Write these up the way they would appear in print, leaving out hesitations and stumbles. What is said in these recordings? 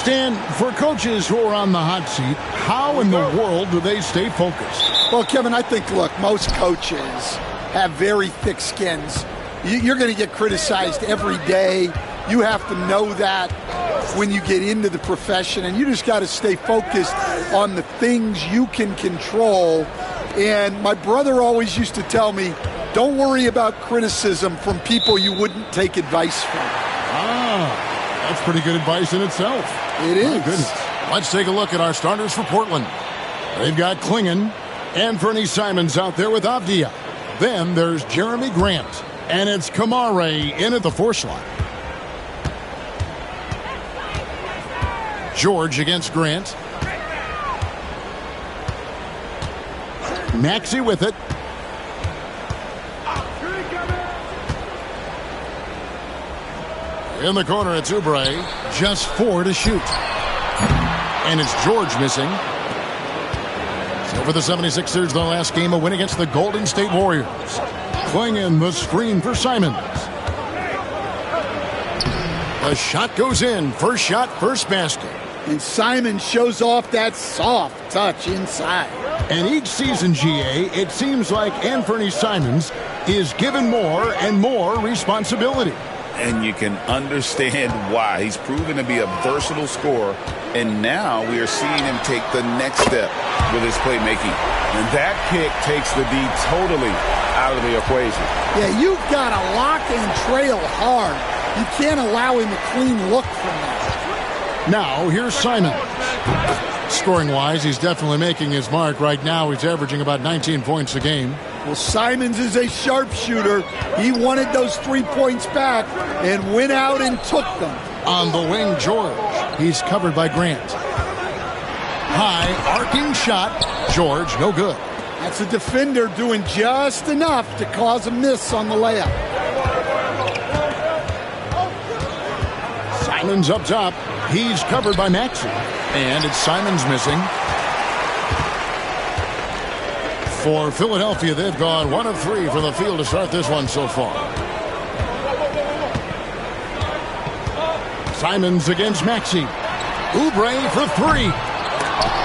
Stan, for coaches who are on the hot seat, how in the world do they stay focused? Well, Kevin, I think, look, most coaches have very thick skins. You're going to get criticized every day. You have to know that when you get into the profession, and you just got to stay focused on the things you can control. And my brother always used to tell me, don't worry about criticism from people you wouldn't take advice from. Ah, that's pretty good advice in itself. It is. My goodness. Let's take a look at our starters for Portland. They've got Klingon and Fernie Simons out there with Avdia. Then there's Jeremy Grant, and it's Kamare in at the 4 slot. George against Grant. Maxey with it. In the corner, it's Oubre. Just 4 to shoot. And it's George missing. So for the 76ers, their last game, a win against the Golden State Warriors. Klingon the screen for Simons. The shot goes in. First shot, first basket. And Simon shows off that soft touch inside. And each season, GA, it seems like Anthony Simons is given more and more responsibility. And you can understand why. He's proven to be a versatile scorer, and now we are seeing him take the next step with his playmaking. And that kick takes the D totally out of the equation. Yeah, you've got to lock and trail hard. You can't allow him a clean look from that. Now, here's Simons. Scoring-wise, he's definitely making his mark. Right now, he's averaging about 19 points a game. Well, Simons is a sharpshooter. He wanted those 3 points back and went out and took them. On the wing, George. He's covered by Grant. High, arcing shot. George, no good. That's a defender doing just enough to cause a miss on the layup. Simons up top. He's covered by Maxey. And it's Simons missing. For Philadelphia, they've gone 1 of 3 from the field to start this one so far. Simons against Maxey. Oubre for 3.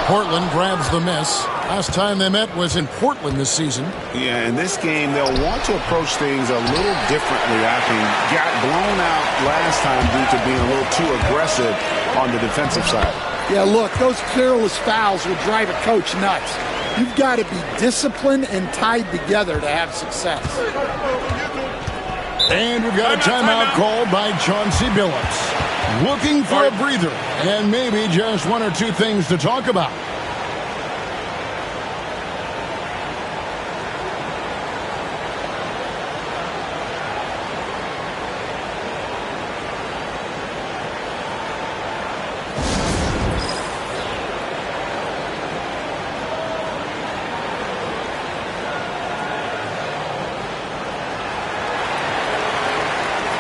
Portland grabs the miss. Last time they met was in Portland this season. Yeah, in this game, they'll want to approach things a little differently, I think. Got blown out last time due to being a little too aggressive on the defensive side. Yeah, look, those careless fouls will drive a coach nuts. You've got to be disciplined and tied together to have success. And we've got a timeout called by Chauncey Billups. Looking for a breather and maybe just 1 or 2 things to talk about.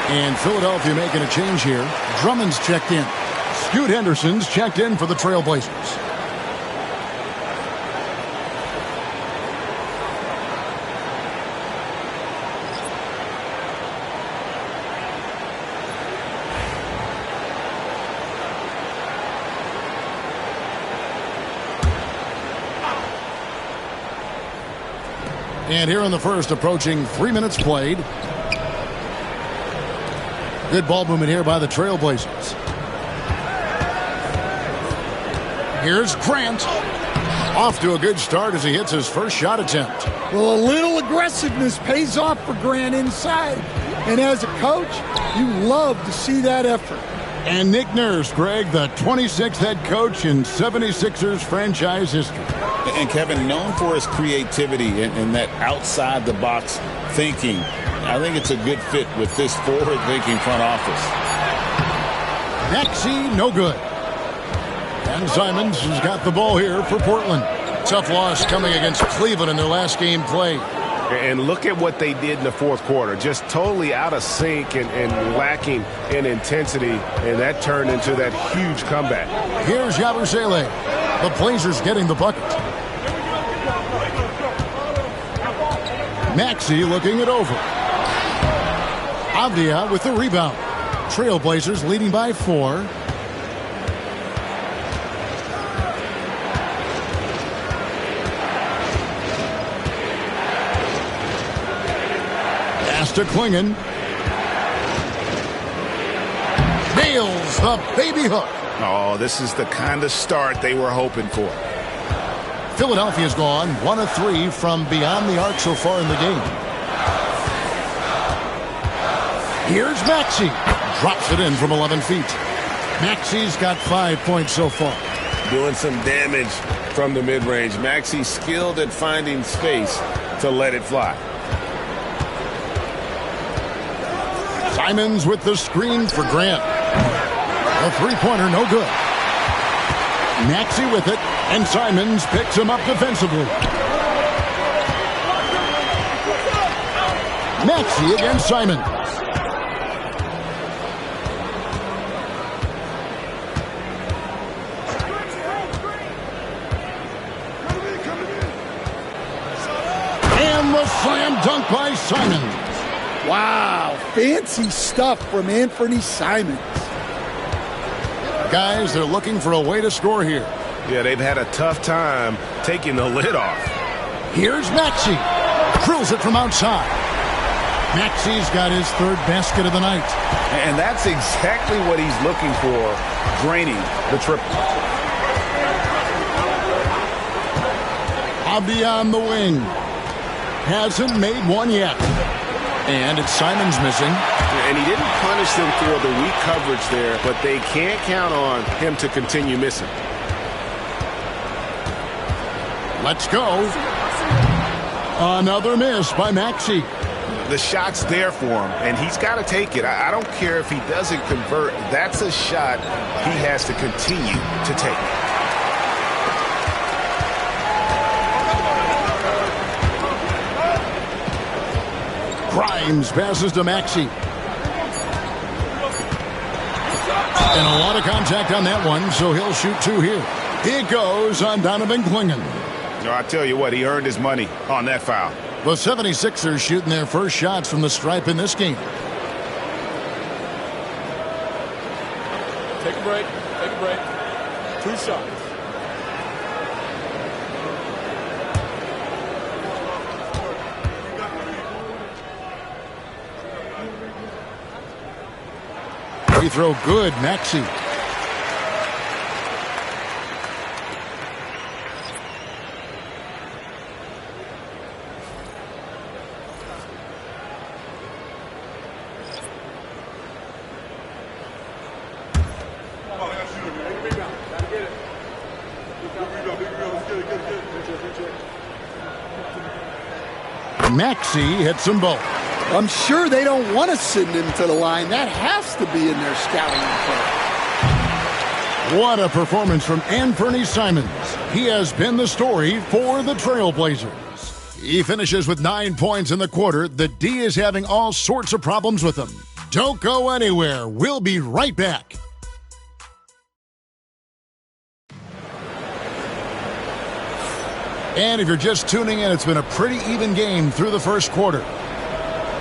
And Philadelphia making a change here. Drummond's checked in. Scoot Henderson's checked in for the Trailblazers. And here in the first, approaching 3 minutes played. Good ball movement here by the Trailblazers. Here's Grant. Off to a good start as he hits his first shot attempt. Well, a little aggressiveness pays off for Grant inside. And as a coach, you love to see that effort. And Nick Nurse, Greg, the 26th head coach in 76ers franchise history. And Kevin, known for his creativity and that outside-the-box thinking, I think it's a good fit with this forward-thinking front office. Maxey, no good. And Simons has got the ball here for Portland. Tough loss coming against Cleveland in their last game played. And look at what they did in the fourth quarter. Just totally out of sync and lacking in intensity. And that turned into that huge comeback. Here's Yabusele. The Blazers getting the bucket. Maxey looking it over. Avdia with the rebound. Trailblazers leading by 4. to Klingon. Nails the baby hook. Oh, this is the kind of start they were hoping for. Philadelphia's gone 1 of 3 from beyond the arc so far in the game. Here's Maxey. Drops it in from 11 feet. Maxey's got 5 points so far. Doing some damage from the mid-range. Maxey's skilled at finding space to let it fly. Simons with the screen for Grant. A three-pointer, no good. Maxey with it, and Simons picks him up defensively. Maxey against Simons. And the slam dunk by Simons. Wow, fancy stuff from Anthony Simons. Guys, they're looking for a way to score here. Yeah, they've had a tough time taking the lid off. Here's Maxey. Drills it from outside. Maxey's got his third basket of the night. And that's exactly what he's looking for, draining the triple. Abdi on the wing. Hasn't made one yet. And it's Simons missing. And he didn't punish them for the weak coverage there, but they can't count on him to continue missing. Let's go. Another miss by Maxey. The shot's there for him, and he's got to take it. I don't care if he doesn't convert. That's a shot he has to continue to take. Grimes passes to Maxey. And a lot of contact on that one, so he'll shoot 2 here. It goes on Donovan Klingon. No, I tell you what, he earned his money on that foul. The 76ers shooting their first shots from the stripe in this game. Take a break. Take a break. 2 shots. Free throw good, Maxey. Maxey hits them both. I'm sure they don't want to send him to the line. That has to be in their scouting report. What a performance from Anthony Simons. He has been the story for the Trailblazers. He finishes with 9 points in the quarter. The D is having all sorts of problems with him. Don't go anywhere. We'll be right back. And if you're just tuning in, it's been a pretty even game through the first quarter.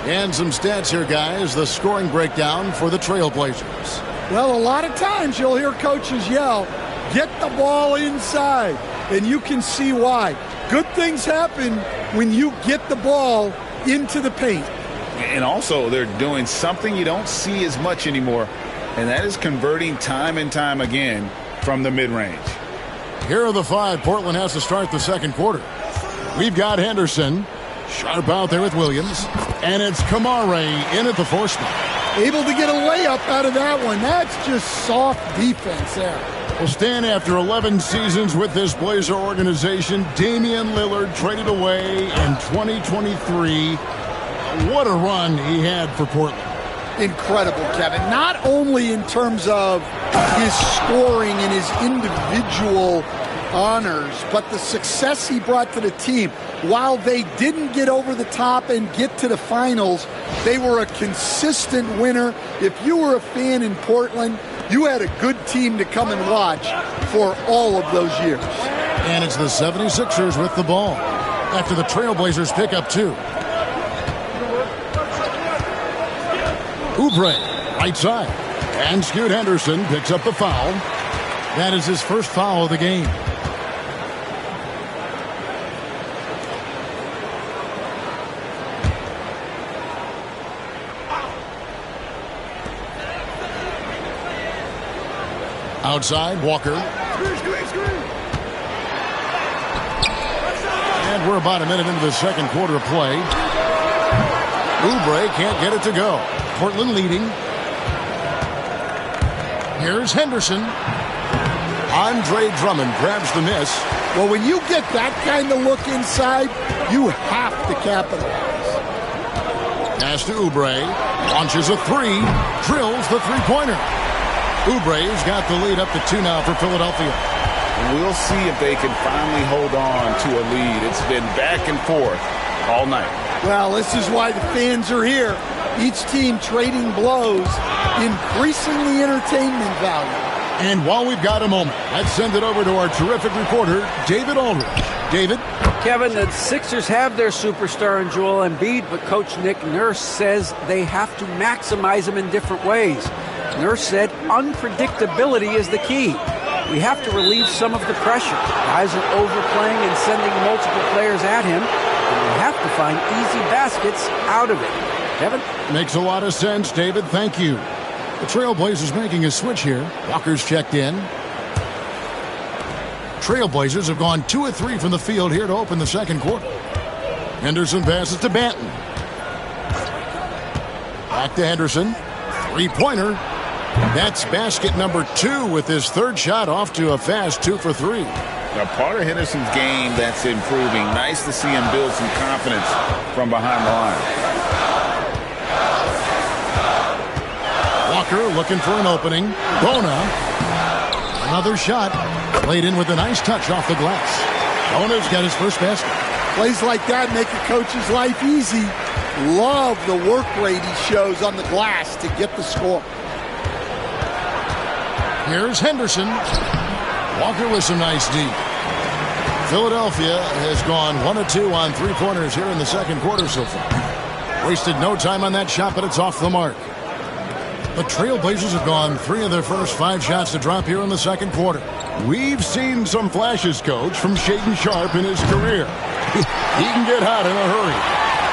And some stats here, guys. The scoring breakdown for the Trailblazers. Well, a lot of times you'll hear coaches yell, get the ball inside. And you can see why. Good things happen when you get the ball into the paint. And also, they're doing something you don't see as much anymore, and that is converting time and time again from the mid-range. Here are the 5 Portland has to start the second quarter. We've got Henderson. Sharp out there with Williams. And it's Kamare in at the 4 spot. Able to get a layup out of that one. That's just soft defense there. Well, Stan, after 11 seasons with this Blazer organization, Damian Lillard traded away in 2023. What a run he had for Portland. Incredible, Kevin. Not only in terms of his scoring and his individual honors, but the success he brought to the team. While they didn't get over the top and get to the finals, they were a consistent winner. If you were a fan in Portland, you had a good team to come and watch for all of those years. And it's the 76ers with the ball after the Trailblazers pick up 2. Oubre, right side. And Scoot Henderson picks up the foul. That is his first foul of the game. Outside, Walker. And we're about a minute into the second quarter of play. Oubre can't get it to go. Portland leading. Here's Henderson. Andre Drummond grabs the miss. Well, when you get that kind of look inside, you have to capitalize. Pass to Oubre. Launches a three. Drills the three-pointer. Oubre's got the lead up to 2 now for Philadelphia. We'll see if they can finally hold on to a lead. It's been back and forth all night. Well, this is why the fans are here. Each team trading blows, increasing the entertainment value. And while we've got a moment, let's send it over to our terrific reporter, David Aldridge. David? Kevin, the Sixers have their superstar in Joel Embiid, but Coach Nick Nurse says they have to maximize him in different ways. Nurse said unpredictability is the key. We have to relieve some of the pressure. Guys are overplaying and sending multiple players at him, and we have to find easy baskets out of it. Kevin? Makes a lot of sense, David. Thank you. The Trailblazers making a switch here. Walker's checked in. Trailblazers have gone 2 of 3 from the field here to open the second quarter. Henderson passes to Banton. Back to Henderson. Three-pointer. That's basket number 2 with his third shot off to a fast 2 for 3. Now, part of Henderson's game that's improving. Nice to see him build some confidence from behind the line. Walker looking for an opening. Bona. Another shot. Played in with a nice touch off the glass. Bona's got his first basket. Plays like that make a coach's life easy. Love the work rate he shows on the glass to get the score. Here's Henderson. Walker with some nice D. Philadelphia has gone 1 of 2 on three-pointers here in the second quarter so far. Wasted no time on that shot, but it's off the mark. The Trailblazers have gone 3 of their first 5 shots to drop here in the second quarter. We've seen some flashes, Coach, from Shaedon Sharpe in his career. He can get hot in a hurry.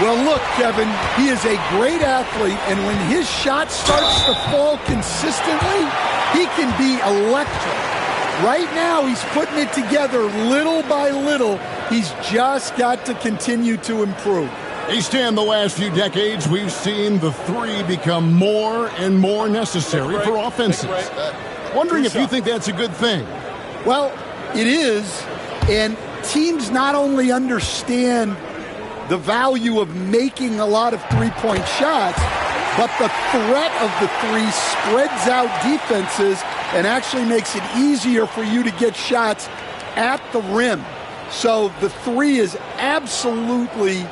Well, look, Kevin, he is a great athlete, and when his shot starts to fall consistently, he can be electric. Right now, he's putting it together little by little. He's just got to continue to improve. Stan, the last few decades, we've seen the three become more and more necessary for offenses. Wondering if you think that's a good thing. Well, it is, and teams not only understand the value of making a lot of three-point shots, but the threat of the three spreads out defenses and actually makes it easier for you to get shots at the rim. So the three is absolutely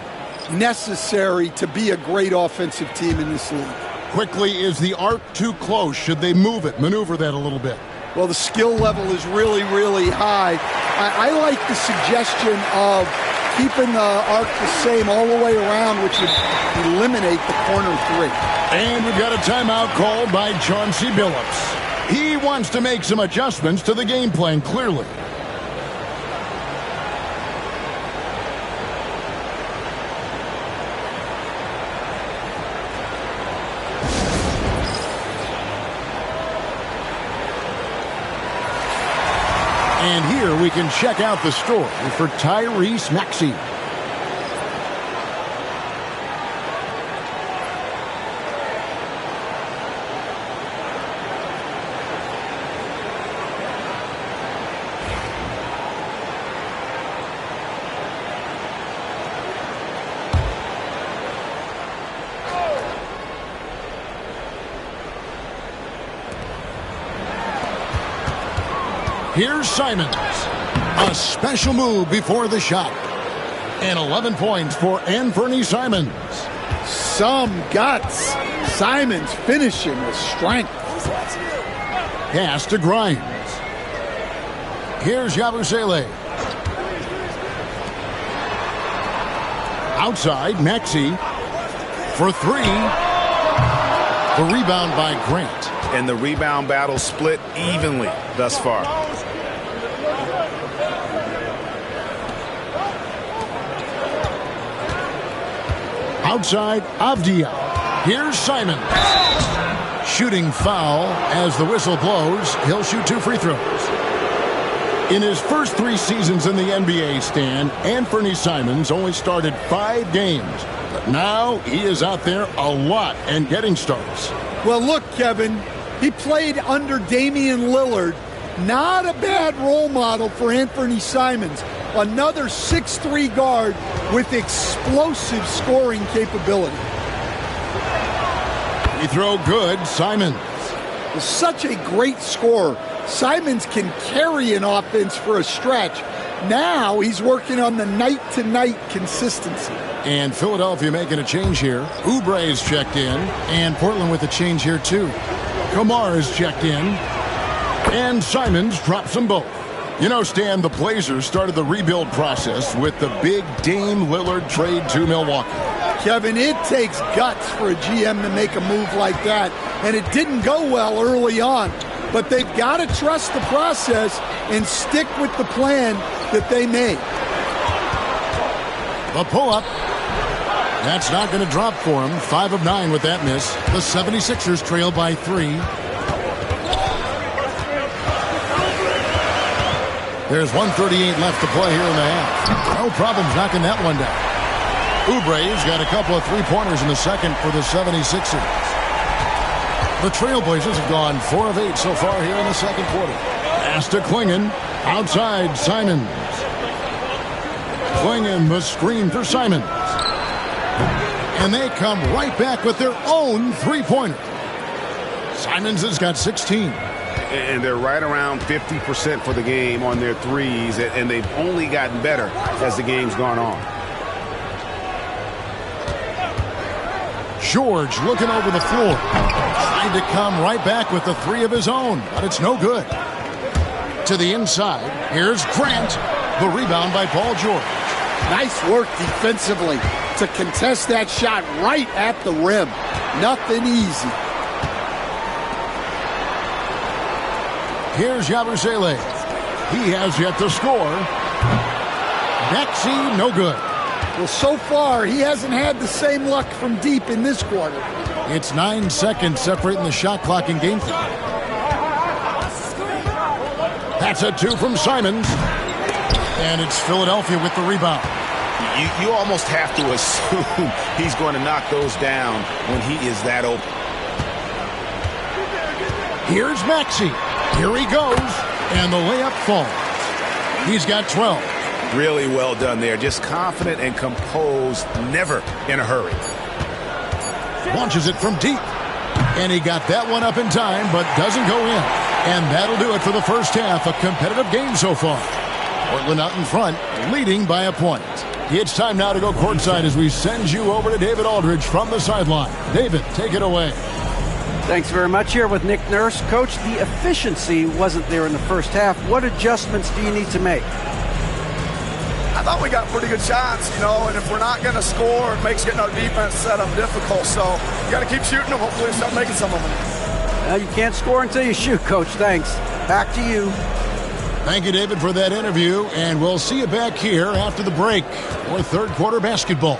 necessary to be a great offensive team in this league. Quickly, is the arc too close? Should they move it, maneuver that a little bit? Well, the skill level is really, really high. I like the suggestion of keeping the arc the same all the way around, which would eliminate the corner three. And we've got a timeout called by Chauncey Billups. He wants to make some adjustments to the game plan, clearly. And here we can check out the story for Tyrese Maxey. Here's Simons. A special move before the shot. And 11 points for Anthony Simons. Some guts. Simons finishing with strength. Pass to Grimes. Here's Yabusele. Outside, Maxey for three. The rebound by Grant. And the rebound battle split evenly thus far. Outside, Avdia. Here's Simons. shooting foul as the whistle blows. He'll shoot 2 free throws. In his first 3 seasons in the NBA, Stan, Anthony Simons only started 5 games. But now he is out there a lot and getting starts. Well, look, Kevin, he played under Damian Lillard. Not a bad role model for Anthony Simons. Another 6'3" guard with explosive scoring capability. Free throw good, Simons. Such a great scorer. Simons can carry an offense for a stretch. Now he's working on the night-to-night consistency. And Philadelphia making a change here. Oubre is checked in, and Portland with a change here too. Kamar is checked in, and Simons drops them both. You know, Stan, the Blazers started the rebuild process with the big Dame Lillard trade to Milwaukee. Kevin, it takes guts for a GM to make a move like that, and it didn't go well early on. But they've got to trust the process and stick with the plan that they made. The pull-up. That's not going to drop for him. 5 of 9 with that miss. The 76ers trail by 3. There's 1:38 left to play here in the half. No problems knocking that one down. Oubre's got a couple of three-pointers in the second for the 76ers. The Trailblazers have gone 4 of 8 so far here in the second quarter. Pass to Klingon. Outside, Simons. Klingon must screen for Simons. And they come right back with their own three-pointer. Simons has got 16. And they're right around 50% for the game on their threes, and they've only gotten better as the game's gone on. George looking over the floor. Trying to come right back with the 3 of his own, but it's no good. To the inside, here's Grant. The rebound by Paul George. Nice work defensively to contest that shot right at the rim. Nothing easy. Here's Yabusele. He has yet to score. Maxey, no good. Well, so far, he hasn't had the same luck from deep in this quarter. It's 9 seconds separating the shot clock in game 3. That's a 2 from Simons. And it's Philadelphia with the rebound. You almost have to assume he's going to knock those down when he is that open. Here's Maxey. Here he goes. And the layup falls. He's got 12. Really well done there. Just confident and composed, never in a hurry. Launches it from deep. And he got that one up in time, but doesn't go in. And that'll do it for the first half. A competitive game so far. Portland out in front, leading by a point. It's time now to go courtside as we send you over to David Aldridge from the sideline. David, take it away. Thanks very much. Here with Nick Nurse. Coach, the efficiency wasn't there in the first half. What adjustments do you need to make? I thought we got pretty good shots, and if we're not going to score, it makes getting our defense set up difficult. So you got to keep shooting them. Hopefully we start making some of them. Well, you can't score until you shoot, Coach. Thanks. Back to you. Thank you, David, for that interview, and we'll see you back here after the break for third quarter basketball.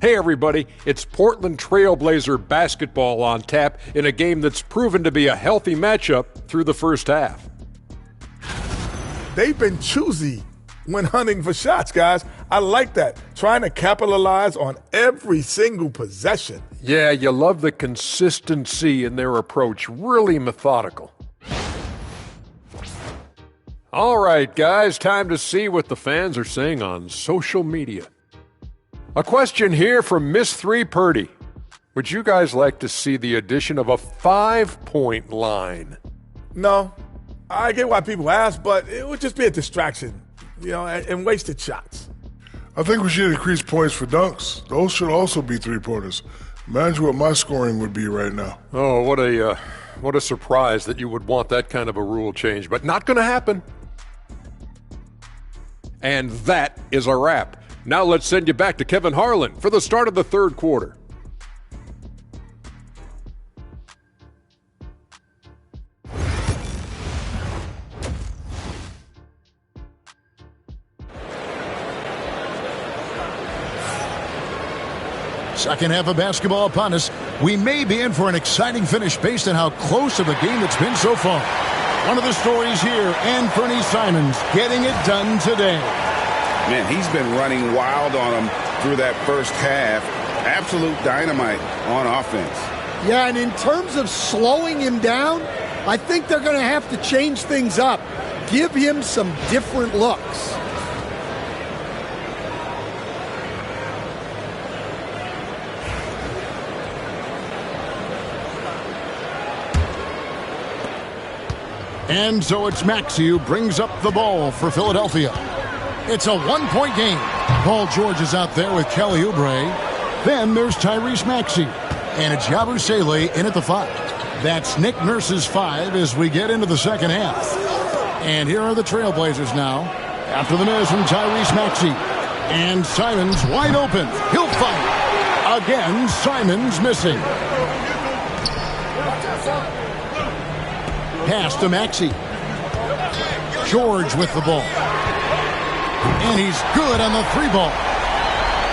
Hey everybody, it's Portland Trailblazer basketball on tap in a game that's proven to be a healthy matchup through the first half. They've been choosy when hunting for shots, guys. I like that. Trying to capitalize on every single possession. Yeah, you love the consistency in their approach. Really methodical. All right, guys, time to see what the fans are saying on social media. A question here from Miss 3 Purdy. Would you guys like to see the addition of a 5-point line? No, I get why people ask, but it would just be a distraction, and wasted shots. I think we should increase points for dunks. Those should also be three-pointers. Imagine what my scoring would be right now. Oh, what a surprise that you would want that kind of a rule change, but not going to happen. And that is a wrap. Now let's send you back to Kevin Harlan for the start of the third quarter. second half of basketball upon us. We may be in for an exciting finish based on how close of a game it's been so far. One of the stories here, Anthony Simons getting it done today. Man, he's been running wild on him through that first half. Absolute dynamite on offense. Yeah, and in terms of slowing him down, I think they're going to have to change things up. Give him some different looks. And so it's Maxey who brings up the ball for Philadelphia. It's a one-point game. Paul George is out there with Kelly Oubre. Then there's Tyrese Maxey. And it's Yabusele in at the 5. That's Nick Nurse's 5 as we get into the second half. And here are the Trailblazers now. After the miss from Tyrese Maxey. And Simons wide open. He'll fight. Again, Simons missing. Pass to Maxey. George with the ball. And he's good on the 3-ball.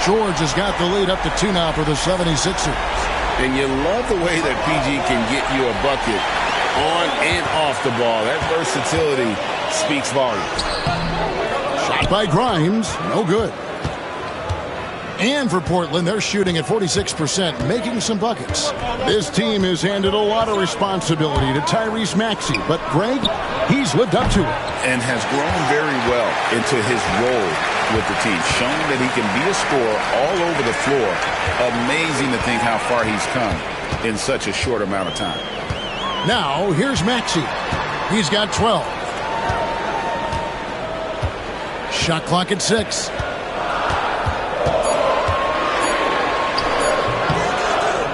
George has got the lead up to 2 now for the 76ers. And you love the way that PG can get you a bucket on and off the ball. That versatility speaks volumes. Shot by Grimes. No good. And for Portland, they're shooting at 46%, making some buckets. This team has handed a lot of responsibility to Tyrese Maxey, but Greg, he's lived up to it. And has grown very well into his role with the team, showing that he can be a scorer all over the floor. Amazing to think how far he's come in such a short amount of time. Now, here's Maxey. He's got 12. Shot clock at 6.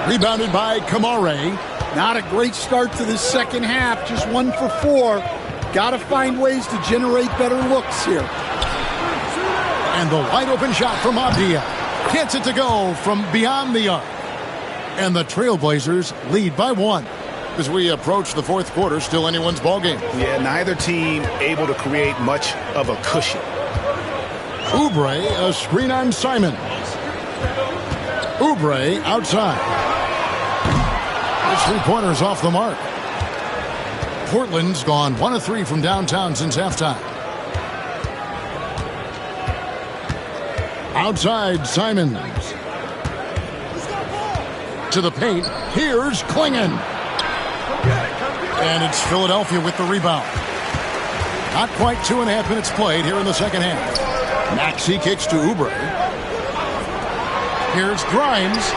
Rebounded by Kamare. Not a great start to the second half, just 1 for 4. Got to find ways to generate better looks here. And the wide open shot from Abdia. Gets it to go from beyond the arc. And the Trailblazers lead by 1. As we approach the fourth quarter, still anyone's ballgame. Yeah, neither team able to create much of a cushion. Oubre, a screen on Simons. Oubre outside. His 3-pointer's off the mark. Portland's gone 1 of 3 from downtown since halftime. Outside, Simons. To the paint. Here's Klingon. And it's Philadelphia with the rebound. Not quite 2.5 minutes played here in the second half. Maxey kicks to Oubre. Here's Grimes.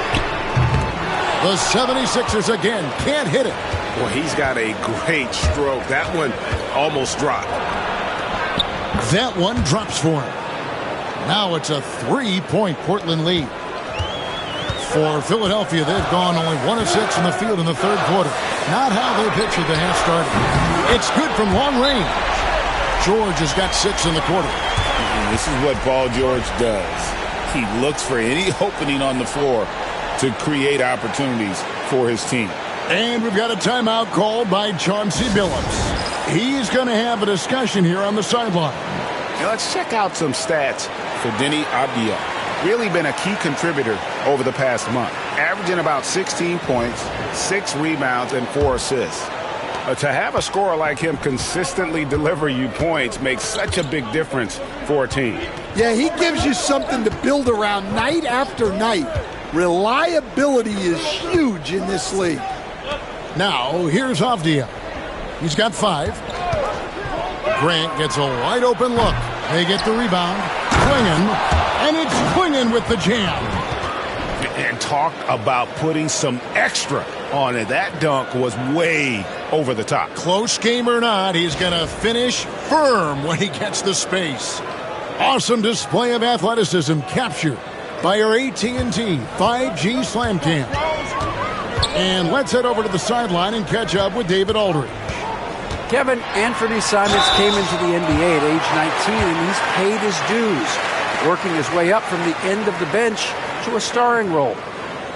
The 76ers again can't hit it. Well, he's got a great stroke. That one almost dropped. That one drops for him. Now it's a 3-point Portland lead. For Philadelphia, they've gone only 1 of 6 in the field in the third quarter. Not how they pictured the half started. It's good from long range. George has got 6 in the quarter. And this is what Paul George does. He looks for any opening on the floor to create opportunities for his team. And we've got a timeout called by Chauncey Billups. He's going to have a discussion here on the sideline. Now let's check out some stats For Denny Abdia. Really been a key contributor over the past month, averaging about 16 points, 6 rebounds, and 4 assists. To have a scorer like him consistently deliver you points makes such a big difference for a team. Yeah, he gives you something to build around night after night. Reliability is huge in this league. Now, here's Avdia. He's got 5. Grant gets a wide open look. They get the rebound. Klingon, and it's Klingon with the jam. And talk about putting some extra on it. That dunk was way over the top. Close game or not, he's going to finish firm when he gets the space. Awesome display of athleticism captured by our AT&T 5G Slam Cam. And let's head over to the sideline and catch up with David Aldridge. Kevin, Anthony Simons came into the NBA at age 19, and he's paid his dues, working his way up from the end of the bench to a starring role.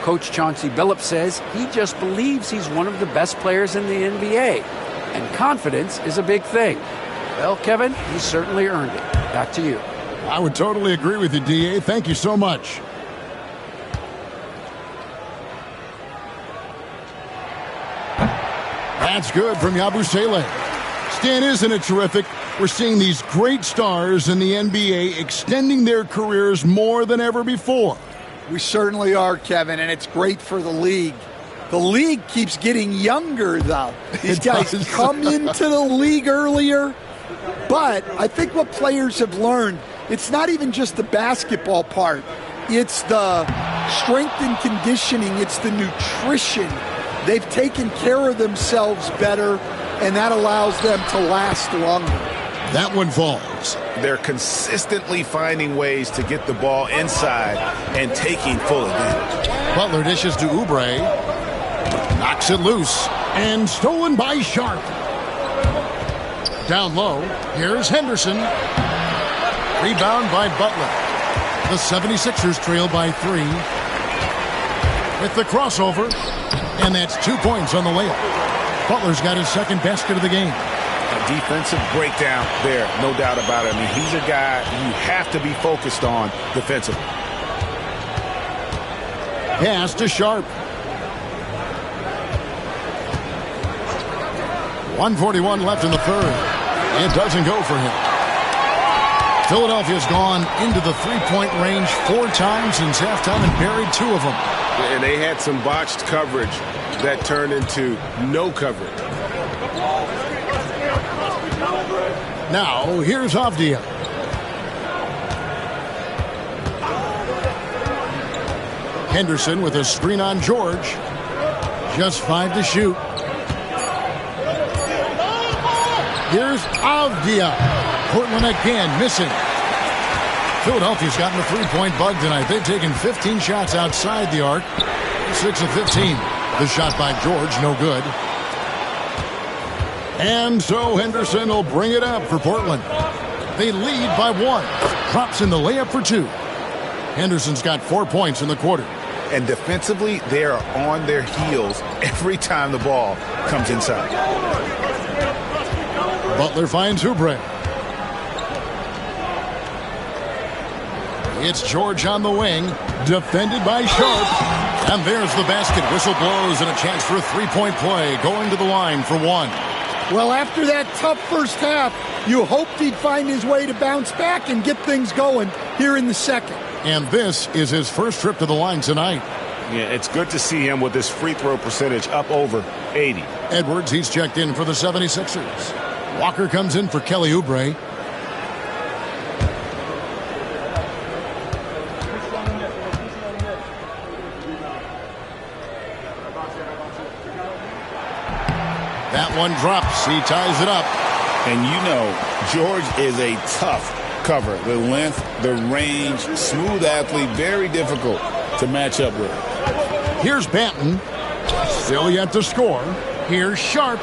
Coach Chauncey Billups says he just believes he's one of the best players in the NBA, and confidence is a big thing. Well, Kevin, he's certainly earned it. Back to you. I would totally agree with you, D.A. Thank you so much. That's good from Yabusele. Stan, isn't it terrific? We're seeing these great stars in the NBA extending their careers more than ever before. We certainly are, Kevin, and it's great for the league. The league keeps getting younger, though. These guys come into the league earlier, but I think what players have learned, it's not even just the basketball part. It's the strength and conditioning. It's the nutrition. They've taken care of themselves better, and that allows them to last longer. That one falls. They're consistently finding ways to get the ball inside and taking full advantage. Butler dishes to Oubre. Knocks it loose. And stolen by Sharp. Down low. Here's Henderson. Rebound by Butler. The 76ers trail by 3. With the crossover. And that's 2 points on the layup. Butler's got his second basket of the game. A defensive breakdown there, no doubt about it. I mean, he's a guy you have to be focused on defensively. Pass to Sharp. 1:41 left in the third. It doesn't go for him. Philadelphia's gone into the three-point range 4 times since halftime and buried 2 of them. And they had some botched coverage that turned into no coverage. Now, here's Avdia. Henderson with a screen on George. Just 5 to shoot. Here's Avdia. Portland again missing. Philadelphia's gotten a three-point bug tonight. They've taken 15 shots outside the arc. 6 of 15. The shot by George, no good. And so Henderson will bring it up for Portland. They lead by 1. Drops in the layup for 2. Henderson's got 4 points in the quarter. And defensively, they are on their heels every time the ball comes inside. Butler finds Oubre. It's George on the wing, defended by Sharp. And there's the basket. Whistle blows and a chance for a three-point play going to the line for 1. Well, after that tough first half, you hoped he'd find his way to bounce back and get things going here in the second. And this is his first trip to the line tonight. Yeah, it's good to see him with his free throw percentage up over 80. Edwards, he's checked in for the 76ers. Walker comes in for Kelly Oubre. That one drops. He ties it up. And you know, George is a tough cover. The length, the range, smooth athlete, very difficult to match up with. Here's Banton. Still yet to score. Here's Sharp.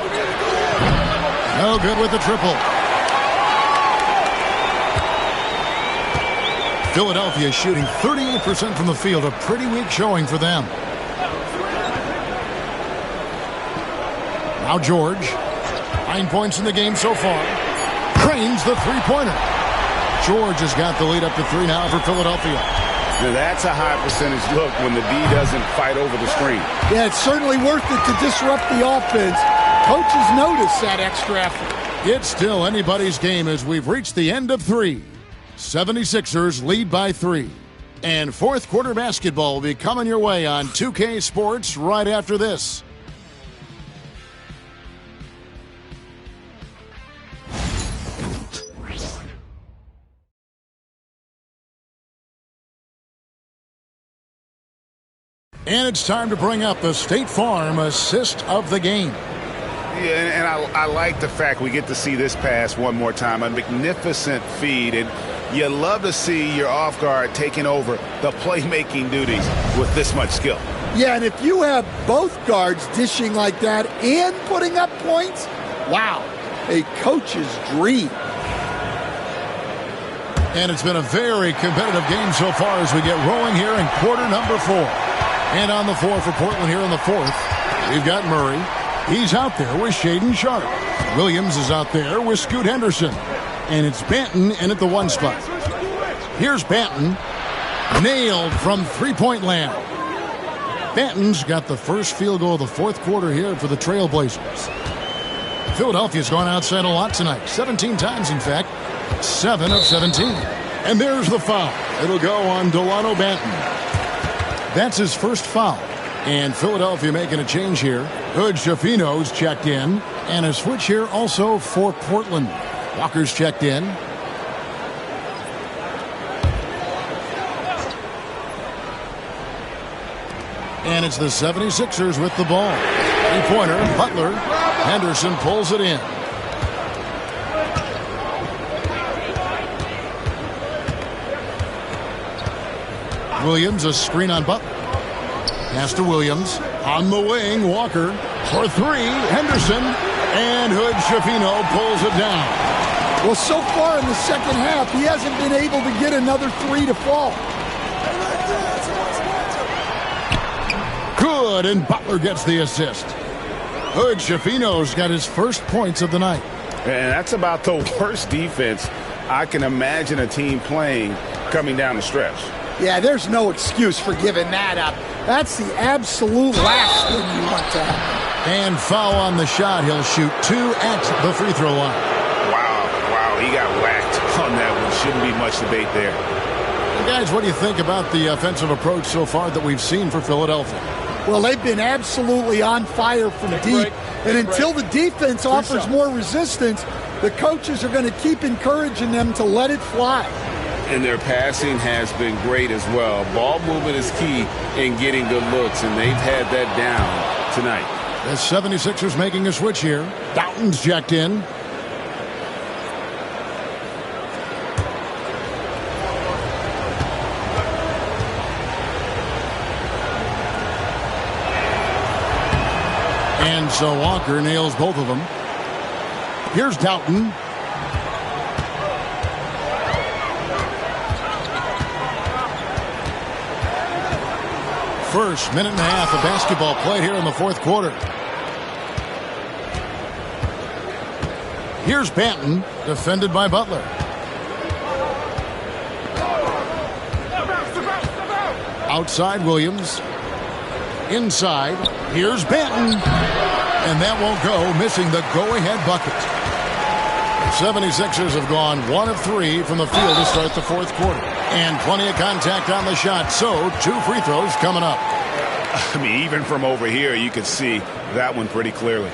No good with the triple. Philadelphia shooting 38% from the field. A pretty weak showing for them. Now George. 9 points in the game so far. Cranes the three-pointer. George has got the lead up to 3 now for Philadelphia. Now that's a high percentage look when the D doesn't fight over the screen. Yeah, it's certainly worth it to disrupt the offense. Coaches notice that extra effort. It's still anybody's game as we've reached the end of 3. 76ers lead by 3. And fourth quarter basketball will be coming your way on 2K Sports right after this. And it's time to bring up the State Farm assist of the game. Yeah, and I like the fact we get to see this pass one more time. A magnificent feed, and you love to see your off guard taking over the playmaking duties with this much skill. Yeah, and if you have both guards dishing like that and putting up points, wow, a coach's dream. And it's been a very competitive game so far as we get rolling here in quarter number 4. And on the floor for Portland here in the fourth, we've got Murray. He's out there with Shaden Sharp. Williams is out there with Scoot Henderson. And it's Banton in at the 1 spot. Here's Banton. Nailed from three-point land. Banton's got the first field goal of the fourth quarter here for the Trailblazers. Philadelphia's gone outside a lot tonight. 17 times, in fact. 7 of 17. And there's the foul. It'll go on Delano Banton. That's his first foul. And Philadelphia making a change here. Hood Schifino's checked in. And a switch here also for Portland. Walker's checked in. And it's the 76ers with the ball. Three-pointer, Butler. Henderson pulls it in. Williams, a screen on Butler. Pass to Williams. On the wing, Walker. For three, Henderson. And Hood Schifino pulls it down. Well, so far in the second half, he hasn't been able to get another three to fall. Good, and Butler gets the assist. Hood Schifino's got his first points of the night. And that's about the worst defense I can imagine a team playing coming down the stretch. Yeah, there's no excuse for giving that up. That's the absolute last thing you want to happen. And foul on the shot. He'll shoot 2 at the free throw line. Wow, he got whacked on that one. Shouldn't be much debate there. And guys, what do you think about the offensive approach so far that we've seen for Philadelphia? Well, they've been absolutely on fire from deep. And until the defense offers more resistance, the coaches are going to keep encouraging them to let it fly. And their passing has been great as well. Ball movement is key in getting good looks, and they've had that down tonight. The 76ers making a switch here. Doughton's checked in. And so Walker nails both of them. Here's Doughton. First minute and a half of basketball played here in the fourth quarter. Here's Banton, defended by Butler. Outside Williams. Inside. Here's Banton. And that won't go, missing the go-ahead bucket. The 76ers have gone 1 of 3 from the field to start the fourth quarter. And plenty of contact on the shot, so 2 free throws coming up. I mean, even from over here, you can see that one pretty clearly.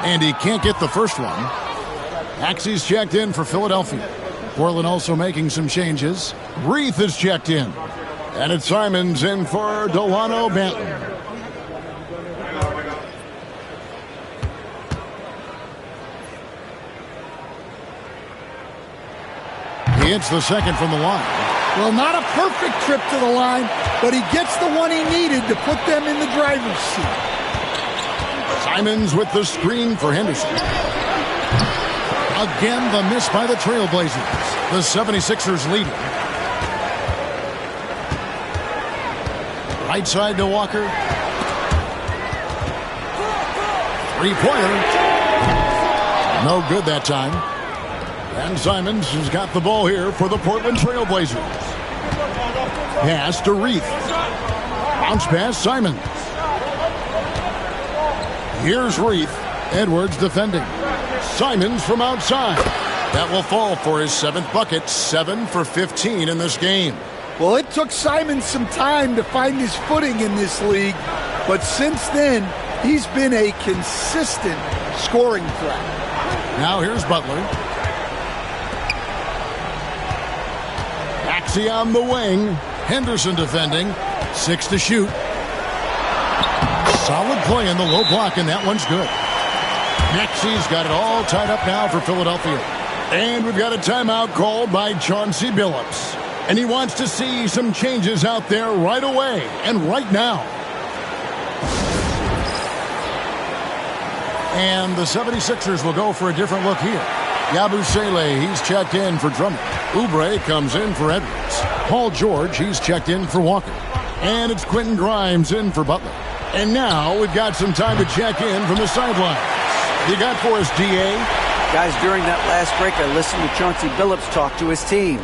And he can't get the first one. Maxey's checked in for Philadelphia. Portland also making some changes. Reith is checked in. And it's Simons in for Delano Banton. He hits the second from the line. Well, not a perfect trip to the line, but he gets the one he needed to put them in the driver's seat. Simons with the screen for Henderson. Again, the miss by the Trailblazers. The 76ers leading. Right side to Walker. Three-pointer. No good that time. And Simons has got the ball here for the Portland Trailblazers. Pass to Reith. Bounce pass, Simons. Here's Reith. Edwards defending. Simons from outside. That will fall for his 7th bucket. 7 for 15 in this game. Well, it took Simons some time to find his footing in this league, but since then, he's been a consistent scoring threat. Now here's Butler. Maxey on the wing. Henderson defending. 6 to shoot. Solid play in the low block, and that one's good. Maxey's got it all tied up now for Philadelphia. And we've got a timeout called by Chauncey Billups. And he wants to see some changes out there right away and right now. And the 76ers will go for a different look here. Yabusele, he's checked in for Drummond. Oubre comes in for Edwards. Paul George, he's checked in for Walker. And it's Quentin Grimes in for Butler. And now we've got some time to check in from the sidelines. You got for us, DA? Guys, during that last break, I listened to Chauncey Billups talk to his team.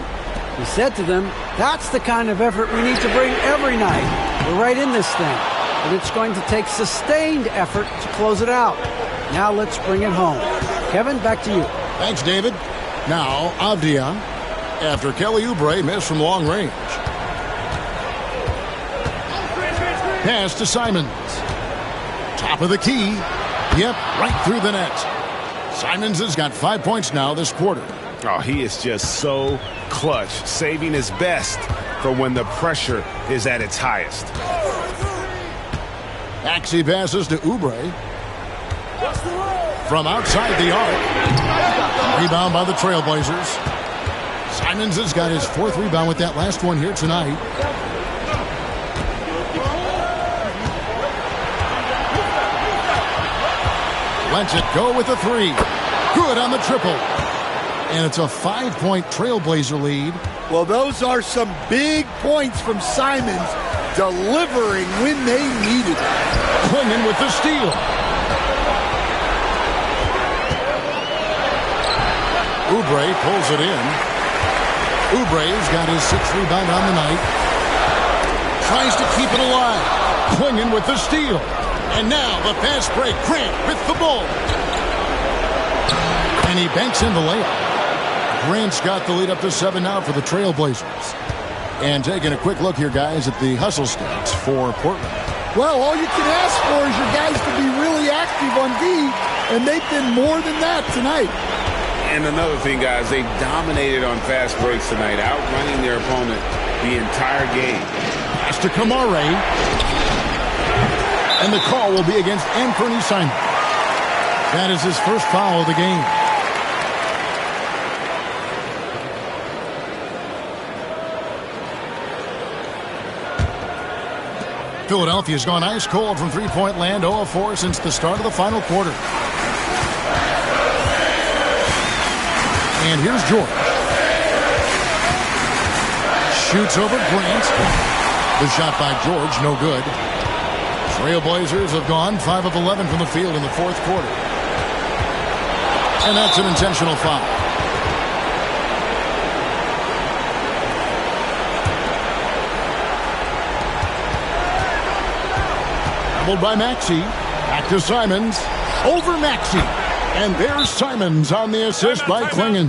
He said to them, that's the kind of effort we need to bring every night. We're right in this thing, but it's going to take sustained effort to close it out. Now let's bring it home. Kevin, back to you. Thanks, David. Now, Avdia, after Kelly Oubre missed from long range. Pass to Simons. Top of the key. Yep, right through the net. Simons has got 5 points now this quarter. Oh, he is just so clutch, saving his best for when the pressure is at its highest. Maxey passes to Oubre. From outside the arc. Rebound by the Trailblazers. Simons has got his 4th rebound with that last one here tonight. Lets it go with a 3. Good on the triple. And it's a 5-point Trailblazer lead. Well, those are some big points from Simons, delivering when they needed it. Clingan with the steal. Oubre pulls it in. Oubre's got his 6th rebound on the night. Tries to keep it alive. Clingan with the steal. And now the fast break. Grant with the ball. And he banks in the layup. Grant's got the lead up to 7 now for the Trailblazers. And taking a quick look here, guys, at the hustle stats for Portland. Well, all you can ask for is your guys to be really active on D, and they've been more than that tonight. And another thing, guys, they dominated on fast breaks tonight, outrunning their opponent the entire game. Pass to Kamare. And the call will be against Anthony Simons. That is his first foul of the game. Philadelphia's gone ice cold from three-point land, 0 of 4 since the start of the final quarter. And here's George. Shoots over Grant. The shot by George, no good. Trailblazers have gone 5 of 11 from the field in the 4th quarter. And that's an intentional foul. Doubled by Maxey. Back to Simons. Over Maxey. And there's Simons on the assist by Clingan.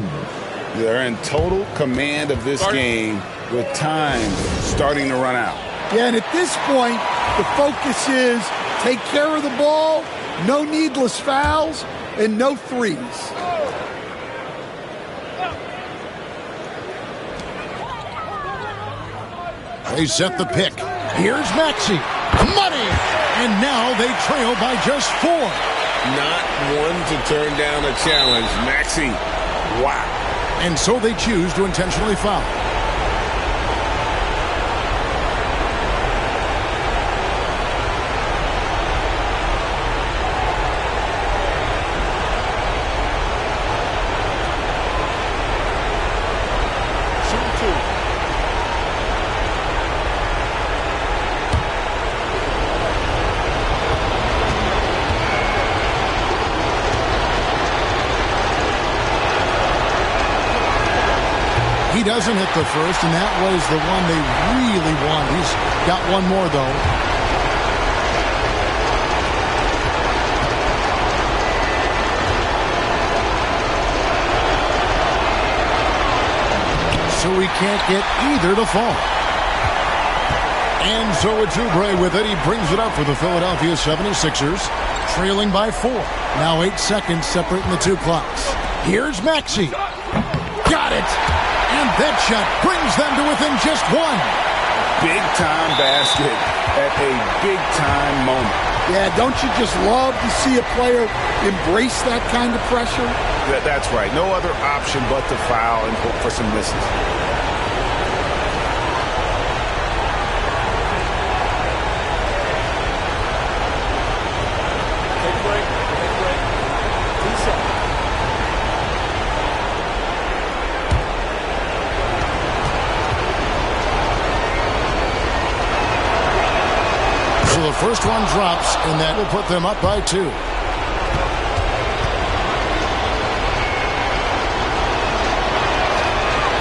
They're in total command of this game with time starting to run out. Yeah, and at this point, the focus is take care of the ball, no needless fouls, and no threes. They set the pick. Here's Maxey. Money! And now they trail by just 4. Not one to turn down a challenge. Maxey, wow. And so they choose to intentionally foul. He doesn't hit the first, and that was the one they really won. He's got one more, though. So he can't get either to fall. And so it's Oubre with it. He brings it up for the Philadelphia 76ers, trailing by 4. Now 8 seconds separating the 2 clocks. Here's Maxey. Got it! And that shot brings them to within just 1. Big-time basket at a big-time moment. Yeah, don't you just love to see a player embrace that kind of pressure? That's right. No other option but to foul and hope for some misses. first one drops, and that will put them up by 2.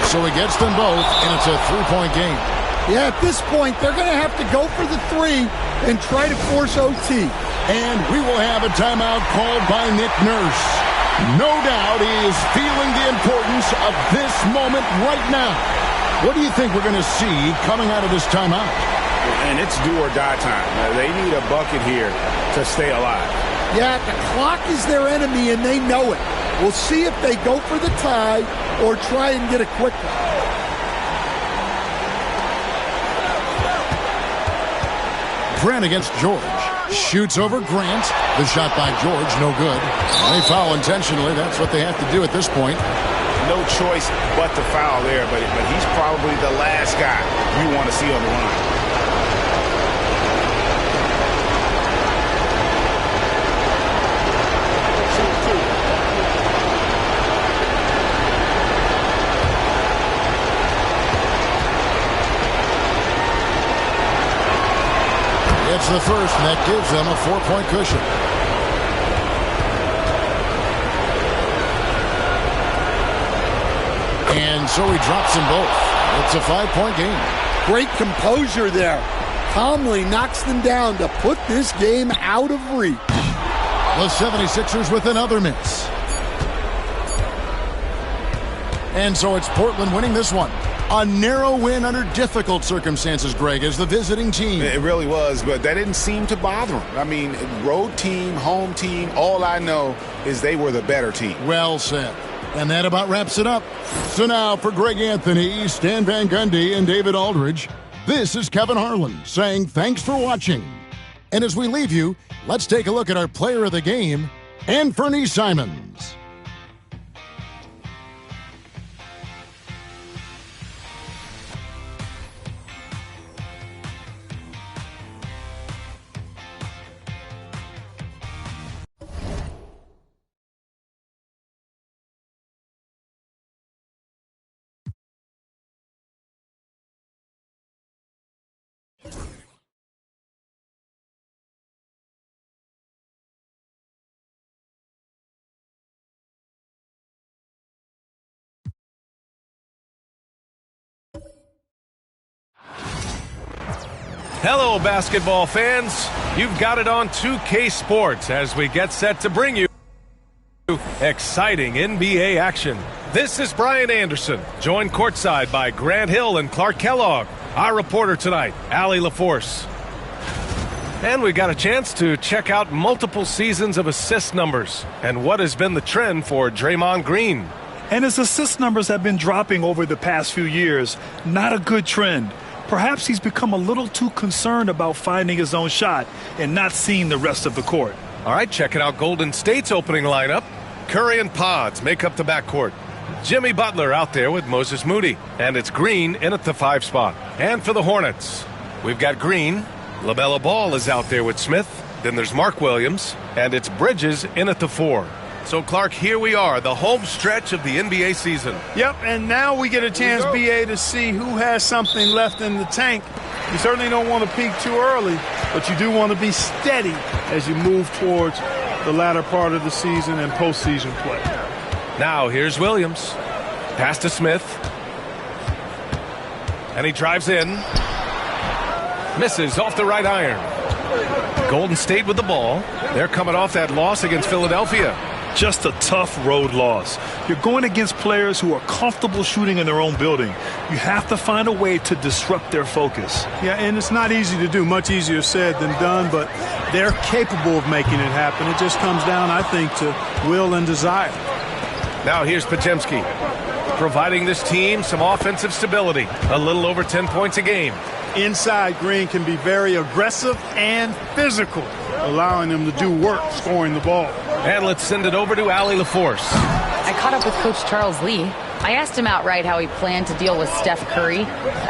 So he gets them both, and it's a 3-point game. Yeah, at this point, they're going to have to go for the 3 and try to force OT. And we will have a timeout called by Nick Nurse. No doubt he is feeling the importance of this moment right now. What do you think we're going to see coming out of this timeout? And it's do or die time. They need a bucket here to stay alive. Yeah, the clock is their enemy, and they know it. We'll see if they go for the tie or try and get it quickly. Grant against George. Shoots over Grant. The shot by George, no good. They foul intentionally. That's what they have to do at this point. No choice but to foul there, but he's probably the last guy you want to see on the line. It's the first, and that gives them a 4-point cushion. And so he drops them both. It's a 5-point game. Great composure there. Calmly knocks them down to put this game out of reach. The 76ers with another miss. And so it's Portland winning this one. A narrow win under difficult circumstances, Greg, as the visiting team. It really was, but that didn't seem to bother them. I mean, road team, home team, all I know is they were the better team. Well said. And that about wraps it up. So now for Greg Anthony, Stan Van Gundy, and David Aldridge, this is Kevin Harlan saying thanks for watching. And as we leave you, let's take a look at our player of the game, Anthony Simons. Hello, basketball fans. You've got it on 2K Sports as we get set to bring you exciting NBA action. This is Brian Anderson, joined courtside by Grant Hill and Clark Kellogg. Our reporter tonight, Allie LaForce. And we got a chance to check out multiple seasons of assist numbers and what has been the trend for Draymond Green. And his assist numbers have been dropping over the past few years. Not a good trend. Perhaps he's become a little too concerned about finding his own shot and not seeing the rest of the court. All right, checking out Golden State's opening lineup. Curry and Pods make up the backcourt. Jimmy Butler out there with Moses Moody. And it's Green in at the 5 spot. And for the Hornets, we've got Green. LaMelo Ball is out there with Smith. Then there's Mark Williams. And it's Bridges in at the 4. So, Clark, here we are, the home stretch of the NBA season. Yep, and now we get a chance, BA, to see who has something left in the tank. You certainly don't want to peak too early, but you do want to be steady as you move towards the latter part of the season and postseason play. Now, here's Williams. Pass to Smith. And he drives in. Misses off the right iron. Golden State with the ball. They're coming off that loss against Philadelphia. Just a tough road loss. You're going against players who are comfortable shooting in their own building. You have to find a way to disrupt their focus. Yeah, and it's not easy to do. Much easier said than done, but they're capable of making it happen. It just comes down, I think, to will and desire. Now here's Podziemski, providing this team some offensive stability. A little over 10 points a game. Inside, Green can be very aggressive and physical, allowing them to do work scoring the ball. And let's send it over to Allie LaForce. I caught up with Coach Charles Lee. I asked him outright how he planned to deal with Steph Curry.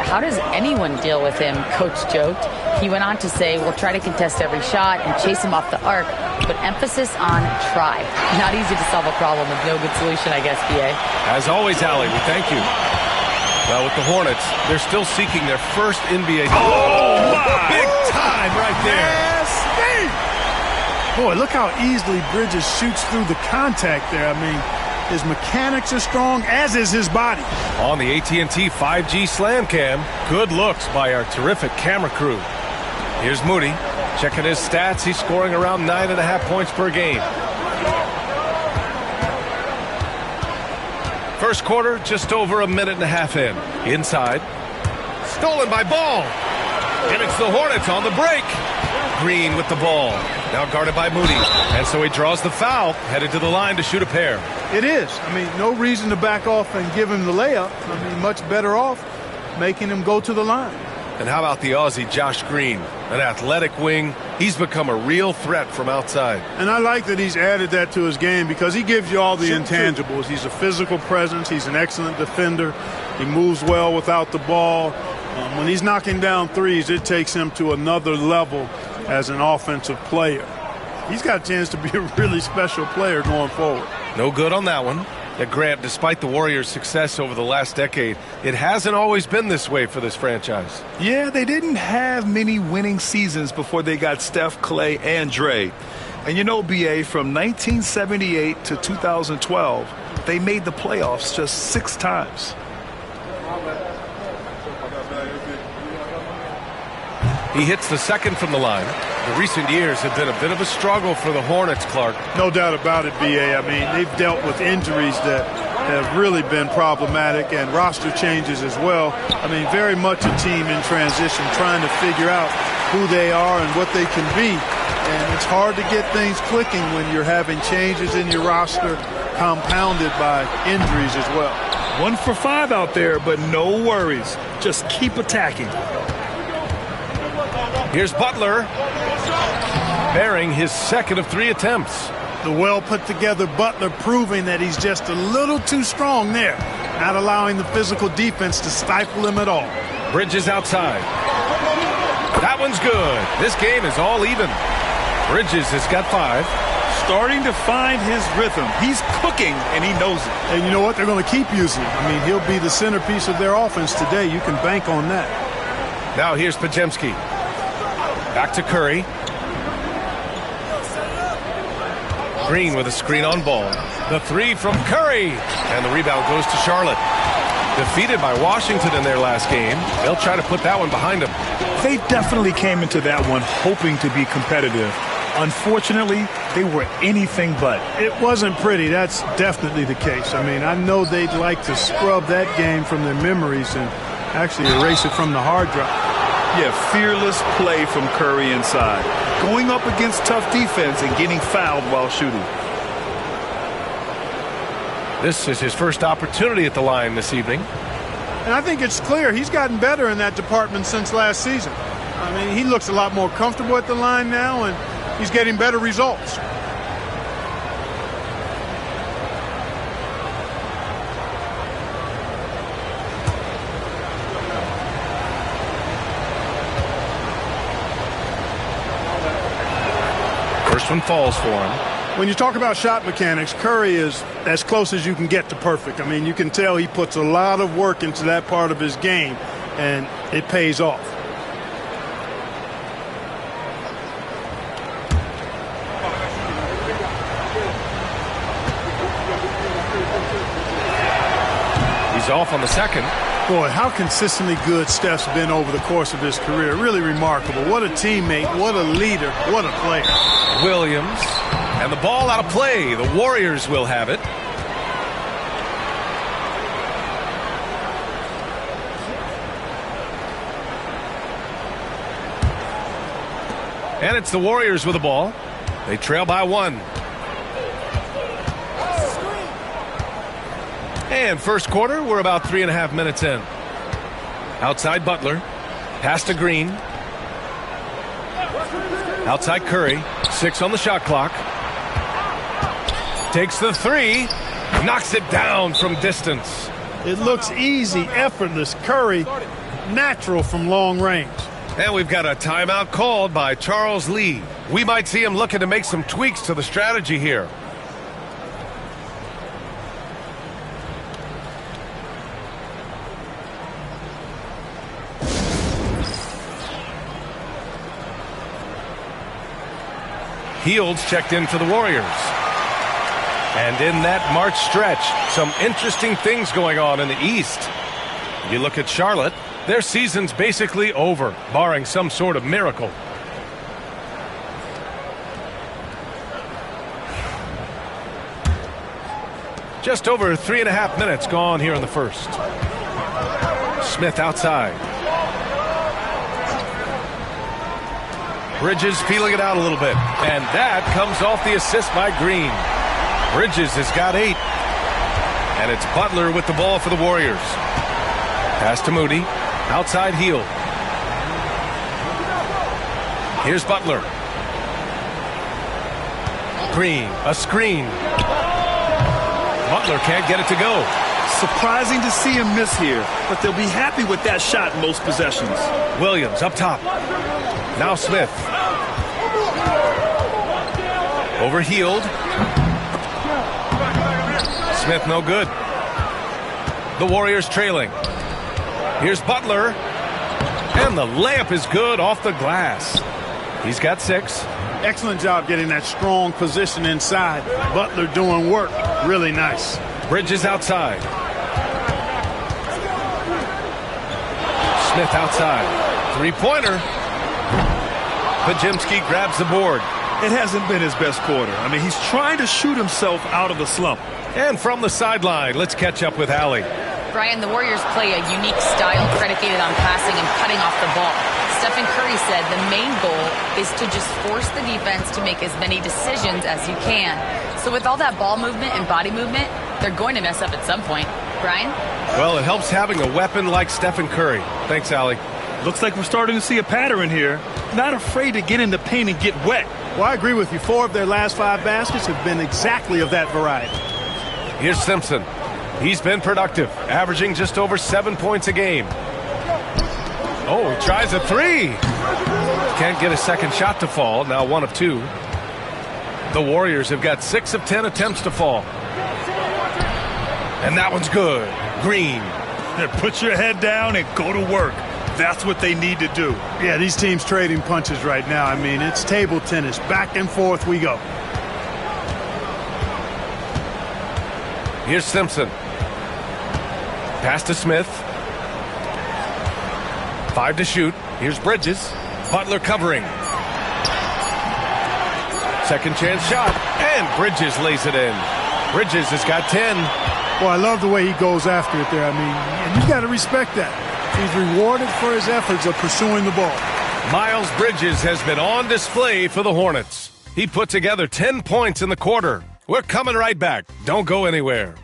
How does anyone deal with him? Coach joked. He went on to say, we'll try to contest every shot and chase him off the arc, but emphasis on try. Not easy to solve a problem with no good solution, I guess, BA. As always, Allie, we thank you. Well, with the Hornets, they're still seeking their first NBA. Oh, my! Big time right there. Yes, Boy, look how easily Bridges shoots through the contact there. I mean, his mechanics are strong, as is his body. On the AT&T 5G Slam Cam, good looks by our terrific camera crew. Here's Moody. Checking his stats, he's scoring around 9.5 points per game. First quarter, just over a minute and a half in. Inside. Stolen by Ball. And it's the Hornets on the break. Green with the ball. Now guarded by Moody. And so he draws the foul, headed to the line to shoot a pair. It is. I mean, no reason to back off and give him the layup. I mean, much better off making him go to the line. And how about the Aussie Josh Green? An athletic wing. He's become a real threat from outside. And I like that he's added that to his game because he gives you all the intangibles. He's a physical presence. He's an excellent defender. He moves well without the ball. When he's knocking down threes, it takes him to another level as an offensive player. He's got a chance to be a really special player going forward. No good on that one. Grant, despite the Warriors' success over the last decade, it hasn't always been this way for this franchise. Yeah, they didn't have many winning seasons before they got Steph, Clay, and Dre. And you know, BA, from 1978 to 2012, they made the playoffs just 6 times. He hits the second from the line. The recent years have been a bit of a struggle for the Hornets, Clark. No doubt about it, BA. I mean, they've dealt with injuries that have really been problematic and roster changes as well. I mean, very much a team in transition, trying to figure out who they are and what they can be. And it's hard to get things clicking when you're having changes in your roster compounded by injuries as well. 1 for 5 out there, but no worries. Just keep attacking. Here's Butler, bearing his second of 3 attempts. The well-put-together Butler proving that he's just a little too strong there, not allowing the physical defense to stifle him at all. Bridges outside. That one's good. This game is all even. Bridges has got 5. Starting to find his rhythm. He's cooking, and he knows it. And you know what? They're going to keep using him. I mean, he'll be the centerpiece of their offense today. You can bank on that. Now here's Pajemski. Back to Curry. Green with a screen on Ball. The 3 from Curry. And the rebound goes to Charlotte. Defeated by Washington in their last game. They'll try to put that one behind them. They definitely came into that one hoping to be competitive. Unfortunately, they were anything but. It wasn't pretty. That's definitely the case. I mean, I know they'd like to scrub that game from their memories and actually erase it from the hard drive. Yeah, fearless play from Curry inside. Going up against tough defense and getting fouled while shooting. This is his first opportunity at the line this evening. And I think it's clear he's gotten better in that department since last season. I mean, he looks a lot more comfortable at the line now, and he's getting better results. First one falls for him. When you talk about shot mechanics, Curry is as close as you can get to perfect. I mean, you can tell he puts a lot of work into that part of his game, and it pays off. He's off on the second. Boy, how consistently good Steph's been over the course of his career. Really remarkable. What a teammate, what a leader, what a player. Williams, and the ball out of play. The Warriors will have it. And it's the Warriors with the ball. They trail by 1. And first quarter, we're about 3.5 minutes in. Outside Butler. Pass to Green. Outside Curry. 6 on the shot clock. Takes the 3. Knocks it down from distance. It looks easy, effortless. Curry, natural from long range. And we've got a timeout called by Charles Lee. We might see him looking to make some tweaks to the strategy here. Hields checked in for the Warriors. And in that March stretch, some interesting things going on in the East. You look at Charlotte, their season's basically over, barring some sort of miracle. Just over 3.5 minutes gone here in the first. Smith outside. Bridges feeling it out a little bit. And that comes off the assist by Green. Bridges has got 8. And it's Butler with the ball for the Warriors. Pass to Moody. Outside Hield. Here's Butler. Green. A screen. Butler can't get it to go. Surprising to see him miss here, but they'll be happy with that shot in most possessions. Williams up top. Now Smith. Over Hield. Smith no good. The Warriors trailing. Here's Butler. And the layup is good off the glass. He's got 6. Excellent job getting that strong position inside. Butler doing work. Really nice. Bridges outside. Smith outside. Three-pointer. Pajimski grabs the board. It hasn't been his best quarter. I mean, he's trying to shoot himself out of the slump. And from the sideline, let's catch up with Allie. Brian, the Warriors play a unique style predicated on passing and cutting off the ball. Stephen Curry said the main goal is to just force the defense to make as many decisions as you can. So with all that ball movement and body movement, they're going to mess up at some point. Brian? Well, it helps having a weapon like Stephen Curry. Thanks, Allie. Looks like we're starting to see a pattern here. Not afraid to get in the paint and get wet. Well, I agree with you. 4 of their last 5 baskets have been exactly of that variety. Here's Simpson. He's been productive, averaging just over 7 points a game. Oh, he tries a 3. Can't get a second shot to fall. Now 1 of 2. The Warriors have got 6 of 10 attempts to fall. And that one's good. Green. Put your head down and go to work. That's what they need to do. Yeah, these teams trading punches right now. I mean, it's table tennis. Back and forth we go. Here's Simpson. Pass to Smith. 5 to shoot. Here's Bridges. Butler covering. Second chance shot. And Bridges lays it in. Bridges has got 10. Well, I love the way he goes after it there. I mean, and you got to respect that. He's rewarded for his efforts of pursuing the ball. Miles Bridges has been on display for the Hornets. He put together 10 points in the quarter. We're coming right back. Don't go anywhere.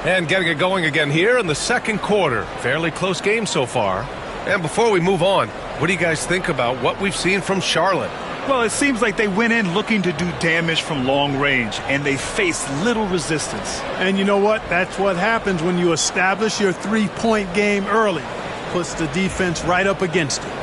And getting it going again here in the second quarter. Fairly close game so far. And before we move on, what do you guys think about what we've seen from Charlotte? Well, it seems like they went in looking to do damage from long range, and they faced little resistance. And you know what? That's what happens when you establish your three-point game early. Puts the defense right up against it.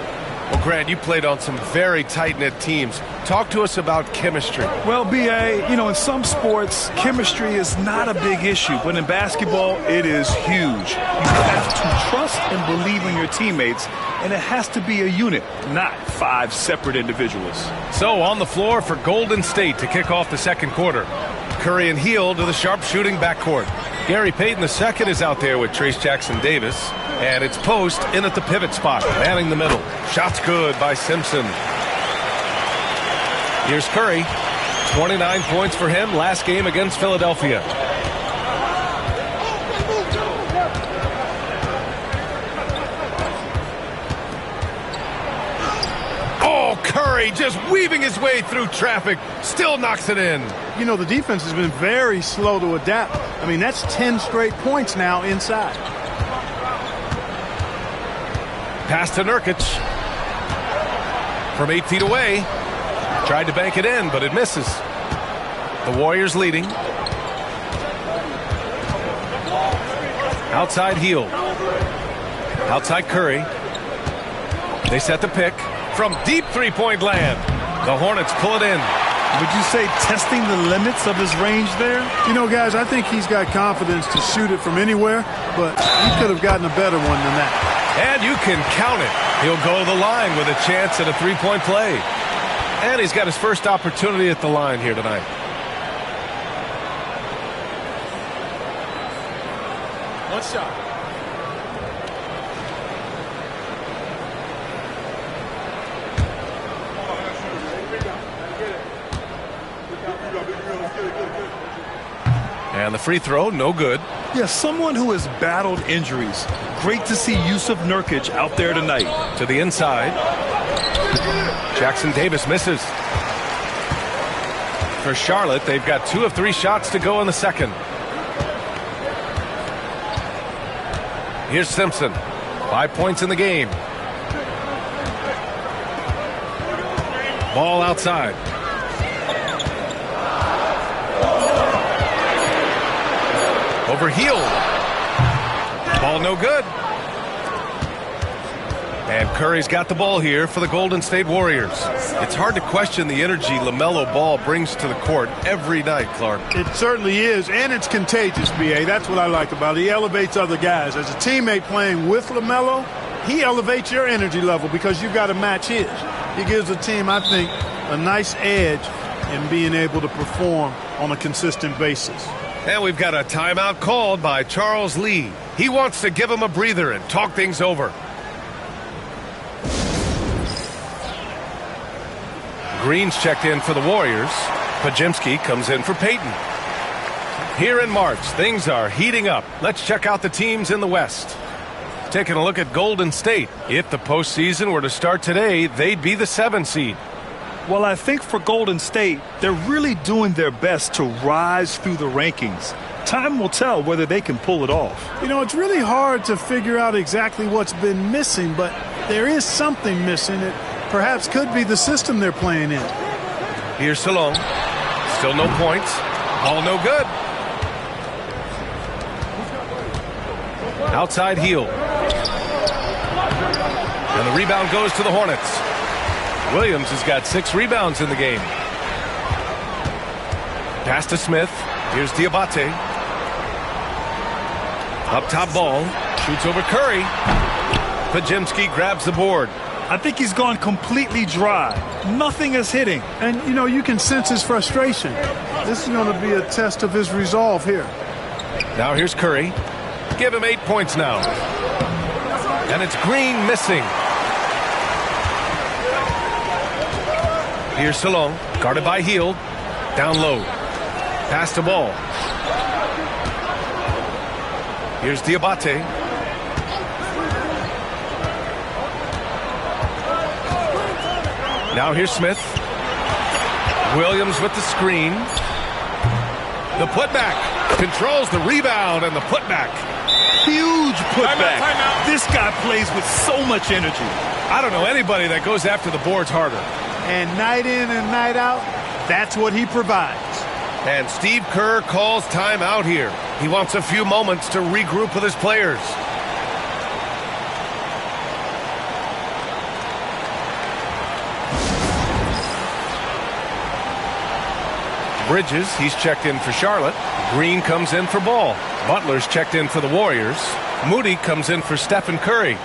Well, Grant, you played on some very tight-knit teams. Talk to us about chemistry. Well, B.A., you know, in some sports, chemistry is not a big issue, but in basketball, it is huge. You have to trust and believe in your teammates, and it has to be a unit, not 5 separate individuals. So, on the floor for Golden State to kick off the second quarter. Curry and Hield to the sharp-shooting backcourt. Gary Payton II is out there with Trace Jackson-Davis. And it's Post in at the pivot spot, manning the middle. Shot's good by Simpson. Here's Curry. 29 points for him last game against Philadelphia. Oh, Curry just weaving his way through traffic. Still knocks it in. You know, the defense has been very slow to adapt. I mean, that's 10 straight points now inside. Pass to Nurkic. From 8 feet away. Tried to bank it in, but it misses. The Warriors leading. Outside Hield. Outside Curry. They set the pick. From deep three-point land. The Hornets pull it in. Would you say testing the limits of his range there? You know, guys, I think he's got confidence to shoot it from anywhere, but he could have gotten a better one than that. And you can count it. He'll go to the line with a chance at a three-point play. And he's got his first opportunity at the line here tonight. One shot. And the free throw, no good. Yeah, someone who has battled injuries. Great to see Yusuf Nurkic out there tonight. To the inside. Jackson Davis misses. For Charlotte, they've got 2 of 3 shots to go in the second. Here's Simpson. 5 points in the game. Ball outside. Over Hield. Ball no good. And Curry's got the ball here for the Golden State Warriors. It's hard to question the energy LaMelo Ball brings to the court every night, Clark. It certainly is, and it's contagious, B.A. That's what I like about it. He elevates other guys. As a teammate playing with LaMelo, he elevates your energy level because you've got to match his. He gives the team, I think, a nice edge in being able to perform on a consistent basis. And we've got a timeout called by Charles Lee. He wants to give him a breather and talk things over. Green's checked in for the Warriors. Pajimski comes in for Peyton. Here in March, things are heating up. Let's check out the teams in the West. Taking a look at Golden State. If the postseason were to start today, they'd be the 7 seed. Well, I think for Golden State, they're really doing their best to rise through the rankings. Time will tell whether they can pull it off. You know, it's really hard to figure out exactly what's been missing, but there is something missing. It perhaps could be the system they're playing in. Here's Salone. Still no points. All no good. Outside Hield. And the rebound goes to the Hornets. Williams has got 6 rebounds in the game. Pass to Smith. Here's Diabate. Up top ball. Shoots over Curry. Pajimski grabs the board. I think he's gone completely dry. Nothing is hitting. And, you know, you can sense his frustration. This is going to be a test of his resolve here. Now here's Curry. Give him 8 points now. And it's Green missing. Here's Salone. Guarded by Hield. Down low. Pass to ball. Here's Diabate. Now here's Smith. Williams with the screen. The putback. Controls the rebound and the putback. Huge putback. Timeout. This guy plays with so much energy. I don't know anybody that goes after the boards harder. And night in and night out, that's what he provides. And Steve Kerr calls timeout here. He wants a few moments to regroup with his players. Bridges, he's checked in for Charlotte. Green comes in for Ball. Butler's checked in for the Warriors. Moody comes in for Stephen Curry.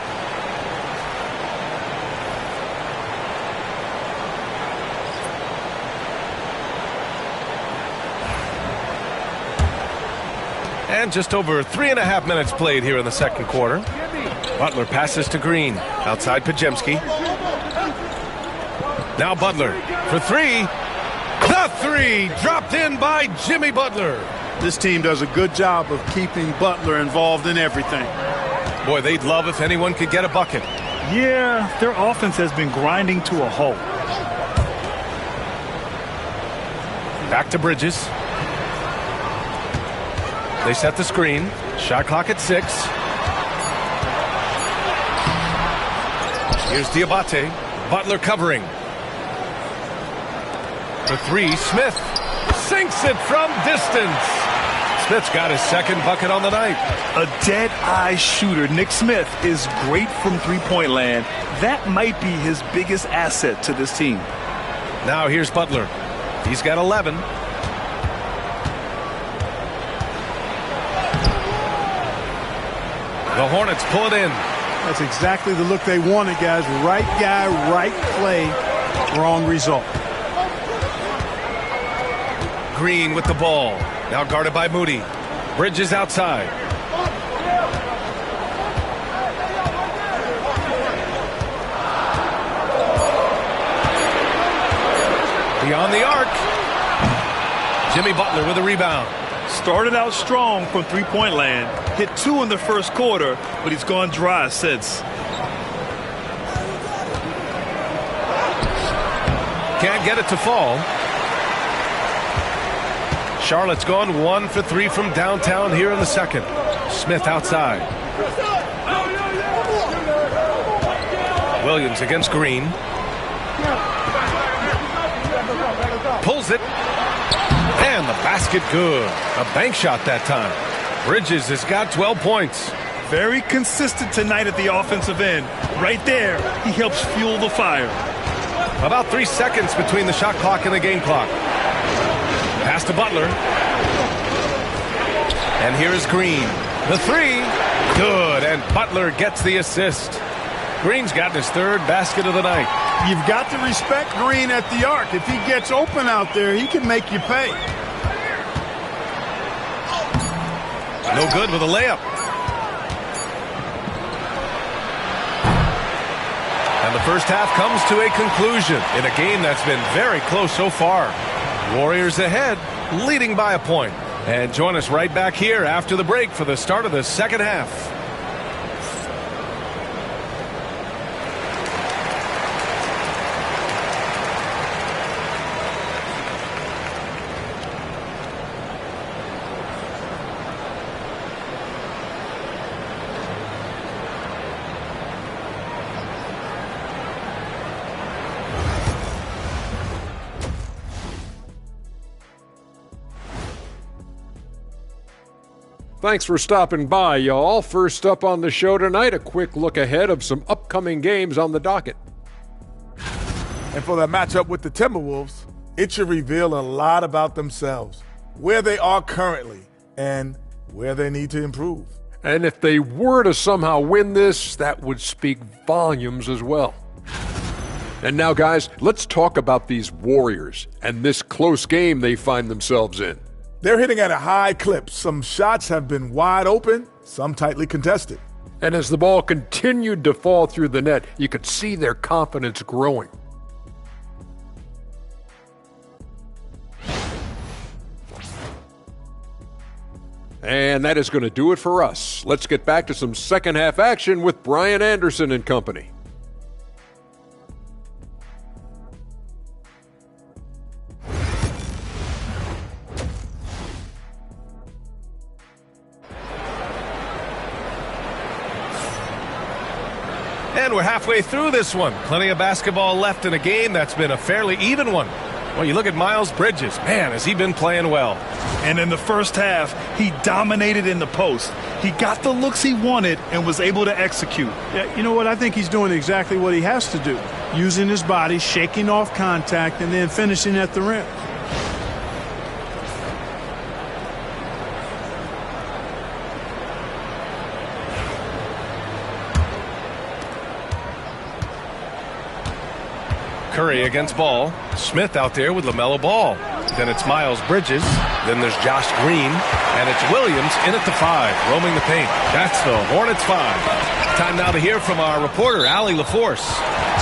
And just over 3.5 minutes played here in the second quarter. Butler passes to Green. Outside Pajimski. Now Butler for 3. The 3 dropped in by Jimmy Butler. This team does a good job of keeping Butler involved in everything. Boy, they'd love if anyone could get a bucket. Yeah, their offense has been grinding to a halt. Back to Bridges. They set the screen. Shot clock at 6. Here's Diabate. Butler covering. For 3, Smith sinks it from distance. Smith's got his second bucket on the night. A dead-eye shooter. Nick Smith is great from three-point land. That might be his biggest asset to this team. Now here's Butler. He's got 11. The Hornets pull it in. That's exactly the look they wanted, guys. Right guy, right play, wrong result. Green with the ball. Now guarded by Moody. Bridges outside. Beyond the arc. Jimmy Butler with a rebound. Started out strong from three-point land. Hit 2 in the first quarter, but he's gone dry since. Can't get it to fall. Charlotte's gone 1 for 3 from downtown here in the second. Smith outside. Williams against Green. Pulls it. And the basket good. A bank shot that time. Bridges has got 12 points. Very consistent tonight at the offensive end. Right there, he helps fuel the fire. About 3 seconds between the shot clock and the game clock. Pass to Butler. And here is Green. The three. Good. And Butler gets the assist. Green's gotten his 3rd basket of the night. You've got to respect Green at the arc. If he gets open out there, he can make you pay. No good with a layup. And the first half comes to a conclusion in a game that's been very close so far. Warriors ahead, leading by a point. And join us right back here after the break for the start of the second half. Thanks for stopping by, y'all. First up on the show tonight, a quick look ahead of some upcoming games on the docket. And for that matchup with the Timberwolves, it should reveal a lot about themselves, where they are currently, and where they need to improve. And if they were to somehow win this, that would speak volumes as well. And now, guys, let's talk about these Warriors and this close game they find themselves in. They're hitting at a high clip. Some shots have been wide open, some tightly contested. And as the ball continued to fall through the net, you could see their confidence growing. And that is going to do it for us. Let's get back to some second half action with Brian Anderson and company. And we're halfway through this one. Plenty of basketball left in a game that's been a fairly even one. Well, you look at Miles Bridges. Man, has he been playing well. And in the first half, he dominated in the post. He got the looks he wanted and was able to execute. Yeah, you know what? I think he's doing exactly what he has to do. Using his body, shaking off contact, and then finishing at the rim. Curry against Ball. Smith out there with LaMelo Ball. Then it's Miles Bridges. Then there's Josh Green. And it's Williams in at the 5, roaming the paint. That's the Hornets 5. Time now to hear from our reporter, Allie LaForce.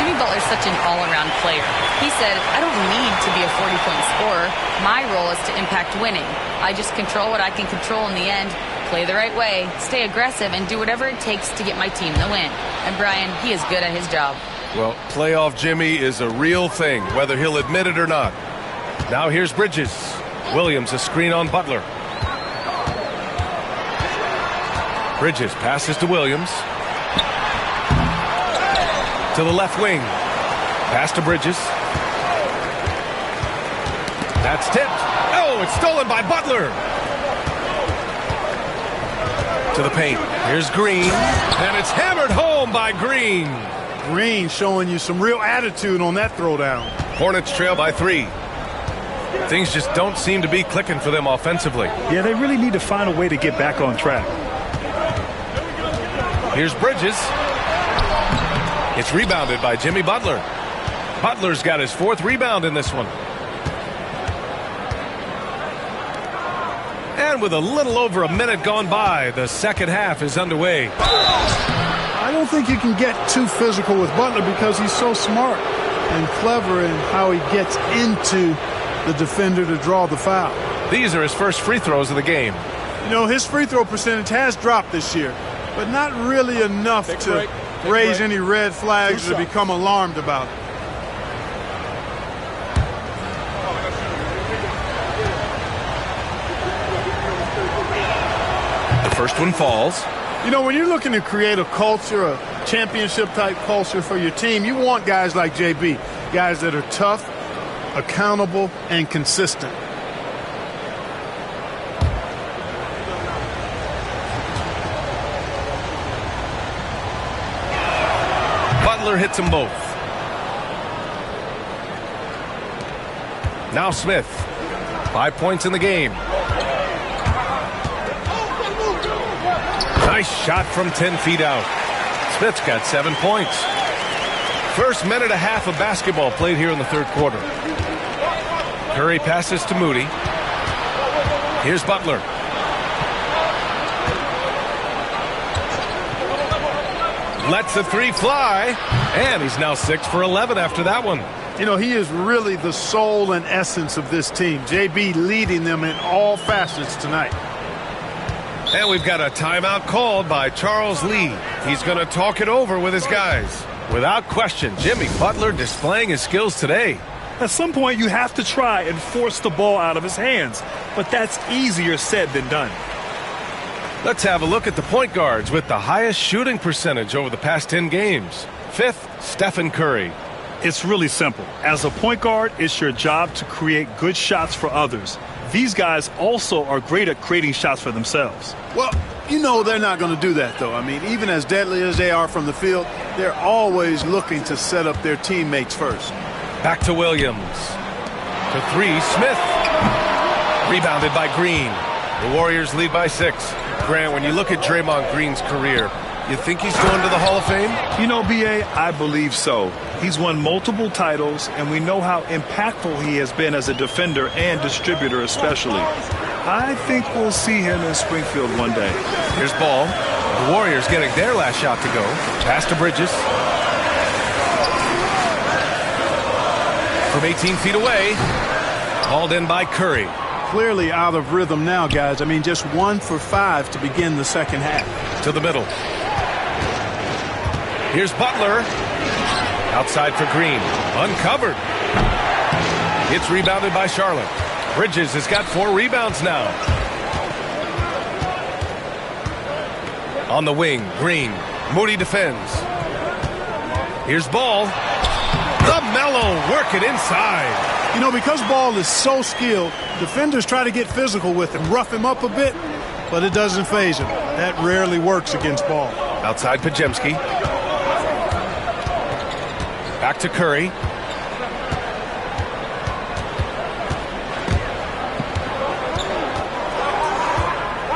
Jimmy Butler's such an all-around player. He said, I don't need to be a 40-point scorer. My role is to impact winning. I just control what I can control in the end, play the right way, stay aggressive, and do whatever it takes to get my team the win. And Brian, he is good at his job. Well, playoff Jimmy is a real thing, whether he'll admit it or not. Now here's Bridges. Williams a screen on Butler. Bridges passes to Williams. To the left wing. Pass to Bridges. That's tipped. Oh, it's stolen by Butler. To the paint. Here's Green. And it's hammered home by Green. Green showing you some real attitude on that throwdown. Hornets trail by 3. Things just don't seem to be clicking for them offensively. Yeah, they really need to find a way to get back on track. Here's Bridges. It's rebounded by Jimmy Butler. Butler's got his 4th rebound in this one. And with a little over a minute gone by, the second half is underway. I don't think you can get too physical with Butler because he's so smart and clever in how he gets into the defender to draw the foul. These are his first free throws of the game. You know, his free throw percentage has dropped this year, but not really enough to raise any red flags or to become alarmed about it. The first one falls. You know, when you're looking to create a culture, a championship-type culture for your team, you want guys like JB, guys that are tough, accountable, and consistent. Butler hits them both. Now Smith. 5 points in the game. Nice shot from 10 feet out. Smith's got 7 points. First minute and a half of basketball played here in the third quarter. Curry passes to Moody. Here's Butler. Lets the 3 fly, and he's now 6 for 11 after that one. You know, he is really the soul and essence of this team. JB leading them in all facets tonight. And we've got a timeout called by Charles Lee. He's going to talk it over with his guys. Without question, Jimmy Butler displaying his skills today. At some point, you have to try and force the ball out of his hands, but that's easier said than done. Let's have a look at the point guards with the highest shooting percentage over the past 10 games. 5th, Stephen Curry. It's really simple. As a point guard, it's your job to create good shots for others. These guys also are great at creating shots for themselves. Well, you know they're not going to do that, though. I mean, even as deadly as they are from the field, they're always looking to set up their teammates first. Back to Williams. To 3, Smith. Rebounded by Green. The Warriors lead by 6. Grant, when you look at Draymond Green's career, you think he's going to the Hall of Fame? You know, B.A., I believe so. He's won multiple titles, and we know how impactful he has been as a defender and distributor especially. I think we'll see him in Springfield one day. Here's Ball. The Warriors getting their last shot to go. Pass to Bridges. From 18 feet away. Hauled in by Curry. Clearly out of rhythm now, guys. I mean, just 1 for 5 to begin the second half. To the middle. Here's Butler. Outside for Green. Uncovered. It's rebounded by Charlotte. Bridges has got 4 rebounds now. On the wing, Green. Moody defends. Here's Ball. LaMelo working inside. You know, because Ball is so skilled, defenders try to get physical with him, rough him up a bit, but it doesn't faze him. That rarely works against Ball. Outside Pajemski. Back to Curry.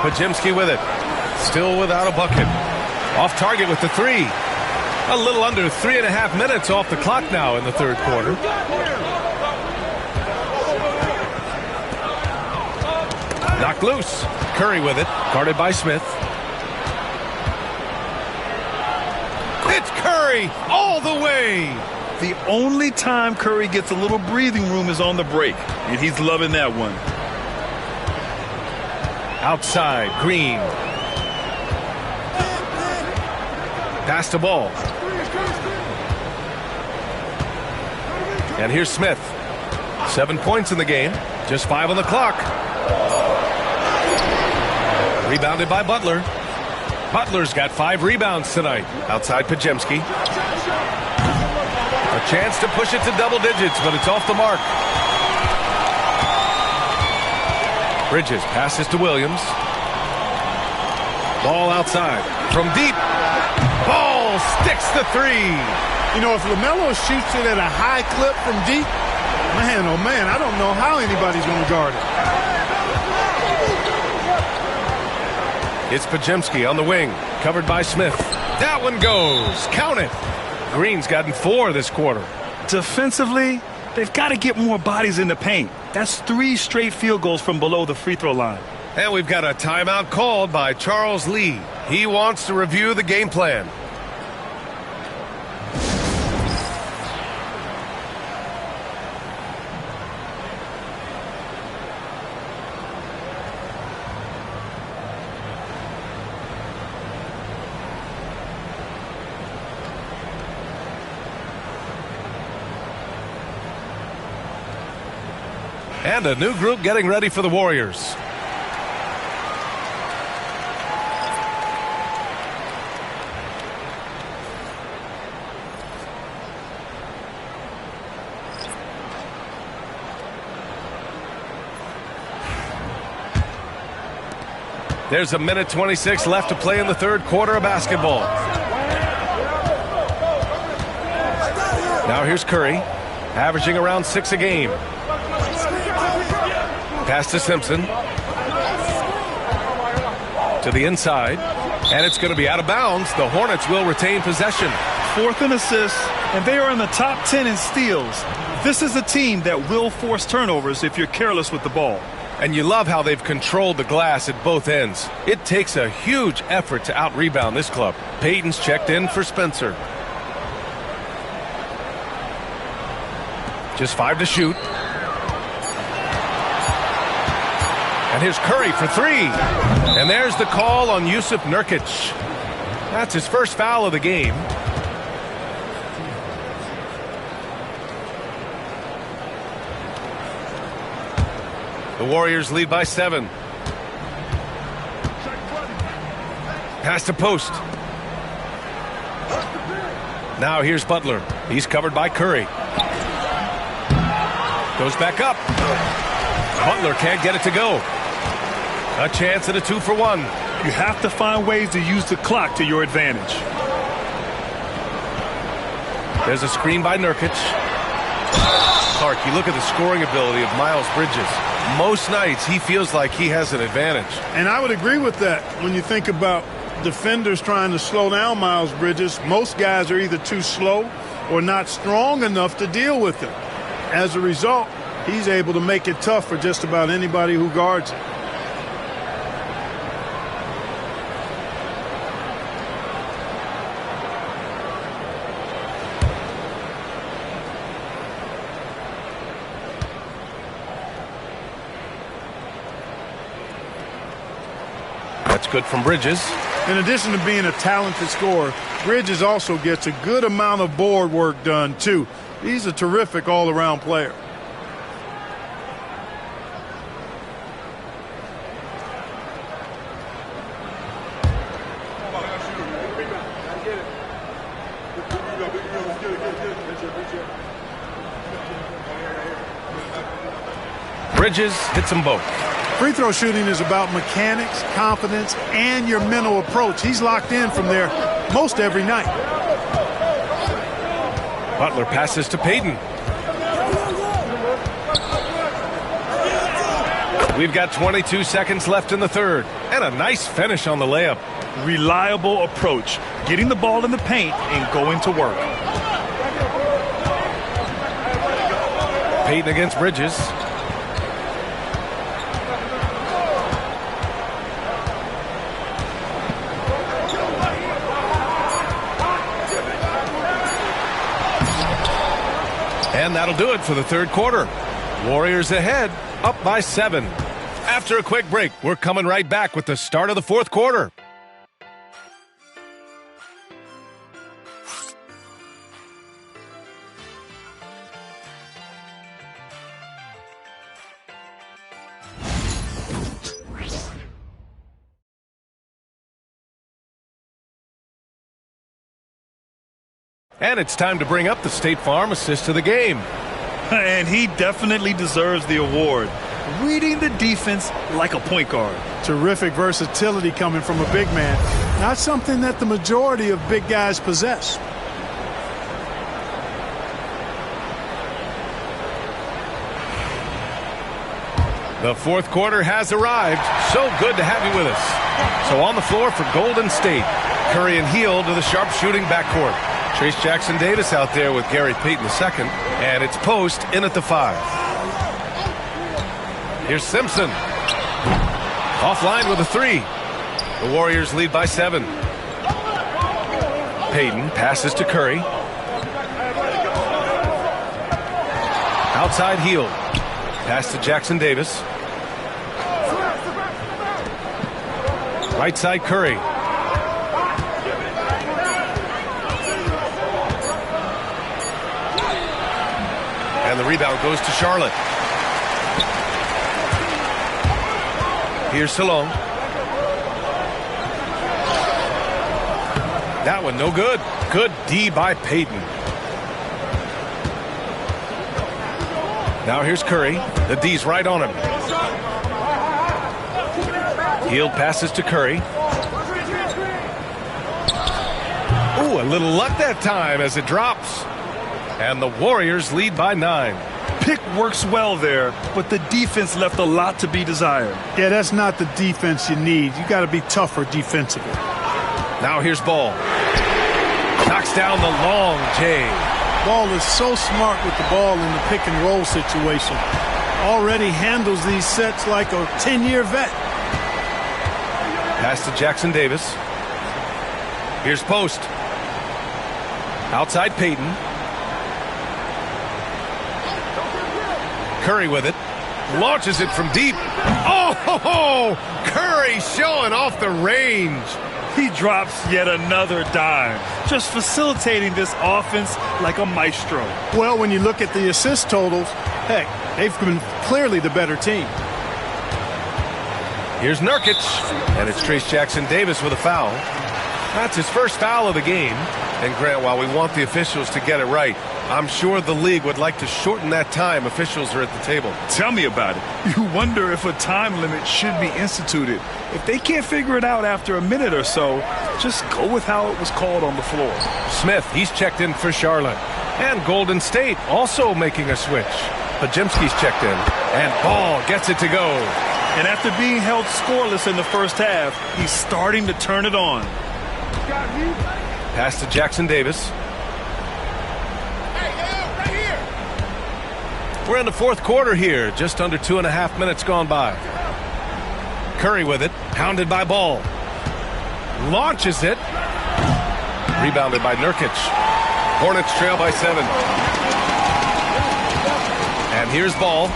Pajemski with it. Still without a bucket. Off target with the 3. A little under 3.5 minutes off the clock now in the third quarter. Knocked loose. Curry with it. Guarded by Smith. It's Curry all the way. The only time Curry gets a little breathing room is on the break, and he's loving that one. Outside, Green. Pass to Ball. And here's Smith. 7 points in the game. Just 5 on the clock. Rebounded by Butler. Butler's got 5 rebounds tonight. Outside Pajemski. A chance to push it to double digits, but it's off the mark. Bridges passes to Williams. Ball outside. From deep. Ball sticks the 3. You know, if LaMelo shoots it at a high clip from deep, Man, oh man, I don't know how anybody's going to guard it. It's Pajemski on the wing, covered by Smith. That one goes. Count it. Green's gotten 4 this quarter. Defensively, they've got to get more bodies in the paint. That's 3 straight field goals from below the free throw line. And we've got a timeout called by Charles Lee. He wants to review the game plan. And a new group getting ready for the Warriors. There's a minute 26 left to play in the third quarter of basketball. Now here's Curry, averaging around 6 a game. Pass to Simpson. To the inside. And it's going to be out of bounds. The Hornets will retain possession. 4th in assists, and they are in the top 10 in steals. This is a team that will force turnovers if you're careless with the ball. And you love how they've controlled the glass at both ends. It takes a huge effort to out-rebound this club. Payton's checked in for Spencer. Just 5 to shoot. And here's Curry for 3. And there's the call on Jusuf Nurkic. That's his first foul of the game. The Warriors lead by 7. Pass to post. Now here's Butler. He's covered by Curry. Goes back up. Butler can't get it to go. A chance at a 2-for-1. You have to find ways to use the clock to your advantage. There's a screen by Nurkic. Clark, you look at the scoring ability of Miles Bridges. Most nights he feels like he has an advantage. And I would agree with that. When you think about defenders trying to slow down Miles Bridges, most guys are either too slow or not strong enough to deal with him. As a result, he's able to make it tough for just about anybody who guards him. That's good from Bridges. In addition to being a talented scorer, Bridges also gets a good amount of board work done, too. He's a terrific all-around player. Bridges hits them both. Free throw shooting is about mechanics, confidence, and your mental approach. He's locked in from there most every night. Butler passes to Payton. We've got 22 seconds left in the third. And a nice finish on the layup. Reliable approach. Getting the ball in the paint and going to work. Payton against Bridges. And that'll do it for the third quarter. Warriors ahead, up by 7. After a quick break, we're coming right back with the start of the fourth quarter. And it's time to bring up the State Farm assist of the game. And he definitely deserves the award. Reading the defense like a point guard. Terrific versatility coming from a big man. Not something that the majority of big guys possess. The fourth quarter has arrived. So good to have you with us. So on the floor for Golden State, Curry and Hield to the sharpshooting backcourt. Trace Jackson-Davis out there with Gary Payton II, and it's Post in at the 5. Here's Simpson. Offline with a 3. The Warriors lead by 7. Payton passes to Curry. Outside Hield. Pass to Jackson-Davis. Right side Curry. And the rebound goes to Charlotte. Here's Salone. That one no good. Good D by Payton. Now here's Curry. The D's right on him. Hield passes to Curry. Ooh, a little luck that time as it drops. And the Warriors lead by 9. Pick works well there, but the defense left a lot to be desired. Yeah, that's not the defense you need. You got to be tougher defensively. Now here's Ball. Knocks down the long J. Ball is so smart with the ball in the pick and roll situation. Already handles these sets like a 10-year vet. Pass to Jackson-Davis. Here's Post. Outside Payton. Curry with it. Launches it from deep. Oh, Curry showing off the range. He drops yet another dime, just facilitating this offense like a maestro. Well, when you look at the assist totals, heck, they've been clearly the better team. Here's Nurkic, and it's Trace Jackson-Davis with a foul. That's his first foul of the game. And Grant, while we want the officials to get it right, I'm sure the league would like to shorten that time officials are at the table. Tell me about it. You wonder if a time limit should be instituted. If they can't figure it out after a minute or so, just go with how it was called on the floor. Smith, he's checked in for Charlotte. And Golden State also making a switch. Pajemski's checked in. And Ball gets it to go. And after being held scoreless in the first half, he's starting to turn it on. Pass to Jackson-Davis. We're in the fourth quarter here. Just under 2.5 minutes gone by. Curry with it. Pounded by Ball. Launches it. Rebounded by Nurkic. Hornets trail by 7. And here's Ball.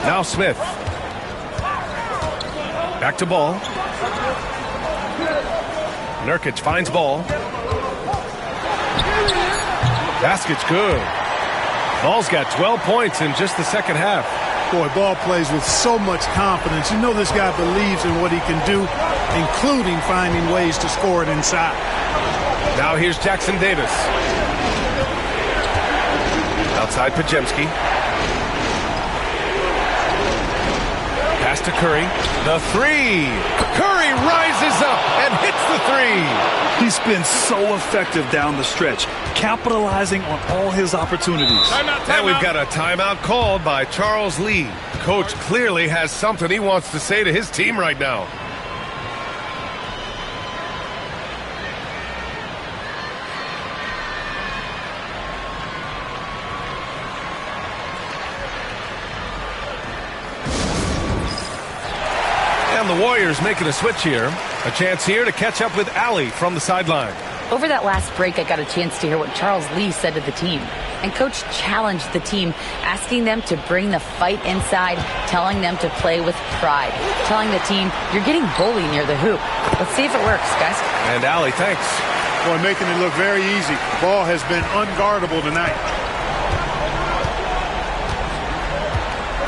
Now Smith. Back to Ball. Nurkic finds Ball. Basket's good. Ball's got 12 points in just the second half. Boy, Ball plays with so much confidence. You know this guy believes in what he can do, including finding ways to score it inside. Now here's Jackson-Davis. Outside Pajemski. Pass to Curry. The 3. Curry rises up and hits the 3. He's been so effective down the stretch, capitalizing on all his opportunities. And we've got a timeout called by Charles Lee. Coach clearly has something he wants to say to his team right now. And the Warriors making a switch here. A chance here to catch up with Allie from the sideline. Over that last break, I got a chance to hear what Charles Lee said to the team. And Coach challenged the team, asking them to bring the fight inside, telling them to play with pride, telling the team, you're getting bullied near the hoop. Let's see if it works, guys. And Allie, thanks. Boy, making it look very easy. Ball has been unguardable tonight.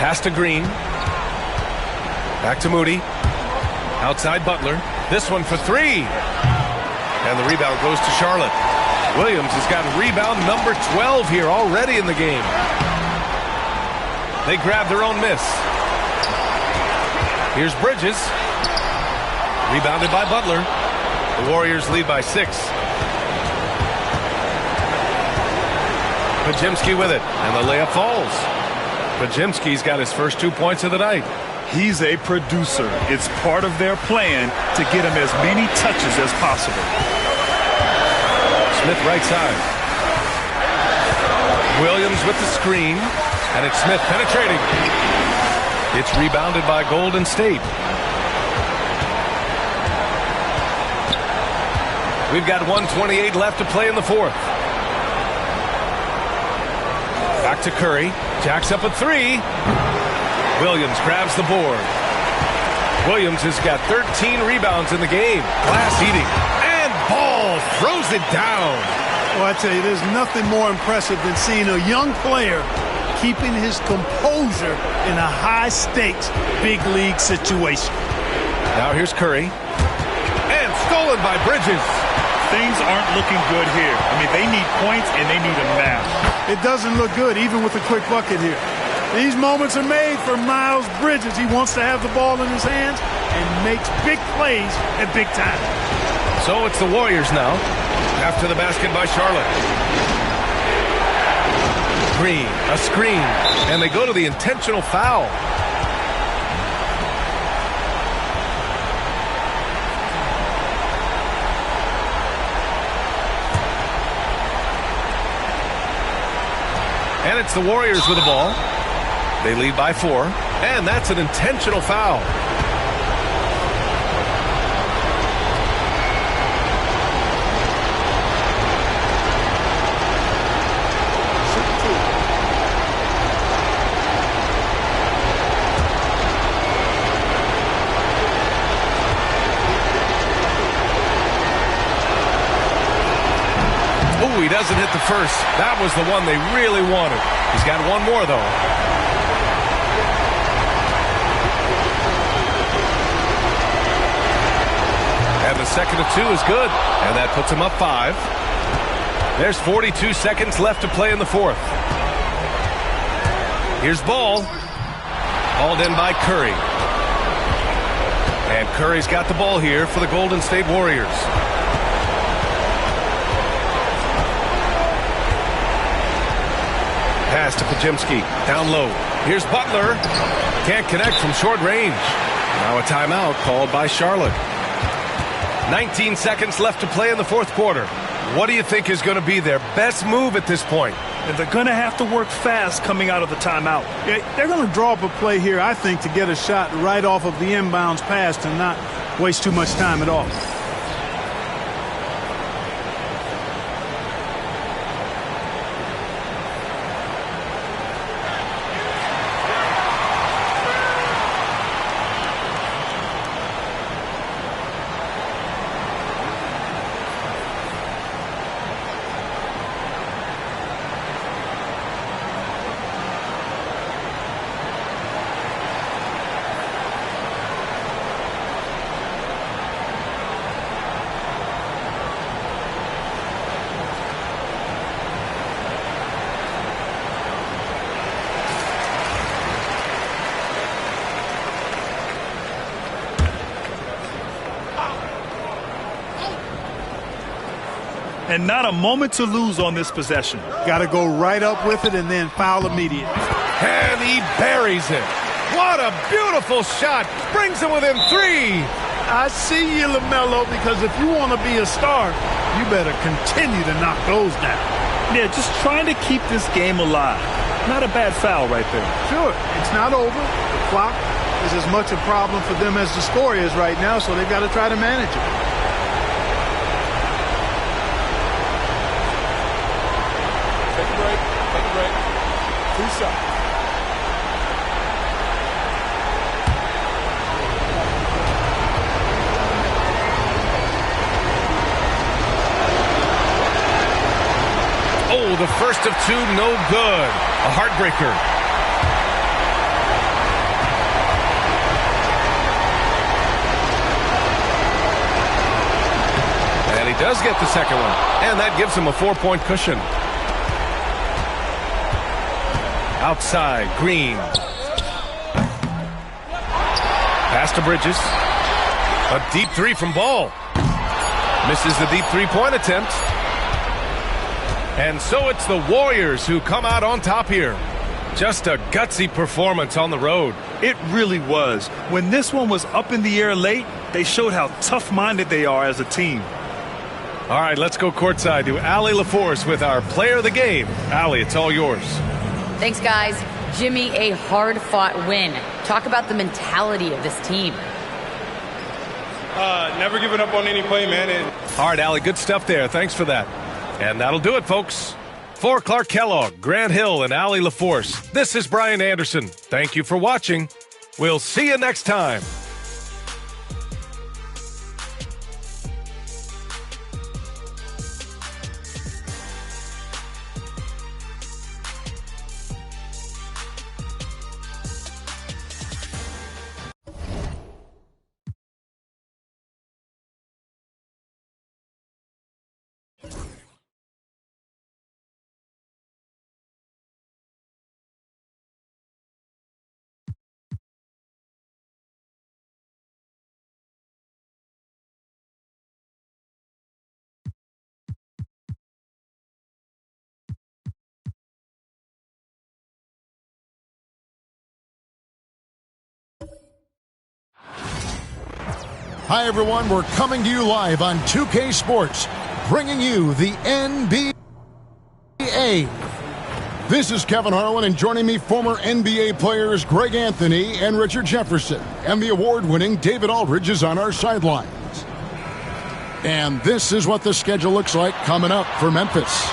Pass to Green. Back to Moody. Outside Butler. This one for 3. And the rebound goes to Charlotte. Williams has got rebound number 12 here already in the game. They grab their own miss. Here's Bridges. Rebounded by Butler. The Warriors lead by 6. Podziemski with it, and the layup falls. Podziemski's got his first 2 points of the night. He's a producer. It's part of their plan to get him as many touches as possible. Smith right side. Williams with the screen, and it's Smith penetrating. It's rebounded by Golden State. We've got 1:28 left to play in the fourth. Back to Curry. Jacks up a three. Williams grabs the board. Williams has got 13 rebounds in the game. Glass eating. And Ball throws it down. Well, I tell you, there's nothing more impressive than seeing a young player keeping his composure in a high-stakes, big-league situation. Now here's Curry. And stolen by Bridges. Things aren't looking good here. I mean, they need points, and they need them now. It doesn't look good, even with a quick bucket here. These moments are made for Miles Bridges. He wants to have the ball in his hands and makes big plays at big time. So it's the Warriors now. After the basket by Charlotte. Green, a screen, and they go to the intentional foul. And it's the Warriors with the ball. They lead by 4, and that's an intentional foul. He doesn't hit the first. That was the one they really wanted. He's got one more, though. And the second of 2 is good. And that puts him up 5. There's 42 seconds left to play in the fourth. Here's Ball. Hauled in by Curry. And Curry's got the ball here for the Golden State Warriors. Pass to Podziemski, down low. Here's Butler. Can't connect from short range. Now a timeout called by Charlotte. 19 seconds left to play in the fourth quarter. What do you think is going to be their best move at this point? And they're going to have to work fast coming out of the timeout. Yeah, they're going to draw up a play here, I think, to get a shot right off of the inbounds pass and not waste too much time at all. And not a moment to lose on this possession. Got to go right up with it and then foul immediately. And he buries it. What a beautiful shot. Brings it within 3. I see you, LaMelo, because if you want to be a star, you better continue to knock those down. Yeah, just trying to keep this game alive. Not a bad foul right there. Sure, it's not over. The clock is as much a problem for them as the score is right now, so they've got to try to manage it. Take a break. Take a break. 2 shots. Oh, the first of 2, no good. A heartbreaker. And he does get the second one. And that gives him a 4-point cushion. Outside, Green. Pass to Bridges. A deep 3 from Ball. Misses the deep 3-point attempt. And so it's the Warriors who come out on top here. Just a gutsy performance on the road. It really was. When this one was up in the air late, they showed how tough-minded they are as a team. All right, let's go courtside to Allie LaForce with our player of the game. Allie, it's all yours. Thanks, guys. Jimmy, a hard-fought win. Talk about the mentality of this team. Never giving up on any play, man. All right, Allie, good stuff there. Thanks for that. And that'll do it, folks. For Clark Kellogg, Grant Hill, and Allie LaForce, this is Brian Anderson. Thank you for watching. We'll see you next time. Hi, everyone. We're coming to you live on 2K Sports, bringing you the NBA. This is Kevin Harlan, and joining me, former NBA players Greg Anthony and Richard Jefferson. And the award-winning David Aldridge is on our sidelines. And this is what the schedule looks like coming up for Memphis.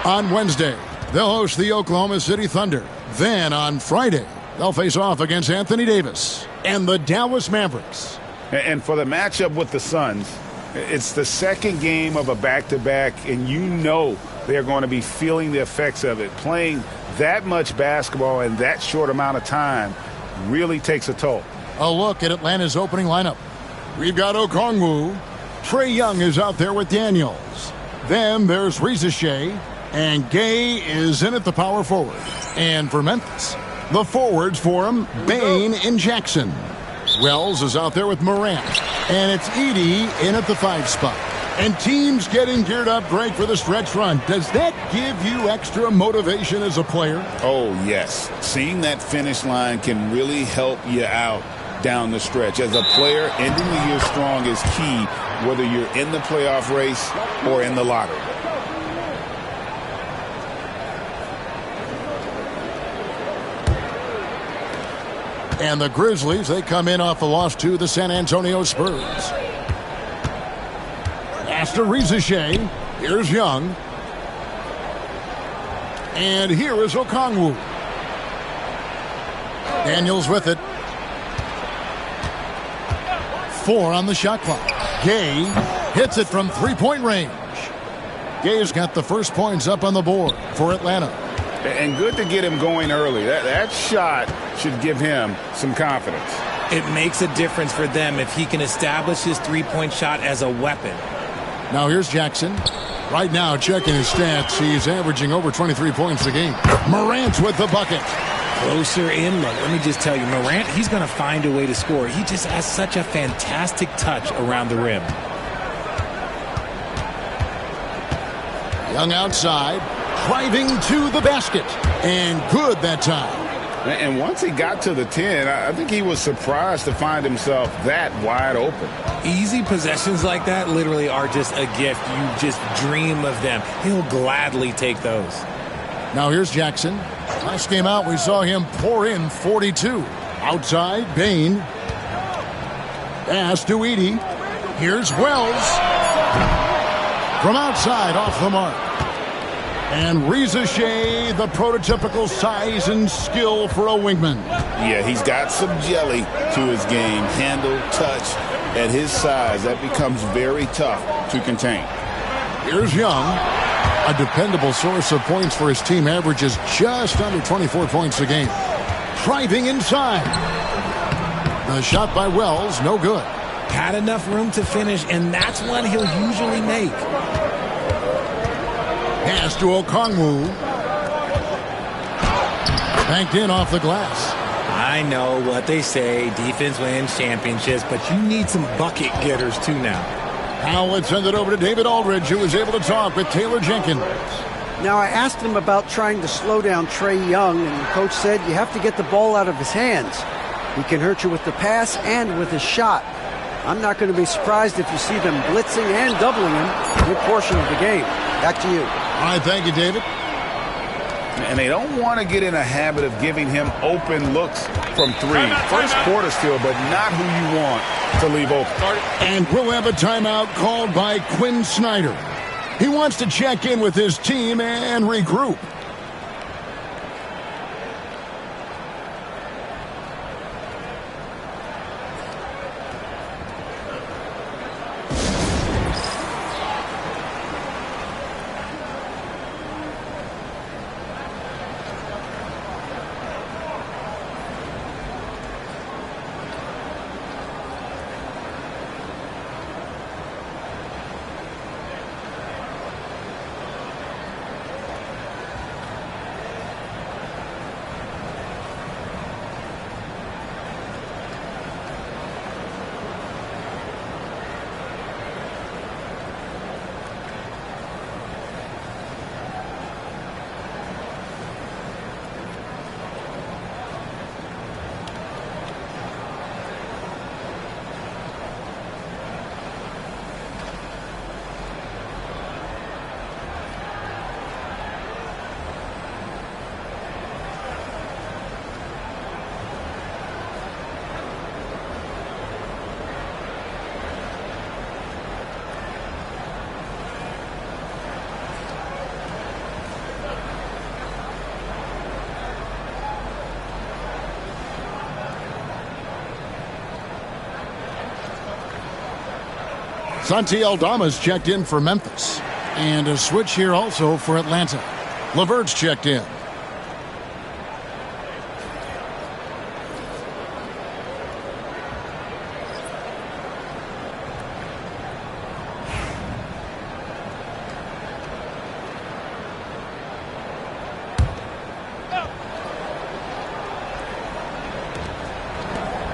On Wednesday, they'll host the Oklahoma City Thunder. Then on Friday, they'll face off against Anthony Davis and the Dallas Mavericks. And for the matchup with the Suns, it's the second game of a back-to-back, and you know they're going to be feeling the effects of it. Playing that much basketball in that short amount of time really takes a toll. A look at Atlanta's opening lineup. We've got Okongwu. Trae Young is out there with Daniels. Then there's Reza Shea, and Gay is in at the power forward. And for Memphis, the forwards for him, Bane and Jackson. Wells is out there with Morant, and it's Edey in at the 5 spot. And teams getting geared up, Greg, for the stretch run. Does that give you extra motivation as a player? Oh, yes. Seeing that finish line can really help you out down the stretch. As a player, ending the year strong is key, whether you're in the playoff race or in the lottery. And the Grizzlies, they come in off a loss to the San Antonio Spurs. After Reza Shea, here's Young. And here is Okongwu. Daniels with it. 4 on the shot clock. Gay hits it from three-point range. Gay's got the first points up on the board for Atlanta. And good to get him going early. That shot should give him some confidence. It makes a difference for them if he can establish his three-point shot as a weapon. Now here's Jackson. Right now, checking his stats, he's averaging over 23 points a game. Morant with the bucket. Closer in look. Let me just tell you, Morant, he's going to find a way to score. He just has such a fantastic touch around the rim. Young outside, driving to the basket. And good that time. And once he got to the 10, I think he was surprised to find himself that wide open. Easy possessions like that literally are just a gift. You just dream of them. He'll gladly take those. Now here's Jackson. Last game out, we saw him pour in 42. Outside, Bane. Pass to Edey. Here's Wells. From outside, off the mark. And Reza Shea, the prototypical size and skill for a wingman. Yeah, he's got some jelly to his game. Handle, touch. At his size, that becomes very tough to contain. Here's Young. A dependable source of points for his team, averages just under 24 points a game. Driving inside. The shot by Wells, no good. Had enough room to finish, and that's one he'll usually make. Pass to Okongwu. Banked in off the glass. I know what they say, defense wins championships, but you need some bucket getters too now. Now let's send it over to David Aldridge, who was able to talk with Taylor Jenkins. Now, I asked him about trying to slow down Trae Young, and the coach said you have to get the ball out of his hands. He can hurt you with the pass and with his shot. I'm not going to be surprised if you see them blitzing and doubling him a good portion of the game. Back to you. All right, thank you, David. And they don't want to get in a habit of giving him open looks from three. First quarter still, but not who you want to leave open. And we'll have a timeout called by Quinn Snyder. He wants to check in with his team and regroup. Santi Aldama's checked in for Memphis. And a switch here also for Atlanta. LeVert's checked in.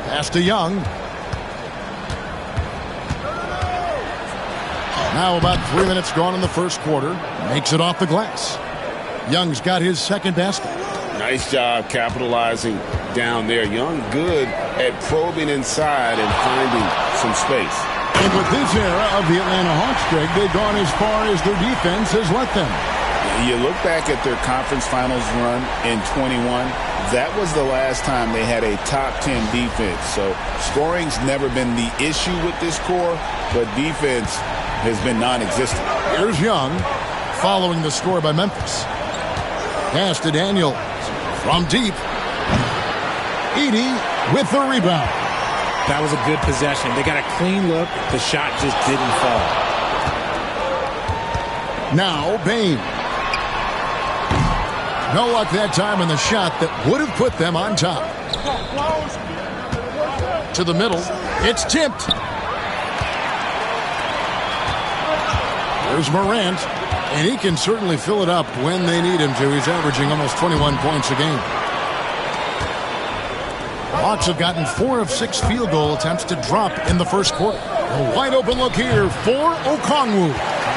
Pass to Young. Now about 3 minutes gone in the first quarter. Makes it off the glass. Young's got his second basket. Nice job capitalizing down there. Young good at probing inside and finding some space. And with this era of the Atlanta Hawks, Greg, they've gone as far as their defense has let them. You look back at their conference finals run in 21. That was the last time they had a top 10 defense. So scoring's never been the issue with this core, but defense has been non-existent. Here's Young following the score by Memphis. Pass to Daniel from deep. Edey with the rebound. That was a good possession. They got a clean look. The shot just didn't fall. Now Bain. No luck that time in the shot that would have put them on top. To the middle. It's tipped. There's Morant, and he can certainly fill it up when they need him to. He's averaging almost 21 points a game. The Hawks have gotten 4 of 6 field goal attempts to drop in the first quarter. A wide open look here for Okongwu.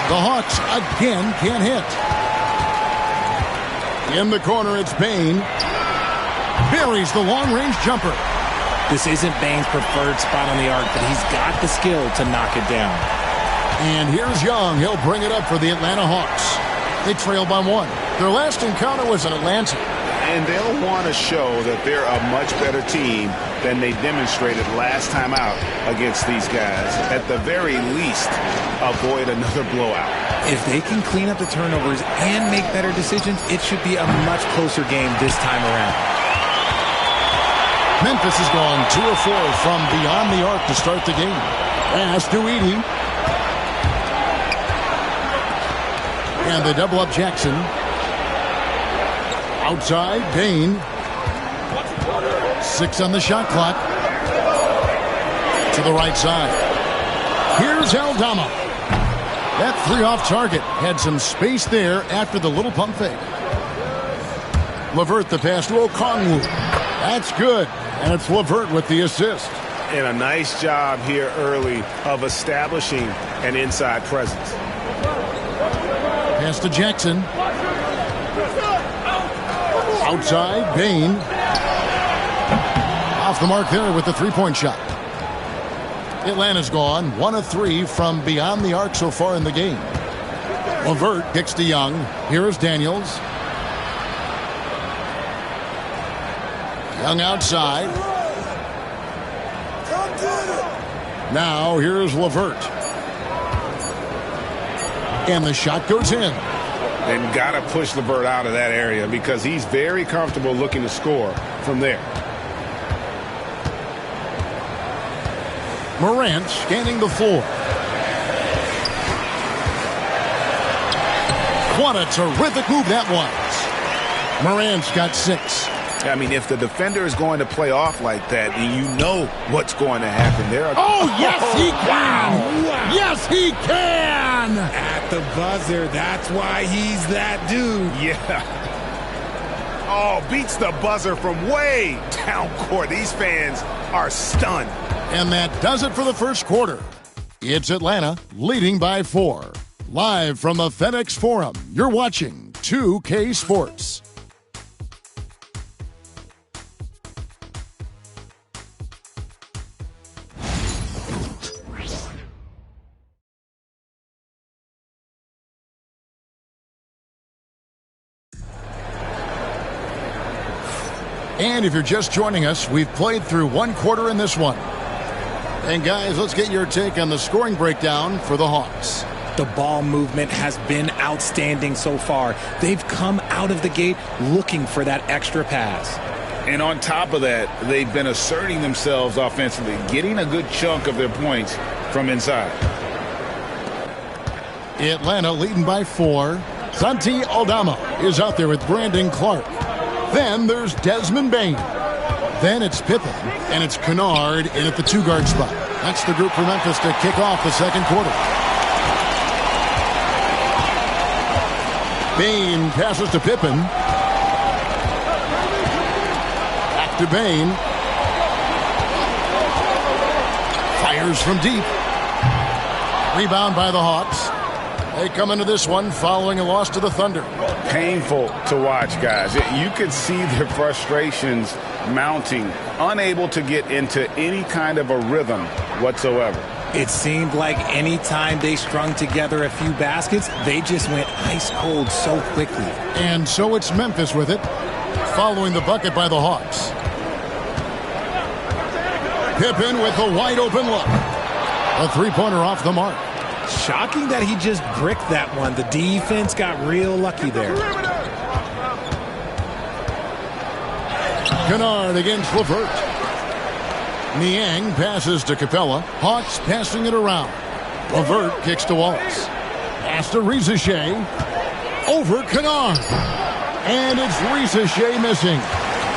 The Hawks again can't hit. In the corner, it's Bain. Buries the long-range jumper. This isn't Bain's preferred spot on the arc, but he's got the skill to knock it down. And here's Young. He'll bring it up for the Atlanta Hawks. They trail by 1. Their last encounter was in Atlanta. And they'll want to show that they're a much better team than they demonstrated last time out against these guys. At the very least, avoid another blowout. If they can clean up the turnovers and make better decisions, it should be a much closer game this time around. Memphis has gone 2 of 4 from beyond the arc to start the game. Pass to Edey. And they double up Jackson. Outside, Bain. 6 on the shot clock. To the right side. Here's Aldama. That 3 off target had some space there after the little pump fake. LeVert the pass to Okongwu. That's good. And it's LeVert with the assist. And a nice job here early of establishing an inside presence. Pass to Jackson. Outside, Bain. Off the mark there with the three-point shot. Atlanta's gone 1 of 3 from beyond the arc so far in the game. LeVert kicks to Young. Here is Daniels. Young outside. Now here's LeVert. And the shot goes in. They've got to push LeVert out of that area because he's very comfortable looking to score from there. Morant scanning the floor. What a terrific move that was. Morant's got 6. I mean, if the defender is going to play off like that, and you know what's going to happen there. Oh, yes, he can! Wow. Yes, he can! At the buzzer, that's why he's that dude. Yeah. Oh, beats the buzzer from way down court. These fans are stunned. And that does it for the first quarter. It's Atlanta leading by 4. Live from the FedEx Forum, you're watching 2K Sports. And if you're just joining us, we've played through 1 quarter in this one. And guys, let's get your take on the scoring breakdown for the Hawks. The ball movement has been outstanding so far. They've come out of the gate looking for that extra pass. And on top of that, they've been asserting themselves offensively, getting a good chunk of their points from inside. Atlanta leading by 4. Santi Aldama is out there with Brandon Clark. Then there's Desmond Bain. Then it's Pippen, and it's Kennard in at the 2-guard spot. That's the group for Memphis to kick off the second quarter. Bain passes to Pippen. Back to Bain. Fires from deep. Rebound by the Hawks. They come into this one following a loss to the Thunder. Painful to watch, guys. You could see their frustrations mounting, unable to get into any kind of a rhythm whatsoever. It seemed like any time they strung together a few baskets, they just went ice cold so quickly. And so it's Memphis with it, following the bucket by the Hawks. Pippen with a wide open look. A three-pointer off the mark. Shocking that he just bricked that one. The defense got real lucky there. Kennard against LeVert. Niang passes to Capella. Hawks passing it around. LeVert kicks to Wallace. Pass to Rizachet. Over Kennard. And it's Rizachet missing.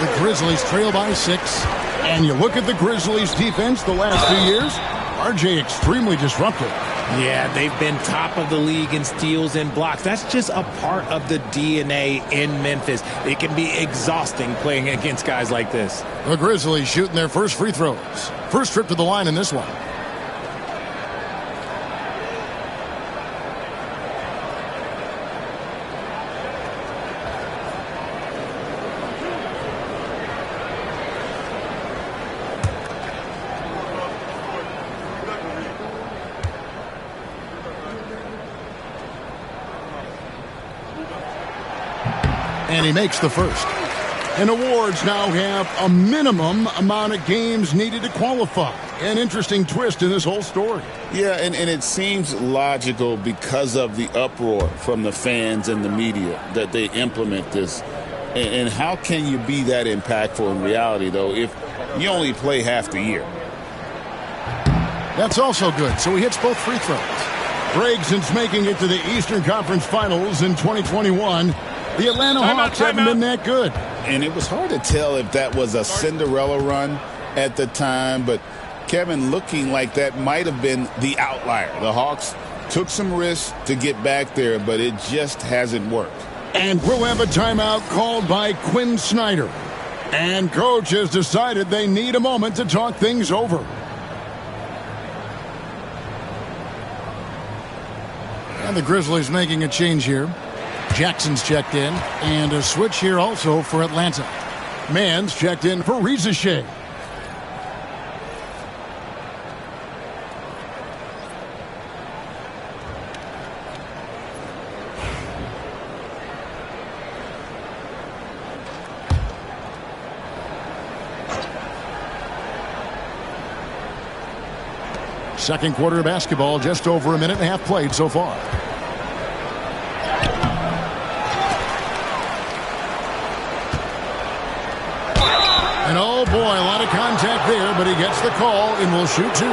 The Grizzlies trail by 6. And you look at the Grizzlies defense the last few years, RJ extremely disruptive. Yeah, they've been top of the league in steals and blocks. That's just a part of the DNA in Memphis. It can be exhausting playing against guys like this. The Grizzlies shooting their first free throws. First trip to the line in this one. And he makes the first. And awards now have a minimum amount of games needed to qualify. An interesting twist in this whole story. Yeah, and it seems logical because of the uproar from the fans and the media that they implement this. And how can you be that impactful in reality, though, if you only play half the year? That's also good. So he hits both free throws. Greg, since making it to the Eastern Conference Finals in 2021, the Atlanta Hawks haven't been that good. And it was hard to tell if that was a Cinderella run at the time, but Kevin, looking like that might have been the outlier. The Hawks took some risks to get back there, but it just hasn't worked. And we'll have a timeout called by Quinn Snyder. And coach has decided they need a moment to talk things over. And the Grizzlies making a change here. Jackson's checked in, and a switch here also for Atlanta. Mann's checked in for Rizachet. Second quarter of basketball, just over a minute and a half played so far. And oh boy, a lot of contact there, but he gets the call and will shoot two.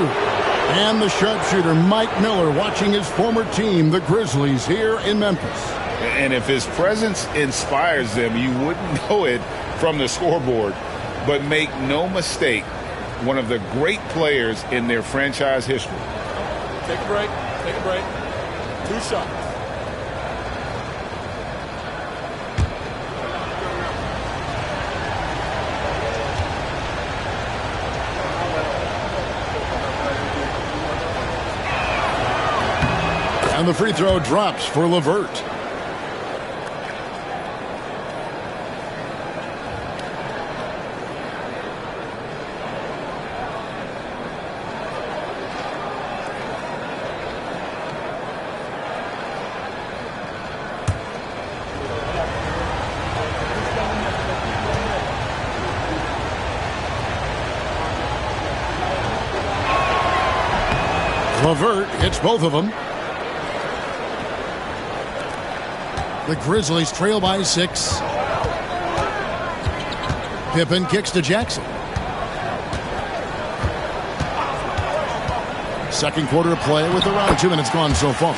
And the sharpshooter, Mike Miller, watching his former team, the Grizzlies, here in Memphis. And if his presence inspires them, you wouldn't know it from the scoreboard. But make no mistake, one of the great players in their franchise history. Take a break. Take a break. 2 shots. And the free throw drops for LeVert. LeVert hits both of them. The Grizzlies trail by 6. Pippen kicks to Jackson. Second quarter of play with around 2 minutes gone so far.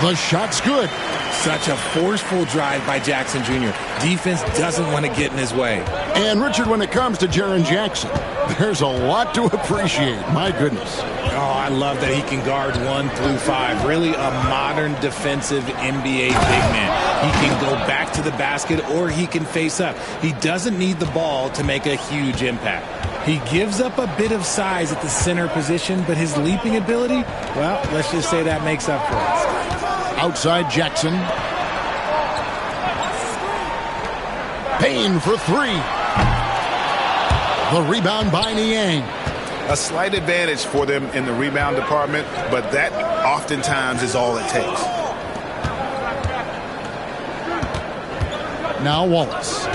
The shot's good. Such a forceful drive by Jackson Jr. Defense doesn't want to get in his way. And Richard, when it comes to Jaren Jackson, there's a lot to appreciate. My goodness. Oh, I love that he can guard 1 through 5. Really a modern defensive NBA big man. He can go back to the basket or he can face up. He doesn't need the ball to make a huge impact. He gives up a bit of size at the center position, but his leaping ability, well, let's just say that makes up for it. Outside Jackson. Payne for 3. The rebound by Niang. A slight advantage for them in the rebound department, but that oftentimes is all it takes. Now Wallace.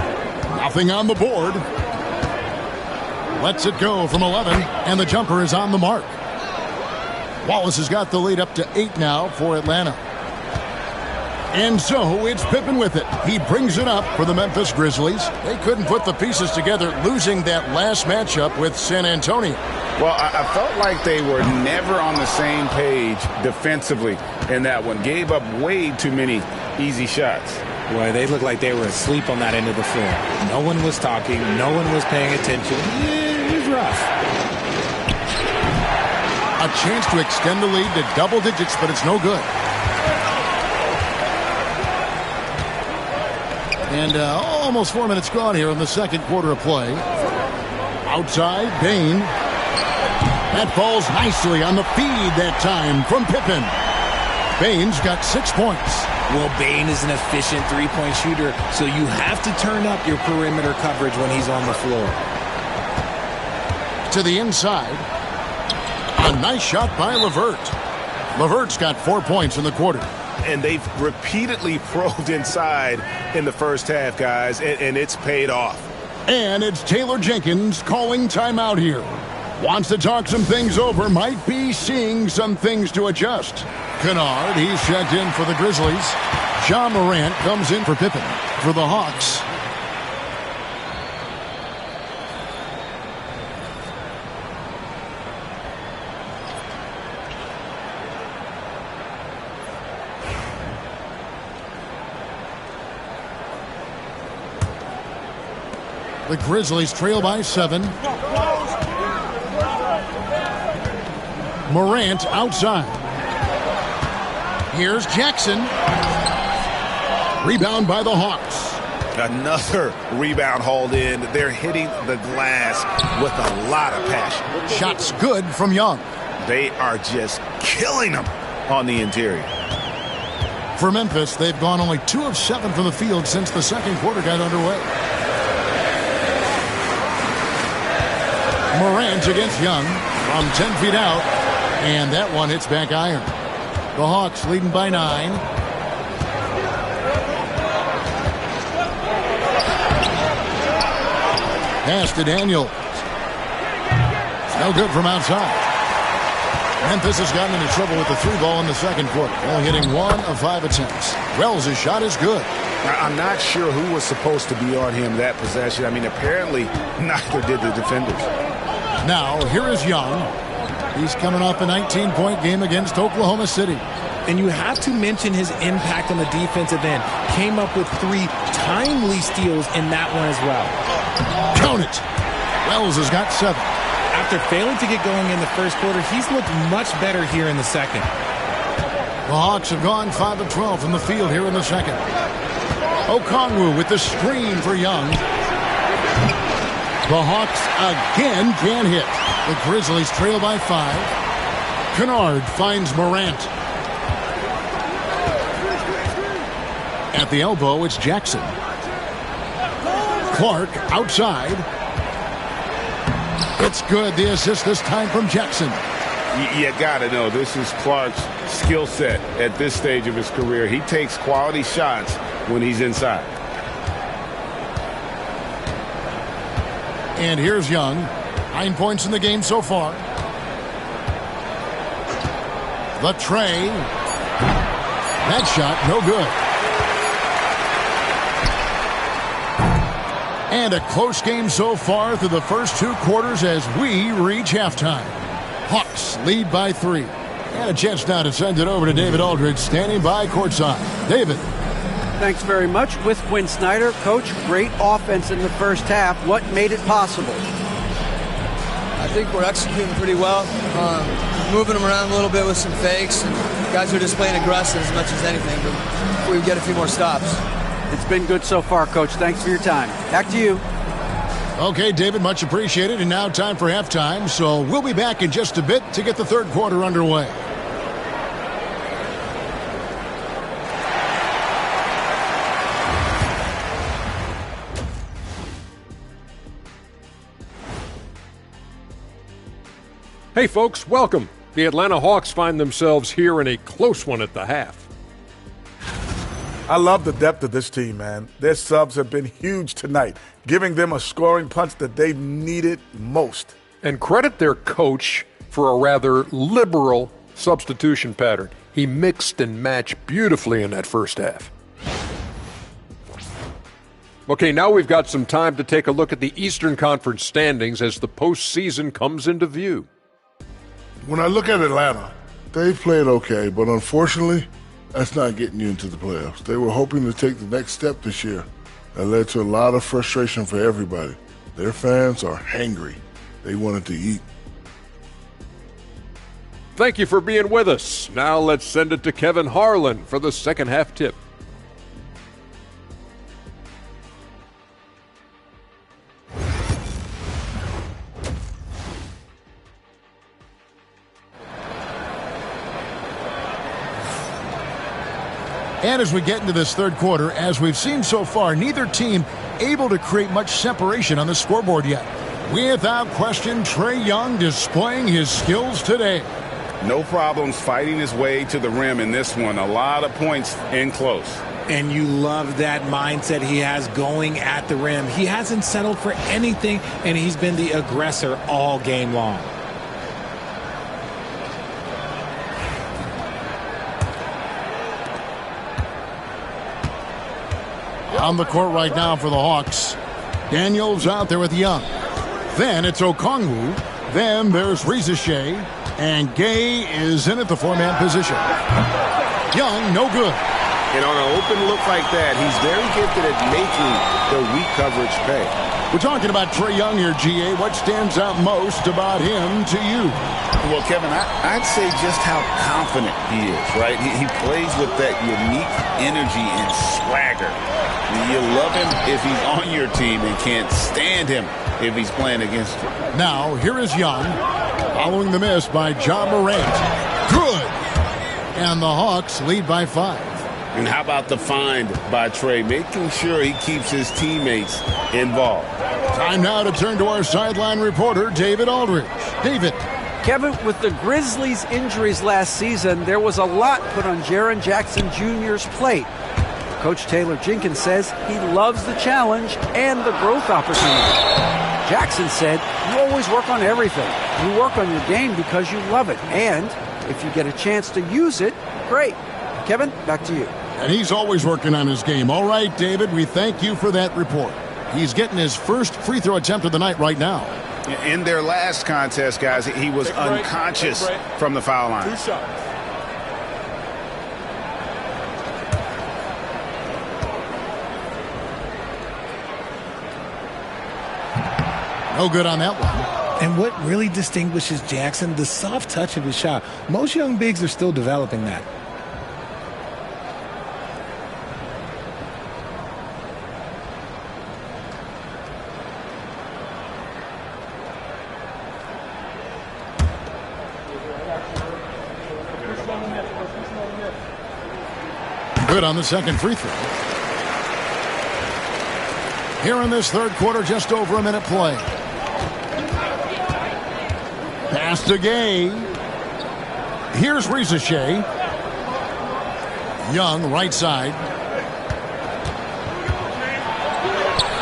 Nothing on the board. Lets it go from 11, and the jumper is on the mark. Wallace has got the lead up to 8 now for Atlanta. And so it's Pippen with it. He brings it up for the Memphis Grizzlies. They couldn't put the pieces together, losing that last matchup with San Antonio. Well, I felt like they were never on the same page defensively in that one. Gave up way too many easy shots. Boy, they looked like they were asleep on that end of the floor. No one was talking. No one was paying attention. It was rough. A chance to extend the lead to double digits, but it's no good. And almost 4 minutes gone here in the second quarter of play. Outside, Payne. That falls nicely on the feed that time from Pippen. Payne's got 6 points. Well, Bane is an efficient three-point shooter, so you have to turn up your perimeter coverage when he's on the floor. To the inside. A nice shot by LeVert. LeVert's got 4 points in the quarter. And they've repeatedly probed inside in the first half, guys, and it's paid off. And it's Taylor Jenkins calling timeout here. Wants to talk some things over, might be seeing some things to adjust. Kennard, he's checked in for the Grizzlies. Ja Morant comes in for Pippen for the Hawks. The Grizzlies trail by 7. Morant outside. Here's Jackson. Rebound by the Hawks. Another rebound hauled in. They're hitting the glass with a lot of passion. Shots good from Young. They are just killing them on the interior. For Memphis, they've gone only 2 of 7 from the field since the second quarter got underway. Morant against Young from 10 feet out, and that one hits back iron. The Hawks leading by 9. Pass to Daniels. It's no good from outside. Memphis has gotten into trouble with the 3 ball in the second quarter, only hitting 1 of 5 attempts. Wells' shot is good. I'm not sure who was supposed to be on him that possession. I mean, apparently neither did the defenders. Now, here is Young. He's coming off a 19-point game against Oklahoma City. And you have to mention his impact on the defensive end. Came up with 3 timely steals in that one as well. Count it. Wells has got 7. After failing to get going in the first quarter, he's looked much better here in the second. The Hawks have gone 5 of 12 from the field here in the second. Okongwu with the screen for Young. The Hawks again can't hit. The Grizzlies trail by 5. Kennard finds Morant. At the elbow, it's Jackson. Clark outside. It's good. The assist this time from Jackson. You got to know, this is Clark's skill set at this stage of his career. He takes quality shots when he's inside. And here's Young. 9 points in the game so far. The tray. That shot, no good. And a close game so far through the first 2 quarters as we reach halftime. Hawks lead by 3. And a chance now to send it over to David Aldridge, standing by courtside. David. Thanks very much. With Quinn Snyder, Coach, great offense in the first half. What made it possible? I think we're executing pretty well. Moving them around a little bit with some fakes. And guys are just playing aggressive as much as anything. But we get a few more stops. It's been good so far, Coach. Thanks for your time. Back to you. Okay, David, much appreciated. And now time for halftime. So we'll be back in just a bit to get the third quarter underway. Hey, folks, welcome. The Atlanta Hawks find themselves here in a close one at the half. I love the depth of this team, man. Their subs have been huge tonight, giving them a scoring punch that they needed most. And credit their coach for a rather liberal substitution pattern. He mixed and matched beautifully in that first half. Okay, now we've got some time to take a look at the Eastern Conference standings as the postseason comes into view. When I look at Atlanta, they've played okay, but unfortunately, that's not getting you into the playoffs. They were hoping to take the next step this year. That led to a lot of frustration for everybody. Their fans are hangry. They wanted to eat. Thank you for being with us. Now let's send it to Kevin Harlan for the second half tip. And as we get into this third quarter, as we've seen so far, neither team able to create much separation on the scoreboard yet. Without question, Trae Young displaying his skills today. No problems fighting his way to the rim in this one. A lot of points in close. And you love that mindset he has going at the rim. He hasn't settled for anything, and he's been the aggressor all game long. On the court right now for the Hawks. Daniels out there with Young. Then it's Okongwu. Then there's Rizachet. And Gay is in at the 4-man position. Young, no good. And on an open look like that, he's very gifted at making the weak coverage pay. We're talking about Trae Young here, GA. What stands out most about him to you? Well, Kevin, I'd say just how confident he is, right? He plays with that unique energy and swagger. You love him if he's on your team and can't stand him if he's playing against you. Now, here is Young, following the miss by John Morant. Good! And the Hawks lead by 5. And how about the find by Trey, making sure he keeps his teammates involved. Time now to turn to our sideline reporter, David Aldridge. David. Kevin, with the Grizzlies' injuries last season, there was a lot put on Jaren Jackson Jr.'s plate. Coach Taylor Jenkins says he loves the challenge and the growth opportunity. Jackson said, you always work on everything. You work on your game because you love it. And if you get a chance to use it, great. Kevin, back to you. And he's always working on his game. All right, David, we thank you for that report. He's getting his first free throw attempt of the night right now. In their last contest, guys, he was unconscious from the foul line. 2 shots. No good on that one. And what really distinguishes Jackson, the soft touch of his shot. Most young bigs are still developing that. Good on the second free throw. Here in this third quarter, just over a minute play. Pass to Gay. Here's Ricochet. Young, right side.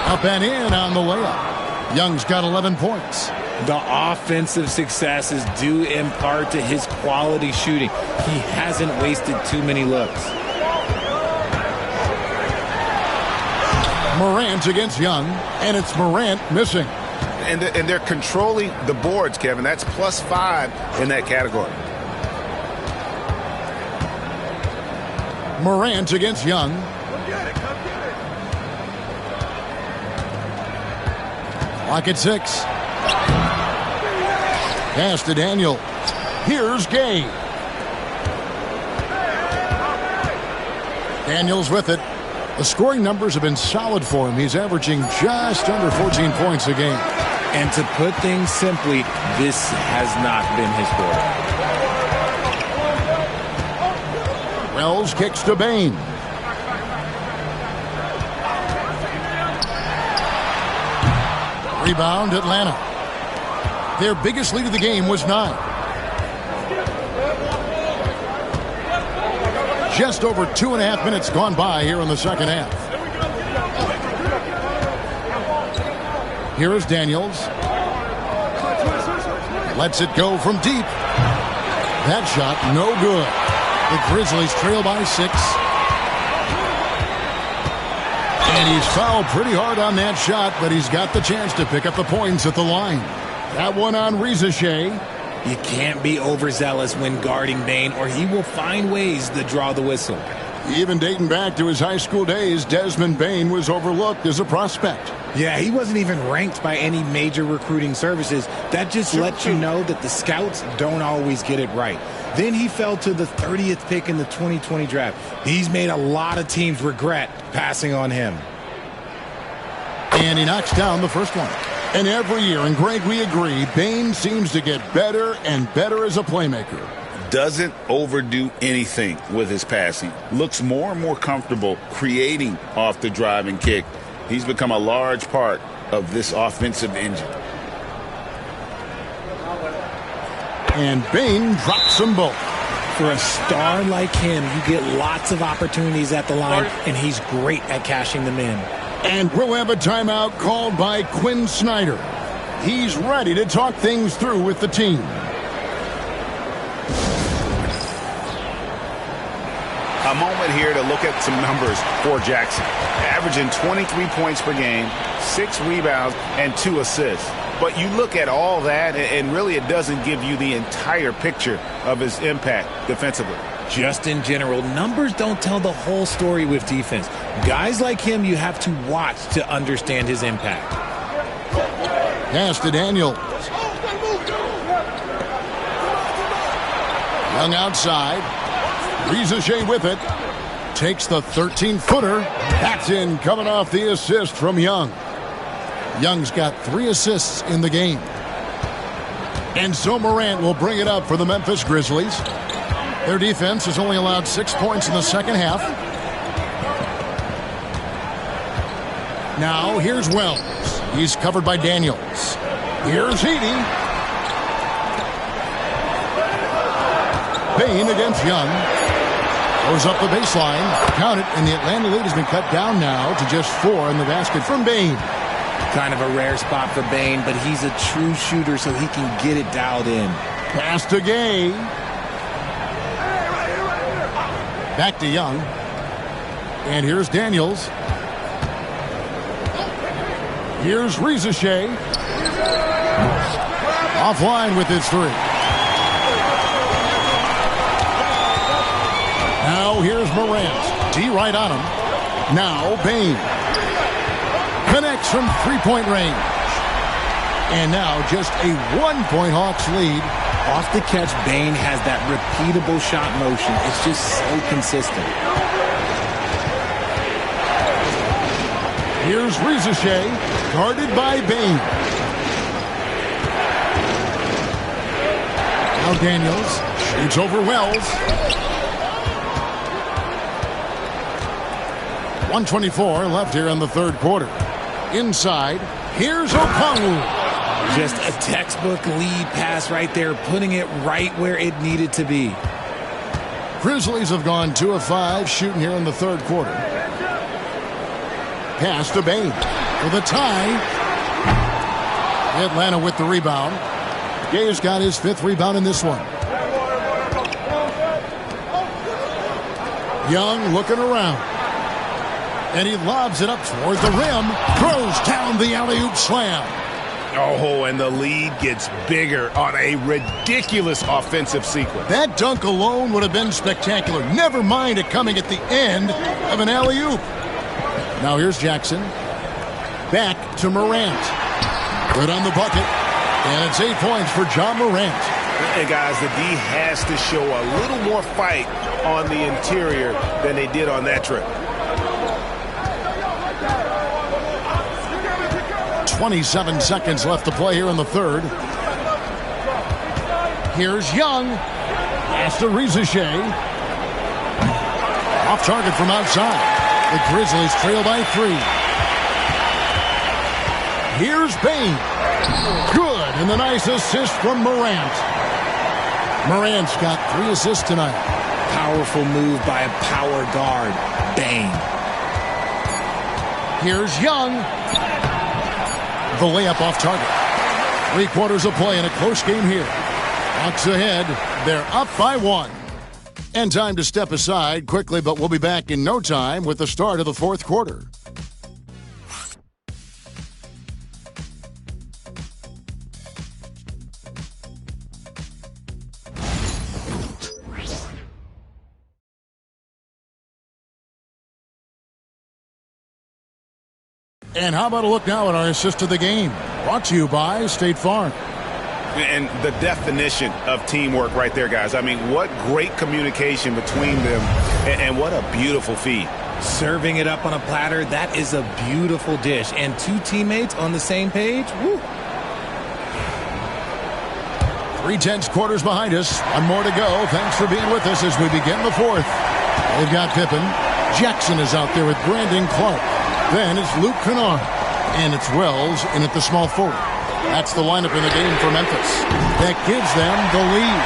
Up and in on the layup. Young's got 11 points. The offensive success is due in part to his quality shooting. He hasn't wasted too many looks. Morant against Young, and it's Morant missing. And they're controlling the boards, Kevin. That's +5 in that category. Morant against Young. Clock at 6. Pass to Daniel. Here's Gay. Daniels with it. The scoring numbers have been solid for him. He's averaging just under 14 points a game. And to put things simply, this has not been his quarter. Wells kicks to Bain. Rebound, Atlanta. Their biggest lead of the game was 9. Just over 2.5 minutes gone by here in the second half. Here is Daniels. Lets it go from deep. That shot, no good. The Grizzlies trail by 6. And he's fouled pretty hard on that shot, but he's got the chance to pick up the points at the line. That one on Ricochet. You can't be overzealous when guarding Bain, or he will find ways to draw the whistle. Even dating back to his high school days, Desmond Bain was overlooked as a prospect. Yeah, he wasn't even ranked by any major recruiting services. That just lets you know that the scouts don't always get it right. Then he fell to the 30th pick in the 2020 draft. He's made a lot of teams regret passing on him. And he knocks down the first one. And every year, and Greg, we agree, Bain seems to get better and better as a playmaker. Doesn't overdo anything with his passing. Looks more and more comfortable creating off the drive and kick. He's become a large part of this offensive engine. And Bain drops them both. For a star like him, you get lots of opportunities at the line, and he's great at cashing them in. And we'll have a timeout called by Quinn Snyder. He's ready to talk things through with the team. A moment here to look at some numbers for Jackson. Averaging 23 points per game, 6 rebounds, and 2 assists. But you look at all that, and really it doesn't give you the entire picture of his impact defensively. Just in general, numbers don't tell the whole story with defense. Guys like him, you have to watch to understand his impact. Pass to Daniel. Young outside. Ricochet with it. Takes the 13-footer. That's in, coming off the assist from Young. Young's got 3 assists in the game. And so Morant will bring it up for the Memphis Grizzlies. Their defense has only allowed 6 points in the second half. Now here's Wells. He's covered by Daniels. Here's Heaney. Bain against Young. Goes up the baseline. Count it, and the Atlanta lead has been cut down now to just 4 in the basket from Bain. Kind of a rare spot for Bain, but he's a true shooter, so he can get it dialed in. Pass to Gay. Back to Young. And here's Daniels. Here's Rizachet. Offline with his 3. Now here's Morant. D right on him. Now Bain. Connects from 3-point range. And now just a 1-point Hawks lead. Off the catch, Bain has that repeatable shot motion. It's just so consistent. Here's Rizachet, guarded by Bain. Now Daniels shoots over Wells. 1:24 left here in the third quarter. Inside, here's Okongwu. Just a textbook lead pass right there, putting it right where it needed to be. Grizzlies have gone 2 of 5 shooting here in the third quarter. Pass to Bain for the tie. Atlanta with the rebound. Gay's got his 5th rebound in this one. Young looking around. And he lobs it up toward the rim. Throws down the alley-oop slam. Oh, and the lead gets bigger on a ridiculous offensive sequence. That dunk alone would have been spectacular. Never mind it coming at the end of an alley-oop. Now here's Jackson. Back to Morant. Good on the bucket. And it's 8 points for John Morant. And guys, the D has to show a little more fight on the interior than they did on that trip. 27 seconds left to play here in the third. Here's Young. Pass to Rizachet. Off target from outside. The Grizzlies trail by 3. Here's Bain. Good, and the nice assist from Morant. Morant's got 3 assists tonight. Powerful move by a power guard. Bain. Here's Young. The layup off target. 3 quarters of play in a close game here. Hawks ahead. They're up by 1. And time to step aside quickly, but we'll be back in no time with the start of the fourth quarter. And how about a look now at our assist of the game? Brought to you by State Farm. And the definition of teamwork right there, guys. I mean, what great communication between them, and what a beautiful feed. Serving it up on a platter, that is a beautiful dish. And 2 teammates on the same page, woo. 3/10 quarters behind us. 1 more to go. Thanks for being with us as we begin the fourth. They've got Pippen. Jackson is out there with Brandon Clark. Then it's Luke Kennard. And it's Wells in at the small forward. That's the lineup in the game for Memphis. That gives them the lead.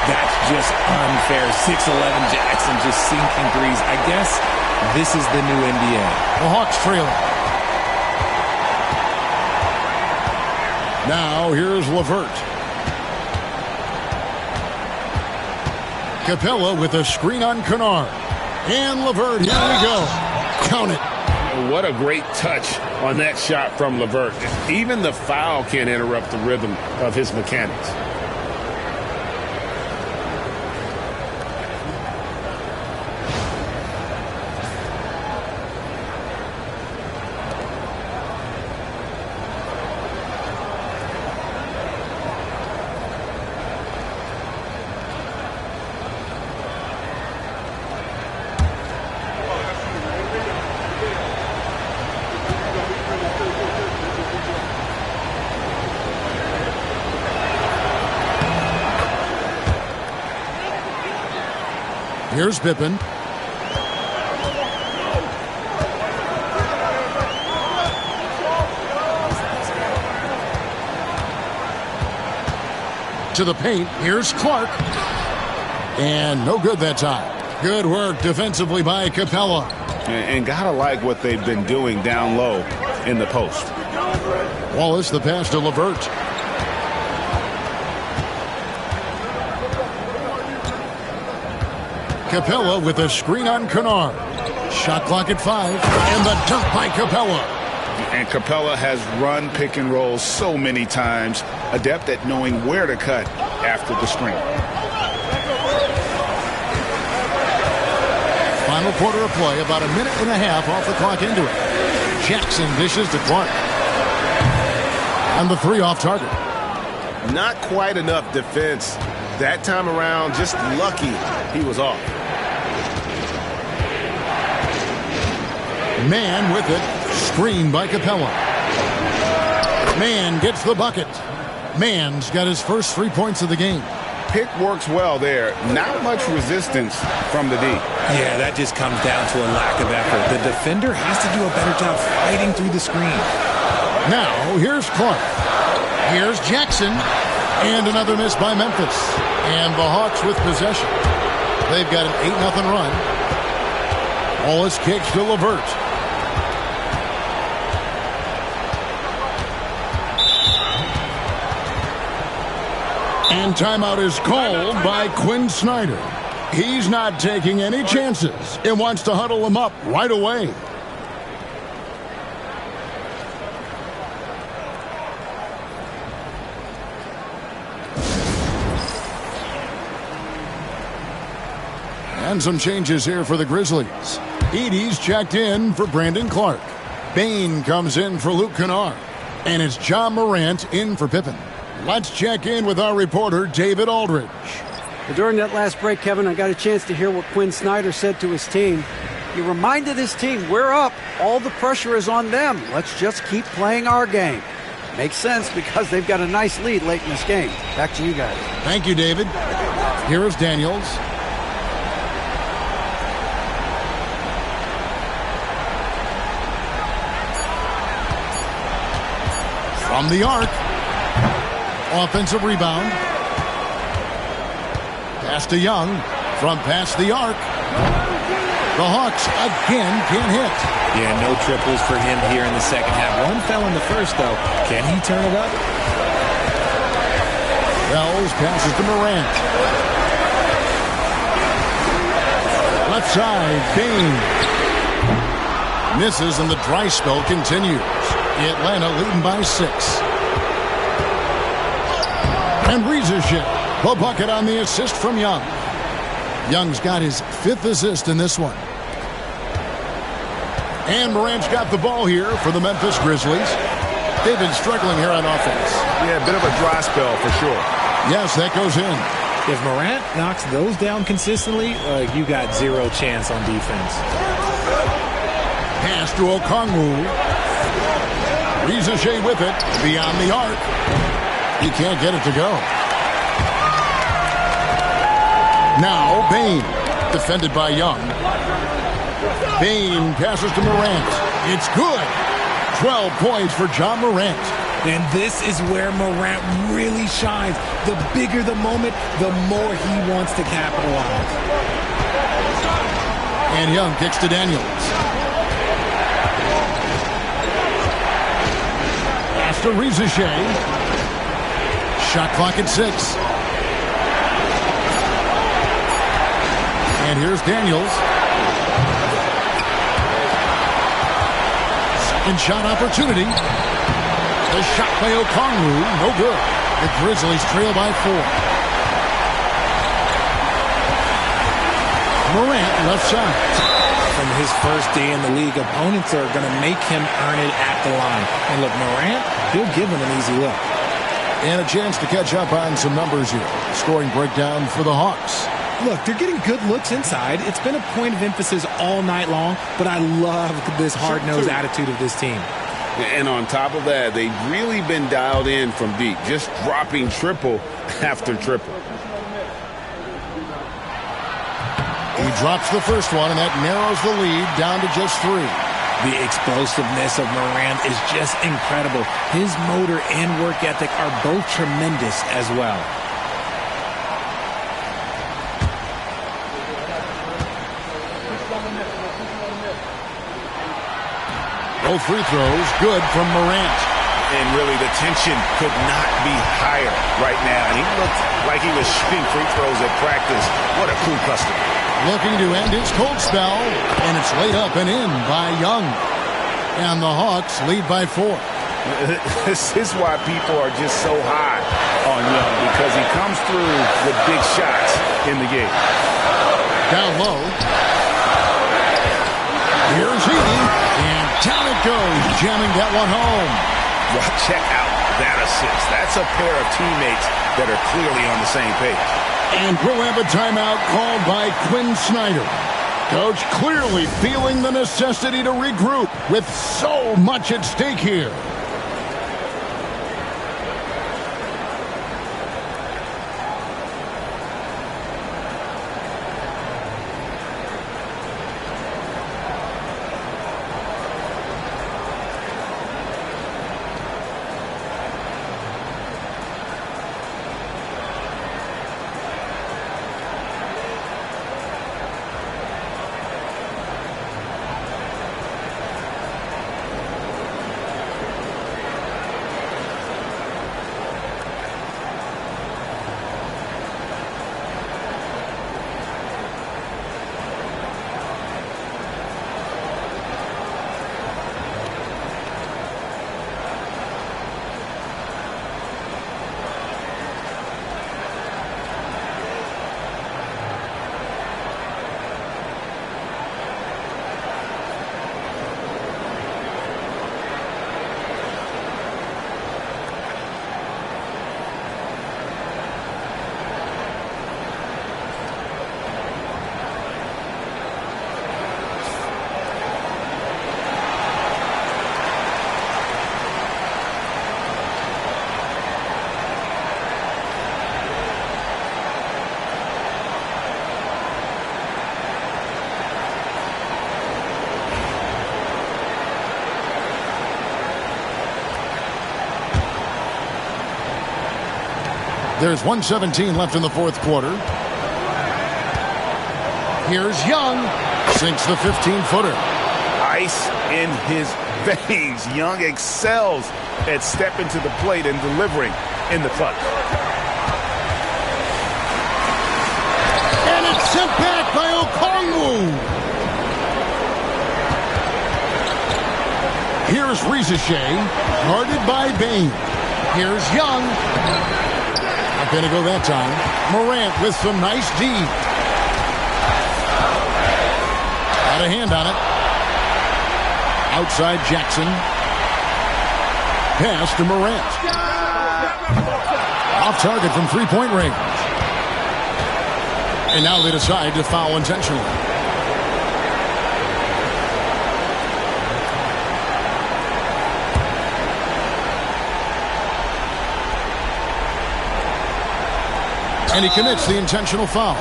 That's just unfair. 6'11" Jackson just sinking threes. I guess this is the new NBA. The Hawks trailing. Now here's LeVert. Capella with a screen on Kennard. And LeVert, here we go. Count it. What a great touch on that shot from LeVert. Even the foul can't interrupt the rhythm of his mechanics. Here's Pippen. to the paint. Here's Clark. And no good that time. Good work defensively by Capella. And gotta like what they've been doing down low in the post. Wallace, the pass to LeVert. Capella with a screen on Kennard. Shot clock at 5. And the dunk by Capella. And Capella has run pick and roll so many times, adept at knowing where to cut after the screen. Final quarter of play, about a minute and a half off the clock into it. Jackson dishes to Clark. And the 3 off target. Not quite enough defense that time around. Just lucky he was off. Mann with it. Screen by Capella. Mann gets the bucket. Mann's got his first 3 points of the game. Pick works well there. Not much resistance from the D. Yeah, that just comes down to a lack of effort. The defender has to do a better job fighting through the screen. Now, here's Clark. Here's Jackson. And another miss by Memphis. And the Hawks with possession. They've got an 8-0 run. Wallace kicks to LeVert. And timeout is called by Quinn Snyder. He's not taking any chances and wants to huddle them up right away. And some changes here for the Grizzlies. Edey's checked in for Brandon Clark. Bain comes in for Luke Kennard. And it's John Morant in for Pippen. Let's check in with our reporter, David Aldridge. Well, during that last break, Kevin, I got a chance to hear what Quinn Snyder said to his team. He reminded his team, we're up. All the pressure is on them. Let's just keep playing our game. Makes sense because they've got a nice lead late in this game. Back to you guys. Thank you, David. Here is Daniels. From the arc. Offensive rebound. Pass to Young. From past the arc. The Hawks again can't hit. Yeah, no triples for him here in the second half. One fell in the first, though. Can he turn it up? Wells passes to Morant. Left side, Bain. Misses and the dry spell continues. Atlanta leading by 6. And Rizashek, the bucket on the assist from Young. Young's got his 5th assist in this one. And Morant's got the ball here for the Memphis Grizzlies. They've been struggling here on offense. Yeah, a bit of a dry spell for sure. Yes, that goes in. If Morant knocks those down consistently, you got zero chance on defense. Pass to Okongwu. Rizashek with it beyond the arc. He can't get it to go. Now Bain, defended by Young. Bain passes to Morant. It's good. 12 points for John Morant. And this is where Morant really shines. The bigger the moment, the more he wants to capitalize. And Young kicks to Daniels. Pass to Rizashek. Shot clock at 6. And here's Daniels. Second shot opportunity. The shot by Okongwu, no good. The Grizzlies trail by 4. Morant left side. From his first day in the league, opponents are going to make him earn it at the line. And look, Morant, he'll give him an easy look. And a chance to catch up on some numbers here. Scoring breakdown for the Hawks. Look, they're getting good looks inside. It's been a point of emphasis all night long, but I love this hard-nosed attitude of this team. And on top of that, they've really been dialed in from deep, just dropping triple after triple. He drops the first one, and that narrows the lead down to just 3. The explosiveness of Morant is just incredible. His motor and work ethic are both tremendous as well. Both free throws good from Morant. And really, the tension could not be higher right now. And he looked like he was shooting free throws at practice. What a cool customer. Looking to end his cold spell, and it's laid up and in by Young. And the Hawks lead by 4. This is why people are just so high on Young, because he comes through with big shots in the game. Down low. Here's Heaney, and down it goes, jamming that one home. Well, check out that assist. That's a pair of teammates that are clearly on the same page. And we'll have a timeout called by Quinn Snyder. Coach clearly feeling the necessity to regroup with so much at stake here. There's 1:17 left in the fourth quarter. Here's Young. Sinks the 15-footer. Ice in his veins. Young excels at stepping to the plate and delivering in the clutch. And it's sent back by Okongwu. Here's Rizichet, guarded by Bain. Here's Young. Not going to go that time. Morant with some nice D. Got a hand on it. Outside Jackson. Pass to Morant. Off target from three-point range. And now they decide to foul intentionally. And he commits the intentional foul.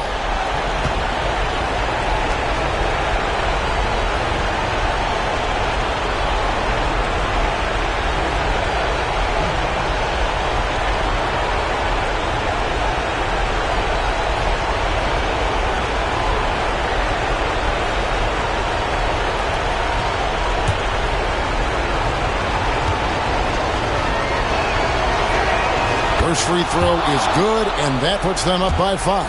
First free throw is good, and that puts them up by 5.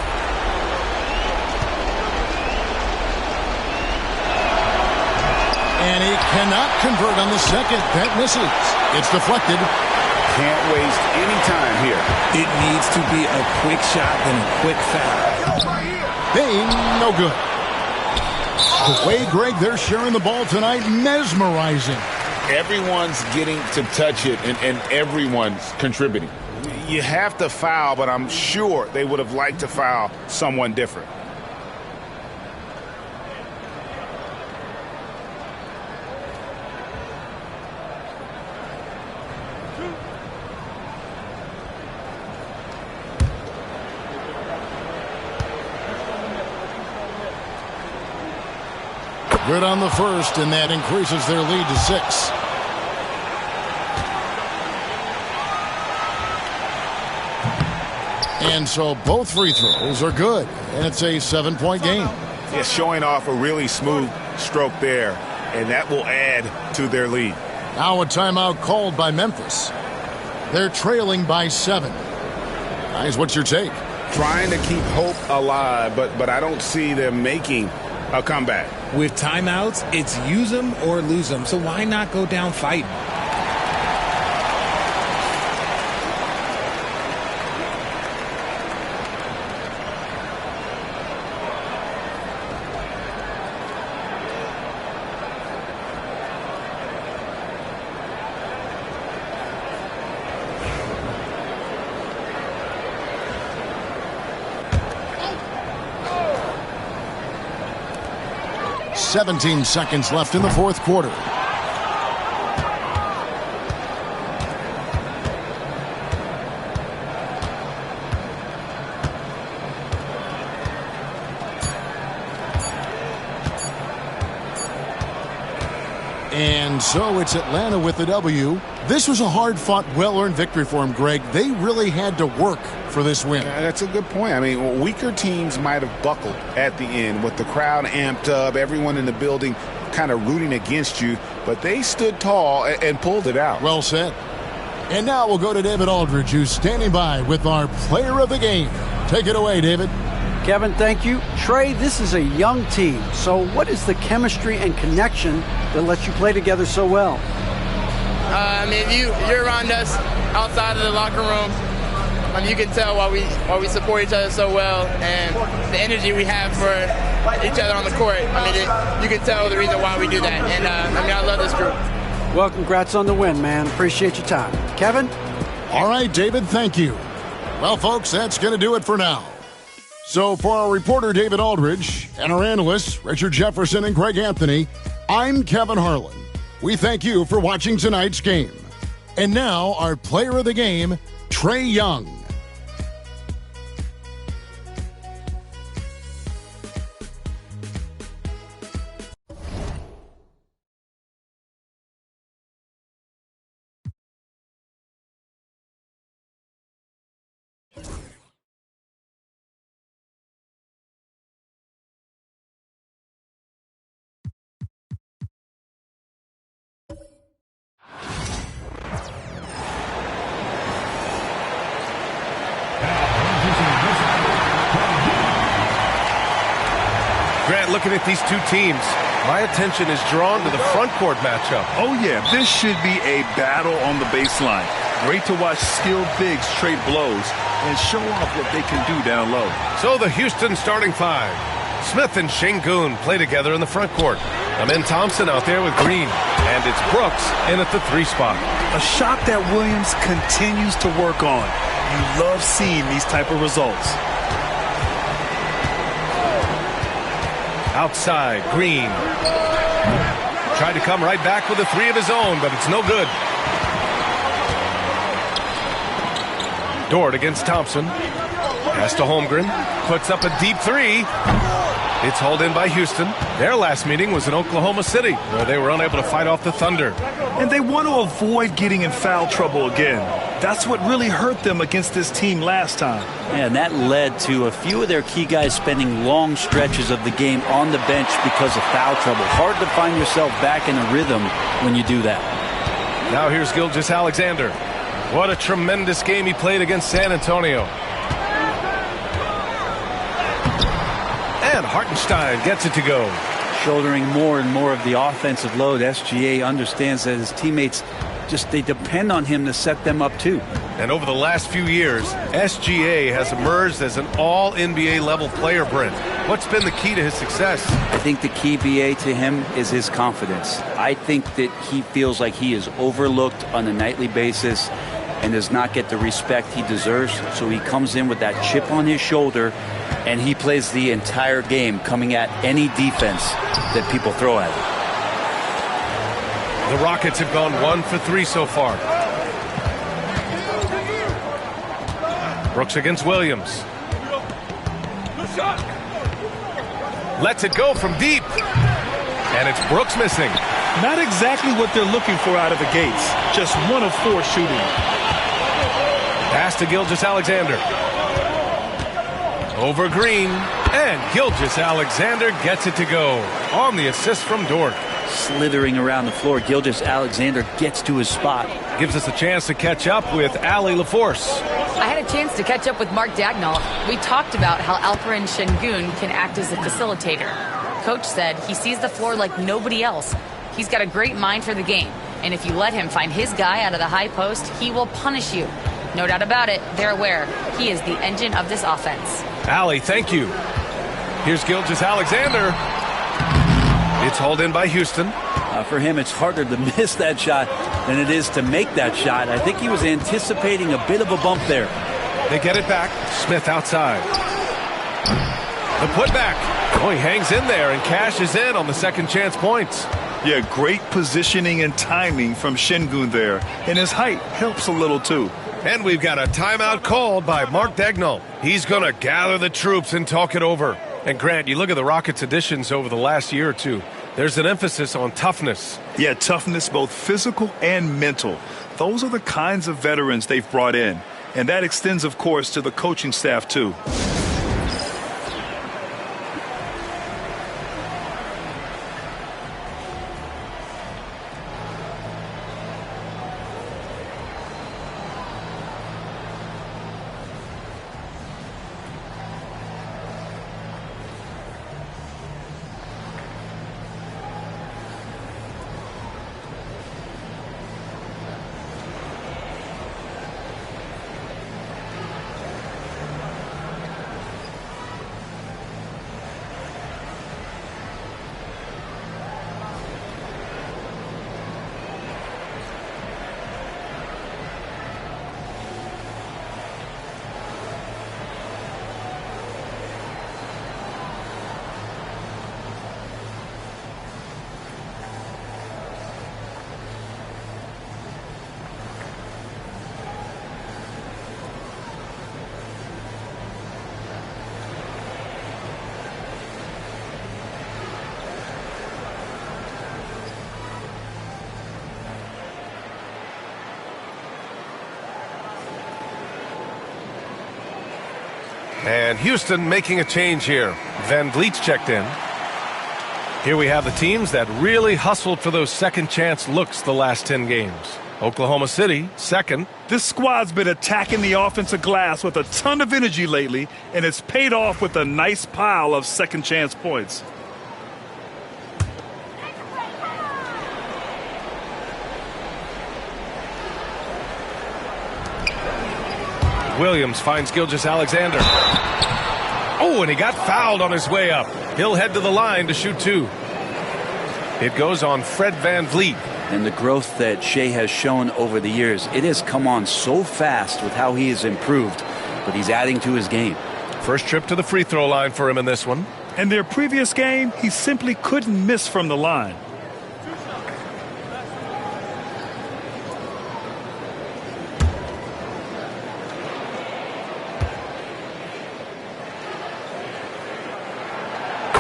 And he cannot convert on the second. That misses. It's deflected. Can't waste any time here. It needs to be a quick shot and a quick foul. Bain, no good. The way, Greg, they're sharing the ball tonight, mesmerizing. Everyone's getting to touch it, and everyone's contributing. You have to foul, but I'm sure they would have liked to foul someone different. Good on the first, and that increases their lead to 6. And so both free throws are good, and it's a 7-point game. Yeah, showing off a really smooth stroke there. and that will add to their lead. Now a timeout called by Memphis. They're trailing by 7. Guys, what's your take? Trying to keep hope alive, but I don't see them making a comeback. With timeouts, it's use them or lose them. So why not go down fighting? "17 seconds left in the fourth quarter. And so it's Atlanta with the W. This was a hard-fought, well-earned victory for them, Greg. They really had to work for this win. That's a good point. I mean, weaker teams might have buckled at the end with the crowd amped up, everyone in the building kind of rooting against you, but they stood tall and pulled it out. Well said. And now we'll go to David Aldridge, who's standing by with our player of the game. Take it away, David. Kevin, thank you. Trey, this is a young team. So what is the chemistry and connection that lets you play together so well? I mean, you're around us outside of the locker room. You can tell why we support each other so well, and the energy we have for each other on the court. I mean, you can tell the reason why we do that. And I love this group. Well, congrats on the win, man. Appreciate your time. Kevin? All right, David, thank you. Well, folks, that's going to do it for now. So for our reporter, David Aldridge, and our analysts, Richard Jefferson and Greg Anthony, I'm Kevin Harlan. We thank you for watching tonight's game. And now, our player of the game, Trey Young. Grant, looking at these two teams, my attention is drawn to the front court matchup. Oh, yeah, this should be a battle on the baseline. Great to watch skilled bigs trade blows and show off what they can do down low. So the Houston starting five. Smith and Şengün play together in the front court. Amin Thompson out there with Green. And it's Brooks in at the 3 spot. A shot that Williams continues to work on. You love seeing these type of results. Outside, Green. Tried to come right back with a 3 of his own, but it's no good. Dort against Thompson. Pass to Holmgren. Puts up a deep 3. It's hauled in by Houston. Their last meeting was in Oklahoma City, where they were unable to fight off the Thunder. And they want to avoid getting in foul trouble again. That's what really hurt them against this team last time. And that led to a few of their key guys spending long stretches of the game on the bench because of foul trouble. Hard to find yourself back in a rhythm when you do that. Now here's Gilgeous-Alexander. What a tremendous game he played against San Antonio. And Hartenstein gets it to go. Shouldering more and more of the offensive load, SGA understands that his teammates they depend on him to set them up too. And over the last few years, SGA has emerged as an all-NBA level player, Brent. What's been the key to his success? I think the key, BA, to him is his confidence. I think that he feels like he is overlooked on a nightly basis and does not get the respect he deserves. So he comes in with that chip on his shoulder and he plays the entire game coming at any defense that people throw at him. The Rockets have gone 1 for 3 so far. Brooks against Williams. Lets it go from deep. And it's Brooks missing. Not exactly what they're looking for out of the gates. Just 1 of 4 shooting. Pass to Gilgeous-Alexander. Over Green. And Gilgeous-Alexander gets it to go on the assist from Dort. slithering around the floor. Gilgeous-Alexander gets to his spot. Gives us a chance to catch up with Allie LaForce. I had a chance to catch up with Mark Dagnall. We talked about how Alperen Şengün can act as a facilitator. Coach said he sees the floor like nobody else. He's got a great mind for the game, and if you let him find his guy out of the high post, he will punish you. No doubt about it, they're aware he is the engine of this offense. Allie, thank you. Here's Gilgeous-Alexander. It's hauled in by Houston. For him, it's harder to miss that shot than it is to make that shot. I think he was anticipating a bit of a bump there. They get it back. Smith outside. The putback. Oh, he hangs in there and cashes in on the second chance points. Yeah, great positioning and timing from Şengün there. And his height helps a little, too. And we've got a timeout called by Mark Dagnall. He's going to gather the troops and talk it over. And Grant, you look at the Rockets' additions over the last year or two. There's an emphasis on toughness. Yeah, toughness, both physical and mental. Those are the kinds of veterans they've brought in. And that extends, of course, to the coaching staff, too. And Houston making a change here. Van Vliet's checked in. Here we have the teams that really hustled for those second chance looks the last 10 games. Oklahoma City, second. This squad's been attacking the offensive glass with a ton of energy lately, and it's paid off with a nice pile of second chance points. Williams finds Gilgeous-Alexander. Oh, and he got fouled on his way up. He'll head to the line to shoot two. It goes on Fred Van Vliet. And the growth that Shea has shown over the years, it has come on so fast with how he has improved, but he's adding to his game. First trip to the free throw line for him in this one. In their previous game, he simply couldn't miss from the line.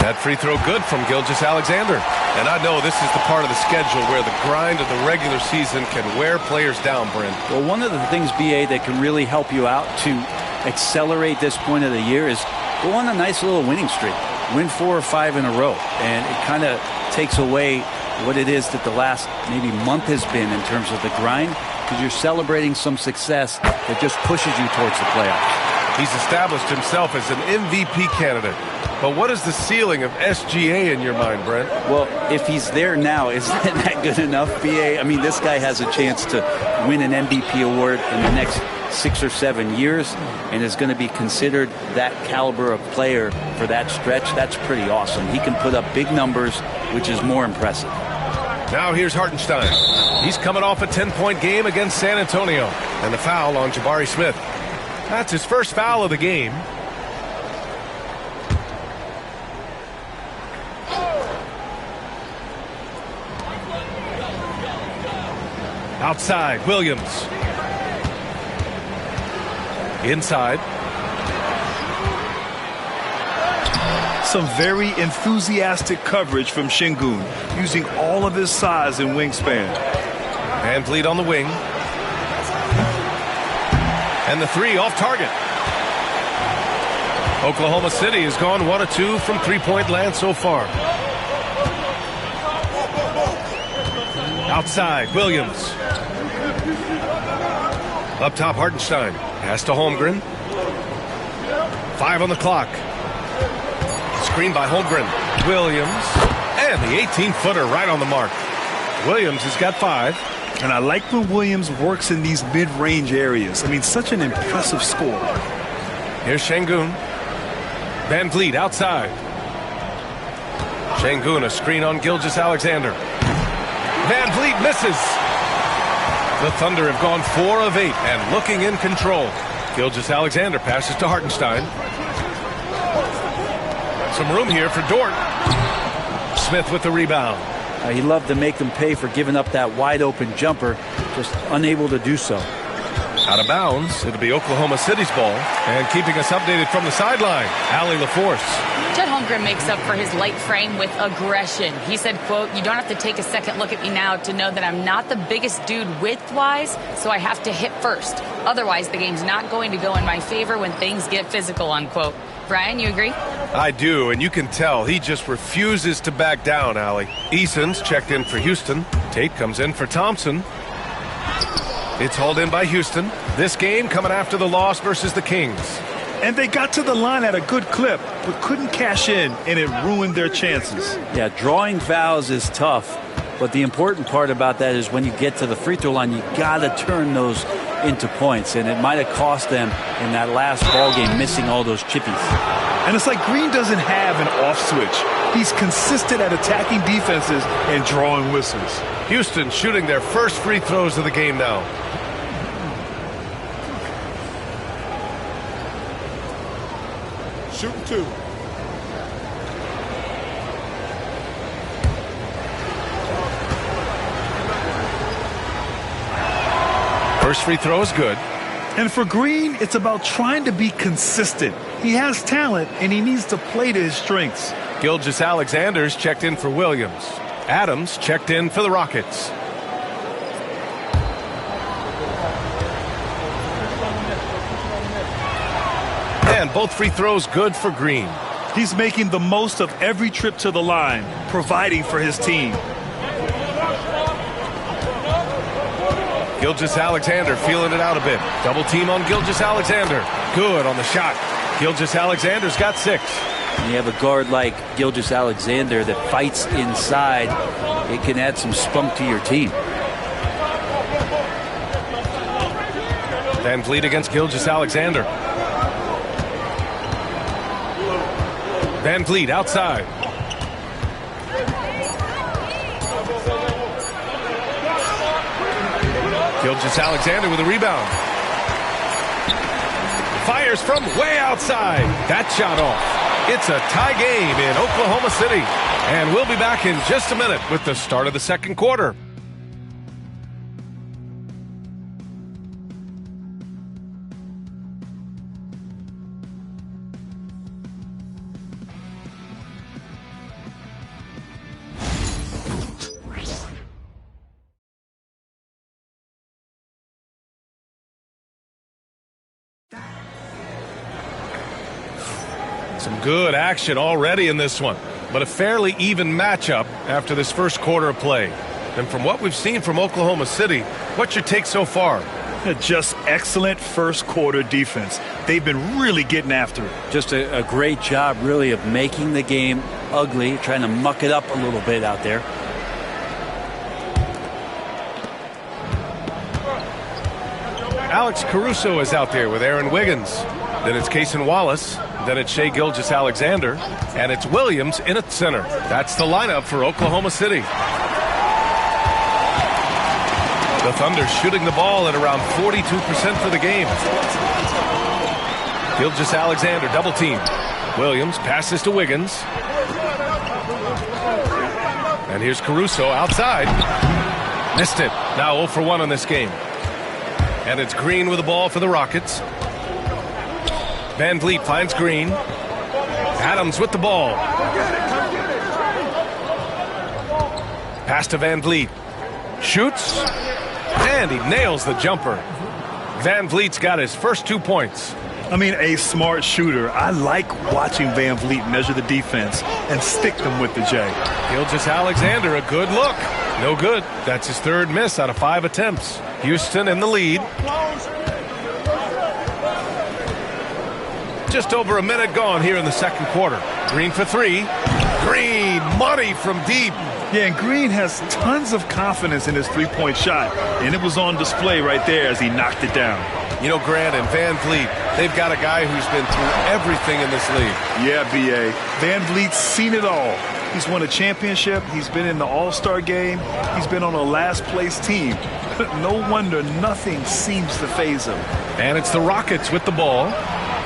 That free throw good from Gilgeous-Alexander. And I know this is the part of the schedule where the grind of the regular season can wear players down, Brent. Well, one of the things, BA, that can really help you out to accelerate this point of the year is go on a nice little winning streak. Win 4 or 5 in a row. And it kind of takes away what it is that the last maybe month has been in terms of the grind, because you're celebrating some success that just pushes you towards the playoffs. He's established himself as an MVP candidate. But what is the ceiling of SGA in your mind, Brent? Well, if he's there now, isn't that good enough, BA? I mean, this guy has a chance to win an MVP award in the next 6 or 7 years and is going to be considered that caliber of player for that stretch. That's pretty awesome. He can put up big numbers, which is more impressive. Now here's Hartenstein. He's coming off a 10-point game against San Antonio. And the foul on Jabari Smith. That's his first foul of the game. Outside, Williams. Inside. Some very enthusiastic coverage from Şengün, using all of his size and wingspan. Van Vliet on the wing. And the three off target. Oklahoma City has gone 1 of 2 from three-point land so far. Outside, Williams. Up top, Hartenstein. Pass to Holmgren. 5 on the clock. Screen by Holmgren. Williams. And the 18-footer right on the mark. Williams has got 5. And I like when Williams works in these mid-range areas. I mean, such an impressive score. Here's Şengün. Van Vliet outside. Şengün, a screen on Gilgeous-Alexander. Van Vliet misses. The Thunder have gone 4 of 8 and looking in control. Gilgeous-Alexander passes to Hartenstein. Some room here for Dort. Smith with the rebound. He loved to make them pay for giving up that wide-open jumper, just unable to do so. Out of bounds. It'll be Oklahoma City's ball. And keeping us updated from the sideline, Allie LaForce. Chet Holmgren makes up for his light frame with aggression. He said, quote, "You don't have to take a second look at me now to know that I'm not the biggest dude width-wise, so I have to hit first. Otherwise, the game's not going to go in my favor when things get physical," unquote. Brian, you agree? I do, and you can tell he just refuses to back down, Allie. Eason's checked in for Houston. Tate comes in for Thompson. It's hauled in by Houston. This game coming after the loss versus the Kings. And they got to the line at a good clip, but couldn't cash in, and it ruined their chances. Yeah, drawing fouls is tough, but the important part about that is when you get to the free throw line, you got to turn those into points, and it might have cost them in that last ball game, missing all those chippies. And it's like Green doesn't have an off switch. He's consistent at attacking defenses and drawing whistles. Houston shooting their first free throws of the game now. Shooting 2. First free throw is good. And for Green, it's about trying to be consistent. He has talent, and he needs to play to his strengths. Gilgeous-Alexander's checked in for Williams. Adams checked in for the Rockets. And both free throws good for Green. He's making the most of every trip to the line, providing for his team. Gilgeous-Alexander feeling it out a bit. Double team on Gilgeous-Alexander. Good on the shot. Gilgeous-Alexander's got 6. When you have a guard like Gilgeous-Alexander that fights inside, it can add some spunk to your team. Van Vliet against Gilgeous-Alexander. Van Vliet outside. Gilgeous-Alexander with a rebound. Fires from way outside. That shot off. It's a tie game in Oklahoma City. And we'll be back in just a minute with the start of the second quarter. Some good action already in this one, but a fairly even matchup after this first quarter of play. And from what we've seen from Oklahoma City, what's your take so far? Just excellent first quarter defense. They've been really getting after it. Just a great job, really, of making the game ugly, trying to muck it up a little bit out there. Alex Caruso is out there with Aaron Wiggins. Then it's Cason Wallace. Then it's Shai Gilgeous-Alexander. And it's Williams in at center. That's the lineup for Oklahoma City. The Thunder shooting the ball at around 42% for the game. Gilgeous-Alexander double team. Williams passes to Wiggins. And here's Caruso outside. Missed it. Now 0 for 1 on this game. And it's Green with the ball for the Rockets. Van Vliet finds Green. Adams with the ball. Pass to Van Vliet. Shoots. And he nails the jumper. Van Vliet's got his first 2 points. I mean, a smart shooter. I like watching Van Vliet measure the defense and stick them with the J. Gilgeous-Alexander, a good look. No good. That's his third miss out of 5 attempts. Houston in the lead. Just over a minute gone here in the second quarter. Green for 3. Green, money from deep. Yeah, and Green has tons of confidence in his three-point shot, and it was on display right there as he knocked it down. You know, Grant and Van Vliet, they've got a guy who's been through everything in this league. Yeah, B.A. Van Vliet's seen it all. He's won a championship. He's been in the All-Star game. He's been on a last-place team. No wonder nothing seems to faze him. And it's the Rockets with the ball,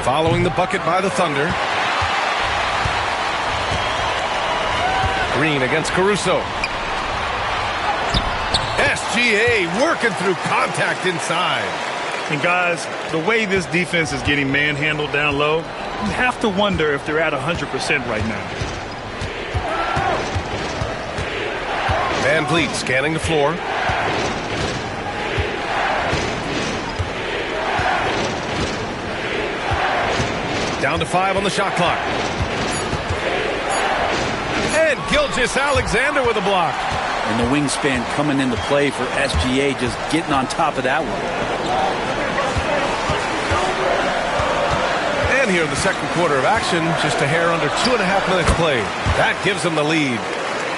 following the bucket by the Thunder. Green against Caruso. SGA working through contact inside. And guys, the way this defense is getting manhandled down low, you have to wonder if they're at 100% right now. Van Vliet scanning the floor. Down to 5 on the shot clock. And Gilgeous-Alexander with a block. And the wingspan coming into play for SGA, just getting on top of that one. And here in the second quarter of action, just a hair under 2.5 minutes played. That gives them the lead.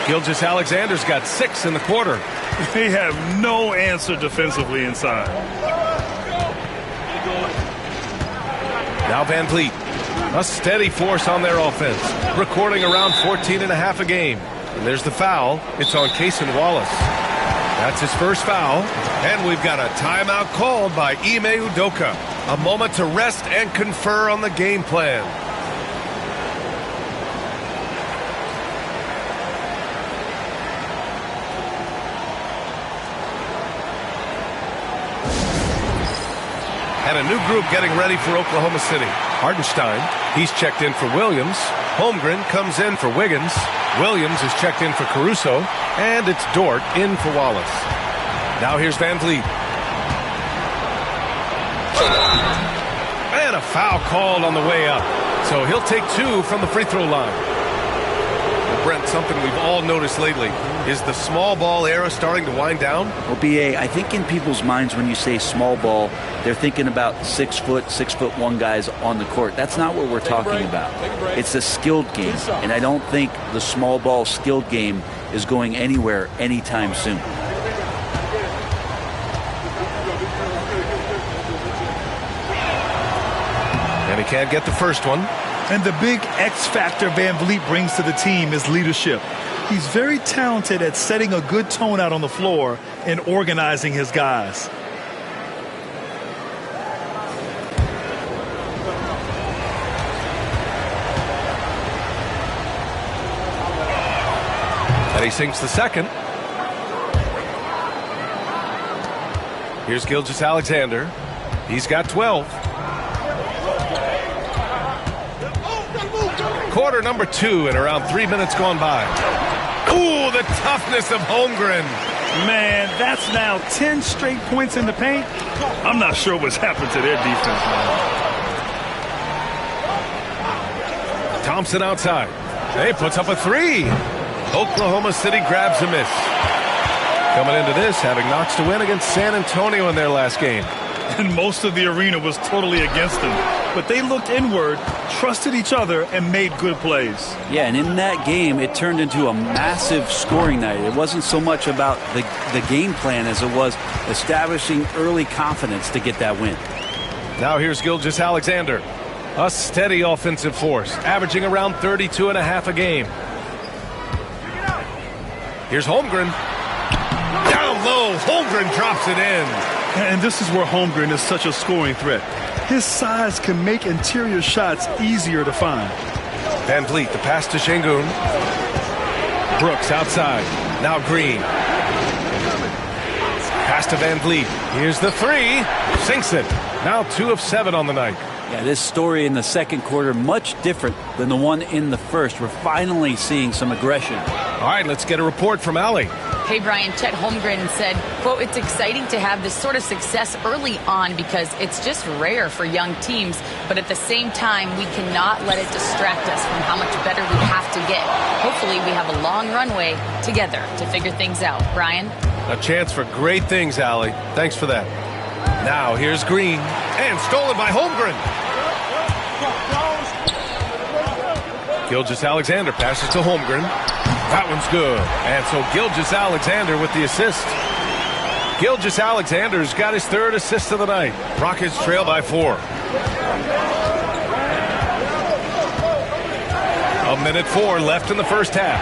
Gilgeous-Alexander's got 6 in the quarter. They have no answer defensively inside. Now Van Vliet, a steady force on their offense, recording around 14.5 a game. And there's the foul. It's on Cason Wallace. That's his first foul. And we've got a timeout called by Ime Udoka. A moment to rest and confer on the game plan. And a new group getting ready for Oklahoma City. Hardenstein, he's checked in for Williams. Holmgren comes in for Wiggins. Williams is checked in for Caruso. And it's Dort in for Wallace. Now here's Van Vliet. And a foul called on the way up. So he'll take 2 from the free throw line. Brent, something we've all noticed lately. Is the small ball era starting to wind down? Well, B.A., I think in people's minds when you say small ball, they're thinking about 6'1" guys on the court. That's not what we're talking about. It's a skilled game, and I don't think the small ball skilled game is going anywhere anytime soon. And he can't get the first one. And the big X factor Van Vliet brings to the team is leadership. He's very talented at setting a good tone out on the floor and organizing his guys. And he sinks the second. Here's Gilgeous-Alexander. He's got 12. Quarter number 2 and around 3 minutes gone by. Ooh, the toughness of Holmgren. Man, that's now 10 straight points in the paint. I'm not sure what's happened to their defense, man. Thompson outside. He puts up a 3. Oklahoma City grabs a miss. Coming into this, having knocks to win against San Antonio in their last game. And most of the arena was totally against them. But they looked inward, trusted each other, and made good plays. Yeah, and in that game, it turned into a massive scoring night. It wasn't so much about the game plan as it was establishing early confidence to get that win. Now here's Gilgeous-Alexander. A steady offensive force, averaging around 32.5 a game. Here's Holmgren. Down low, Holmgren drops it in. And this is where Holmgren is such a scoring threat. His size can make interior shots easier to find. Van Vliet, the pass to Şengün. Brooks outside. Now Green. Pass to Van Vliet. Here's the 3. Sinks it. Now 2 of 7 on the night. Yeah, this story in the second quarter much different than the one in the first. We're finally seeing some aggression. All right, let's get a report from Allie. Hey, Brian, Chet Holmgren said, quote, "It's exciting to have this sort of success early on because it's just rare for young teams. But at the same time, we cannot let it distract us from how much better we have to get. Hopefully we have a long runway together to figure things out." Brian? A chance for great things, Allie. Thanks for that. Now here's Green, and stolen by Holmgren. Gilgeous-Alexander passes to Holmgren. That one's good. And so Gilgeous-Alexander with the assist. Gilgeous-Alexander's got his third assist of the night. Rockets trail by 4. A minute 4 left in the first half.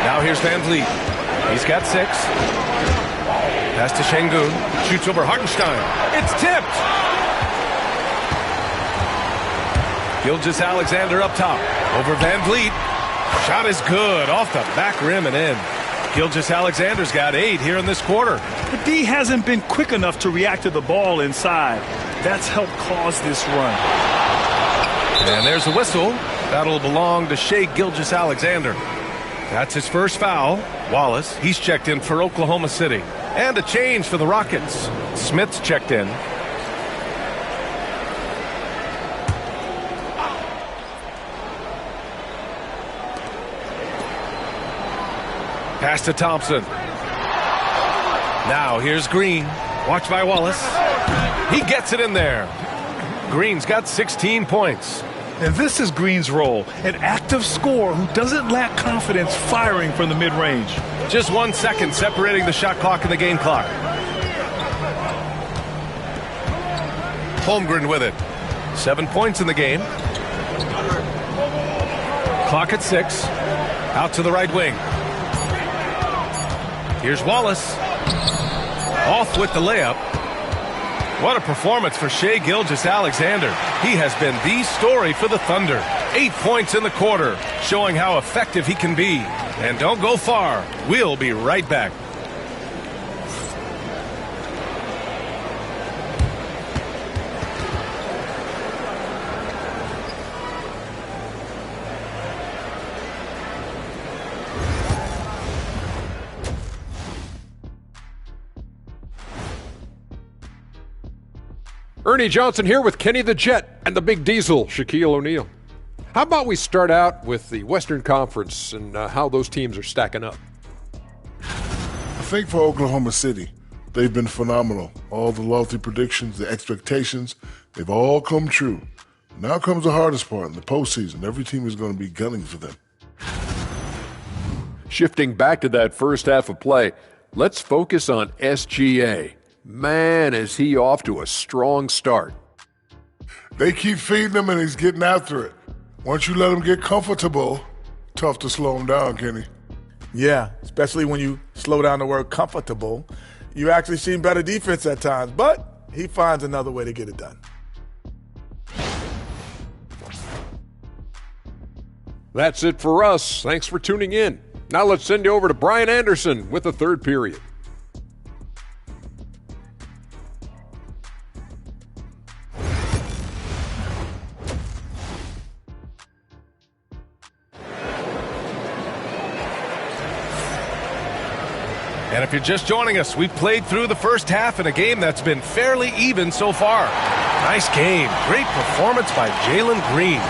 Now here's Van Vliet. He's got 6. Pass to Şengün. Shoots over Hartenstein. It's tipped. Gilgeous-Alexander up top. Over Van Vliet. Shot is good. Off the back rim and in. Gilgeous-Alexander's got 8 here in this quarter. But D hasn't been quick enough to react to the ball inside. That's helped cause this run. And there's the whistle. That'll belong to Shai Gilgeous-Alexander. That's his first foul. Wallace, he's checked in for Oklahoma City. And a change for the Rockets. Smith's checked in. Pass to Thompson. Now here's Green. Watched by Wallace. He gets it in there. Green's got 16 points. And this is Green's role, an active scorer who doesn't lack confidence firing from the mid-range. Just 1 second separating the shot clock and the game clock. Holmgren with it. 7 points in the game. Clock at 6. Out to the right wing. Here's Wallace. Off with the layup. What a performance for Shai Gilgeous-Alexander. He has been the story for the Thunder. 8 points in the quarter, showing how effective he can be. And don't go far. We'll be right back. Ernie Johnson here with Kenny the Jet and the Big Diesel, Shaquille O'Neal. How about we start out with the Western Conference and how those teams are stacking up? I think for Oklahoma City, they've been phenomenal. All the lofty predictions, the expectations, they've all come true. Now comes the hardest part in the postseason. Every team is going to be gunning for them. Shifting back to that first half of play, let's focus on SGA. Man, is he off to a strong start. They keep feeding him and he's getting after it. Once you let him get comfortable, tough to slow him down, Kenny. Yeah, especially when you slow down the word comfortable. You actually seen better defense at times, but he finds another way to get it done. That's it for us. Thanks for tuning in. Now let's send you over to Brian Anderson with the third period. And if you're just joining us, we've played through the first half in a game that's been fairly even so far. Nice game. Great performance by Jalen Green.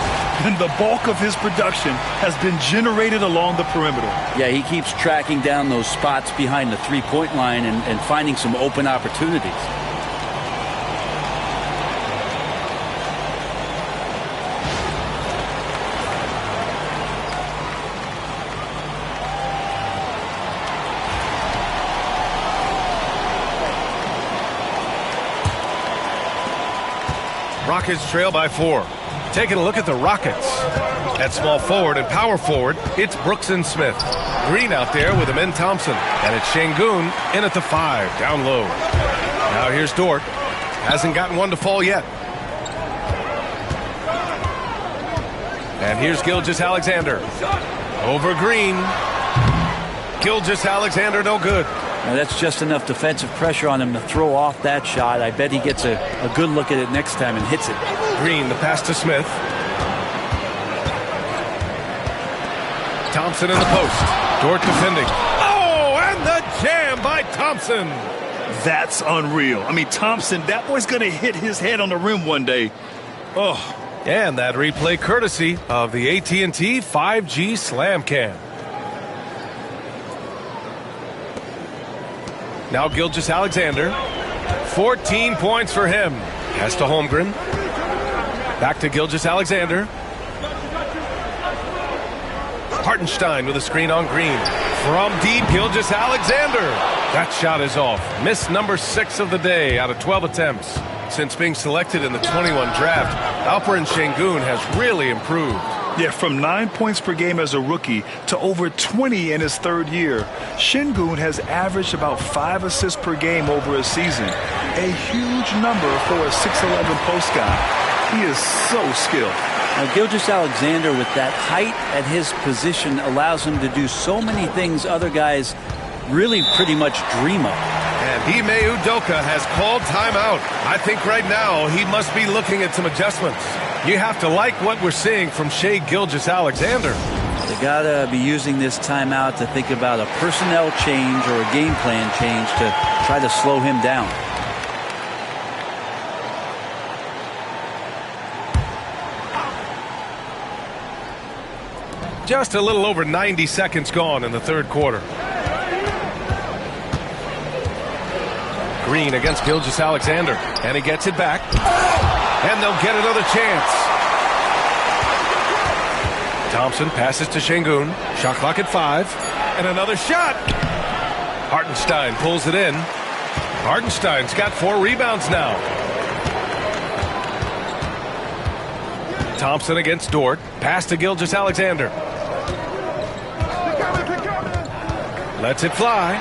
And the bulk of his production has been generated along the perimeter. Yeah, he keeps tracking down those spots behind the three-point line and finding some open opportunities. Rockets trail by 4. Taking a look at the Rockets. At small forward and power forward, it's Brooks and Smith. Green out there with Amin Thompson. And it's Şengün in at the 5, down low. Now here's Dort. Hasn't gotten one to fall yet. And here's Gilgeous-Alexander. Over Green. Gilgeous-Alexander no good. Now that's just enough defensive pressure on him to throw off that shot. I bet he gets a good look at it next time and hits it. Green, the pass to Smith. Thompson in the post. Dort defending. Oh, and the jam by Thompson. That's unreal. I mean, Thompson, that boy's going to hit his head on the rim one day. Oh. And that replay courtesy of the AT&T 5G Slam Cam. Now Gilgeous-Alexander. 14 points for him. Pass to Holmgren. Back to Gilgeous-Alexander. Hartenstein with a screen on Green. From deep, Gilgeous-Alexander. That shot is off. Miss number 6 of the day out of 12 attempts. Since being selected in the 21 draft, Alperen Şengün has really improved. Yeah, from 9 points per game as a rookie to over 20 in his third year. Şengün has averaged about 5 assists per game over a season. A huge number for a 6'11 post guy. He is so skilled. Now, Gilgeous-Alexander, with that height at his position, allows him to do so many things other guys really pretty much dream of. And Ime Udoka has called timeout. I think right now he must be looking at some adjustments. You have to like what we're seeing from Shai Gilgeous-Alexander. They got to be using this timeout to think about a personnel change or a game plan change to try to slow him down. Just a little over 90 seconds gone in the third quarter. Green against Gilgeous-Alexander, and he gets it back. And they'll get another chance. Thompson passes to Şengün. Shot clock at 5. And another shot. Hartenstein pulls it in. Hartenstein's got 4 rebounds now. Thompson against Dort. Pass to Gilgeous-Alexander. Lets it fly.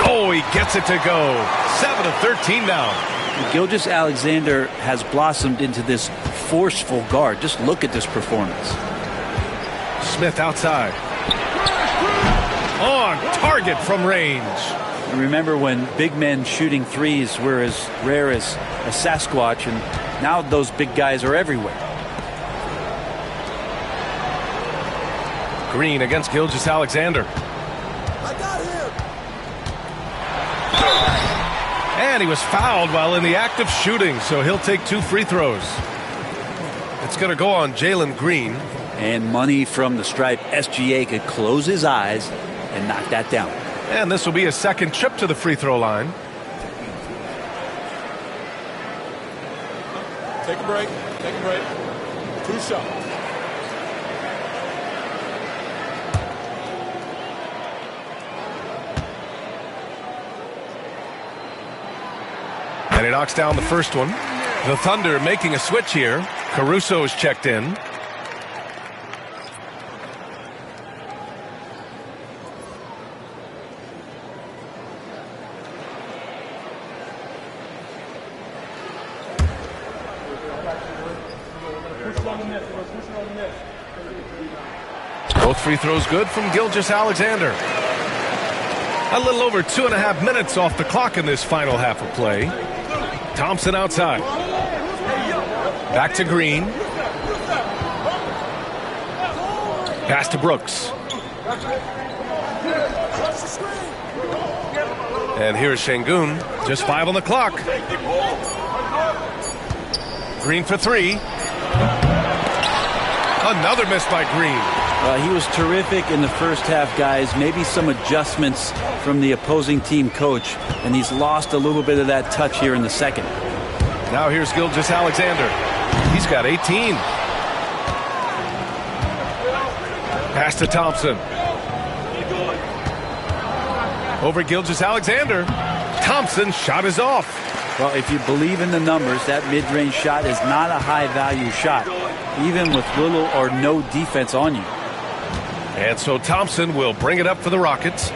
Oh, he gets it to go. 7 of 13 now. Gilgeous-Alexander has blossomed into this forceful guard. Just look at this performance. Smith outside. On target from range. And remember when big men shooting threes were as rare as a Sasquatch, and now those big guys are everywhere. Green against Gilgeous-Alexander. And he was fouled while in the act of shooting, so he'll take 2 free throws. It's going to go on Jalen Green. And money from the stripe. SGA could close his eyes and knock that down. And this will be a second trip to the free throw line. Take a break. Take a break. 2 shots. And he knocks down the first one. The Thunder making a switch here. Caruso is checked in. Both free throws good from Gilgeous-Alexander. A little over 2.5 minutes off the clock in this final half of play. Thompson outside. Back to Green. Pass to Brooks. And here's Şengün. Just 5 on the clock. Green for 3. Another miss by Green. He was terrific in the first half, guys. Maybe some adjustments from the opposing team coach, and he's lost a little bit of that touch here in the second. Now here's Gilgeous-Alexander. He's got 18. Pass to Thompson. Over Gilgeous-Alexander. Thompson's shot is off. Well, if you believe in the numbers, that mid-range shot is not a high-value shot, even with little or no defense on you. And so Thompson will bring it up for the Rockets.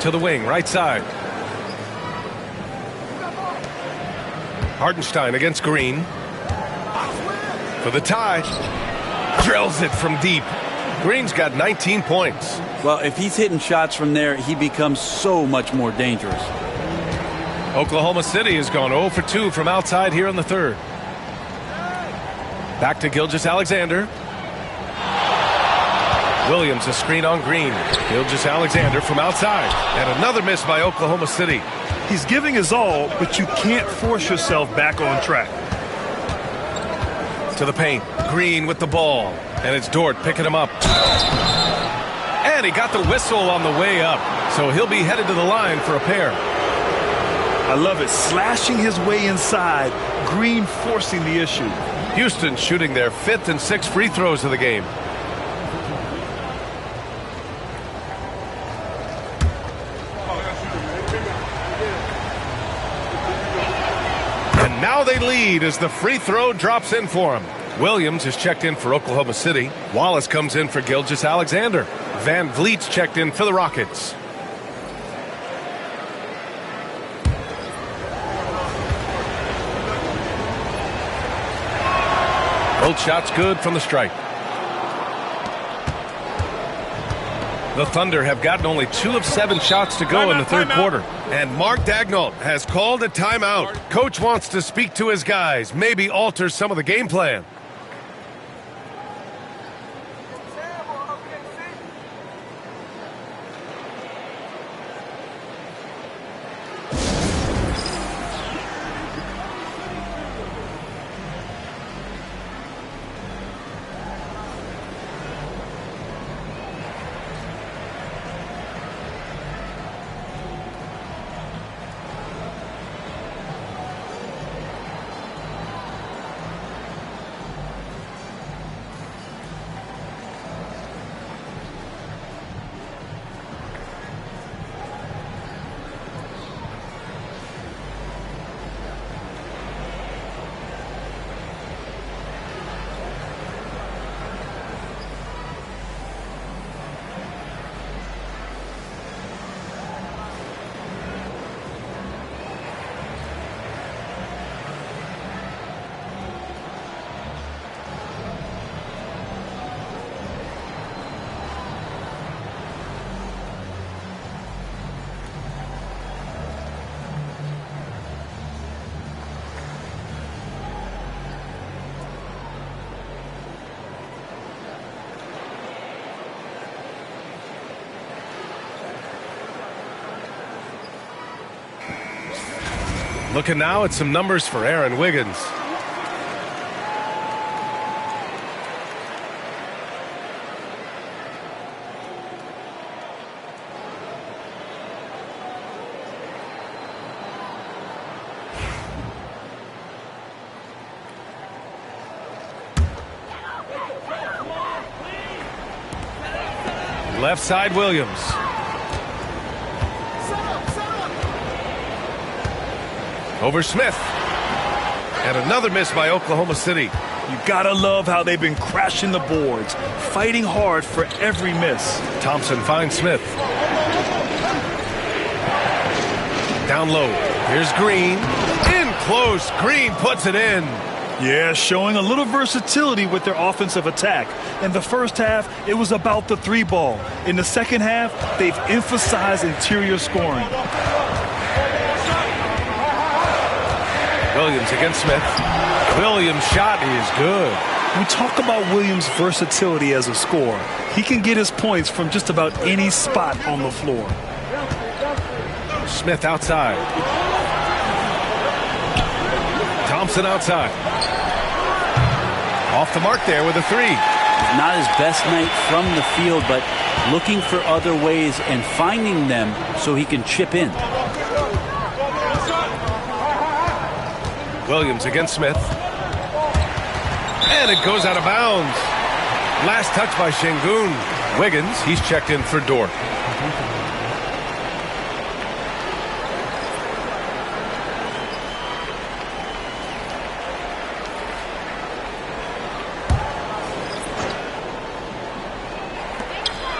To the wing, right side. Hartenstein against Green. For the tie. Drills it from deep. Green's got 19 points. Well, if he's hitting shots from there, he becomes so much more dangerous. Oklahoma City has gone 0 for 2 from outside here in the third. Back to Gilgeous-Alexander. Williams a screen on Green. Gilgeous-Alexander from outside. And another miss by Oklahoma City. He's giving his all, but you can't force yourself back on track. To the paint. Green with the ball. And it's Dort picking him up. And he got the whistle on the way up. So he'll be headed to the line for a pair. I love it. Slashing his way inside. Green forcing the issue. Houston shooting their 5th and 6th free throws of the game. And now they lead as the free throw drops in for him. Williams is checked in for Oklahoma City. Wallace comes in for Gilgeous-Alexander. Van Vliet's checked in for the Rockets. Both shots good from the stripe. The Thunder have gotten only 2 of 7 shots to go in the third quarter. And Mark Daigneault has called a timeout. Coach wants to speak to his guys, maybe alter some of the game plan. Looking now at some numbers for Aaron Wiggins. Left side, Williams. Over Smith. And another miss by Oklahoma City. You gotta love how they've been crashing the boards, fighting hard for every miss. Thompson finds Smith. Down low. Here's Green. In close. Green puts it in. Yeah, showing a little versatility with their offensive attack. In the first half, it was about the 3-ball. In the second half, they've emphasized interior scoring. Williams against Smith. Williams' shot is good. We talk about Williams' versatility as a scorer. He can get his points from just about any spot on the floor. Smith outside. Thompson outside. Off the mark there with a 3. Not his best night from the field, but looking for other ways and finding them so he can chip in. Williams against Smith. And it goes out of bounds. Last touch by Şengün. Wiggins, he's checked in for Dort.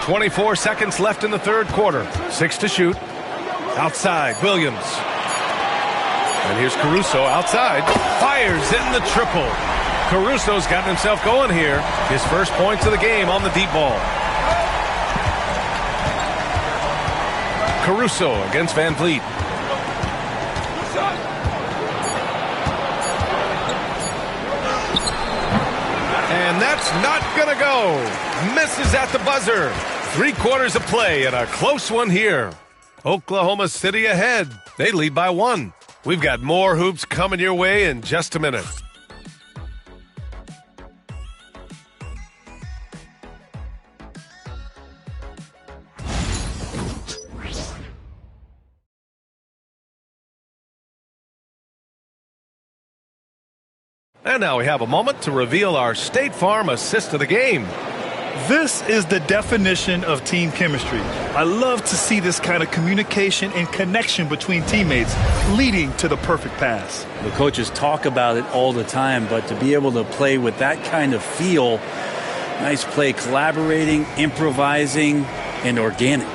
.24 seconds left in the third quarter. 6 to shoot. Outside, Williams. And here's Caruso outside. Fires in the triple. Caruso's gotten himself going here. His first points of the game on the deep ball. Caruso against Van Vliet. And that That's not going to go. Misses at the buzzer. 3/4 of play and a close one here. Oklahoma City ahead. They lead by 1. We've got more hoops coming your way in just a minute. And now we have a moment to reveal our State Farm assist of the game. This is the definition of team chemistry. I love to see this kind of communication and connection between teammates leading to the perfect pass. The coaches talk about it all the time, but to be able to play with that kind of feel, nice play, collaborating, improvising, and organic.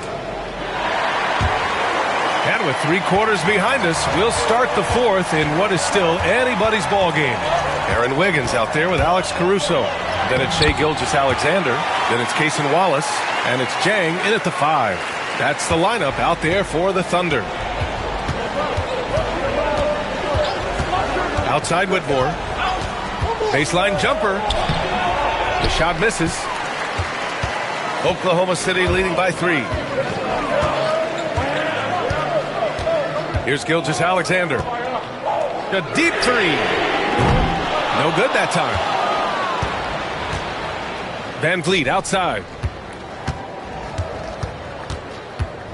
And with 3/4 behind us, we'll start the 4th in what is still anybody's ball game. Aaron Wiggins out there with Alex Caruso. Then it's Shai Gilgeous-Alexander. Then it's Cason Wallace. And it's Jang in at the 5. That's the lineup out there for the Thunder. Outside Whitmore. Baseline jumper. The shot misses. Oklahoma City leading by 3. Here's Gilgeous-Alexander. A deep 3. No good that time. Van Vliet outside.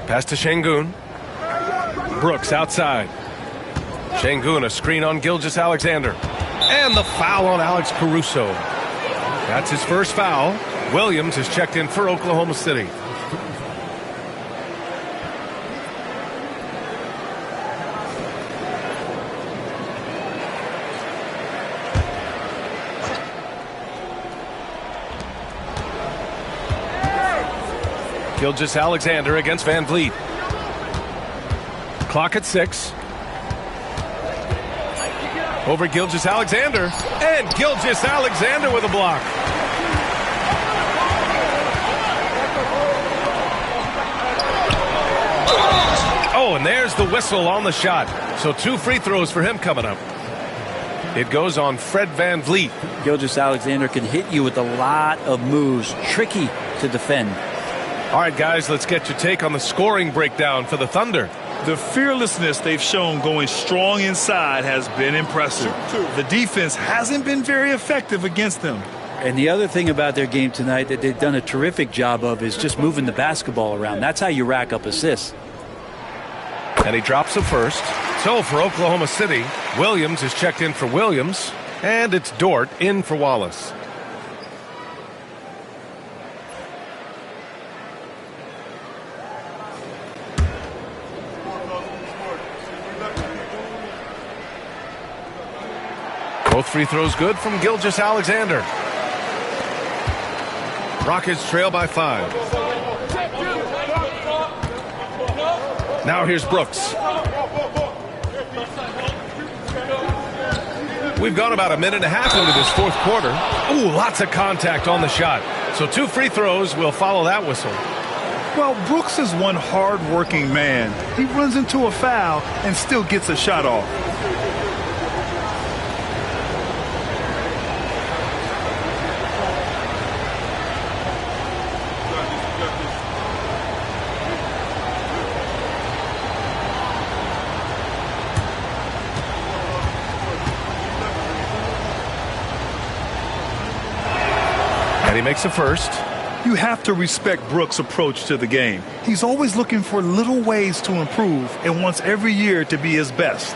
Pass to Şengün. Brooks outside. Şengün, a screen on Gilgeous-Alexander. And the foul on Alex Caruso. That's his first foul. Williams is checked in for Oklahoma City. Gilgeous-Alexander against Van Vliet. Clock at 6. Over Gilgeous-Alexander. And Gilgeous-Alexander with a block. Oh, and there's the whistle on the shot. So 2 free throws for him coming up. It goes on Fred Van Vliet. Gilgeous-Alexander can hit you with a lot of moves. Tricky to defend. All right, guys, let's get your take on the scoring breakdown for the Thunder. The fearlessness they've shown going strong inside has been impressive. The defense hasn't been very effective against them. And the other thing about their game tonight that they've done a terrific job of is just moving the basketball around. That's how you rack up assists. And he drops the first. So for Oklahoma City, Williams is checked in for Williams. And it's Dort in for Wallace. Both free throws good from Gilgeous-Alexander. Rockets trail by 5. Now here's Brooks. We've gone about a minute and a half into this 4th quarter. Ooh, lots of contact on the shot. So 2 free throws will follow that whistle. Well, Brooks is one hard-working man. He runs into a foul and still gets a shot off. And he makes the first. You have to respect Brooks' approach to the game. He's always looking for little ways to improve and wants every year to be his best.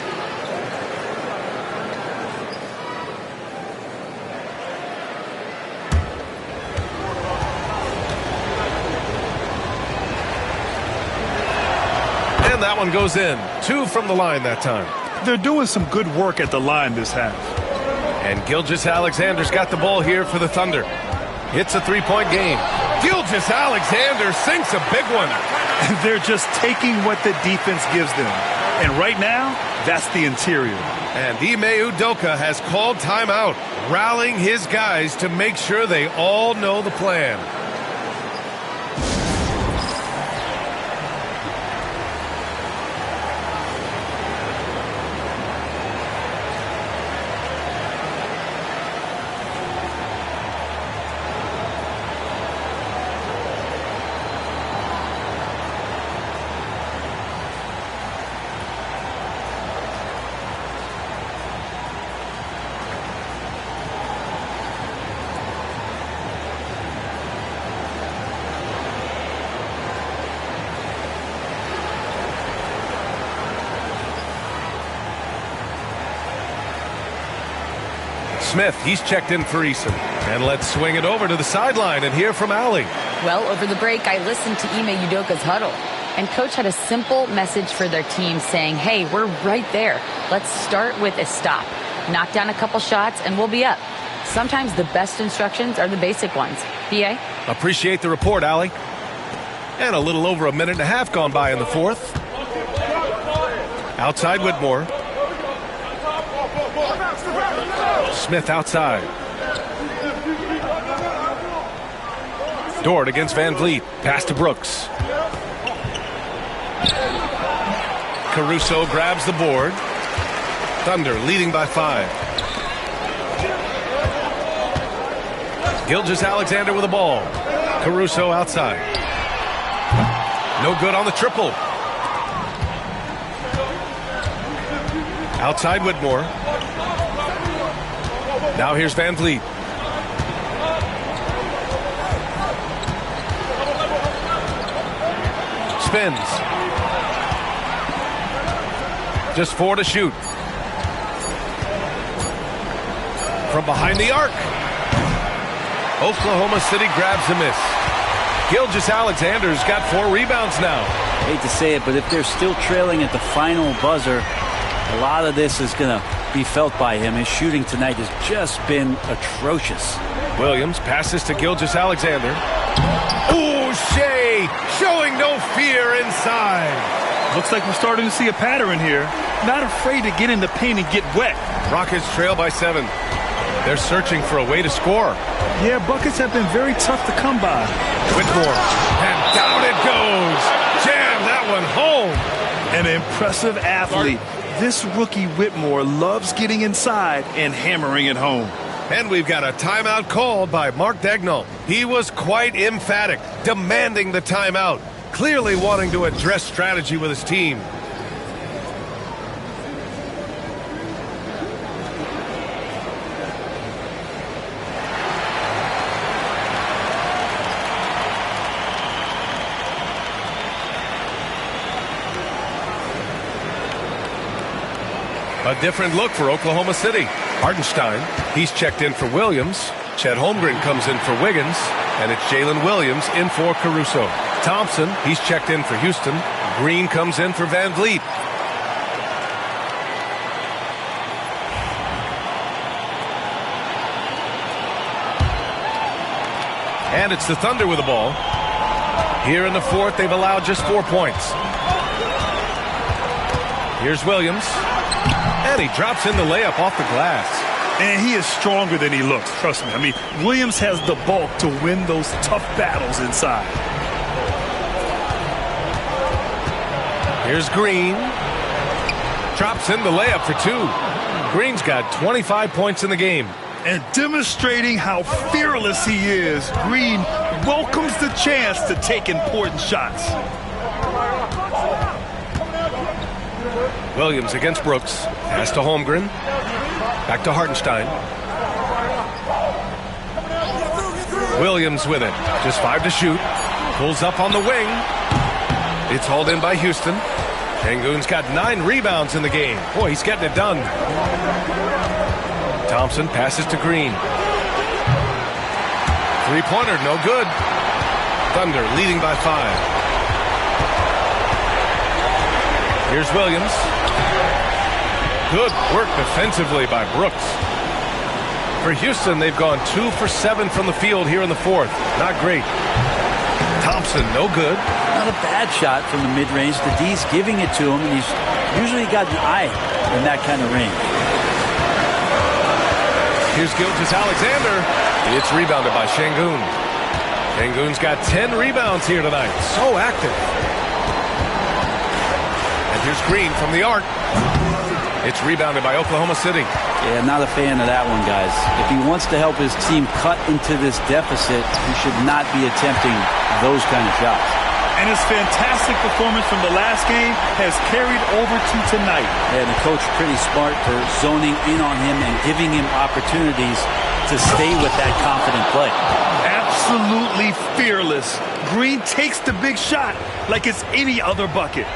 And that one goes in. 2 from the line that time. They're doing some good work at the line this half. And Gilgeous-Alexander's got the ball here for the Thunder. It's a 3-point game. Gilgeous-Alexander sinks a big one. And they're just taking what the defense gives them. And right now, that's the interior. And Ime Udoka has called timeout, rallying his guys to make sure they all know the plan. Smith, he's checked in for Eason. And let's swing it over to the sideline and hear from Allie. Well, over the break, I listened to Ime Udoka's huddle. And Coach had a simple message for their team saying, hey, we're right there. Let's start with a stop. Knock down a couple shots, and we'll be up. Sometimes the best instructions are the basic ones. PA? Appreciate the report, Allie. And a little over a minute and a half gone by in the fourth. Outside Whitmore. Smith outside. Dort against Van Vliet. Pass to Brooks. Caruso grabs the board. Thunder leading by 5. Gilgeous-Alexander with the ball. Caruso outside. No good on the triple. Outside Whitmore. Now here's Van Vliet. Spins. Just 4 to shoot. From behind the arc. Oklahoma City grabs the miss. Gilgeous-Alexander's got 4 rebounds now. Hate to say it, but if they're still trailing at the final buzzer, a lot of this is going to be felt by him. His shooting tonight has just been atrocious. Williams passes to Gilgeous-Alexander. Ooh, Shea showing no fear inside. Looks like we're starting to see a pattern here. Not afraid to get in the paint and get wet. Rockets trail by 7. They're searching for a way to score. Yeah, buckets have been very tough to come by. Whitmore, and down it goes. Jam that one home. An impressive athlete. This rookie Whitmore loves getting inside and hammering it home. And we've got a timeout called by Mark Daigneault. He was quite emphatic, demanding the timeout, clearly wanting to address strategy with his team. A different look for Oklahoma City. Hartenstein, he's checked in for Williams. Chet Holmgren comes in for Wiggins. And it's Jalen Williams in for Caruso. Thompson, he's checked in for Houston. Green comes in for Van Vliet. And it's the Thunder with the ball. Here in the fourth, they've allowed just 4 points. Here's Williams. And he drops in the layup off the glass. And he is stronger than he looks, trust me. I mean, Williams has the bulk to win those tough battles inside. Here's Green. Drops in the layup for 2. Green's got 25 points in the game. And demonstrating how fearless he is, Green welcomes the chance to take important shots. Williams against Brooks. Pass to Holmgren. Back to Hartenstein. Williams with it. Just 5 to shoot. Pulls up on the wing. It's hauled in by Houston. Şengün's got 9 rebounds in the game. Boy, he's getting it done. Thompson passes to Green. 3-pointer, no good. Thunder leading by 5. Here's Williams. Good work defensively by Brooks. For Houston, they've gone 2 for 7 from the field here in the fourth. Not great. Thompson, no good. Not a bad shot from the mid-range. The D's giving it to him, and he's usually got an eye in that kind of range. Here's Gilgeous-Alexander. It's rebounded by Şengün. Şengün's got 10 rebounds here tonight. So active. And here's Green from the arc. It's rebounded by Oklahoma City. Yeah, not a fan of that one, guys. If he wants to help his team cut into this deficit, he should not be attempting those kind of shots. And his fantastic performance from the last game has carried over to tonight. And the coach pretty smart for zoning in on him and giving him opportunities to stay with that confident play. Absolutely fearless. Green takes the big shot like it's any other bucket.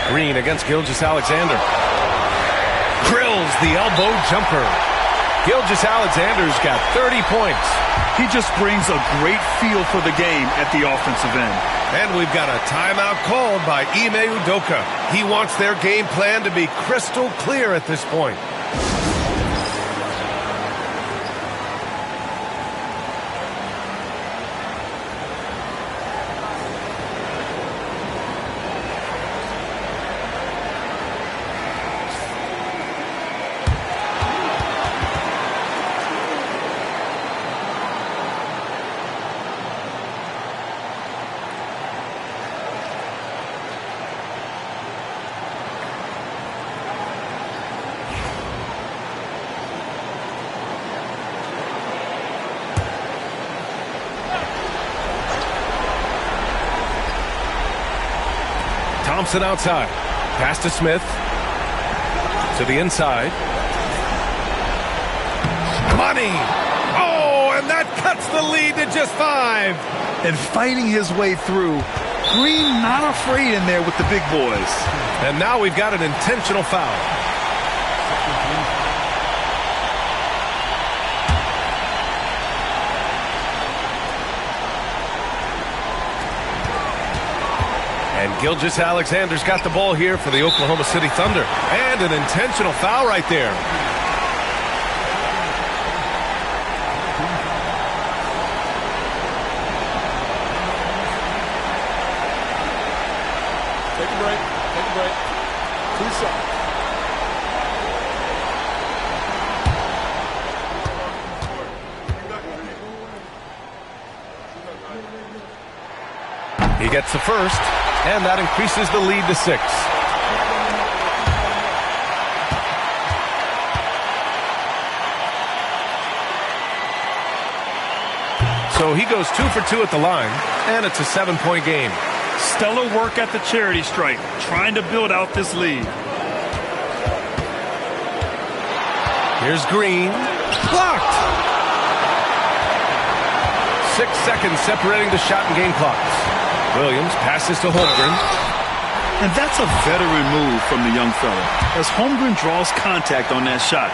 Green against Gilgeous-Alexander. nails the elbow jumper. Gilgeous-Alexander's got 30 points. He just brings a great feel for the game at the offensive end. And we've got a timeout called by Ime Udoka. He wants their game plan to be crystal clear at this point. Thompson outside. Pass to Smith. To the inside. Money! Oh, and that cuts the lead to just 5. And fighting his way through. Green not afraid in there with the big boys. And now we've got an intentional foul. And Gilgeous-Alexander's got the ball here for the Oklahoma City Thunder. And an intentional foul right there. Take a break. Take a break. 2 seconds. He gets the first, and that increases the lead to 6. So he goes 2 for 2 at the line, and it's a 7-point game. Stellar work at the charity stripe, trying to build out this lead. Here's Green. Blocked! 6 seconds separating the shot and game clocks. Williams passes to Holmgren. And that's a veteran move from the young fella, as Holmgren draws contact on that shot.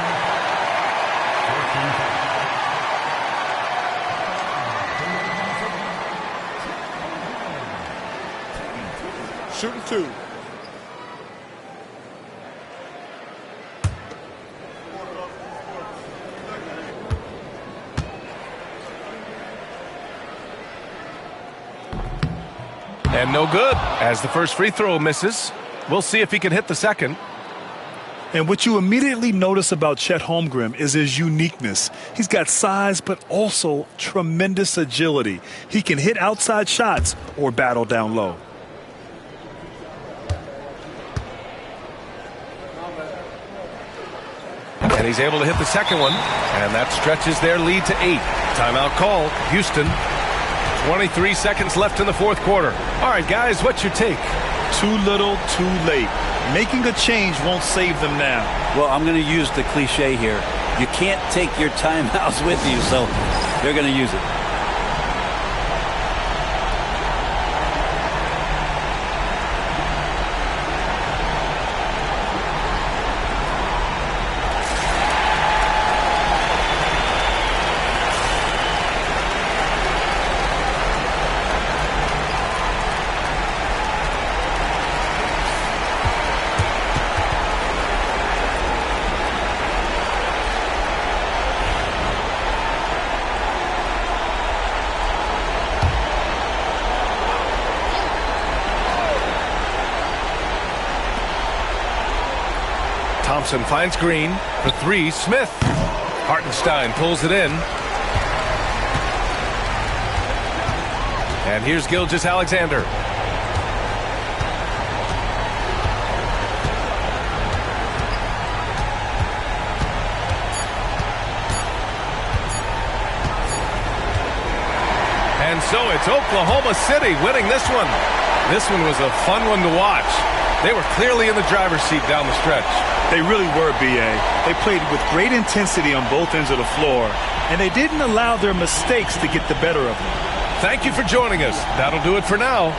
Shooting 2. And no good, as the first free throw misses. We'll see if he can hit the second. And what you immediately notice about Chet Holmgren is his uniqueness. He's got size, but also tremendous agility. He can hit outside shots or battle down low. And he's able to hit the second one, and that stretches their lead to 8. Timeout call, Houston. 23 seconds left in the fourth quarter. All right, guys, what's your take? Too little, too late. Making a change won't save them now. Well, I'm going to use the cliche here. You can't take your timeouts with you, so they're going to use it. Thompson finds Green for 3. Smith. Hartenstein pulls it in. And here's Gilgeous-Alexander. And so it's Oklahoma City winning this one. This one was a fun one to watch. They were clearly in the driver's seat down the stretch. They really were, B.A. They played with great intensity on both ends of the floor, and they didn't allow their mistakes to get the better of them. Thank you for joining us. That'll do it for now.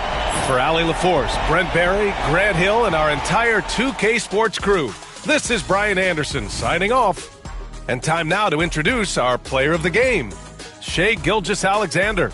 For Allie LaForce, Brent Barry, Grant Hill, and our entire 2K Sports crew, This is Brian Anderson signing off. And time now to introduce our player of the game, Shai Gilgeous-Alexander.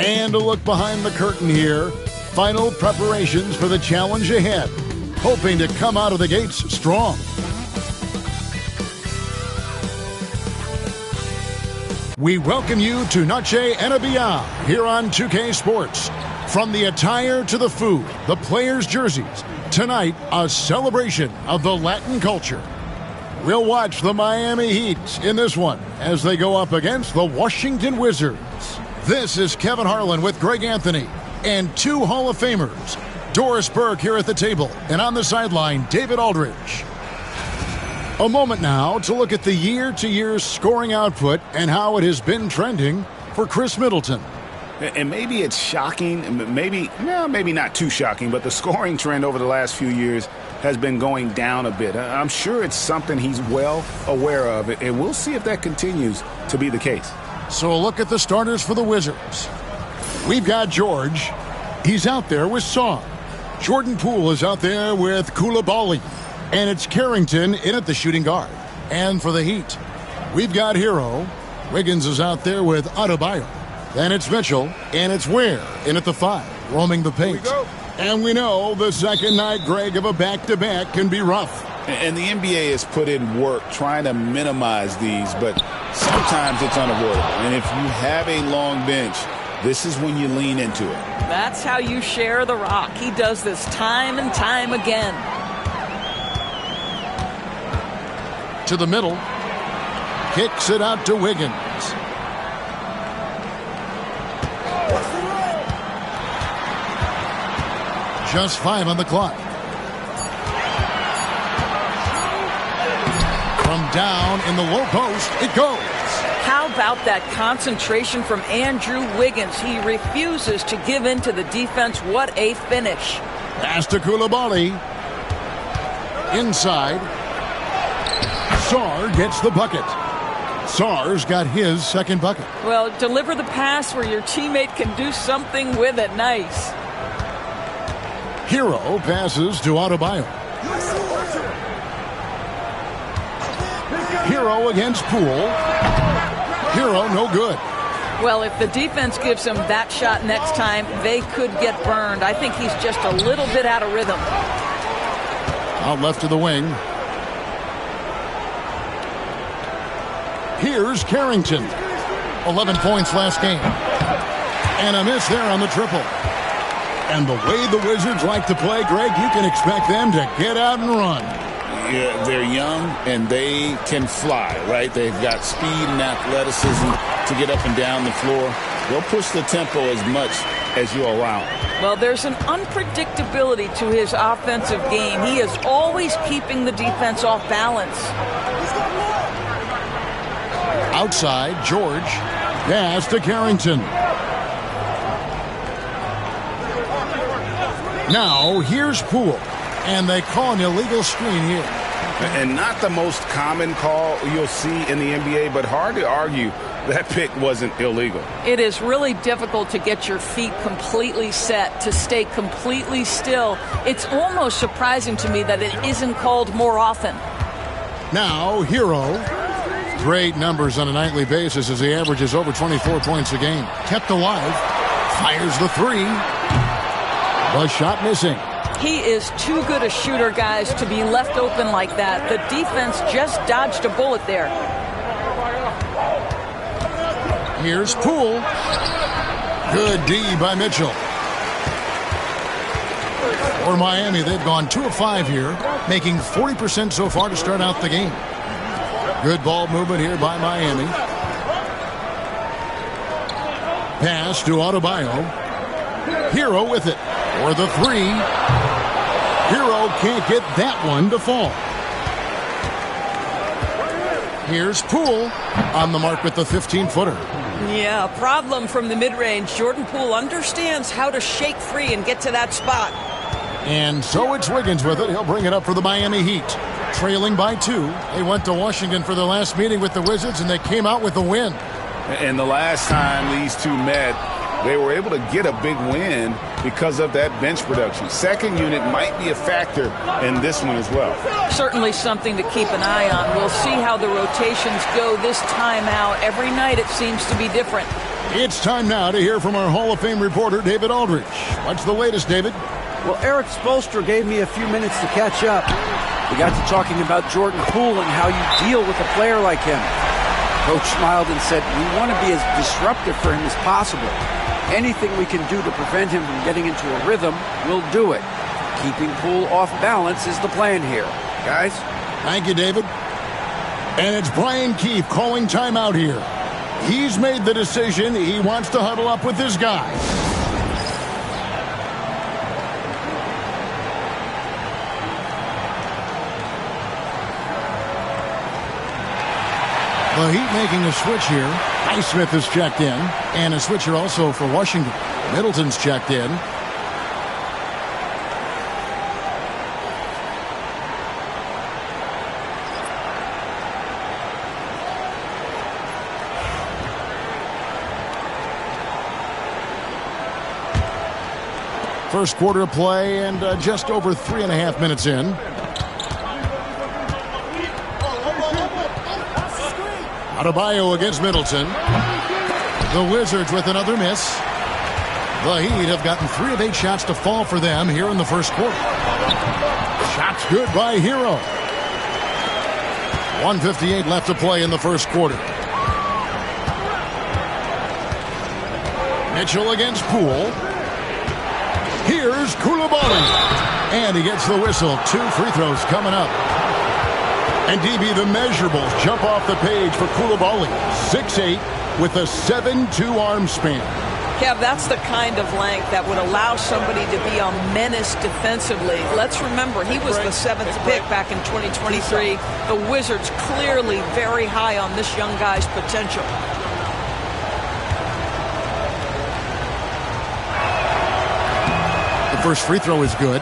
And a look behind the curtain here. Final preparations for the challenge ahead. Hoping to come out of the gates strong. We welcome you to Noche NBA here on 2K Sports. From the attire to the food, the players' jerseys, tonight a celebration of the Latin culture. We'll watch the Miami Heat in this one as they go up against the Washington Wizards. This is Kevin Harlan with Greg Anthony and two Hall of Famers, Doris Burke here at the table, and on the sideline, David Aldridge. A moment now to look at the year-to-year scoring output and how it has been trending for Chris Middleton. And maybe it's shocking, maybe not too shocking, but the scoring trend over the last few years has been going down a bit. I'm sure it's something he's well aware of, and we'll see if that continues to be the case. So a look at the starters for the Wizards. We've got George. He's out there with Saw. Jordan Poole is out there with Koulibaly. And it's Carrington in at the shooting guard. And for the Heat, we've got Hero. Wiggins is out there with Adebayo. Then it's Mitchell, and it's Ware in at the 5, roaming the paint. And we know the second night, Greg, of a back-to-back can be rough. And the NBA has put in work trying to minimize these, but sometimes it's unavoidable. And if you have a long bench, this is when you lean into it. That's how you share the rock. He does this time and time again. To the middle, kicks it out to Wiggins. Just 5 on the clock. From down in the low post, it goes. How about that concentration from Andrew Wiggins? He refuses to give in to the defense. What a finish. Pass to Koulibaly. Inside. Sarr gets the bucket. Sarr's got his second bucket. Well, deliver the pass where your teammate can do something with it. Nice. Hero passes to Adebayo. Hero against Poole. Hero no good. Well, if the defense gives him that shot next time, they could get burned. I think he's just a little bit out of rhythm. Out left to the wing. Here's Carrington. 11 points last game. And a miss there on the triple. And the way the Wizards like to play, Greg, you can expect them to get out and run. Yeah, they're young and they can fly, right? They've got speed and athleticism to get up and down the floor. They'll push the tempo as much as you allow. Well, there's an unpredictability to his offensive game. He is always keeping the defense off balance. Outside, George. Pass to Carrington. Now, here's Poole. And they call an illegal screen here. And not the most common call you'll see in the NBA, but hard to argue that pick wasn't illegal. It is really difficult to get your feet completely set, to stay completely still. It's almost surprising to me that it isn't called more often. Now, Hero. Great numbers on a nightly basis as he averages over 24 points a game. Kept alive. Fires the 3. The shot missing. He is too good a shooter, guys, to be left open like that. The defense just dodged a bullet there. Here's Poole. Good D by Mitchell. For Miami, they've gone 2 of 5 here, making 40% so far to start out the game. Good ball movement here by Miami. Pass to Adebayo. Hero with it. For the 3. Hero can't get that one to fall. Here's Poole on the mark with the 15-footer. Yeah, a problem from the mid-range. Jordan Poole understands how to shake free and get to that spot. And so it's Wiggins with it. He'll bring it up for the Miami Heat. Trailing by 2. They went to Washington for their last meeting with the Wizards, and they came out with a win. And the last time these two met, they were able to get a big win because of that bench production. Second unit might be a factor in this one as well. Certainly something to keep an eye on. We'll see how the rotations go this time out. Every night it seems to be different. It's time now to hear from our Hall of Fame reporter, David Aldridge. What's the latest, David? Well, Eric Spoelstra gave me a few minutes to catch up. We got to talking about Jordan Poole and how you deal with a player like him. Coach smiled and said, we want to be as disruptive for him as possible. Anything we can do to prevent him from getting into a rhythm, we'll do it. Keeping Poole off balance is the plan here. Guys? Thank you, David. And it's Brian Keefe calling timeout here. He's made the decision. He wants to huddle up with his guys. The Heat making a switch here. Highsmith is checked in. And a switcher also for Washington. Middleton's checked in. First quarter play and just over 3.5 minutes in. Adebayo against Middleton. The Wizards with another miss. The Heat have gotten 3 of 8 shots to fall for them here in the first quarter. Shots good by Hero. 1:58 left to play in the first quarter. Mitchell against Poole. Here's Koulibaly. And he gets the whistle. 2 free throws coming up. And DB, the measurables jump off the page for Koulibaly. 6'8" with a 7'2" arm span. Kev, that's the kind of length that would allow somebody to be a menace defensively. Let's remember, he was the 7th pick back in 2023. The Wizards clearly very high on this young guy's potential. First free throw is good.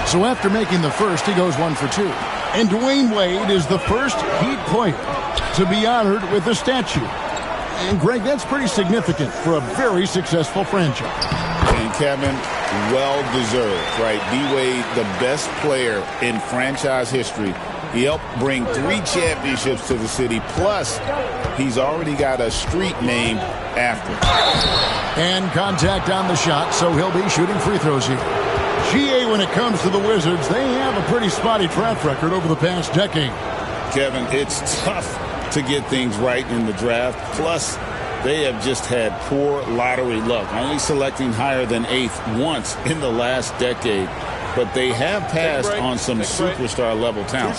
So after making the first, he goes 1 for 2. And Dwayne Wade is the first Heat player to be honored with a statue. And, Greg, that's pretty significant for a very successful franchise. And, Kevin, well-deserved, right? D-Wade, the best player in franchise history. He helped bring 3 championships to the city. Plus, he's already got a street named after him. And contact on the shot, so he'll be shooting free throws here. GA, when it comes to the Wizards, they have a pretty spotty track record over the past decade. Kevin, it's tough to get things right in the draft. Plus, they have just had poor lottery luck, only selecting higher than 8th once in the last decade. But they have passed on some superstar-level talent.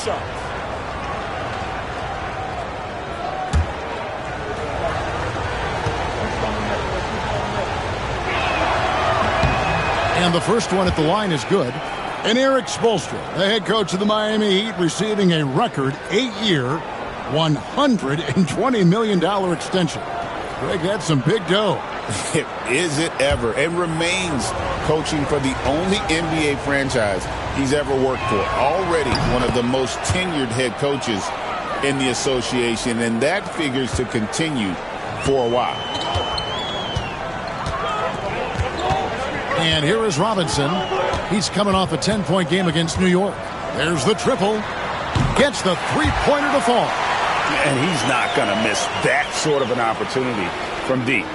And the first one at the line is good. And Eric Spoelstra, the head coach of the Miami Heat, receiving a record 8-year, $120 million extension. Greg, that's some big dough. Is it ever? And remains coaching for the only NBA franchise he's ever worked for. Already one of the most tenured head coaches in the association, and that figures to continue for a while. And here is Robinson. He's coming off a 10-point game against New York. There's the triple. Gets the three-pointer to fall. And he's not going to miss that sort of an opportunity from deep.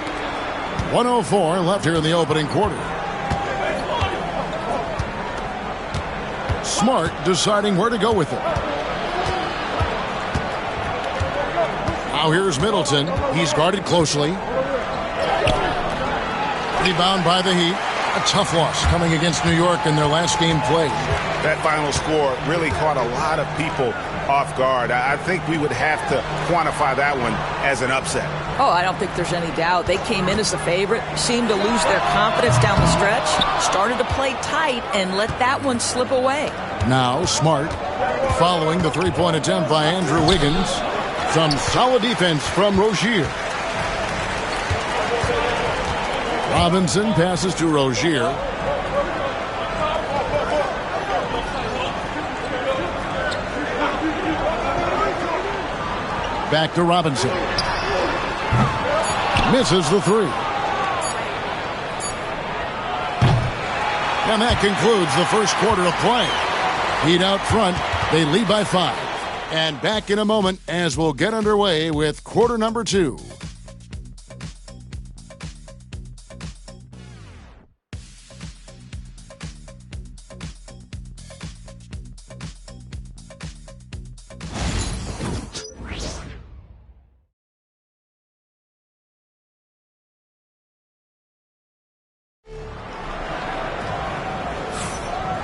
1:04 left here in the opening quarter. Smart deciding where to go with it. Now here's Middleton. He's guarded closely. Rebound by the Heat. A tough loss coming against New York in their last game played. That final score really caught a lot of people off guard. I think we would have to quantify that one as an upset. Oh, I don't think there's any doubt. They came in as the favorite, seemed to lose their confidence down the stretch, started to play tight, and let that one slip away. Now Smart following the three-point attempt by Andrew Wiggins. Some solid defense from Rozier. Robinson passes to Rozier. Back to Robinson. Misses the three. And that concludes the first quarter of play. Heat out front. They lead by 5. And back in a moment as we'll get underway with quarter number 2.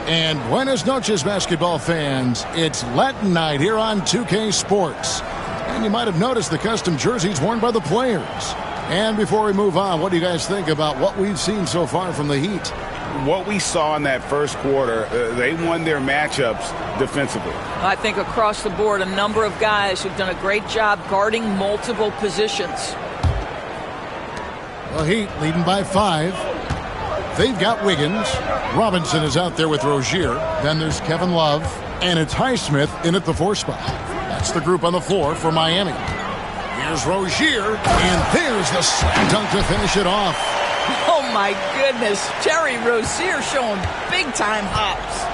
And buenas noches, basketball fans. It's Latin night here on 2K Sports. And you might have noticed the custom jerseys worn by the players. And before we move on, what do you guys think about what we've seen so far from the Heat? What we saw in that first quarter, they won their matchups defensively. I think across the board, a number of guys who've done a great job guarding multiple positions. The Heat leading by 5. They've got Wiggins. Robinson is out there with Rozier. Then there's Kevin Love. And it's Highsmith in at the 4 spot. That's the group on the floor for Miami. Here's Rozier. And there's the slam dunk to finish it off. Oh, my goodness. Terry Rozier showing big-time hops.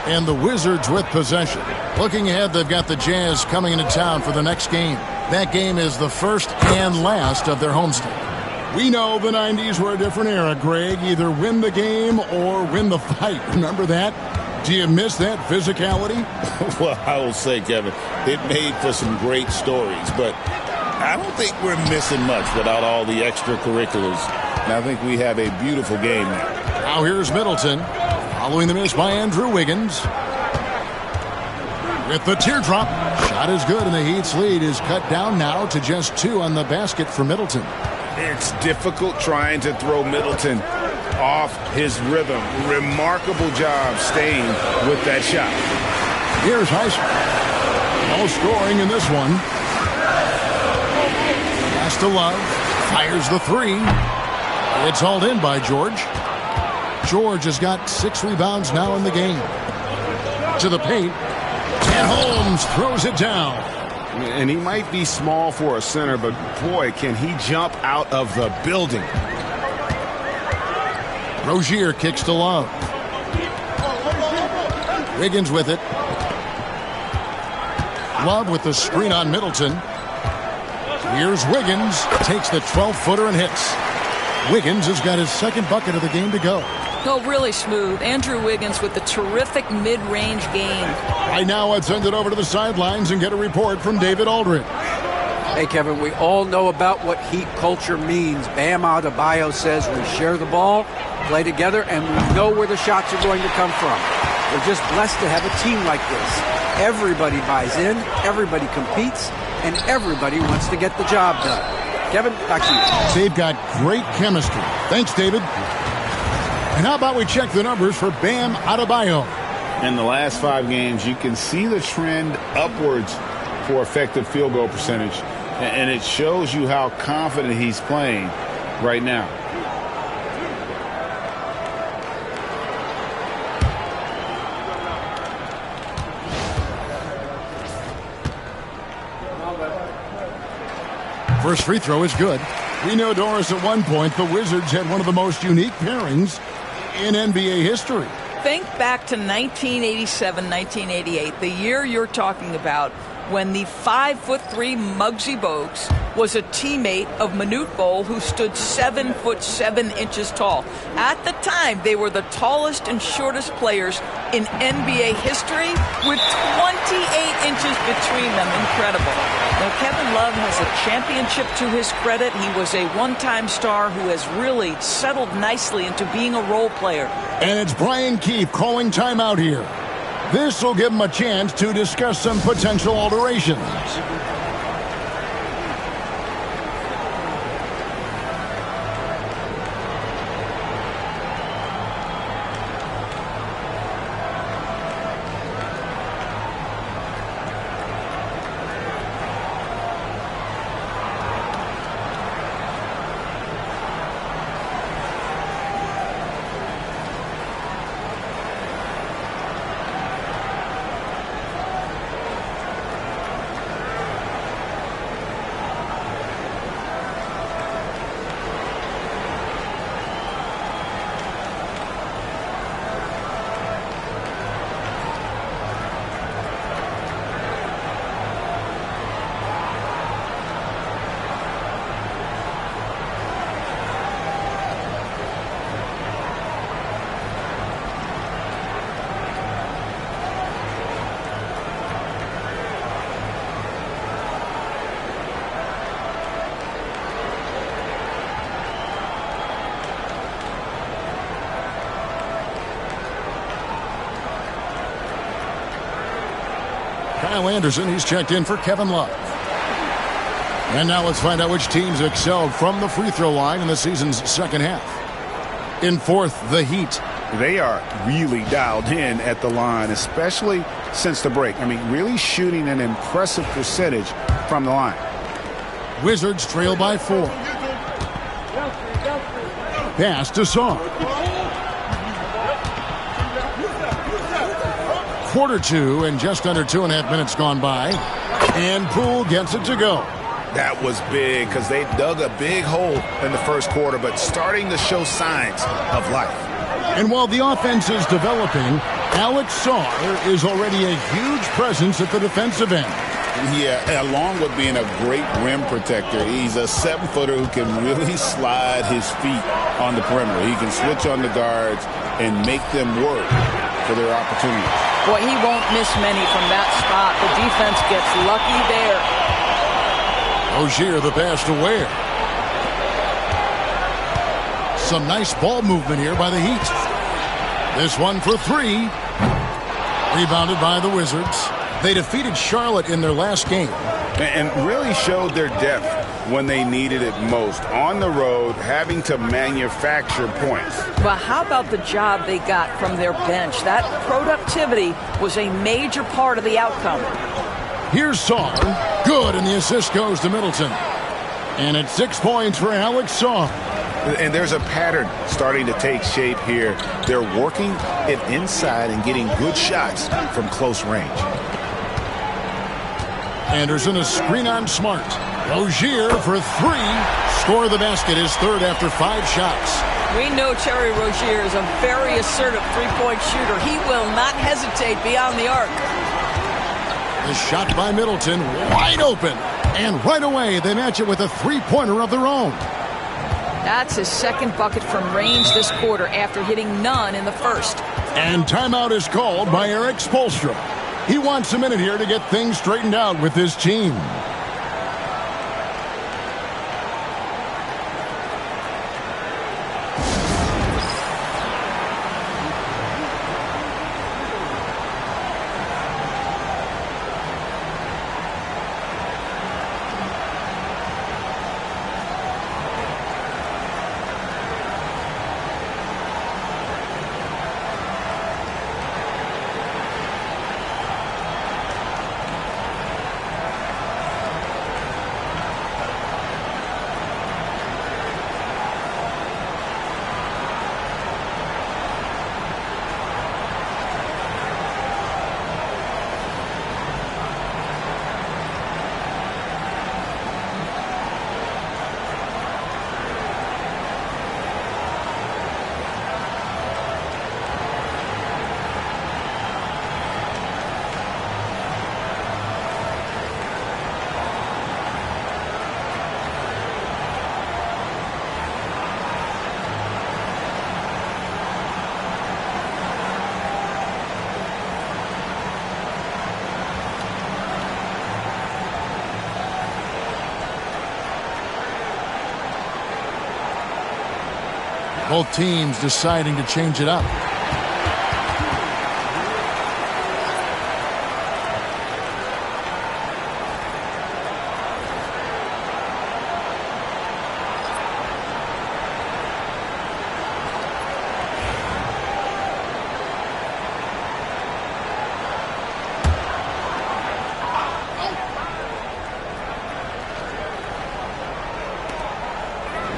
And the Wizards with possession. Looking ahead, they've got the Jazz coming into town for the next game. That game is the first and last of their homestand. We know the 90s were a different era, Greg. Either win the game or win the fight. Remember that? Do you miss that physicality? Well, I will say, Kevin, it made for some great stories, but I don't think we're missing much without all the extracurriculars. And I think we have a beautiful game now. Now here's Middleton, following the miss by Andrew Wiggins. With the teardrop, shot is good, and the Heat's lead is cut down now to just 2 on the basket for Middleton. It's difficult trying to throw Middleton off his rhythm. Remarkable job staying with that shot. Here's Highsmith. No scoring in this one. Pass to Love. Fires the 3. It's hauled in by George. George has got 6 rebounds now in the game. To the paint. And Holmes throws it down. And he might be small for a center, but boy, can he jump out of the building. Rozier kicks to Love. Wiggins with it. Love with the screen on Middleton. Here's Wiggins. Takes the 12-footer and hits. Wiggins has got his second bucket of the game to go. Oh, really smooth. Andrew Wiggins with the terrific mid-range game. Right now, let's send it over to the sidelines and get a report from David Aldridge. Hey, Kevin, we all know about what Heat culture means. Bam Adebayo says we share the ball, play together, and we know where the shots are going to come from. We're just blessed to have a team like this. Everybody buys in, everybody competes, and everybody wants to get the job done. Kevin, back to you. They've got great chemistry. Thanks, David. And how about we check the numbers for Bam Adebayo? In the last 5 games, you can see the trend upwards for effective field goal percentage. And it shows you how confident he's playing right now. First free throw is good. We know, Doris, at one point the Wizards had one of the most unique pairings in NBA history. Think back to 1987, 1988, the year you're talking about, when the 5'3" Muggsy Bogues was a teammate of Manute Bol, who stood 7'7" tall. At the time, they were the tallest and shortest players in NBA history, with 28 inches between them. Incredible. Now, Kevin Love has a championship to his credit. He was a one-time star who has really settled nicely into being a role player. And it's Brian Keefe calling timeout here. This will give him a chance to discuss some potential alterations. Kyle Anderson, he's checked in for Kevin Love. And now let's find out which teams excelled from the free throw line in the season's second half. In fourth, the Heat. They are really dialed in at the line, especially since the break. I mean, really shooting an impressive percentage from the line. Wizards trail by 4. Pass to Song. Quarter 2 and just under 2.5 minutes gone by. And Poole gets it to go. That was big because they dug a big hole in the first quarter, but starting to show signs of life. And while the offense is developing, Alex Sarr is already a huge presence at the defensive end. Yeah, along with being a great rim protector, he's a 7-footer who can really slide his feet on the perimeter. He can switch on the guards and make them work for their opportunities. Boy, he won't miss many from that spot. The defense gets lucky there. Rozier the pass to Ware. Some nice ball movement here by the Heat. This one for 3. Rebounded by the Wizards. They defeated Charlotte in their last game. And really showed their depth when they needed it most. On the road, having to manufacture points. But how about the job they got from their bench? That productivity was a major part of the outcome. Here's Sarr. Good, and the assist goes to Middleton. And it's 6 points for Alex Sarr. And there's a pattern starting to take shape here. They're working it inside and getting good shots from close range. Anderson, a screen on Smart. Rozier for 3. Score the basket, his third after 5 shots. We know Terry Rozier is a very assertive three-point shooter. He will not hesitate beyond the arc. The shot by Middleton, wide open. And right away, they match it with a three-pointer of their own. That's his second bucket from range this quarter after hitting none in the first. And timeout is called by Eric Spoelstra. He wants a minute here to get things straightened out with his team. Both teams deciding to change it up.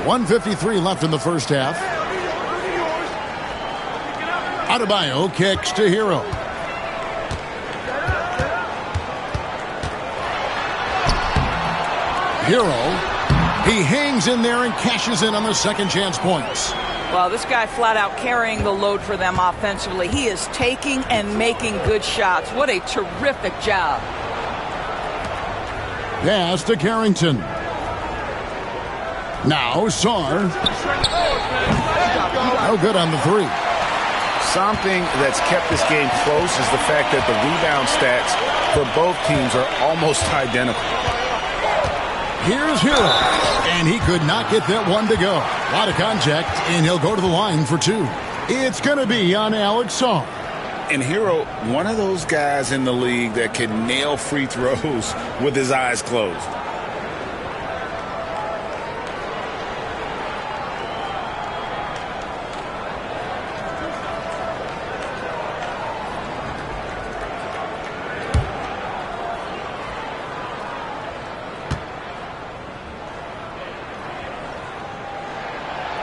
.153 left in the first half. Adebayo kicks to Hero. Hero, he hangs in there and cashes in on the second chance points. Well, this guy flat out carrying the load for them offensively. He is taking and making good shots. What a terrific job. Pass to Carrington. Now Sarr. No good on the 3. Something that's kept this game close is the fact that the rebound stats for both teams are almost identical. Here's Hero, and he could not get that one to go. A lot of contact, and he'll go to the line for 2. It's going to be on Alex Sarr. And Hero, one of those guys in the league that can nail free throws with his eyes closed.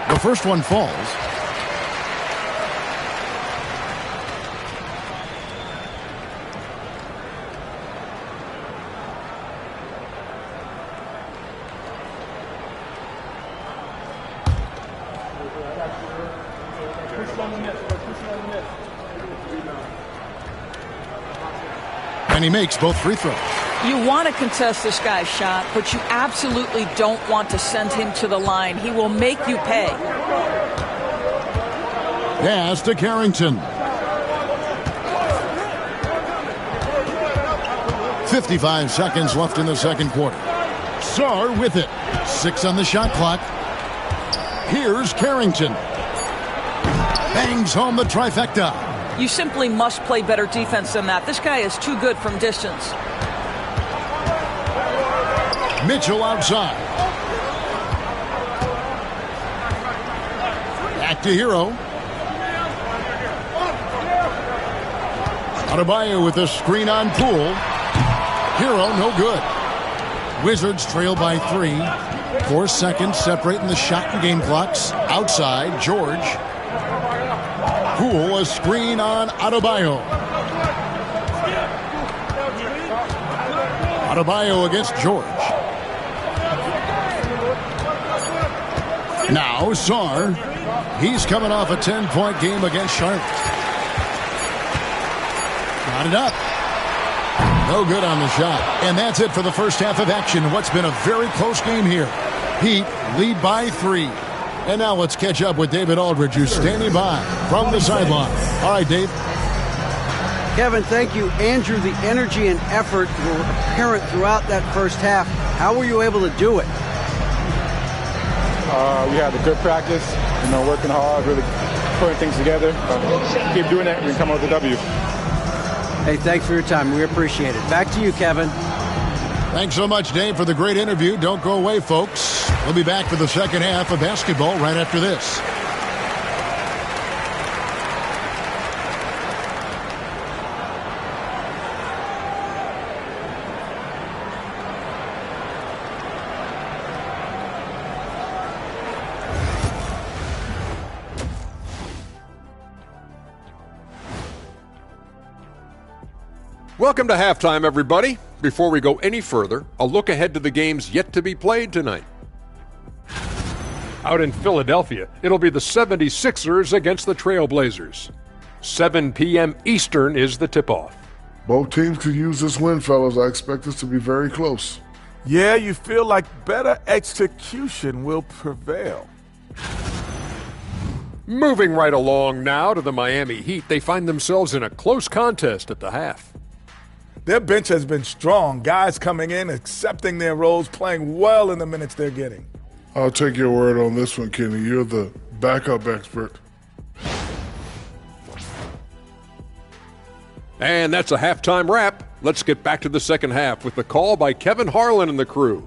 The first one falls. And he makes both free throws. You want to contest this guy's shot, but you absolutely don't want to send him to the line. He will make you pay. Pass to Carrington. 55 seconds left in the second quarter. Sarr with it. 6 on the shot clock. Here's Carrington. Bangs home the trifecta. You simply must play better defense than that. This guy is too good from distance. Mitchell outside. Back to Hero. Adebayo with a screen on Poole. Hero no good. Wizards trail by 3. 4 seconds separating the shot and game clocks. Outside, George. Poole a screen on Adebayo. Adebayo against George. Now Sarr. He's coming off a 10-point game against Charlotte. Got it up. No good on the shot. And that's it for the first half of action. What's been a very close game here. Heat lead by 3. And now let's catch up with David Aldridge, who's standing by from the sideline. All right, Dave. Kevin, thank you. Andrew, the energy and effort were apparent throughout that first half. How were you able to do it? We had a good practice, working hard, really putting things together. Keep doing that and we can come out with a W. Hey, thanks for your time. We appreciate it. Back to you, Kevin. Thanks so much, Dave, for the great interview. Don't go away, folks. We'll be back for the second half of basketball right after this. Welcome to halftime, everybody. Before we go any further, a look ahead to the games yet to be played tonight. Out in Philadelphia, it'll be the 76ers against the Trailblazers. 7 p.m. Eastern is the tip-off. Both teams could use this win, fellas. I expect this to be very close. Yeah, you feel like better execution will prevail. Moving right along now to the Miami Heat, they find themselves in a close contest at the half. Their bench has been strong. Guys coming in, accepting their roles, playing well in the minutes they're getting. I'll take your word on this one, Kenny. You're the backup expert. And that's a halftime wrap. Let's get back to the second half with the call by Kevin Harlan and the crew.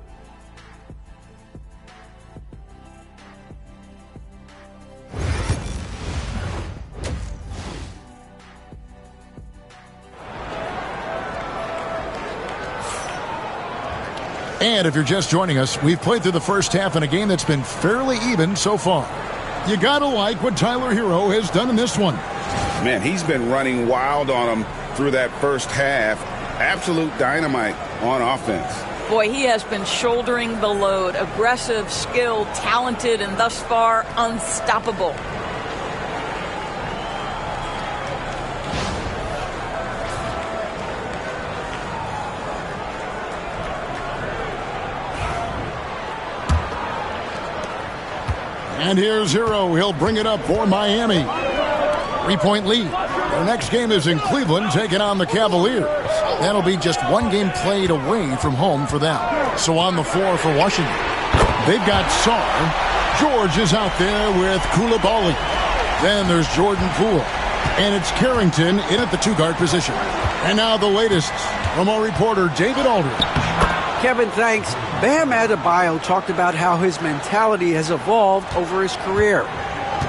And if you're just joining us, we've played through the first half in a game that's been fairly even so far. You gotta like what Tyler Hero has done in this one. Man, he's been running wild on him through that first half. Absolute dynamite on offense. Boy, he has been shouldering the load. Aggressive, skilled, talented, and thus far unstoppable. And here's Hero. He'll bring it up for Miami. 3-point lead. Their next game is in Cleveland, taking on the Cavaliers. That'll be just one game played away from home for them. So on the floor for Washington, they've got Sarr. George is out there with Koulibaly. Then there's Jordan Poole. And it's Carrington in at the 2-guard position. And now the latest from our reporter, David Aldridge. Kevin, thanks. Bam Adebayo talked about how his mentality has evolved over his career.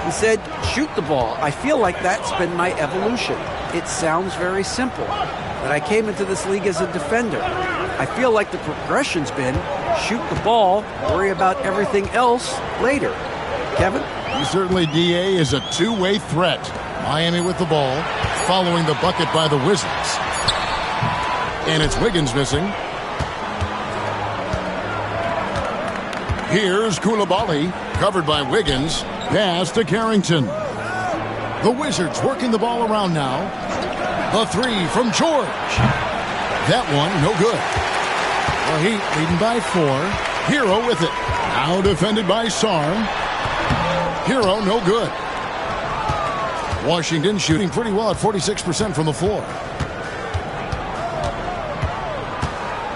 He said, shoot the ball. I feel like that's been my evolution. It sounds very simple, but I came into this league as a defender. I feel like the progression's been shoot the ball, worry about everything else later. Kevin? Certainly, DA is a two-way threat. Miami with the ball, following the bucket by the Wizards. And it's Wiggins missing. Here's Koulibaly, covered by Wiggins. Pass to Carrington. The Wizards working the ball around now. The 3 from George. That one, no good. The Heat leading by 4. Hero with it. Now defended by Sarm. Hero, no good. Washington shooting pretty well at 46% from the floor.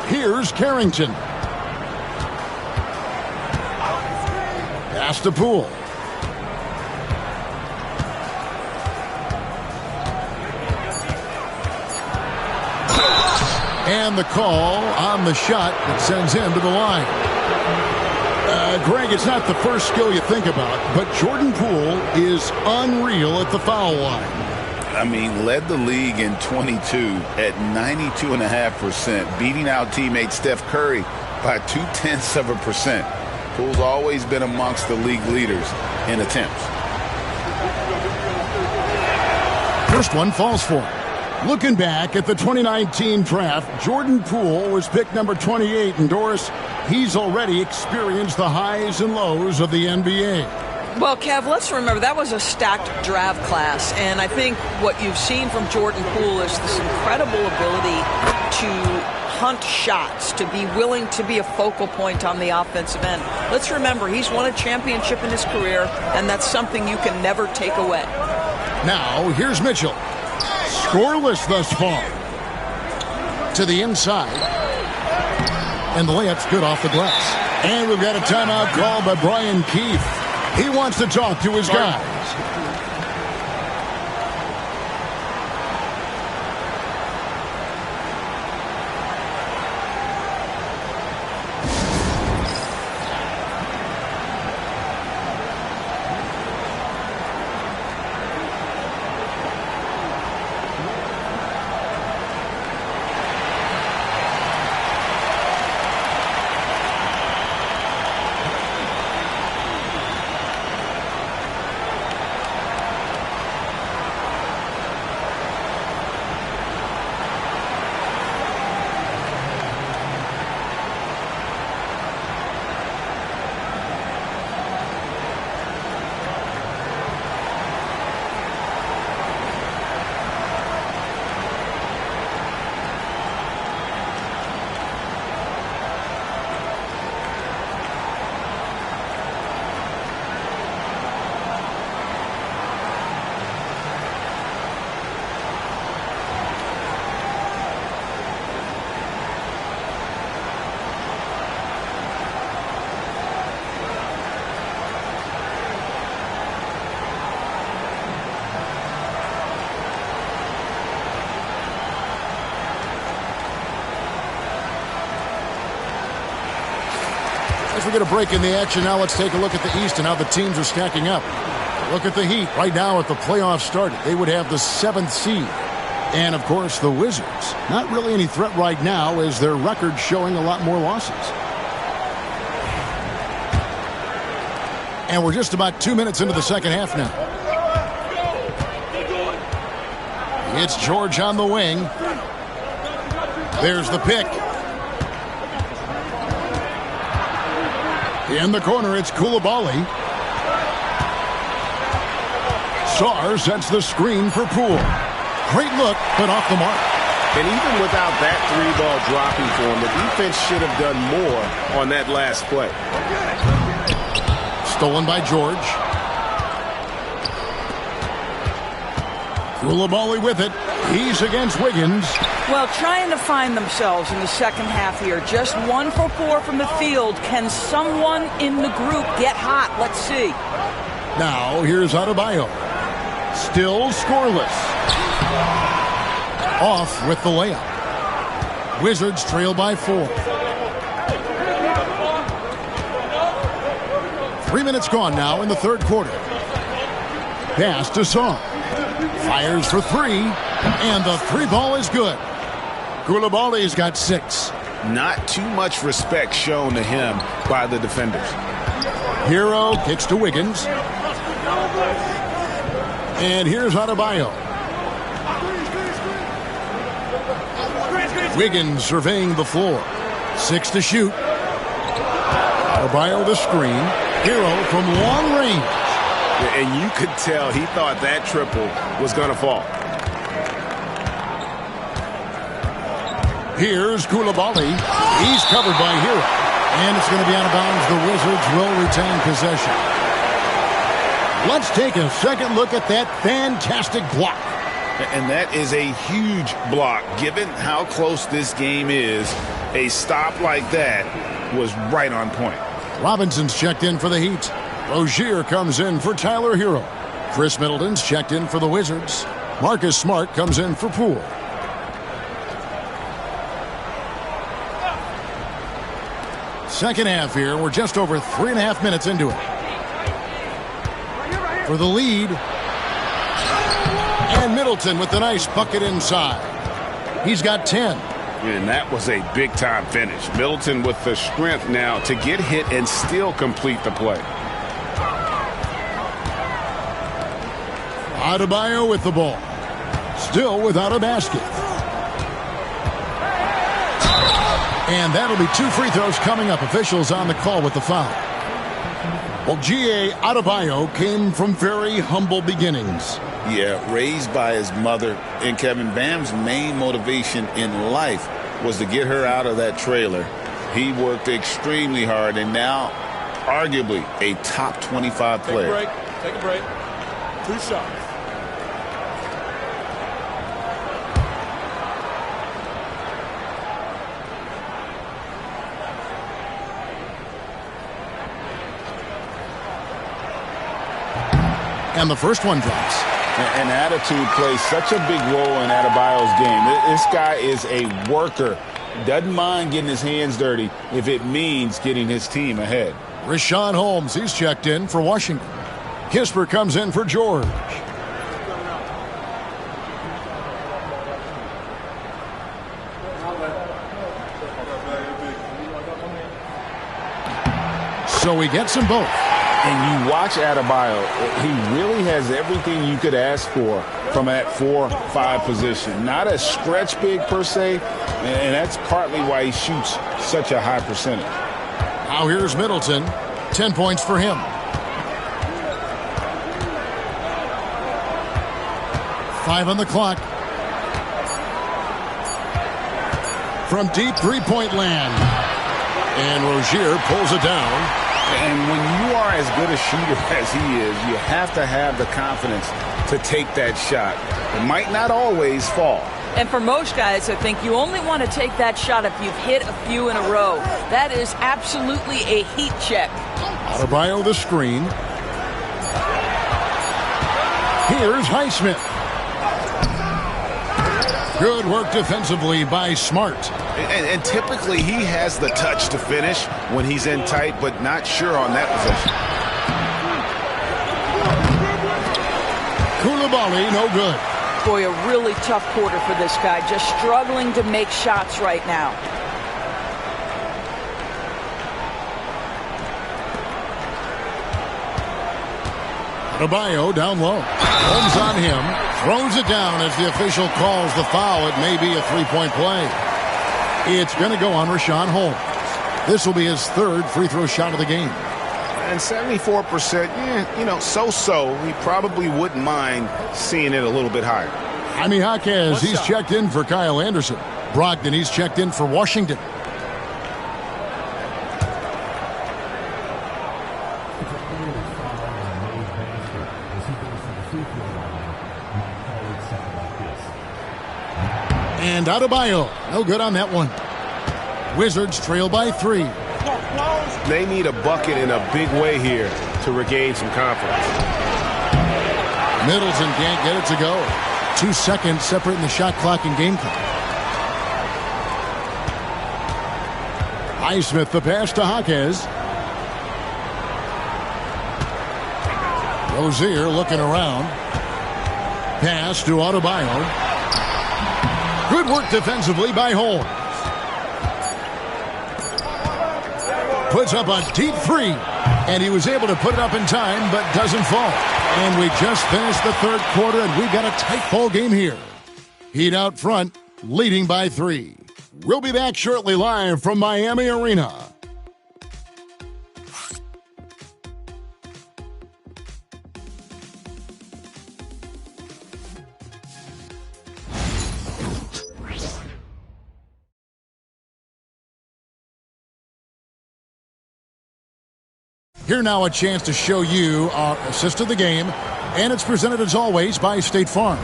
Here's Carrington. Pass to Poole. And the call on the shot that sends him to the line. Greg, it's not the first skill you think about, but Jordan Poole is unreal at the foul line. I mean, led the league in 22 at 92.5%, beating out teammate Steph Curry by 0.2%. Poole's always been amongst the league leaders in attempts. First one falls for him. Looking back at the 2019 draft, Jordan Poole was picked number 28, and Doris, he's already experienced the highs and lows of the NBA. Well, Kev, let's remember that was a stacked draft class, and I think what you've seen from Jordan Poole is this incredible ability to hunt shots, to be willing to be a focal point on the offensive end. Let's remember, he's won a championship in his career, and that's something you can never take away. Now, here's Mitchell. Scoreless thus far. To the inside. And the layup's good off the glass. And we've got a timeout called by Brian Keefe. He wants to talk to his guys. As we get a break in the action, now let's take a look at the East and how the teams are stacking up. Look at the Heat. Right now, if the playoffs started, they would have the 7th seed. And, of course, the Wizards. Not really any threat right now, as their record showing a lot more losses. And we're just about 2 minutes into the second half now. It's George on the wing. There's the pick. In the corner, it's Koulibaly. Sarr sets the screen for Poole. Great look, but off the mark. And even without that 3-ball dropping for him, the defense should have done more on that last play. Stolen by George. Koulibaly with it. He's against Wiggins. Well, trying to find themselves in the second half here. Just 1 for 4 from the field. Can someone in the group get hot? Let's see. Now, here's Adebayo. Still scoreless. Off with the layup. Wizards trail by 4. 3 minutes gone now in the third quarter. Pass to Song. Fires for 3, and the 3 ball is good. Koulibaly's got 6. Not too much respect shown to him by the defenders. Hero kicks to Wiggins. And here's Adebayo. Wiggins surveying the floor. 6 to shoot. Adebayo the screen. Hero from long range. And you could tell he thought that triple was going to fall. Here's Koulibaly. He's covered by Hero. And it's going to be out of bounds. The Wizards will retain possession. Let's take a second look at that fantastic block. And that is a huge block. Given how close this game is, a stop like that was right on point. Robinson's checked in for the Heat. Rozier comes in for Tyler Hero. Chris Middleton's checked in for the Wizards. Marcus Smart comes in for Poole. Second half here. We're just over 3.5 minutes into it. For the lead. And Middleton with the nice bucket inside. He's got 10. And that was a big-time finish. Middleton with the strength now to get hit and still complete the play. Adebayo with the ball. Still without a basket. And that'll be 2 free throws coming up. Officials on the call with the foul. Well, G.A. Adebayo came from very humble beginnings. Yeah, raised by his mother. And Kevin, Bam's main motivation in life was to get her out of that trailer. He worked extremely hard and now arguably a top 25 player. Take a break. 2 shots. And the first one drops. And attitude plays such a big role in Adebayo's game. This guy is a worker. Doesn't mind getting his hands dirty if it means getting his team ahead. Richaun Holmes, he's checked in for Washington. Kisper comes in for George. So he gets them both. And you watch Adebayo, he really has everything you could ask for from that 4-5 position. Not a stretch big per se, and that's partly why he shoots such a high percentage. Now here's Middleton. 10 points for him. 5 on the clock. From deep three-point land. And Rozier pulls it down. And when you are as good a shooter as he is, you have to have the confidence to take that shot. It might not always fall. And for most guys, I think you only want to take that shot if you've hit a few in a row. That is absolutely a heat check. Adebayo the screen. Here's Highsmith. Good work defensively by Smart. And typically he has the touch to finish when he's in tight, but not sure on that possession. Koulibaly, no good. Boy, a really tough quarter for this guy. Just struggling to make shots right now. Adebayo down low. Holmes on him. Throws it down as the official calls the foul. It may be a three-point play. It's going to go on Richaun Holmes. This will be his third free throw shot of the game. And 74%, so-so. He probably wouldn't mind seeing it a little bit higher. Jaime Jaquez, he's checked in for Kyle Anderson. Brogdon, he's checked in for Washington. And Adebayo, no good on that one. Wizards trail by 3. They need a bucket in a big way here to regain some confidence. Middleton can't get it to go. 2 seconds separating the shot clock and game clock. Highsmith the pass to Jaquez. Rozier looking around. Pass to Adebayo. Good work defensively by Holmes. Puts up a deep three. And he was able to put it up in time, but doesn't fall. And we just finished the third quarter, and we've got a tight ball game here. Heat out front, leading by 3. We'll be back shortly live from Miami Arena. Here now a chance to show you our assist of the game, and it's presented as always by State Farm.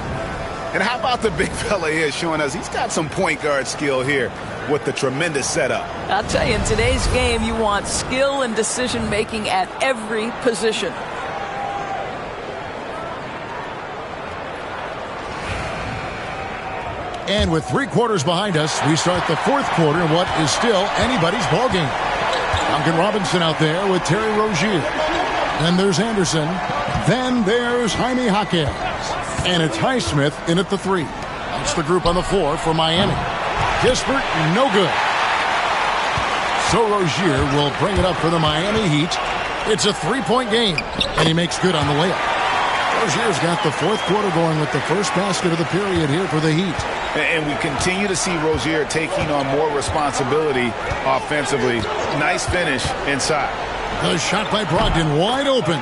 And how about the big fella here showing us he's got some point guard skill here with the tremendous setup. I'll tell you, in today's game, you want skill and decision-making at every position. And with 3 quarters behind us, we start the fourth quarter in what is still anybody's ball game. Duncan Robinson out there with Terry Rozier. Then there's Anderson. Then there's Jaime Jaquez. And it's Highsmith in at the 3. That's the group on the floor for Miami. Kispert, no good. So Rozier will bring it up for the Miami Heat. It's a 3-point game, and he makes good on the layup. Rozier's got the fourth quarter going with the first basket of the period here for the Heat. And we continue to see Rozier taking on more responsibility offensively. Nice finish inside. The shot by Brogdon wide open,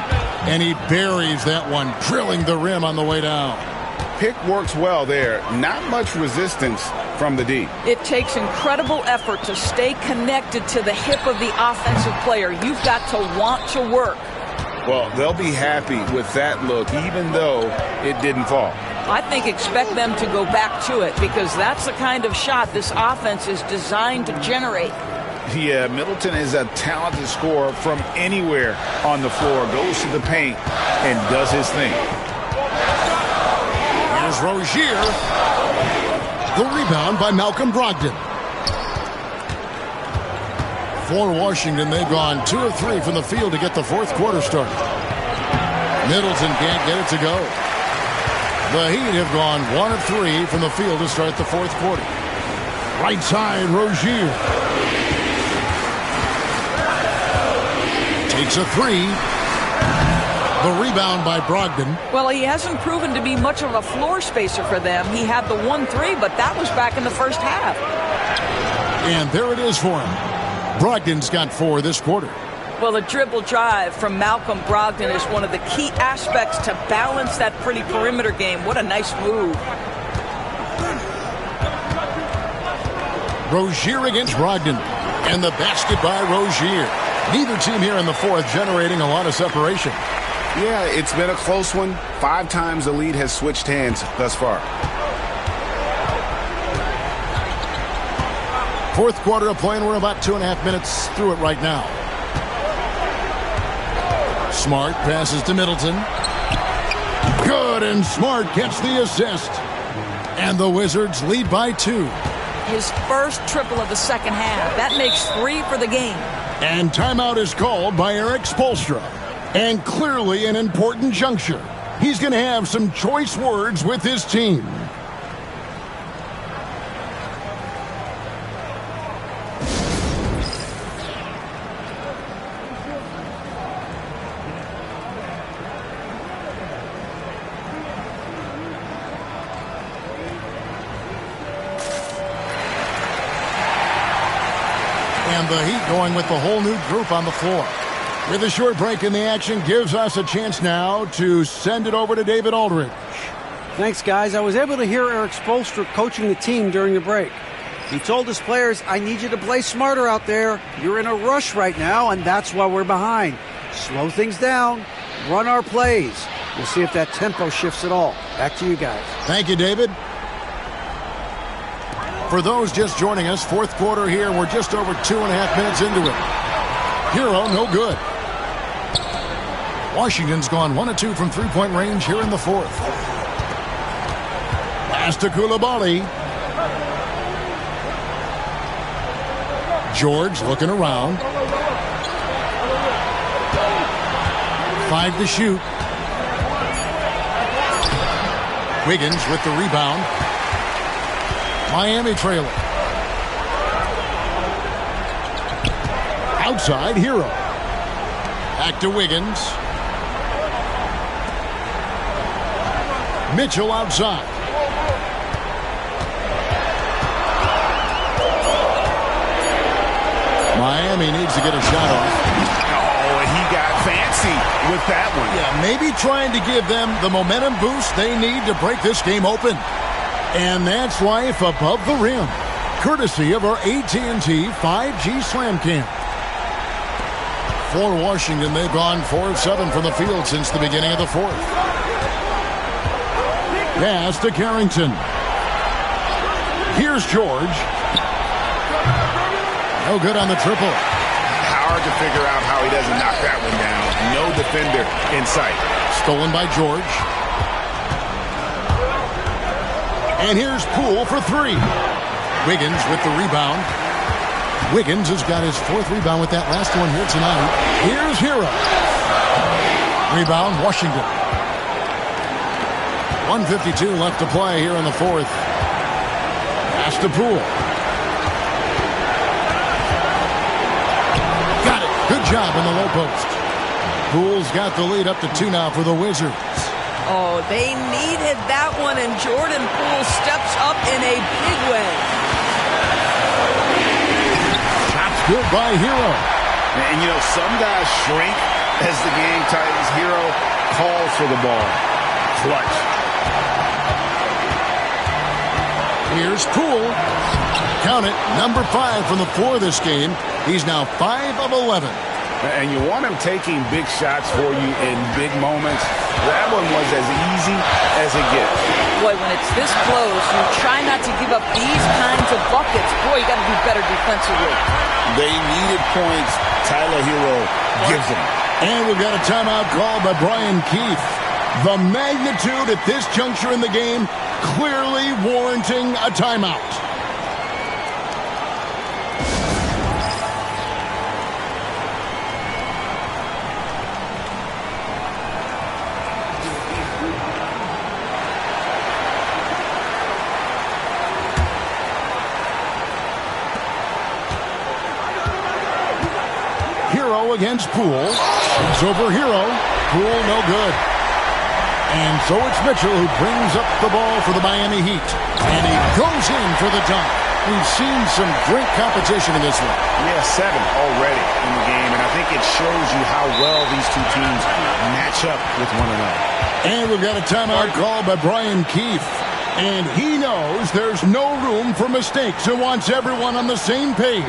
and he buries that one, drilling the rim on the way down. Pick works well there. Not much resistance from the D. It takes incredible effort to stay connected to the hip of the offensive player. You've got to want to work. Well, they'll be happy with that look, even though it didn't fall. I think expect them to go back to it, because that's the kind of shot this offense is designed to generate. Yeah, Middleton is a talented scorer from anywhere on the floor. Goes to the paint and does his thing. Here's Rozier. The rebound by Malcolm Brogdon. For Washington, they've gone 2 of 3 from the field to get the fourth quarter started. Middleton can't get it to go. The Heat have gone 1 of 3 from the field to start the fourth quarter. Right side, Rozier. Takes a 3. The rebound by Brogdon. Well, he hasn't proven to be much of a floor spacer for them. He had the 1-3, but that was back in the first half. And there it is for him. Brogdon's got 4 this quarter. Well, the dribble drive from Malcolm Brogdon is one of the key aspects to balance that pretty perimeter game. What a nice move. Rozier against Brogdon. And the basket by Rozier. Neither team here in the fourth generating a lot of separation. Yeah, it's been a close one. 5 times the lead has switched hands thus far. Fourth quarter of play, and we're about 2.5 minutes through it right now. Smart passes to Middleton. Good, and Smart gets the assist. And the Wizards lead by 2. His first triple of the second half. That makes 3 for the game. And timeout is called by Eric Spoelstra. And clearly an important juncture. He's going to have some choice words with his team. And the Heat going with the whole new group on the floor. With a short break in the action, gives us a chance now to send it over to David Aldridge. Thanks, guys. I was able to hear Eric Spoelstra coaching the team during the break. He told his players, I need you to play smarter out there. You're in a rush right now, and that's why we're behind. Slow things down. Run our plays. We'll see if that tempo shifts at all. Back to you guys. Thank you, David. For those just joining us, fourth quarter here. We're just over 2.5 minutes into it. Hero, no good. Washington's gone 1 of 2 from three-point range here in the fourth. Pass to Coulibaly. George looking around. 5 to shoot. Wiggins with the rebound. Miami trailing. Outside, Hero. Back to Wiggins. Mitchell outside. Miami needs to get a shot off. Oh, and he got fancy with that one. Yeah, maybe trying to give them the momentum boost they need to break this game open. And that's life above the rim, courtesy of our AT&T 5G Slam Cam. For Washington, they've gone 4 of 7 from the field since the beginning of the fourth. Pass to Carrington. Here's George. No good on the triple. Hard to figure out how he doesn't knock that one down. No defender in sight. Stolen by George. And here's Poole for 3. Wiggins with the rebound. Wiggins has got his 4th rebound with that last one here tonight. Here's Hero. Rebound, Washington. 1:52 left to play here in the fourth. Pass to Poole. Got it. Good job in the low post. Poole's got the lead up to 2 now for the Wizards. Oh, they needed that one, and Jordan Poole steps up in a big way. Shot's good by Hero. And, you know, some guys shrink as the game tightens. Hero calls for the ball. Clutch. Here's Poole. Count it, number 5 from the floor this game. He's now 5 of 11. And you want him taking big shots for you in big moments. That one was as easy as it gets. Boy, when it's this close, you try not to give up these kinds of buckets. Boy, you got to do better defensively. They needed points. Tyler Hero gives them. And we've got a timeout called by Brian Keefe. The magnitude at this juncture in the game clearly warranting a timeout. Against Poole. It's over Hero. Poole no good. And so it's Mitchell who brings up the ball for the Miami Heat. And he goes in for the dunk. We've seen some great competition in this one. Yeah, 7 already in the game. And I think it shows you how well these two teams match up with one another. And we've got a timeout called by Brian Keefe. And he knows there's no room for mistakes and wants everyone on the same page.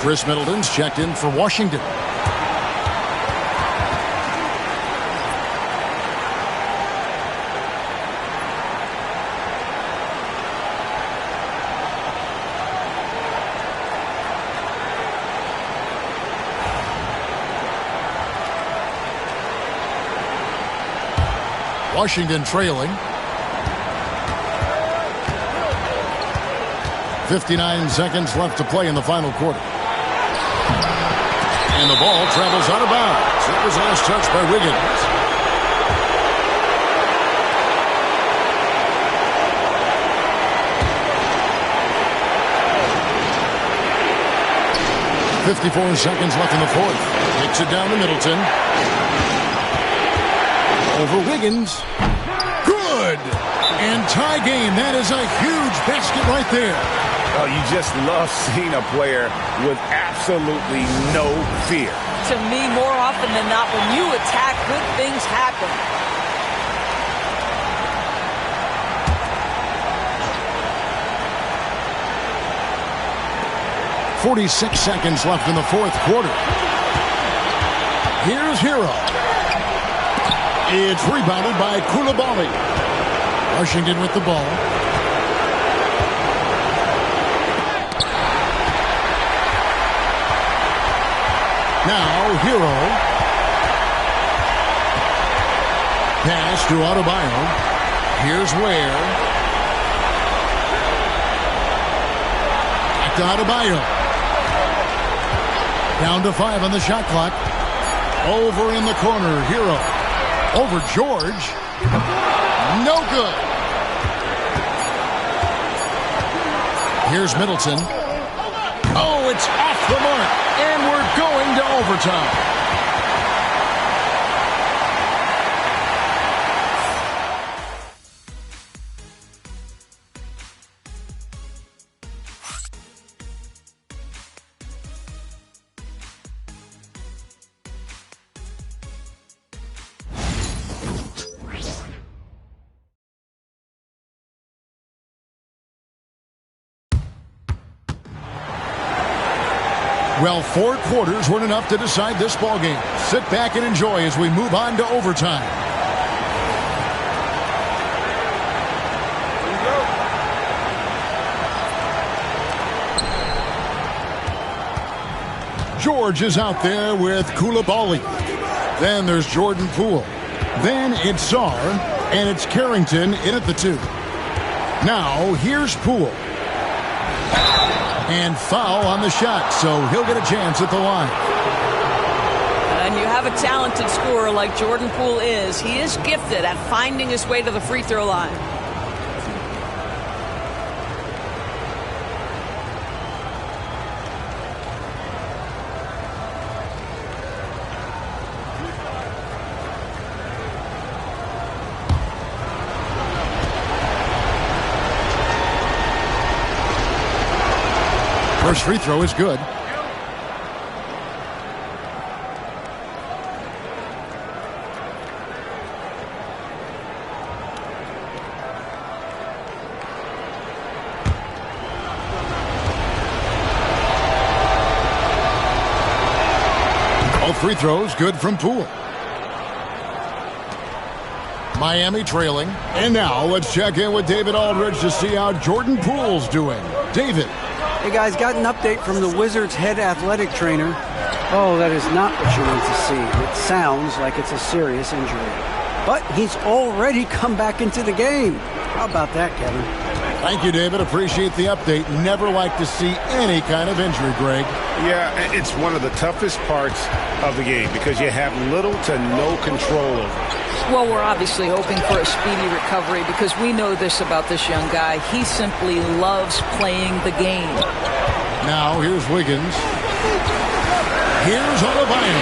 Chris Middleton's checked in for Washington. Washington trailing. 59 seconds left to play in the final quarter. And the ball travels out of bounds. It was last touched by Wiggins. .54 seconds left in the fourth. Takes it down to Middleton. Over Wiggins. Good! And tie game. That is a huge basket right there. Oh, you just love seeing a player with absolutely no fear. To me, more often than not, when you attack, good things happen. 46 seconds left in the fourth quarter. Here's Hero. It's rebounded by Koulibaly. Washington with the ball. Now Hero. Pass to Adebayo. Here's Ware. Back to Adebayo. Down to 5 on the shot clock. Over in the corner, Hero. Over George. No good. Here's Middleton. Oh, it's off the mark. And we're going to overtime. Well, 4 quarters weren't enough to decide this ballgame. Sit back and enjoy as we move on to overtime. George is out there with Koulibaly. Then there's Jordan Poole. Then it's Czar, and it's Carrington in at the 2. Now, here's Poole. And foul on the shot, so he'll get a chance at the line. And you have a talented scorer like Jordan Poole is. He is gifted at finding his way to the free throw line. First free throw is good. Both free throws good from Poole. Miami trailing. And now let's check in with David Aldridge to see how Jordan Poole's doing. David. Hey guys, got an update from the Wizards head athletic trainer. Oh, that is not what you want to see. It sounds like it's a serious injury. But he's already come back into the game. How about that, Kevin? Thank you, David. Appreciate the update. Never like to see any kind of injury, Greg. Yeah, it's one of the toughest parts of the game because you have little to no control over it. Well, we're obviously hoping for a speedy recovery because we know this about this young guy. He simply loves playing the game. Now, here's Wiggins. Here's Adebayo.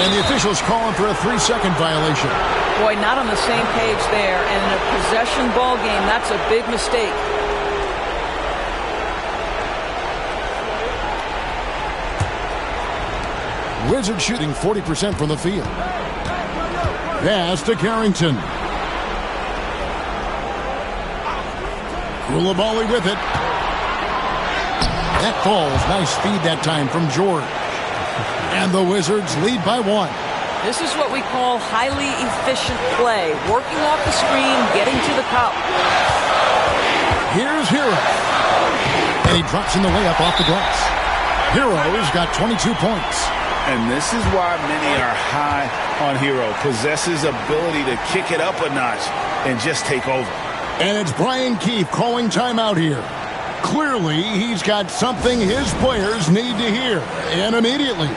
And the officials calling for a 3-second violation. Boy, not on the same page there. And in a possession ball game, that's a big mistake. Wizards shooting 40% from the field. Pass to Carrington. Koulibaly with it. That falls. Nice feed that time from George. And the Wizards lead by 1. This is what we call highly efficient play. Working off the screen, getting to the cup. Here's Hero. And he drops in the layup off the glass. Hero's got 22 points. And this is why many are high on Hero. Possesses ability to kick it up a notch and just take over. And it's Brian Keefe calling timeout here. Clearly, he's got something his players need to hear. And immediately.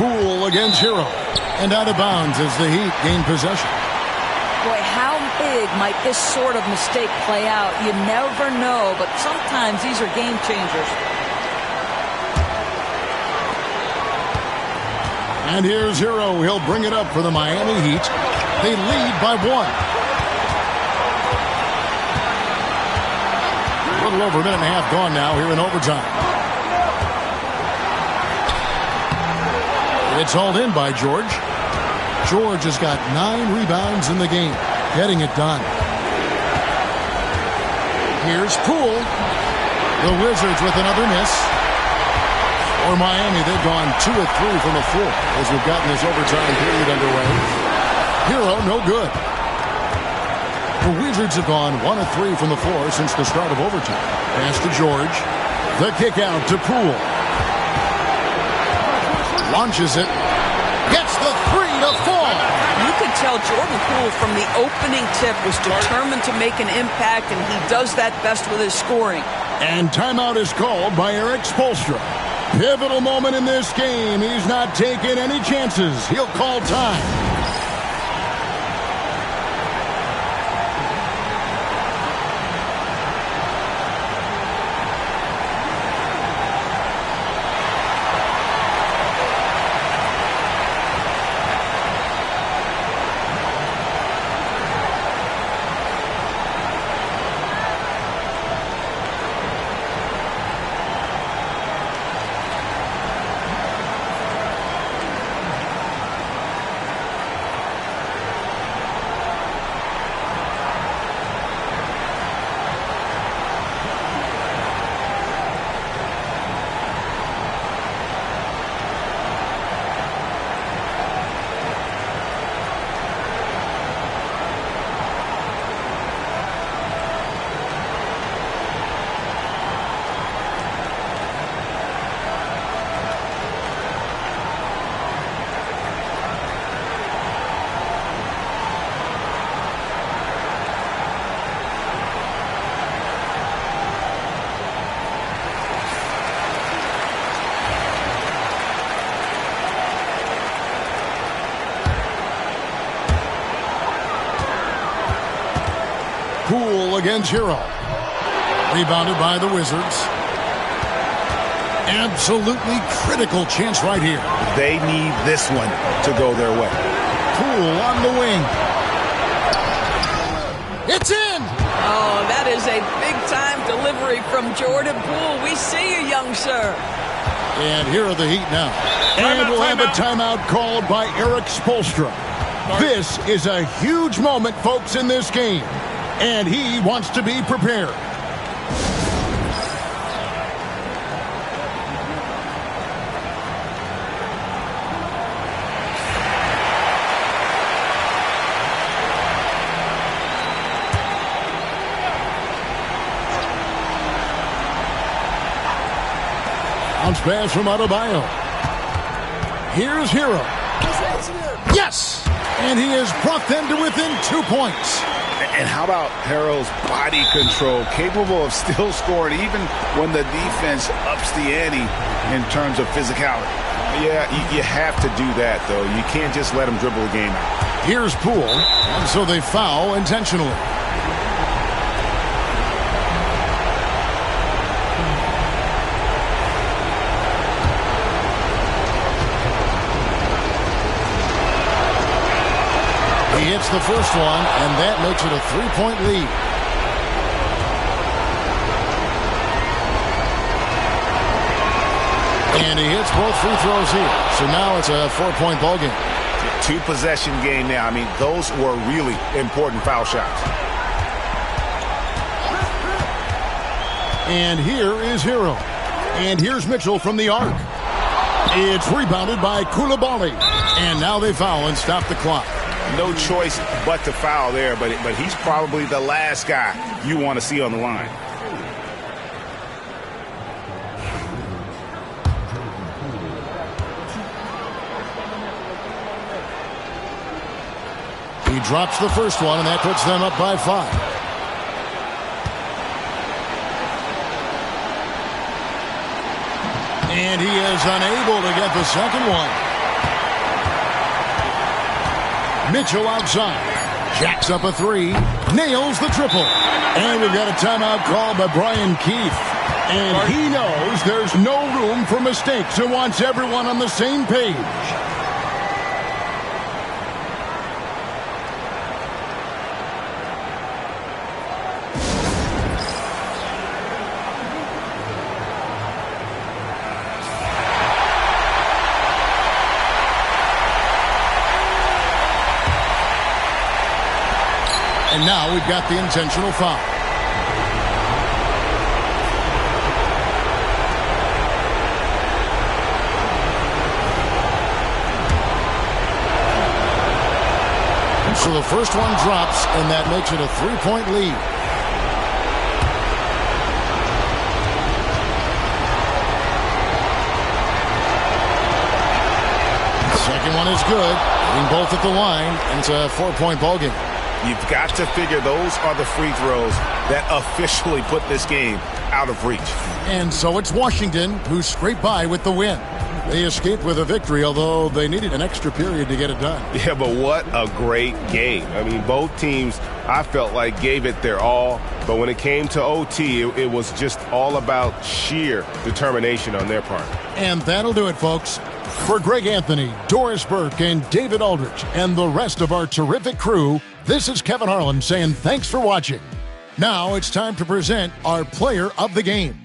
Poole against Hero. And out of bounds as the Heat gain possession. Boy, how big might this sort of mistake play out? You never know, but sometimes these are game changers. And here's Hero. He'll bring it up for the Miami Heat. They lead by 1. A little over a minute and a half gone now here in overtime. It's hauled in by George. George has got 9 rebounds in the game, getting it done. Here's Poole. The Wizards with another miss. For Miami, they've gone 2 of 3 from the floor as we've gotten this overtime period underway. Hero, no good. The Wizards have gone 1 of 3 from the floor since the start of overtime. Pass to George. The kick out to Poole. Launches it. Gets the 3 to fall. You could tell Jordan Poole from the opening tip was determined to make an impact, and he does that best with his scoring. And timeout is called by Eric Spoelstra. Pivotal moment in this game. He's not taking any chances. He'll call time. Poole against Hero. Rebounded by the Wizards. Absolutely critical chance right here. They need this one to go their way. Poole on the wing. It's in! Oh, that is a big-time delivery from Jordan Poole. We see you, young sir. And here are the Heat now. And we'll have a timeout called by Eric Spoelstra. This is a huge moment, folks, in this game. And he wants to be prepared. Bounce pass from Adebayo. Here's Hero. Yes! And he has brought them to within 2 points. And how about Harrell's body control, capable of still scoring even when the defense ups the ante in terms of physicality. Yeah, you have to do that, though. You can't just let him dribble the game out. Here's Poole, and so they foul intentionally. He hits the first one, and that makes it a 3-point lead. And he hits both free throws here. So now it's a 4-point ball game. 2-possession game now. I mean, those were really important foul shots. And here is Hero. And here's Mitchell from the arc. It's rebounded by Coulibaly. And now they foul and stop the clock. No choice but to foul there, but he's probably the last guy you want to see on the line. He drops the first one, and that puts them up by 5. And he is unable to get the second one. Mitchell outside. Jacks up a 3. Nails the triple. And we've got a timeout called by Brian Keefe. And he knows there's no room for mistakes and wants everyone on the same page. And now we've got the intentional foul. So the first one drops, and that makes it a 3-point lead. Second one is good. Hitting both at the line, and it's a 4-point ball game. You've got to figure those are the free throws that officially put this game out of reach. And so it's Washington who scraped by with the win. They escaped with a victory, although they needed an extra period to get it done. Yeah, but what a great game. I mean, both teams, I felt like, gave it their all. But when it came to OT, it was just all about sheer determination on their part. And that'll do it, folks. For Greg Anthony, Doris Burke, and David Aldrich, and the rest of our terrific crew, this is Kevin Harlan saying thanks for watching. Now it's time to present our player of the game.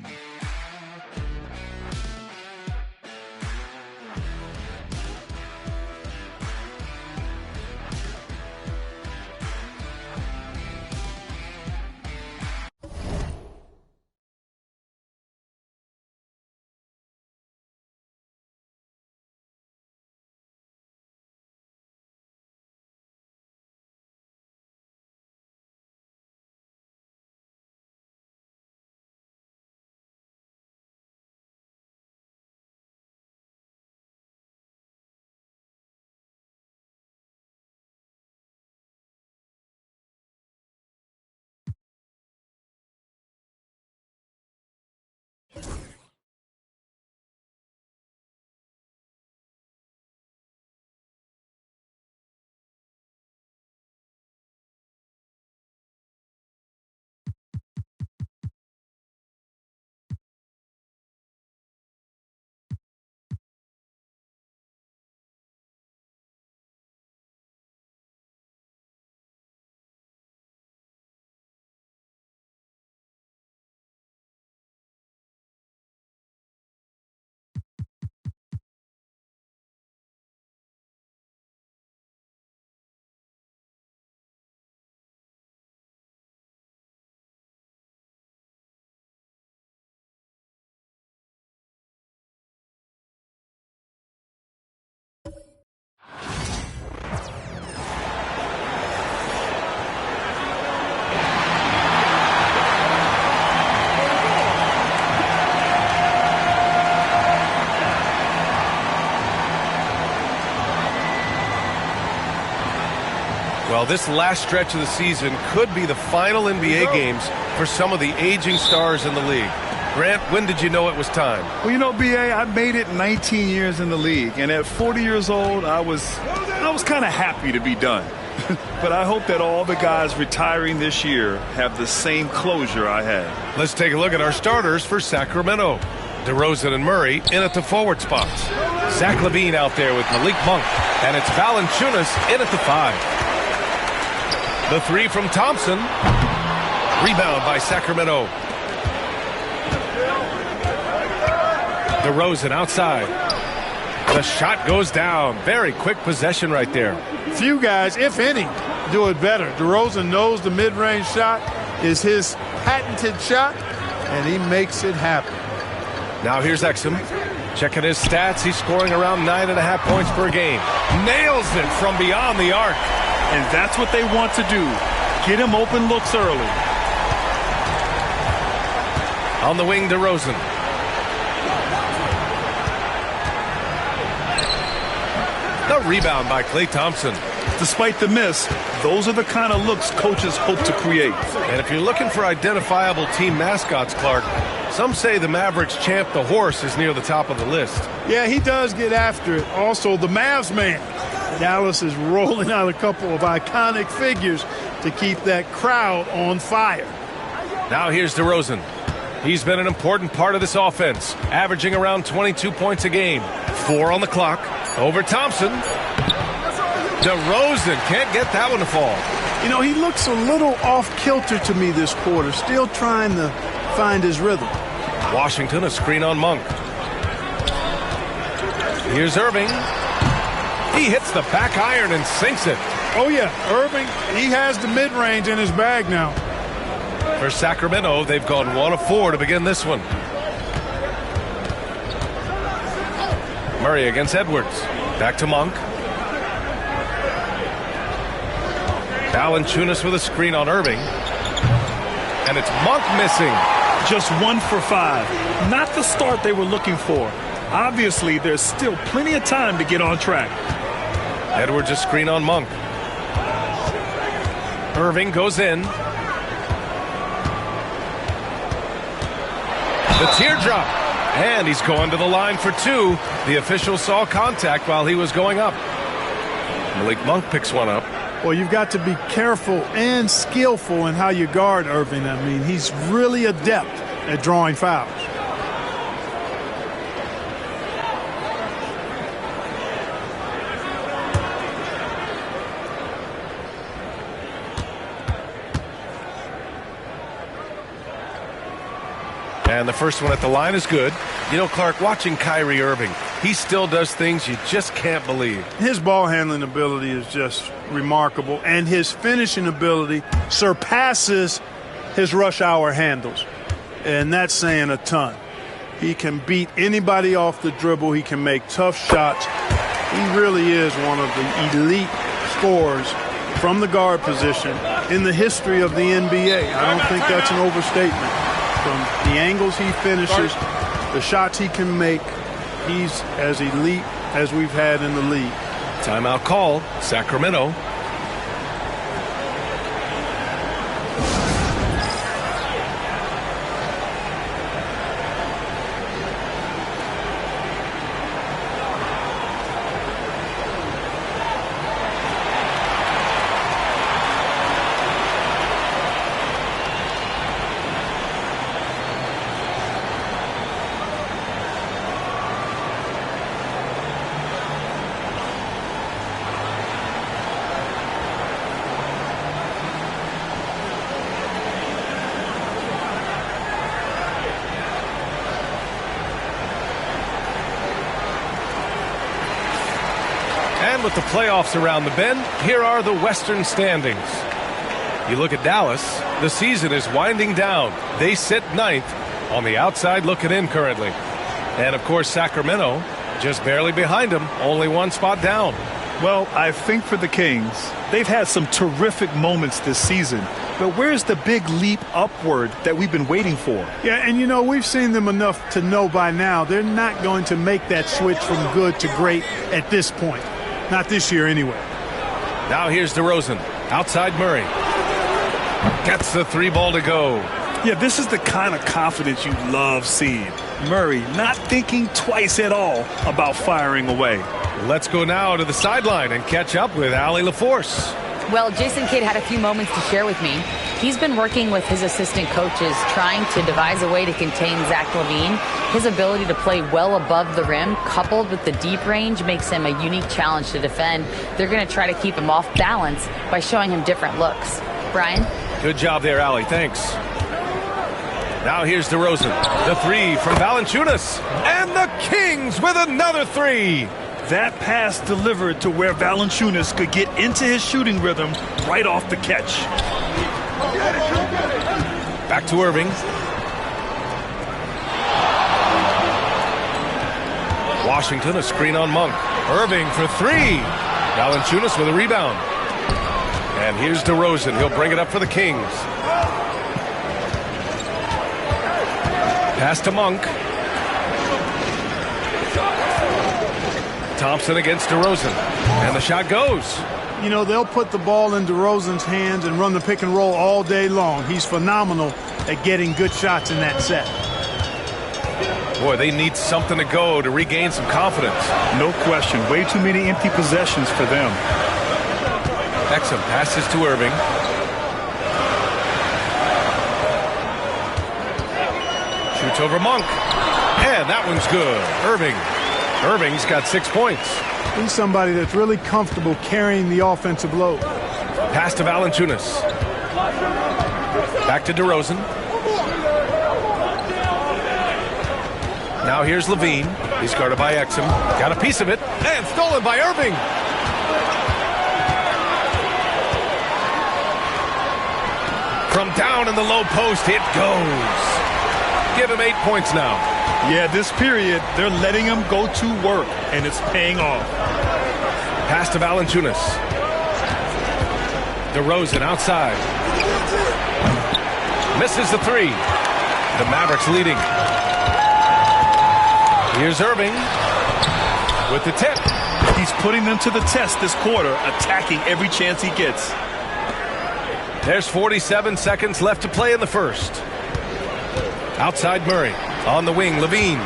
Well, this last stretch of the season could be the final NBA games for some of the aging stars in the league. Grant, when did you know it was time? Well, you know, B.A., I made it 19 years in the league, and at 40 years old, I was kind of happy to be done. But I hope that all the guys retiring this year have the same closure I had. Let's take a look at our starters for Sacramento. DeRozan and Murray in at the forward spots. Zach LaVine out there with Malik Monk, and it's Valanciunas in at the 5. The 3 from Thompson. Rebound by Sacramento. DeRozan outside. The shot goes down. Very quick possession right there. Few guys, if any, do it better. DeRozan knows the mid-range shot is his patented shot, and he makes it happen. Now here's Exum. Checking his stats. He's scoring around 9.5 points per game. Nails it from beyond the arc. And that's what they want to do. Get him open looks early. On the wing, DeRozan. The rebound by Klay Thompson. Despite the miss, those are the kind of looks coaches hope to create. And if you're looking for identifiable team mascots, Clark, some say the Mavericks champ, the horse, is near the top of the list. Yeah, he does get after it. Also, the Mavs man. Dallas is rolling out a couple of iconic figures to keep that crowd on fire. Now here's DeRozan. He's been an important part of this offense, averaging around 22 points a game. 4 on the clock. Over Thompson. DeRozan can't get that one to fall. You know, he looks a little off-kilter to me this quarter, still trying to find his rhythm. Washington, a screen on Monk. Here's Irving. He hits the back iron and sinks it. Oh, yeah. Irving, he has the mid-range in his bag now. For Sacramento, they've gone 1 of 4 to begin this one. Murray against Edwards. Back to Monk. Valanciunas with a screen on Irving. And it's Monk missing. Just 1 for 5. Not the start they were looking for. Obviously, there's still plenty of time to get on track. Edwards a screen on Monk. Irving goes in. The teardrop. And he's going to the line for 2. The official saw contact while he was going up. Malik Monk picks one up. Well, you've got to be careful and skillful in how you guard Irving. I mean, he's really adept at drawing fouls. And the first one at the line is good. You know, Clark, watching Kyrie Irving, he still does things you just can't believe. His ball handling ability is just remarkable, and his finishing ability surpasses his rush hour handles. And that's saying a ton. He can beat anybody off the dribble. He can make tough shots. He really is one of the elite scorers from the guard position in the history of the NBA. I don't think that's an overstatement. From the angles he finishes, the shots he can make, he's as elite as we've had in the league. Timeout call, Sacramento. With the playoffs around the bend, here are the Western standings. You look at Dallas, the season is winding down. They sit 9th on the outside looking in currently. And of course, Sacramento just barely behind them, only 1 spot down. Well, I think for the Kings, they've had some terrific moments this season. But where's the big leap upward that we've been waiting for? Yeah, and you know, we've seen them enough to know by now they're not going to make that switch from good to great at this point. Not this year, anyway. Now here's DeRozan. Outside Murray. Gets the 3 ball to go. Yeah, this is the kind of confidence you love seeing. Murray not thinking twice at all about firing away. Let's go now to the sideline and catch up with Allie LaForce. Well, Jason Kidd had a few moments to share with me. He's been working with his assistant coaches, trying to devise a way to contain Zach LaVine. His ability to play well above the rim, coupled with the deep range, makes him a unique challenge to defend. They're going to try to keep him off balance by showing him different looks. Brian? Good job there, Allie. Thanks. Now here's DeRozan. The 3 from Valanciunas. And the Kings with another 3. That pass delivered to where Valanciunas could get into his shooting rhythm right off the catch. Back to Irving. Washington, a screen on Monk. Irving for 3. Valanciunas with a rebound. And here's DeRozan. He'll bring it up for the Kings. Pass to Monk. Thompson against DeRozan. And the shot goes. You know, they'll put the ball in DeRozan's hands and run the pick and roll all day long. He's phenomenal at getting good shots in that set. Boy, they need something to go to regain some confidence. No question. Way too many empty possessions for them. Exum passes to Irving. Shoots over Monk. And that one's good. Irving's got 6 points. He's somebody that's really comfortable carrying the offensive load. Pass to Valanciunas. Back to DeRozan. Now here's LaVine. He's guarded by Exum. Got a piece of it. And stolen by Irving. From down in the low post, it goes. Give him 8 points now. Yeah, this period, they're letting him go to work, and it's paying off. Pass to Valanciunas. DeRozan outside. Misses the three. The Mavericks leading. Here's Irving with the tip. He's putting them to the test this quarter, attacking every chance he gets. There's 47 seconds left to play in the first. Outside Murray. On the wing, Levine.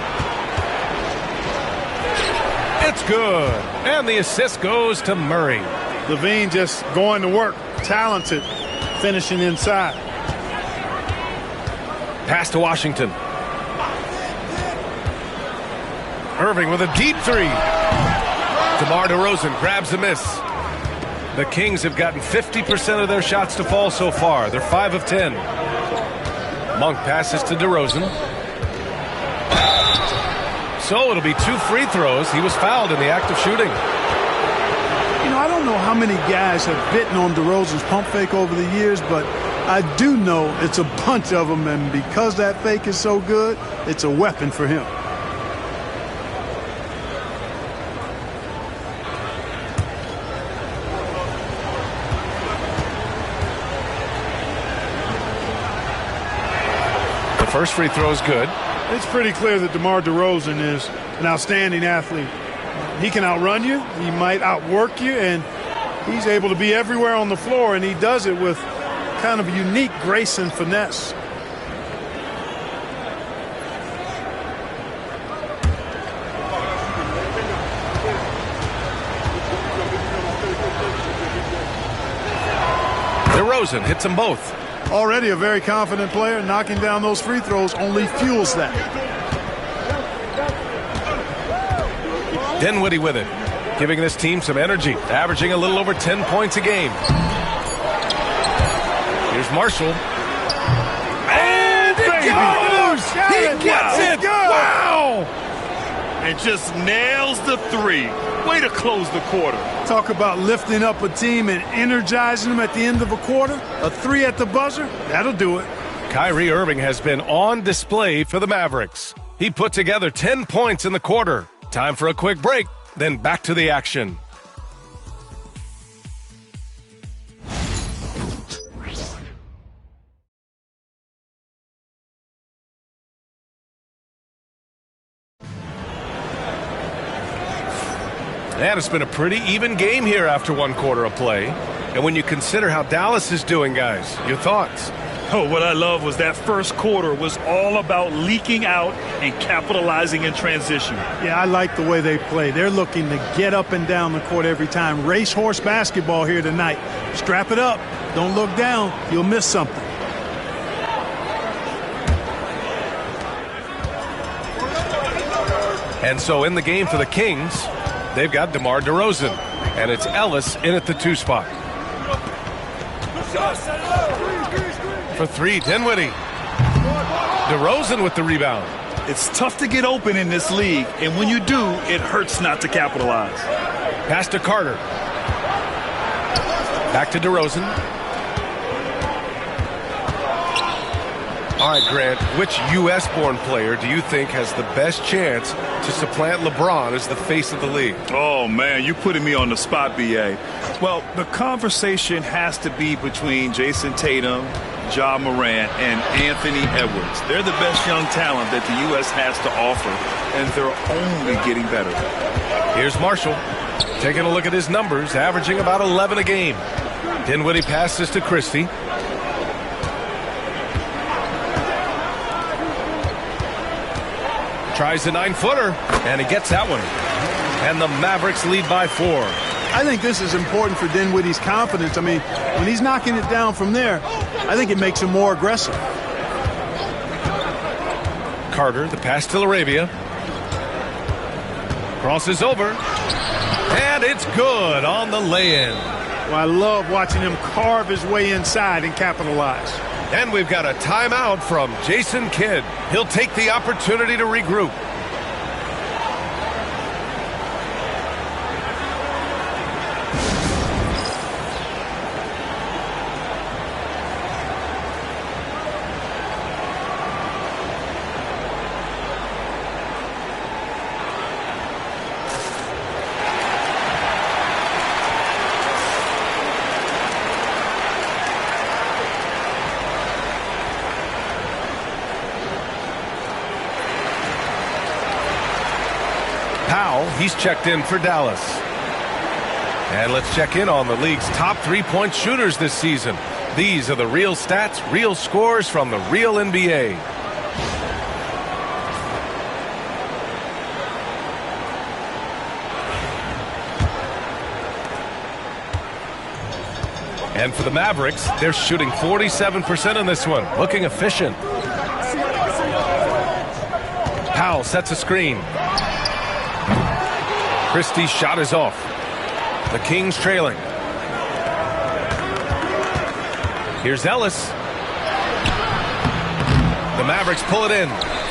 It's good. And the assist goes to Murray. Levine just going to work. Talented. Finishing inside. Pass to Washington. Irving with a deep three. DeMar DeRozan grabs the miss. The Kings have gotten 50% of their shots to fall so far. They're 5 of 10. Monk passes to DeRozan. So it'll be 2 free throws. He was fouled in the act of shooting. You know, I don't know how many guys have bitten on DeRozan's pump fake over the years, but I do know it's a bunch of them, and because that fake is so good, it's a weapon for him. First free throw is good. It's pretty clear that DeMar DeRozan is an outstanding athlete. He can outrun you, he might outwork you, and he's able to be everywhere on the floor, and he does it with kind of unique grace and finesse. DeRozan hits them both. Already a very confident player. Knocking down those free throws only fuels that. Dinwiddie with it, giving this team some energy, averaging a little over 10 points a game. Here's Marshall. And it goes! He gets it! Wow! And just nails the three. Way to close the quarter. Talk about lifting up a team and energizing them at the end of a quarter. A three at the buzzer, that'll do it. Kyrie Irving has been on display for the Mavericks. He put together 10 points in the quarter. Time for a quick break, then back to the action. And it's been a pretty even game here after one quarter of play. And when you consider how Dallas is doing, guys, your thoughts? Oh, what I love was that first quarter was all about leaking out and capitalizing in transition. Yeah, I like the way they play. They're looking to get up and down the court every time. Racehorse basketball here tonight. Strap it up. Don't look down. You'll miss something. And so in the game for the Kings, they've got DeMar DeRozan, and it's Ellis in at the 2 spot. For three, Dinwiddie. DeRozan with the rebound. It's tough to get open in this league, and when you do, it hurts not to capitalize. Pass to Carter. Back to DeRozan. All right, Grant, which U.S.-born player do you think has the best chance to supplant LeBron as the face of the league? Oh, man, you're putting me on the spot, B.A. Well, the conversation has to be between Jason Tatum, Ja Morant, and Anthony Edwards. They're the best young talent that the U.S. has to offer, and they're only getting better. Here's Marshall, taking a look at his numbers, averaging about 11 a game. Dinwiddie passes to Christie. Tries the 9-footer, and he gets that one. And the Mavericks lead by 4. I think this is important for Dinwiddie's confidence. I mean, when he's knocking it down from there, I think it makes him more aggressive. Carter, the pass to Arabia. Crosses over. And it's good on the lay-in. Well, I love watching him carve his way inside and capitalize. And we've got a timeout from Jason Kidd. He'll take the opportunity to regroup. He's checked in for Dallas. And let's check in on the league's top three-point shooters this season. These are the real stats, real scores from the real NBA. And for the Mavericks, they're shooting 47% in this one, looking efficient. Powell sets a screen. Christie's shot is off. The Kings trailing. Here's Ellis. The Mavericks pull it in.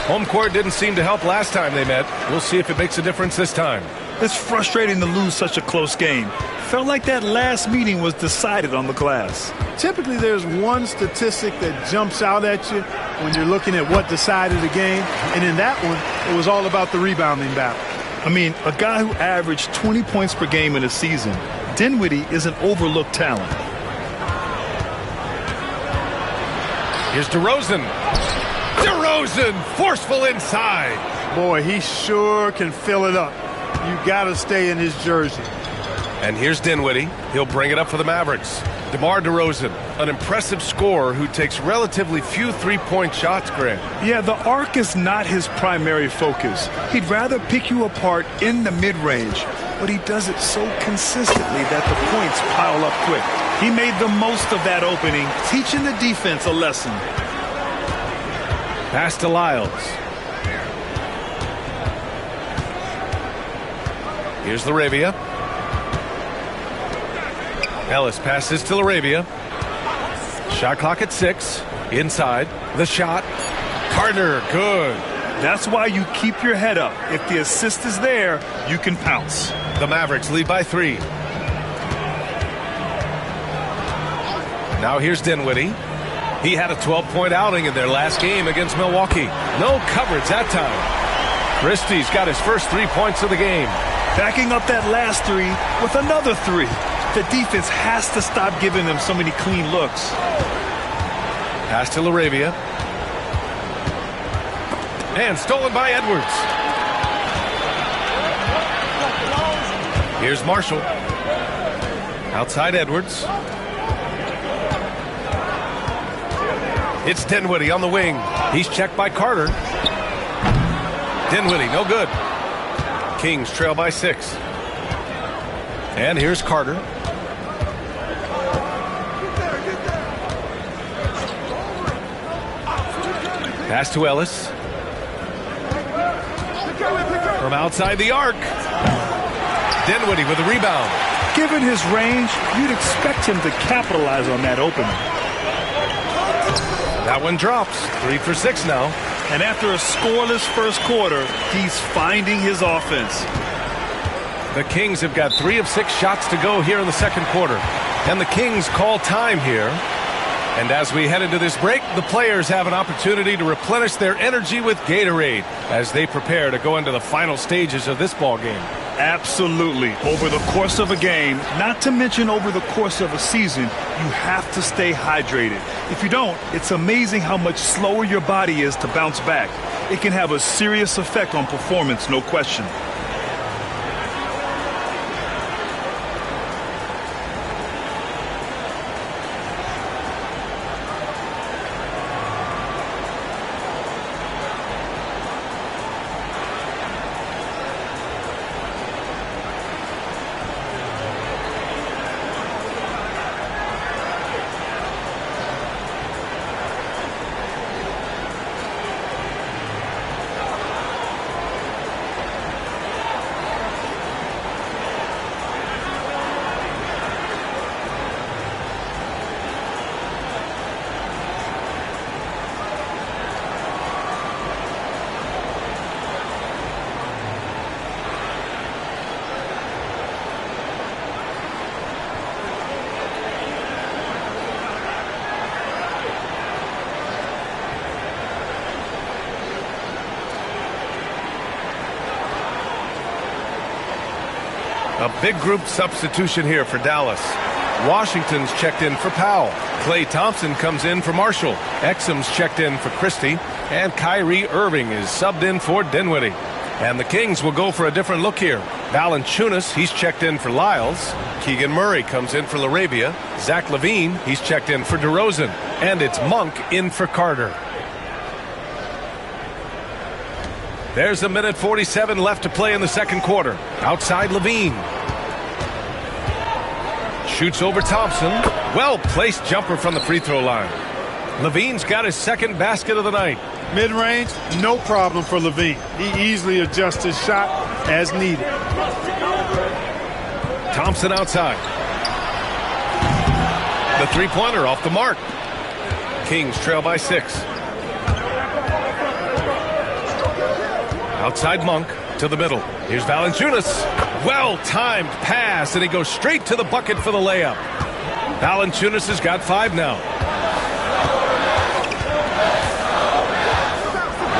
Home court didn't seem to help last time they met. We'll see if it makes a difference this time. It's frustrating to lose such a close game. Felt like that last meeting was decided on the glass. Typically, there's one statistic that jumps out at you when you're looking at what decided the game. And in that one, it was all about the rebounding battle. I mean, a guy who averaged 20 points per game in a season, Dinwiddie is an overlooked talent. Here's DeRozan. DeRozan, forceful inside. Boy, he sure can fill it up. You got to stay in his jersey. And here's Dinwiddie. He'll bring it up for the Mavericks. DeMar DeRozan, an impressive scorer who takes relatively few three-point shots, Grant. Yeah, the arc is not his primary focus. He'd rather pick you apart in the mid-range, but he does it so consistently that the points pile up quick. He made the most of that opening, teaching the defense a lesson. Pass to Lyles. Here's LaRavia. Ellis passes to LaRavia. Shot clock at 6. Inside. The shot. Carter, good. That's why you keep your head up. If the assist is there, you can pounce. The Mavericks lead by 3. Now here's Dinwiddie. He had a 12-point outing in their last game against Milwaukee. No coverage that time. Christie's got his first 3 points of the game. Backing up that last 3 with another 3. The defense has to stop giving them so many clean looks. Pass to LaRavia. And stolen by Edwards. Here's Marshall. Outside Edwards. It's Dinwiddie on the wing. He's checked by Carter. Dinwiddie, no good. Kings trail by 6. And here's Carter. Pass to Ellis. From outside the arc. Dinwiddie with a rebound. Given his range, you'd expect him to capitalize on that opening. That one drops. 3 for 6 now. And after a scoreless first quarter, he's finding his offense. The Kings have got 3 of 6 shots to go here in the second quarter. And the Kings call time here. And as we head into this break, the players have an opportunity to replenish their energy with Gatorade as they prepare to go into the final stages of this ball game. Absolutely. Over the course of a game, not to mention over the course of a season, you have to stay hydrated. If you don't, it's amazing how much slower your body is to bounce back. It can have a serious effect on performance, no question. A big group substitution here for Dallas. Washington's checked in for Powell. Klay Thompson comes in for Marshall. Exum's checked in for Christie. And Kyrie Irving is subbed in for Dinwiddie. And the Kings will go for a different look here. Valanciunas, he's checked in for Lyles. Keegan Murray comes in for LaRavia. Zach LaVine, he's checked in for DeRozan. And it's Monk in for Carter. There's a minute 47 left to play in the second quarter. Outside LaVine. Shoots over Thompson. Well-placed jumper from the free throw line. LaVine's got his second basket of the night. Mid-range, no problem for LaVine. He easily adjusts his shot as needed. Thompson outside. The three-pointer off the mark. Kings trail by 6. Outside Monk to the middle. Here's Valanciunas. Well-timed pass, and he goes straight to the bucket for the layup. Valanciunas has got 5 now.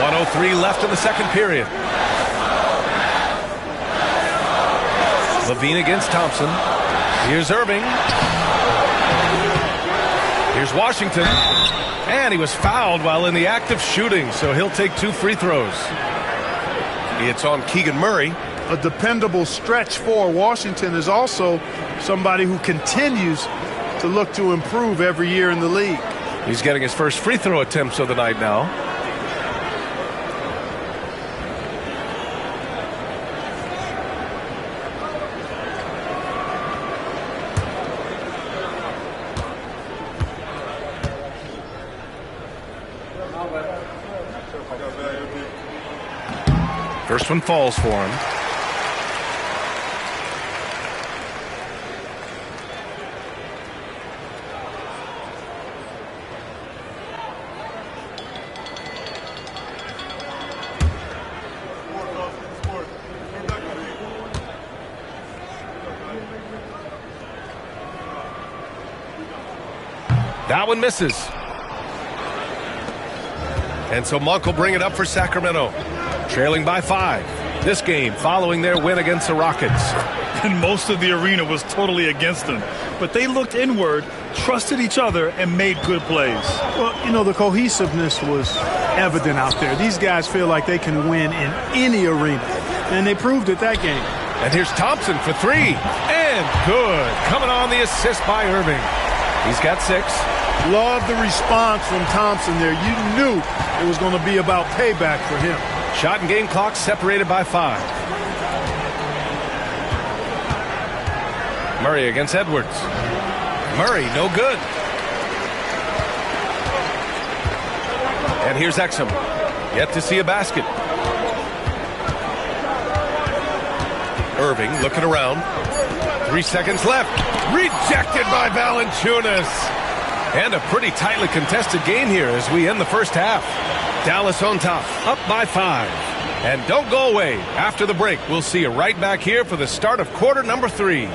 1:03 left in the second period. LaVine against Thompson. Here's Irving. Here's Washington. And he was fouled while in the act of shooting, so he'll take 2 free throws. It's on Keegan Murray. A dependable stretch for Washington is also somebody who continues to look to improve every year in the league. He's getting his first free throw attempts of the night now. First one falls for him. That one misses. And so Monk will bring it up for Sacramento. Trailing by 5. This game following their win against the Rockets. And most of the arena was totally against them. But they looked inward, trusted each other, and made good plays. Well, you know, the cohesiveness was evident out there. These guys feel like they can win in any arena. And they proved it that game. And here's Thompson for 3. And good. Coming on the assist by Irving. He's got 6. Love the response from Thompson there. You knew it was going to be about payback for him. Shot and game clock separated by 5. Murray against Edwards. Murray, no good. And here's Exum. Yet to see a basket. Irving looking around. 3 seconds left. Rejected by Valanciunas. And a pretty tightly contested game here as we end the first half. Dallas on top, up by 5. And don't go away. After the break, we'll see you right back here for the start of quarter number 3.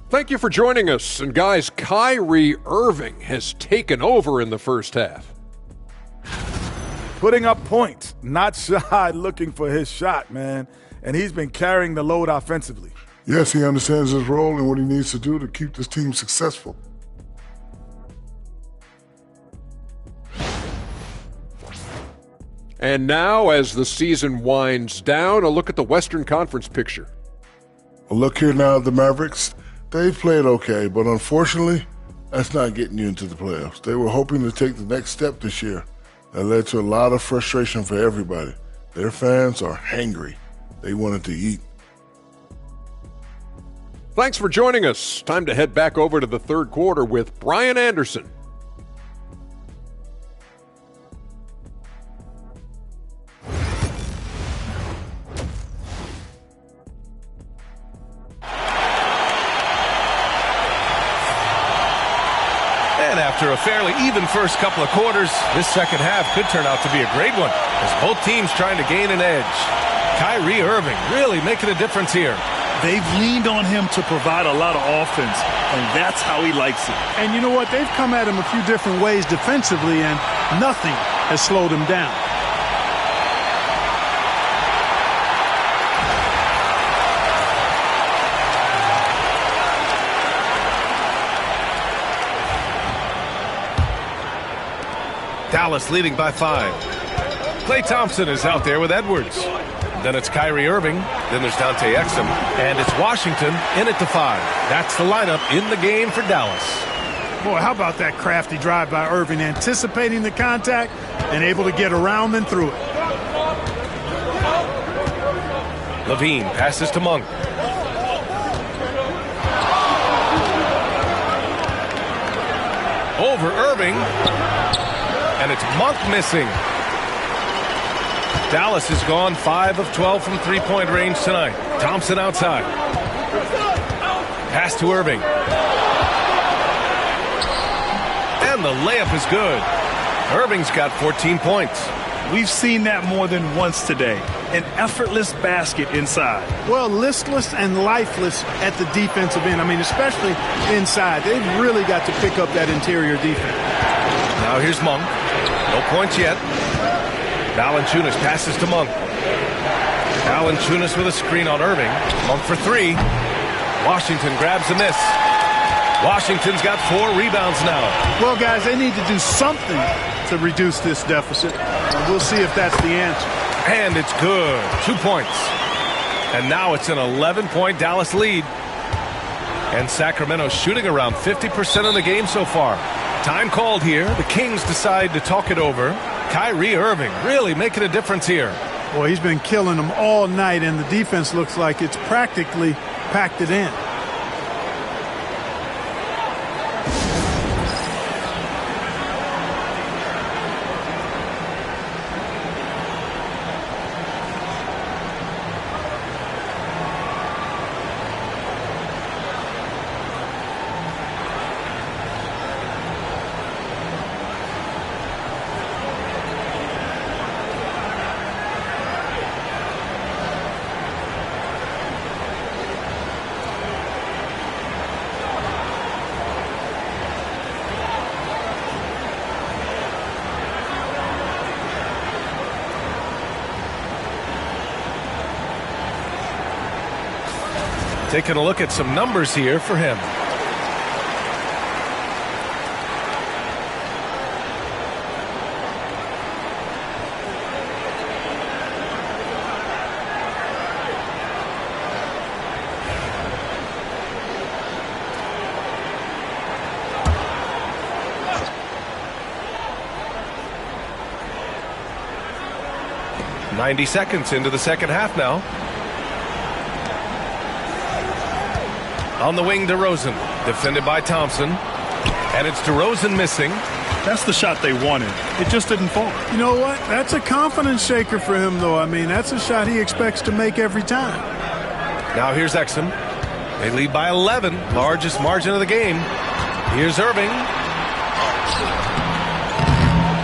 Thank you for joining us. And guys, Kyrie Irving has taken over in the first half. Putting up points, not shy looking for his shot, man. And he's been carrying the load offensively. Yes, he understands his role and what he needs to do to keep this team successful. And now, as the season winds down, a look at the Western Conference picture. A look here now at the Mavericks. They've played okay, but unfortunately, that's not getting you into the playoffs. They were hoping to take the next step this year. That led to a lot of frustration for everybody. Their fans are hangry. They wanted to eat. Thanks for joining us. Time to head back over to the third quarter with Brian Anderson. After a fairly even first couple of quarters, this second half could turn out to be a great one as both teams trying to gain an edge. Kyrie Irving really making a difference here. They've leaned on him to provide a lot of offense, and that's how he likes it. And you know what? They've come at him a few different ways defensively, and nothing has slowed him down. Dallas leading by 5. Klay Thompson is out there with Edwards. Then it's Kyrie Irving. Then there's Dante Exum. And it's Washington in it to 5. That's the lineup in the game for Dallas. Boy, how about that crafty drive by Irving, anticipating the contact and able to get around and through it. Levine passes to Monk. Over Irving. And it's Monk missing. Dallas has gone 5 of 12 from three-point range tonight. Thompson outside. Pass to Irving. And the layup is good. Irving's got 14 points. We've seen that more than once today. An effortless basket inside. Well, listless and lifeless at the defensive end. I mean, especially inside. They've really got to pick up that interior defense. Now here's Monk. No points yet. Valanciunas passes to Monk. Valanciunas with a screen on Irving. Monk for 3. Washington grabs a miss. Washington's got 4 rebounds now. Well, guys, they need to do something to reduce this deficit. We'll see if that's the answer. And it's good. 2 points. And now it's an 11-point Dallas lead. And Sacramento shooting around 50% of the game so far. Time called here. The Kings decide to talk it over. Kyrie Irving really making a difference here. Boy, he's been killing them all night, and the defense looks like it's practically packed it in. Taking a look at some numbers here for him. "90 seconds into the second half now. On the wing, DeRozan, defended by Thompson. And it's DeRozan missing. That's the shot they wanted. It just didn't fall. You know what? That's a confidence shaker for him, though. I mean, that's a shot he expects to make every time. Now here's Exum. They lead by 11, largest margin of the game. Here's Irving.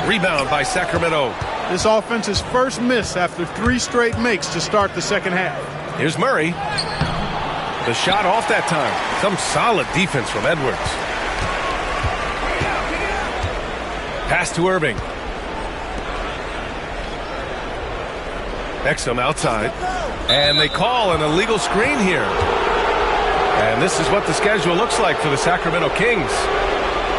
Rebound by Sacramento. This offense's first miss after 3 straight makes to start the second half. Here's Murray. The shot off that time. Some solid defense from Edwards. Pass to Irving. Exum outside. And they call an illegal screen here. And this is what the schedule looks like for the Sacramento Kings.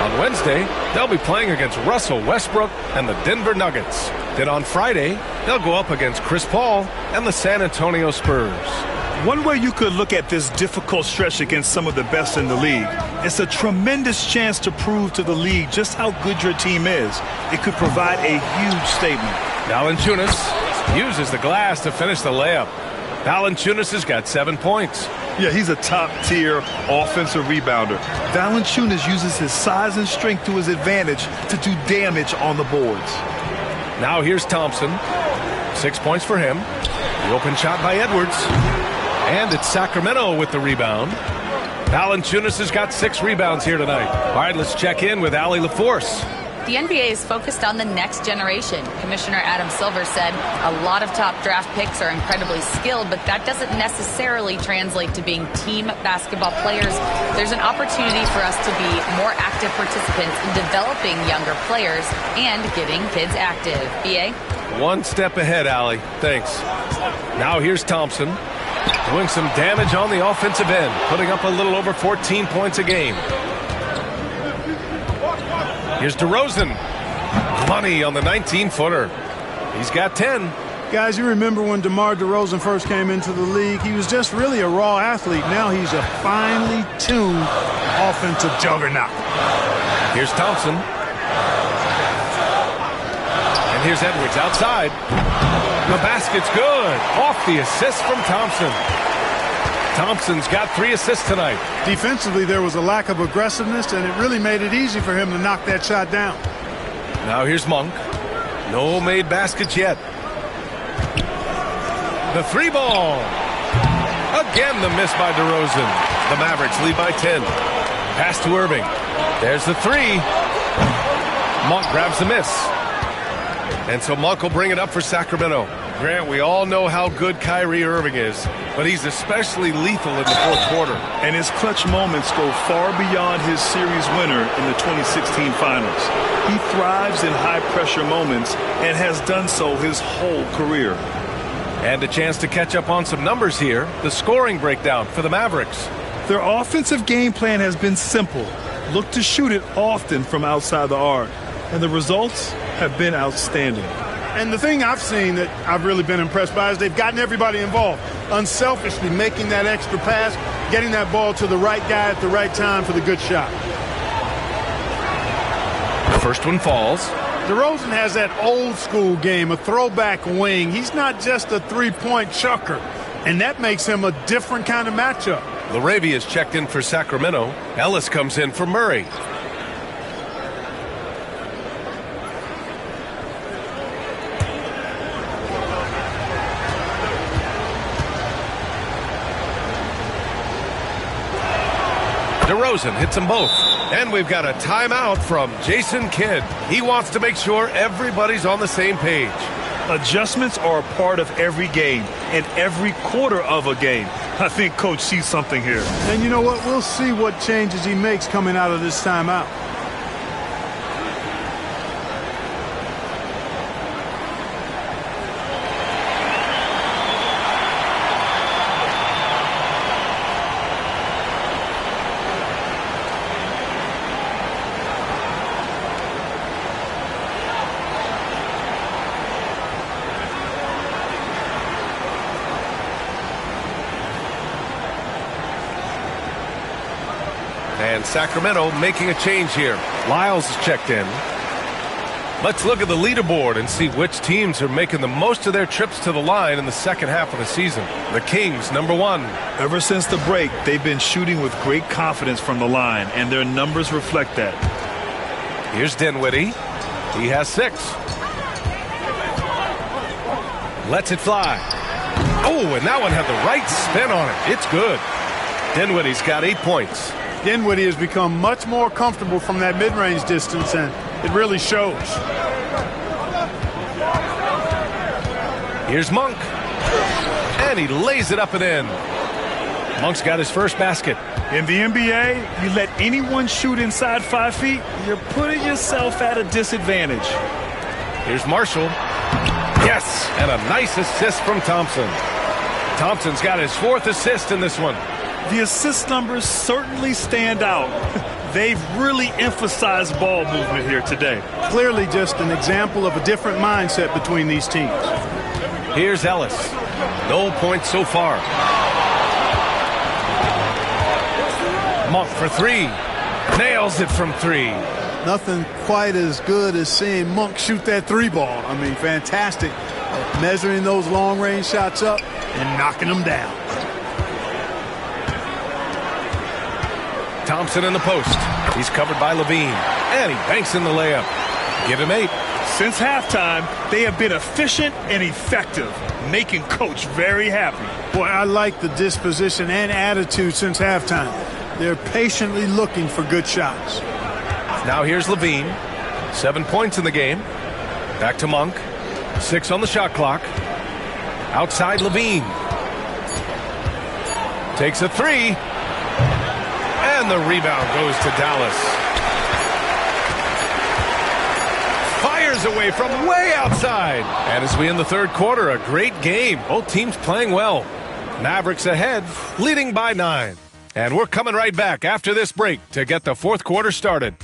On Wednesday, they'll be playing against Russell Westbrook and the Denver Nuggets. Then on Friday, they'll go up against Chris Paul and the San Antonio Spurs. One way you could look at this difficult stretch against some of the best in the league, it's a tremendous chance to prove to the league just how good your team is. It could provide a huge statement. Valanciunas uses the glass to finish the layup. Valanciunas has got 7 points. Yeah, he's a top-tier offensive rebounder. Valanciunas uses his size and strength to his advantage to do damage on the boards. Now here's Thompson. 6 points for him. The open shot by Edwards. And it's Sacramento with the rebound. Valanciunas has got 6 rebounds here tonight. All right, let's check in with Allie LaForce. The NBA is focused on the next generation. Commissioner Adam Silver said a lot of top draft picks are incredibly skilled, but that doesn't necessarily translate to being team basketball players. There's an opportunity for us to be more active participants in developing younger players and getting kids active. BA? One step ahead, Allie. Thanks. Now here's Thompson doing some damage on the offensive end, putting up a little over 14 points a game. Here's DeRozan. Money on the 19-footer. He's got 10. Guys, you remember when DeMar DeRozan first came into the league? He was just really a raw athlete. Now he's a finely tuned offensive juggernaut. Here's Thompson. And here's Edwards outside. The basket's good. Off the assist from Thompson. Thompson's got 3 assists tonight. Defensively, there was a lack of aggressiveness, and it really made it easy for him to knock that shot down. Now here's Monk. No made baskets yet. The 3-ball. Again, the miss by DeRozan. The Mavericks lead by 10. Pass to Irving. There's the 3. Monk grabs the miss. And so Monk will bring it up for Sacramento. Grant, we all know how good Kyrie Irving is, but he's especially lethal in the fourth quarter. And his clutch moments go far beyond his series winner in the 2016 finals. He thrives in high-pressure moments and has done so his whole career. And a chance to catch up on some numbers here. The scoring breakdown for the Mavericks. Their offensive game plan has been simple. Look to shoot it often from outside the arc. And the results have been outstanding. And the thing I've seen that I've really been impressed by is they've gotten everybody involved. Unselfishly making that extra pass, getting that ball to the right guy at the right time for the good shot. The first one falls. DeRozan has that old school game, a throwback wing. He's not just a three-point chucker, and that makes him a different kind of matchup. LaRavia is checked in for Sacramento. Ellis comes in for Murray. DeRozan hits them both. And we've got a timeout from Jason Kidd. He wants to make sure everybody's on the same page. Adjustments are a part of every game and every quarter of a game. I think Coach sees something here. And you know what? We'll see what changes he makes coming out of this timeout. And Sacramento making a change here. Lyles is checked in. Let's look at the leaderboard and see which teams are making the most of their trips to the line in the second half of the season. The Kings, number 1. Ever since the break, they've been shooting with great confidence from the line, and their numbers reflect that. Here's Dinwiddie. He has 6. Lets it fly. Oh, and that one had the right spin on it. It's good. Dinwiddie's got 8 points. Dinwiddie has become much more comfortable from that mid-range distance, and it really shows. Here's Monk. And he lays it up and in. Monk's got his first basket. In the NBA, you let anyone shoot inside 5 feet, you're putting yourself at a disadvantage. Here's Marshall. Yes, and a nice assist from Thompson. Thompson's got his 4th assist in this one. The assist numbers certainly stand out. They've really emphasized ball movement here today. Clearly just an example of a different mindset between these teams. Here's Ellis. No points so far. Monk for 3. Nails it from 3. Nothing quite as good as seeing Monk shoot that 3-ball. I mean, fantastic. Measuring those long-range shots up and knocking them down. Thompson in the post. He's covered by Levine. And he banks in the layup. Give him 8. Since halftime, they have been efficient and effective, making Coach very happy. Boy, I like the disposition and attitude since halftime. They're patiently looking for good shots. Now here's Levine. 7 points in the game. Back to Monk. 6 on the shot clock. Outside Levine. Takes a 3. And the rebound goes to Dallas. Fires away from way outside. And as we end the third quarter, a great game. Both teams playing well. Mavericks ahead, leading by 9. And we're coming right back after this break to get the fourth quarter started.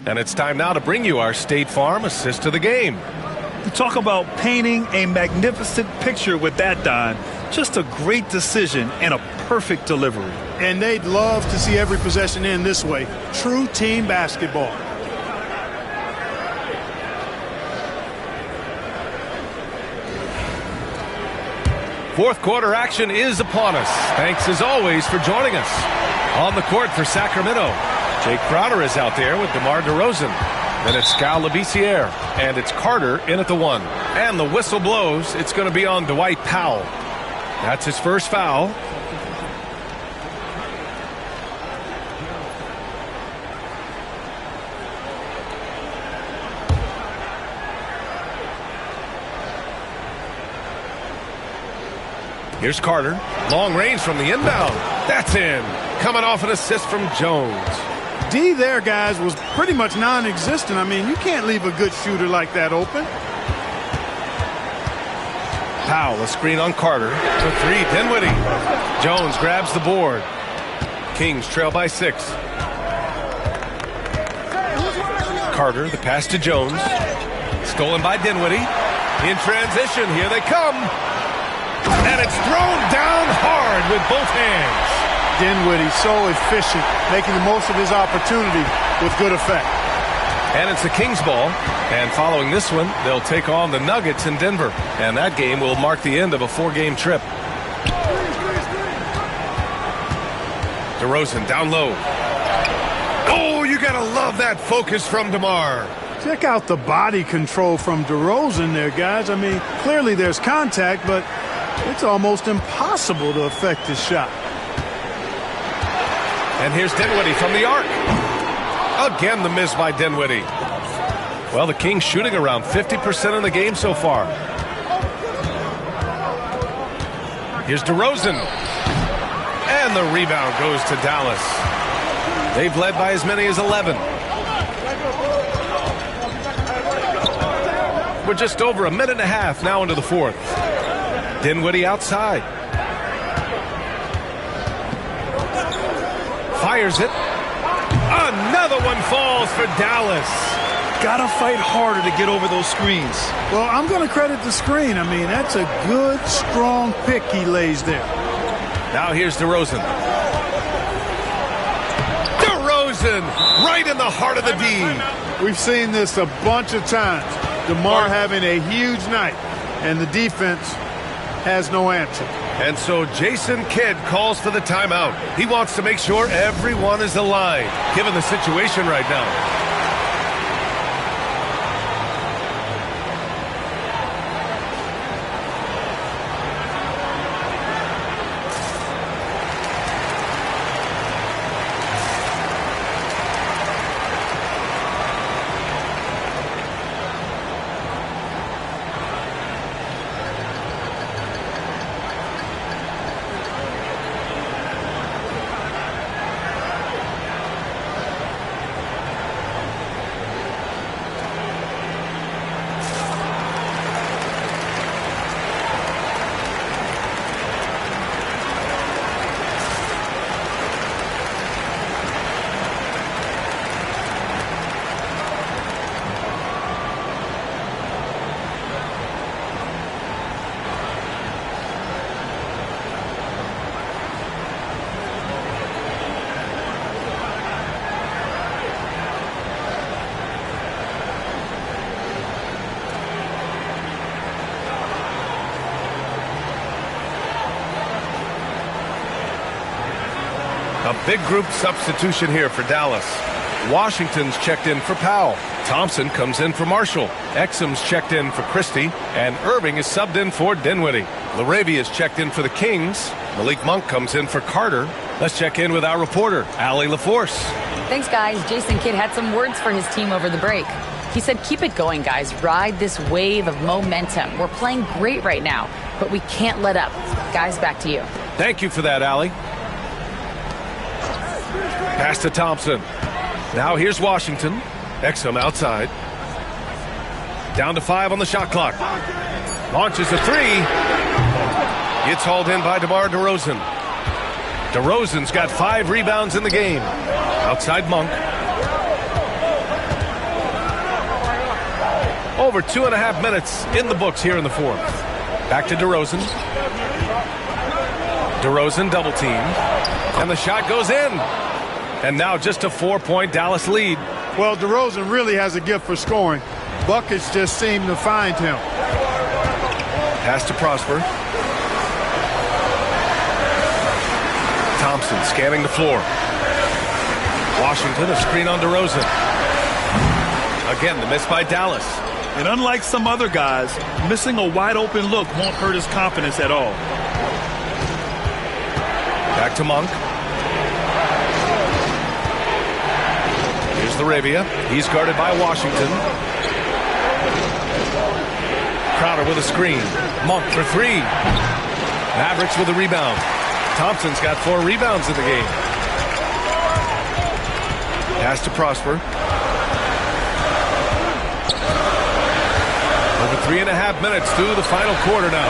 And it's time now to bring you our State Farm assist to the game. You talk about painting a magnificent picture with that, Don. Just a great decision and a perfect delivery. And they'd love to see every possession end this way. True team basketball. Fourth quarter action is upon us. Thanks as always for joining us. On the court for Sacramento, Jake Crowder is out there with DeMar DeRozan. Then it's Skal Labissiere, and it's Carter in at the 1. And the whistle blows. It's going to be on Dwight Powell. That's his first foul. Here's Carter. Long range from the inbound. That's in. Coming off an assist from Jones. D there, guys, was pretty much non-existent. I mean, you can't leave a good shooter like that open. Powell, a screen on Carter. To 3, Dinwiddie. Jones grabs the board. Kings trail by 6. Carter, the pass to Jones. Stolen by Dinwiddie. In transition, here they come. And it's thrown down hard with both hands. Dinwiddie so efficient, making the most of his opportunity with good effect. And it's the Kings ball. And following this one, they'll take on the Nuggets in Denver. And that game will mark the end of a 4-game trip. DeRozan down low. Oh, you gotta love that focus from DeMar. Check out the body control from DeRozan there, guys. I mean, clearly there's contact, but it's almost impossible to affect his shot. And here's Dinwiddie from the arc. Again, the miss by Dinwiddie. Well, the Kings shooting around 50% in the game so far. Here's DeRozan. And the rebound goes to Dallas. They've led by as many as 11. We're just over a minute and a half now into the fourth. Dinwiddie outside. Fires it. Another one falls for Dallas. Gotta fight harder to get over those screens. Well, I'm going to credit the screen. I mean, that's a good, strong pick he lays there. Now here's DeRozan. DeRozan right in the heart of the D. We've seen this a bunch of times. DeMar having a huge night, and the defense has no answer. And so Jason Kidd calls for the timeout. He wants to make sure everyone is aligned, given the situation right now. A big group substitution here for Dallas. Washington's checked in for Powell. Thompson comes in for Marshall. Exum's checked in for Christie. And Irving is subbed in for Dinwiddie. LaRavia is checked in for the Kings. Malik Monk comes in for Carter. Let's check in with our reporter, Allie LaForce. Thanks, guys. Jason Kidd had some words for his team over the break. He said, keep it going, guys. Ride this wave of momentum. We're playing great right now, but we can't let up. Guys, back to you. Thank you for that, Allie. Pass to Thompson. Now here's Washington. Exum outside. Down to 5 on the shot clock. Launches a 3. Gets hauled in by DeMar DeRozan. DeRozan's got 5 rebounds in the game. Outside Monk. Over 2.5 minutes in the books here in the fourth. Back to DeRozan. DeRozan double team. And the shot goes in. And now just a 4-point Dallas lead. Well, DeRozan really has a gift for scoring. Buckets just seem to find him. Pass to Prosper. Thompson scanning the floor. Washington, a screen on DeRozan. Again, the miss by Dallas. And unlike some other guys, missing a wide-open look won't hurt his confidence at all. Back to Monk. Here's LaRavia. He's guarded by Washington. Crowder with a screen. Monk for 3. Mavericks with a rebound. Thompson's got 4 rebounds in the game. Pass to Prosper. Over 3.5 minutes through the final quarter now.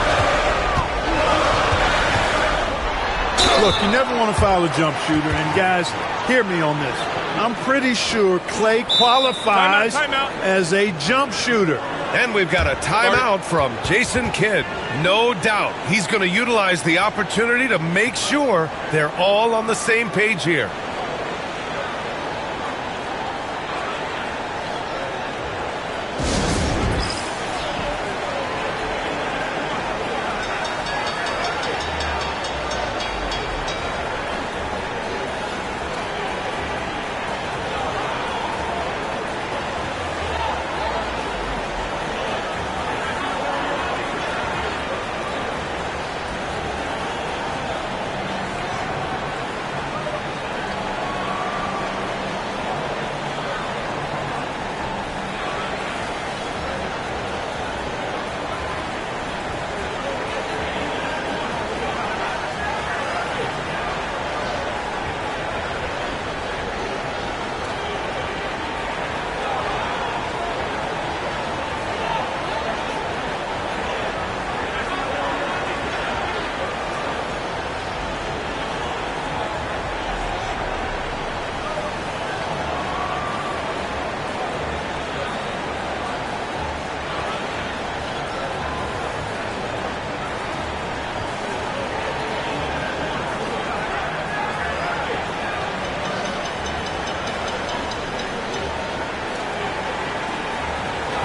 Look, you never want to foul a jump shooter, and guys, hear me on this. I'm pretty sure Clay qualifies as a jump shooter. And we've got a timeout from Jason Kidd. No doubt he's going to utilize the opportunity to make sure they're all on the same page here.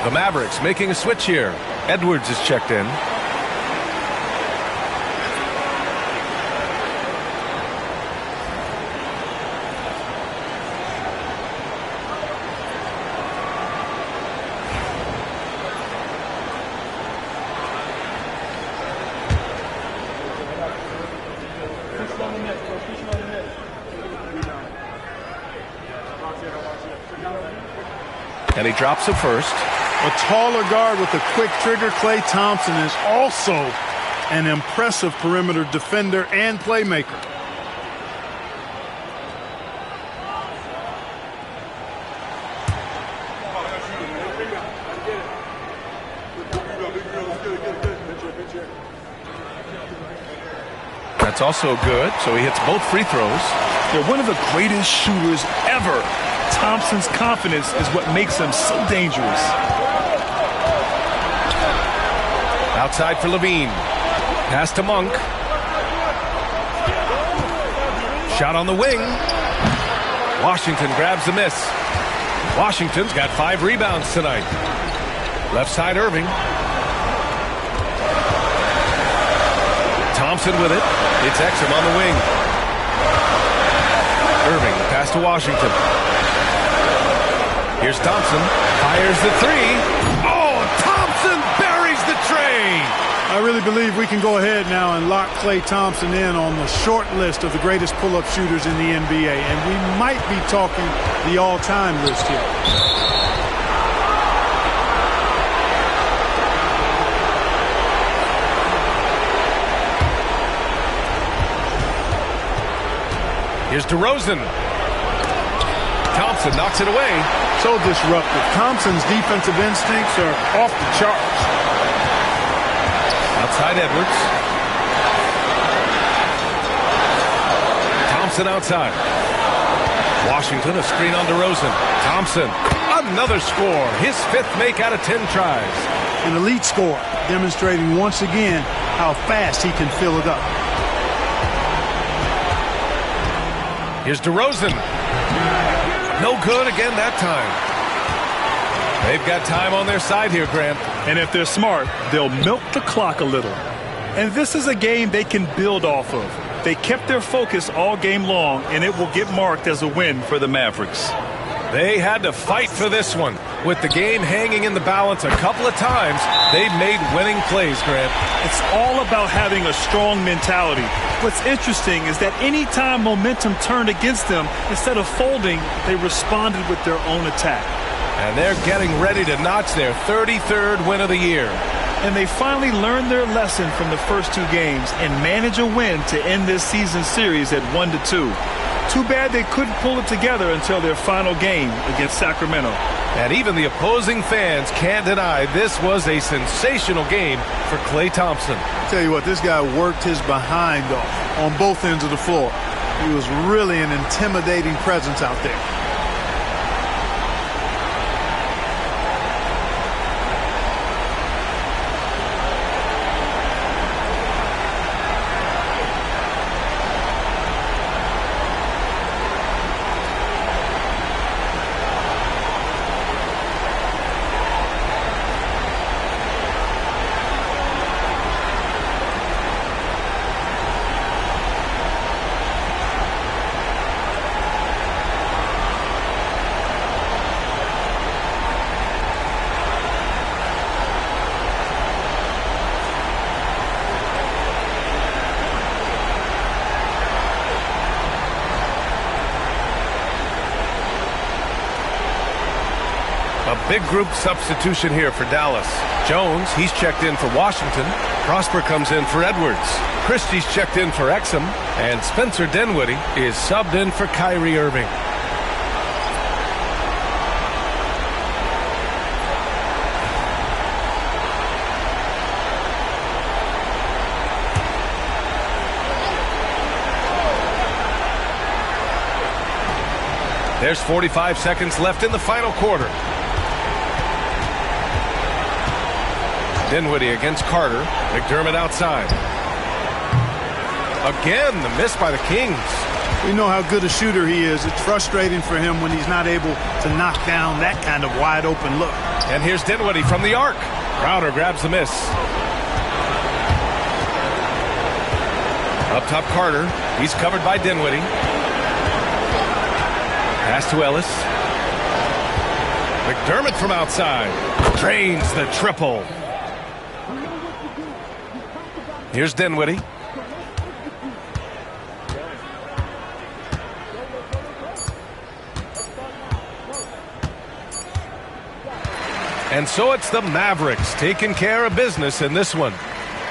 The Mavericks making a switch here. Edwards is checked in. And he drops it first. A taller guard with a quick trigger, Klay Thompson, is also an impressive perimeter defender and playmaker. That's also good, so he hits both free throws. They're one of the greatest shooters ever. Thompson's confidence is what makes him so dangerous. Outside for Levine. Pass to Monk. Shot on the wing. Washington grabs the miss. Washington's got 5 rebounds tonight. Left side Irving. Thompson with it. It's Exum on the wing. Irving, pass to Washington. Here's Thompson, fires the three. Oh, Thompson buries the tray. I really believe we can go ahead now and lock Klay Thompson in on the short list of the greatest pull-up shooters in the NBA, and we might be talking the all-time list here. Here's DeRozan. Thompson knocks it away. So disruptive. Thompson's defensive instincts are off the charts. Outside Edwards. Thompson outside. Washington, a screen on DeRozan. Thompson, another score. His 5th make out of 10 tries. An elite score, demonstrating once again how fast he can fill it up. Here's DeRozan. No good again that time. They've got time on their side here, Grant. And if they're smart, they'll milk the clock a little. And this is a game they can build off of. They kept their focus all game long, and it will get marked as a win for the Mavericks. They had to fight for this one. With the game hanging in the balance a couple of times, they've made winning plays, Grant. It's all about having a strong mentality. What's interesting is that any time momentum turned against them, instead of folding, they responded with their own attack. And they're getting ready to notch their 33rd win of the year. And they finally learned their lesson from the first 2 games and manage a win to end this season series at 1-2. Too bad they couldn't pull it together until their final game against Sacramento. And even the opposing fans can't deny this was a sensational game for Klay Thompson. I'll tell you what, this guy worked his behind off on both ends of the floor. He was really an intimidating presence out there. A big group substitution here for Dallas. Jones, he's checked in for Washington. Prosper comes in for Edwards. Christie's checked in for Exum. And Spencer Dinwiddie is subbed in for Kyrie Irving. There's 45 seconds left in the final quarter. Dinwiddie against Carter. McDermott outside. Again, the miss by the Kings. We know how good a shooter he is. It's frustrating for him when he's not able to knock down that kind of wide open look. And here's Dinwiddie from the arc. Crowder grabs the miss. Up top, Carter. He's covered by Dinwiddie. Pass to Ellis. McDermott from outside. Drains the triple. Here's Dinwiddie. And so it's the Mavericks taking care of business in this one.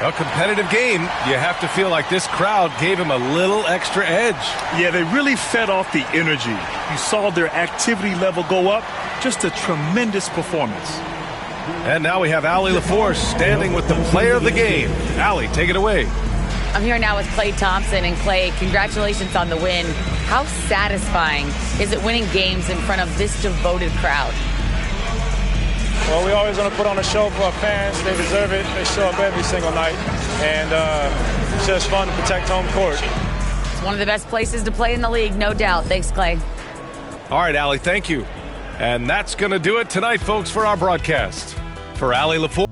A competitive game. You have to feel like this crowd gave him a little extra edge. Yeah, they really fed off the energy. You saw their activity level go up. Just a tremendous performance. And now we have Allie LaForce standing with the player of the game. Allie, take it away. I'm here now with Klay Thompson. And Klay, congratulations on the win. How satisfying is it winning games in front of this devoted crowd? Well, we always want to put on a show for our fans. They deserve it. They show up every single night. And it's just fun to protect home court. It's one of the best places to play in the league, no doubt. Thanks, Klay. All right, Allie, thank you. And that's going to do it tonight, folks, for our broadcast. For Allie LaForce.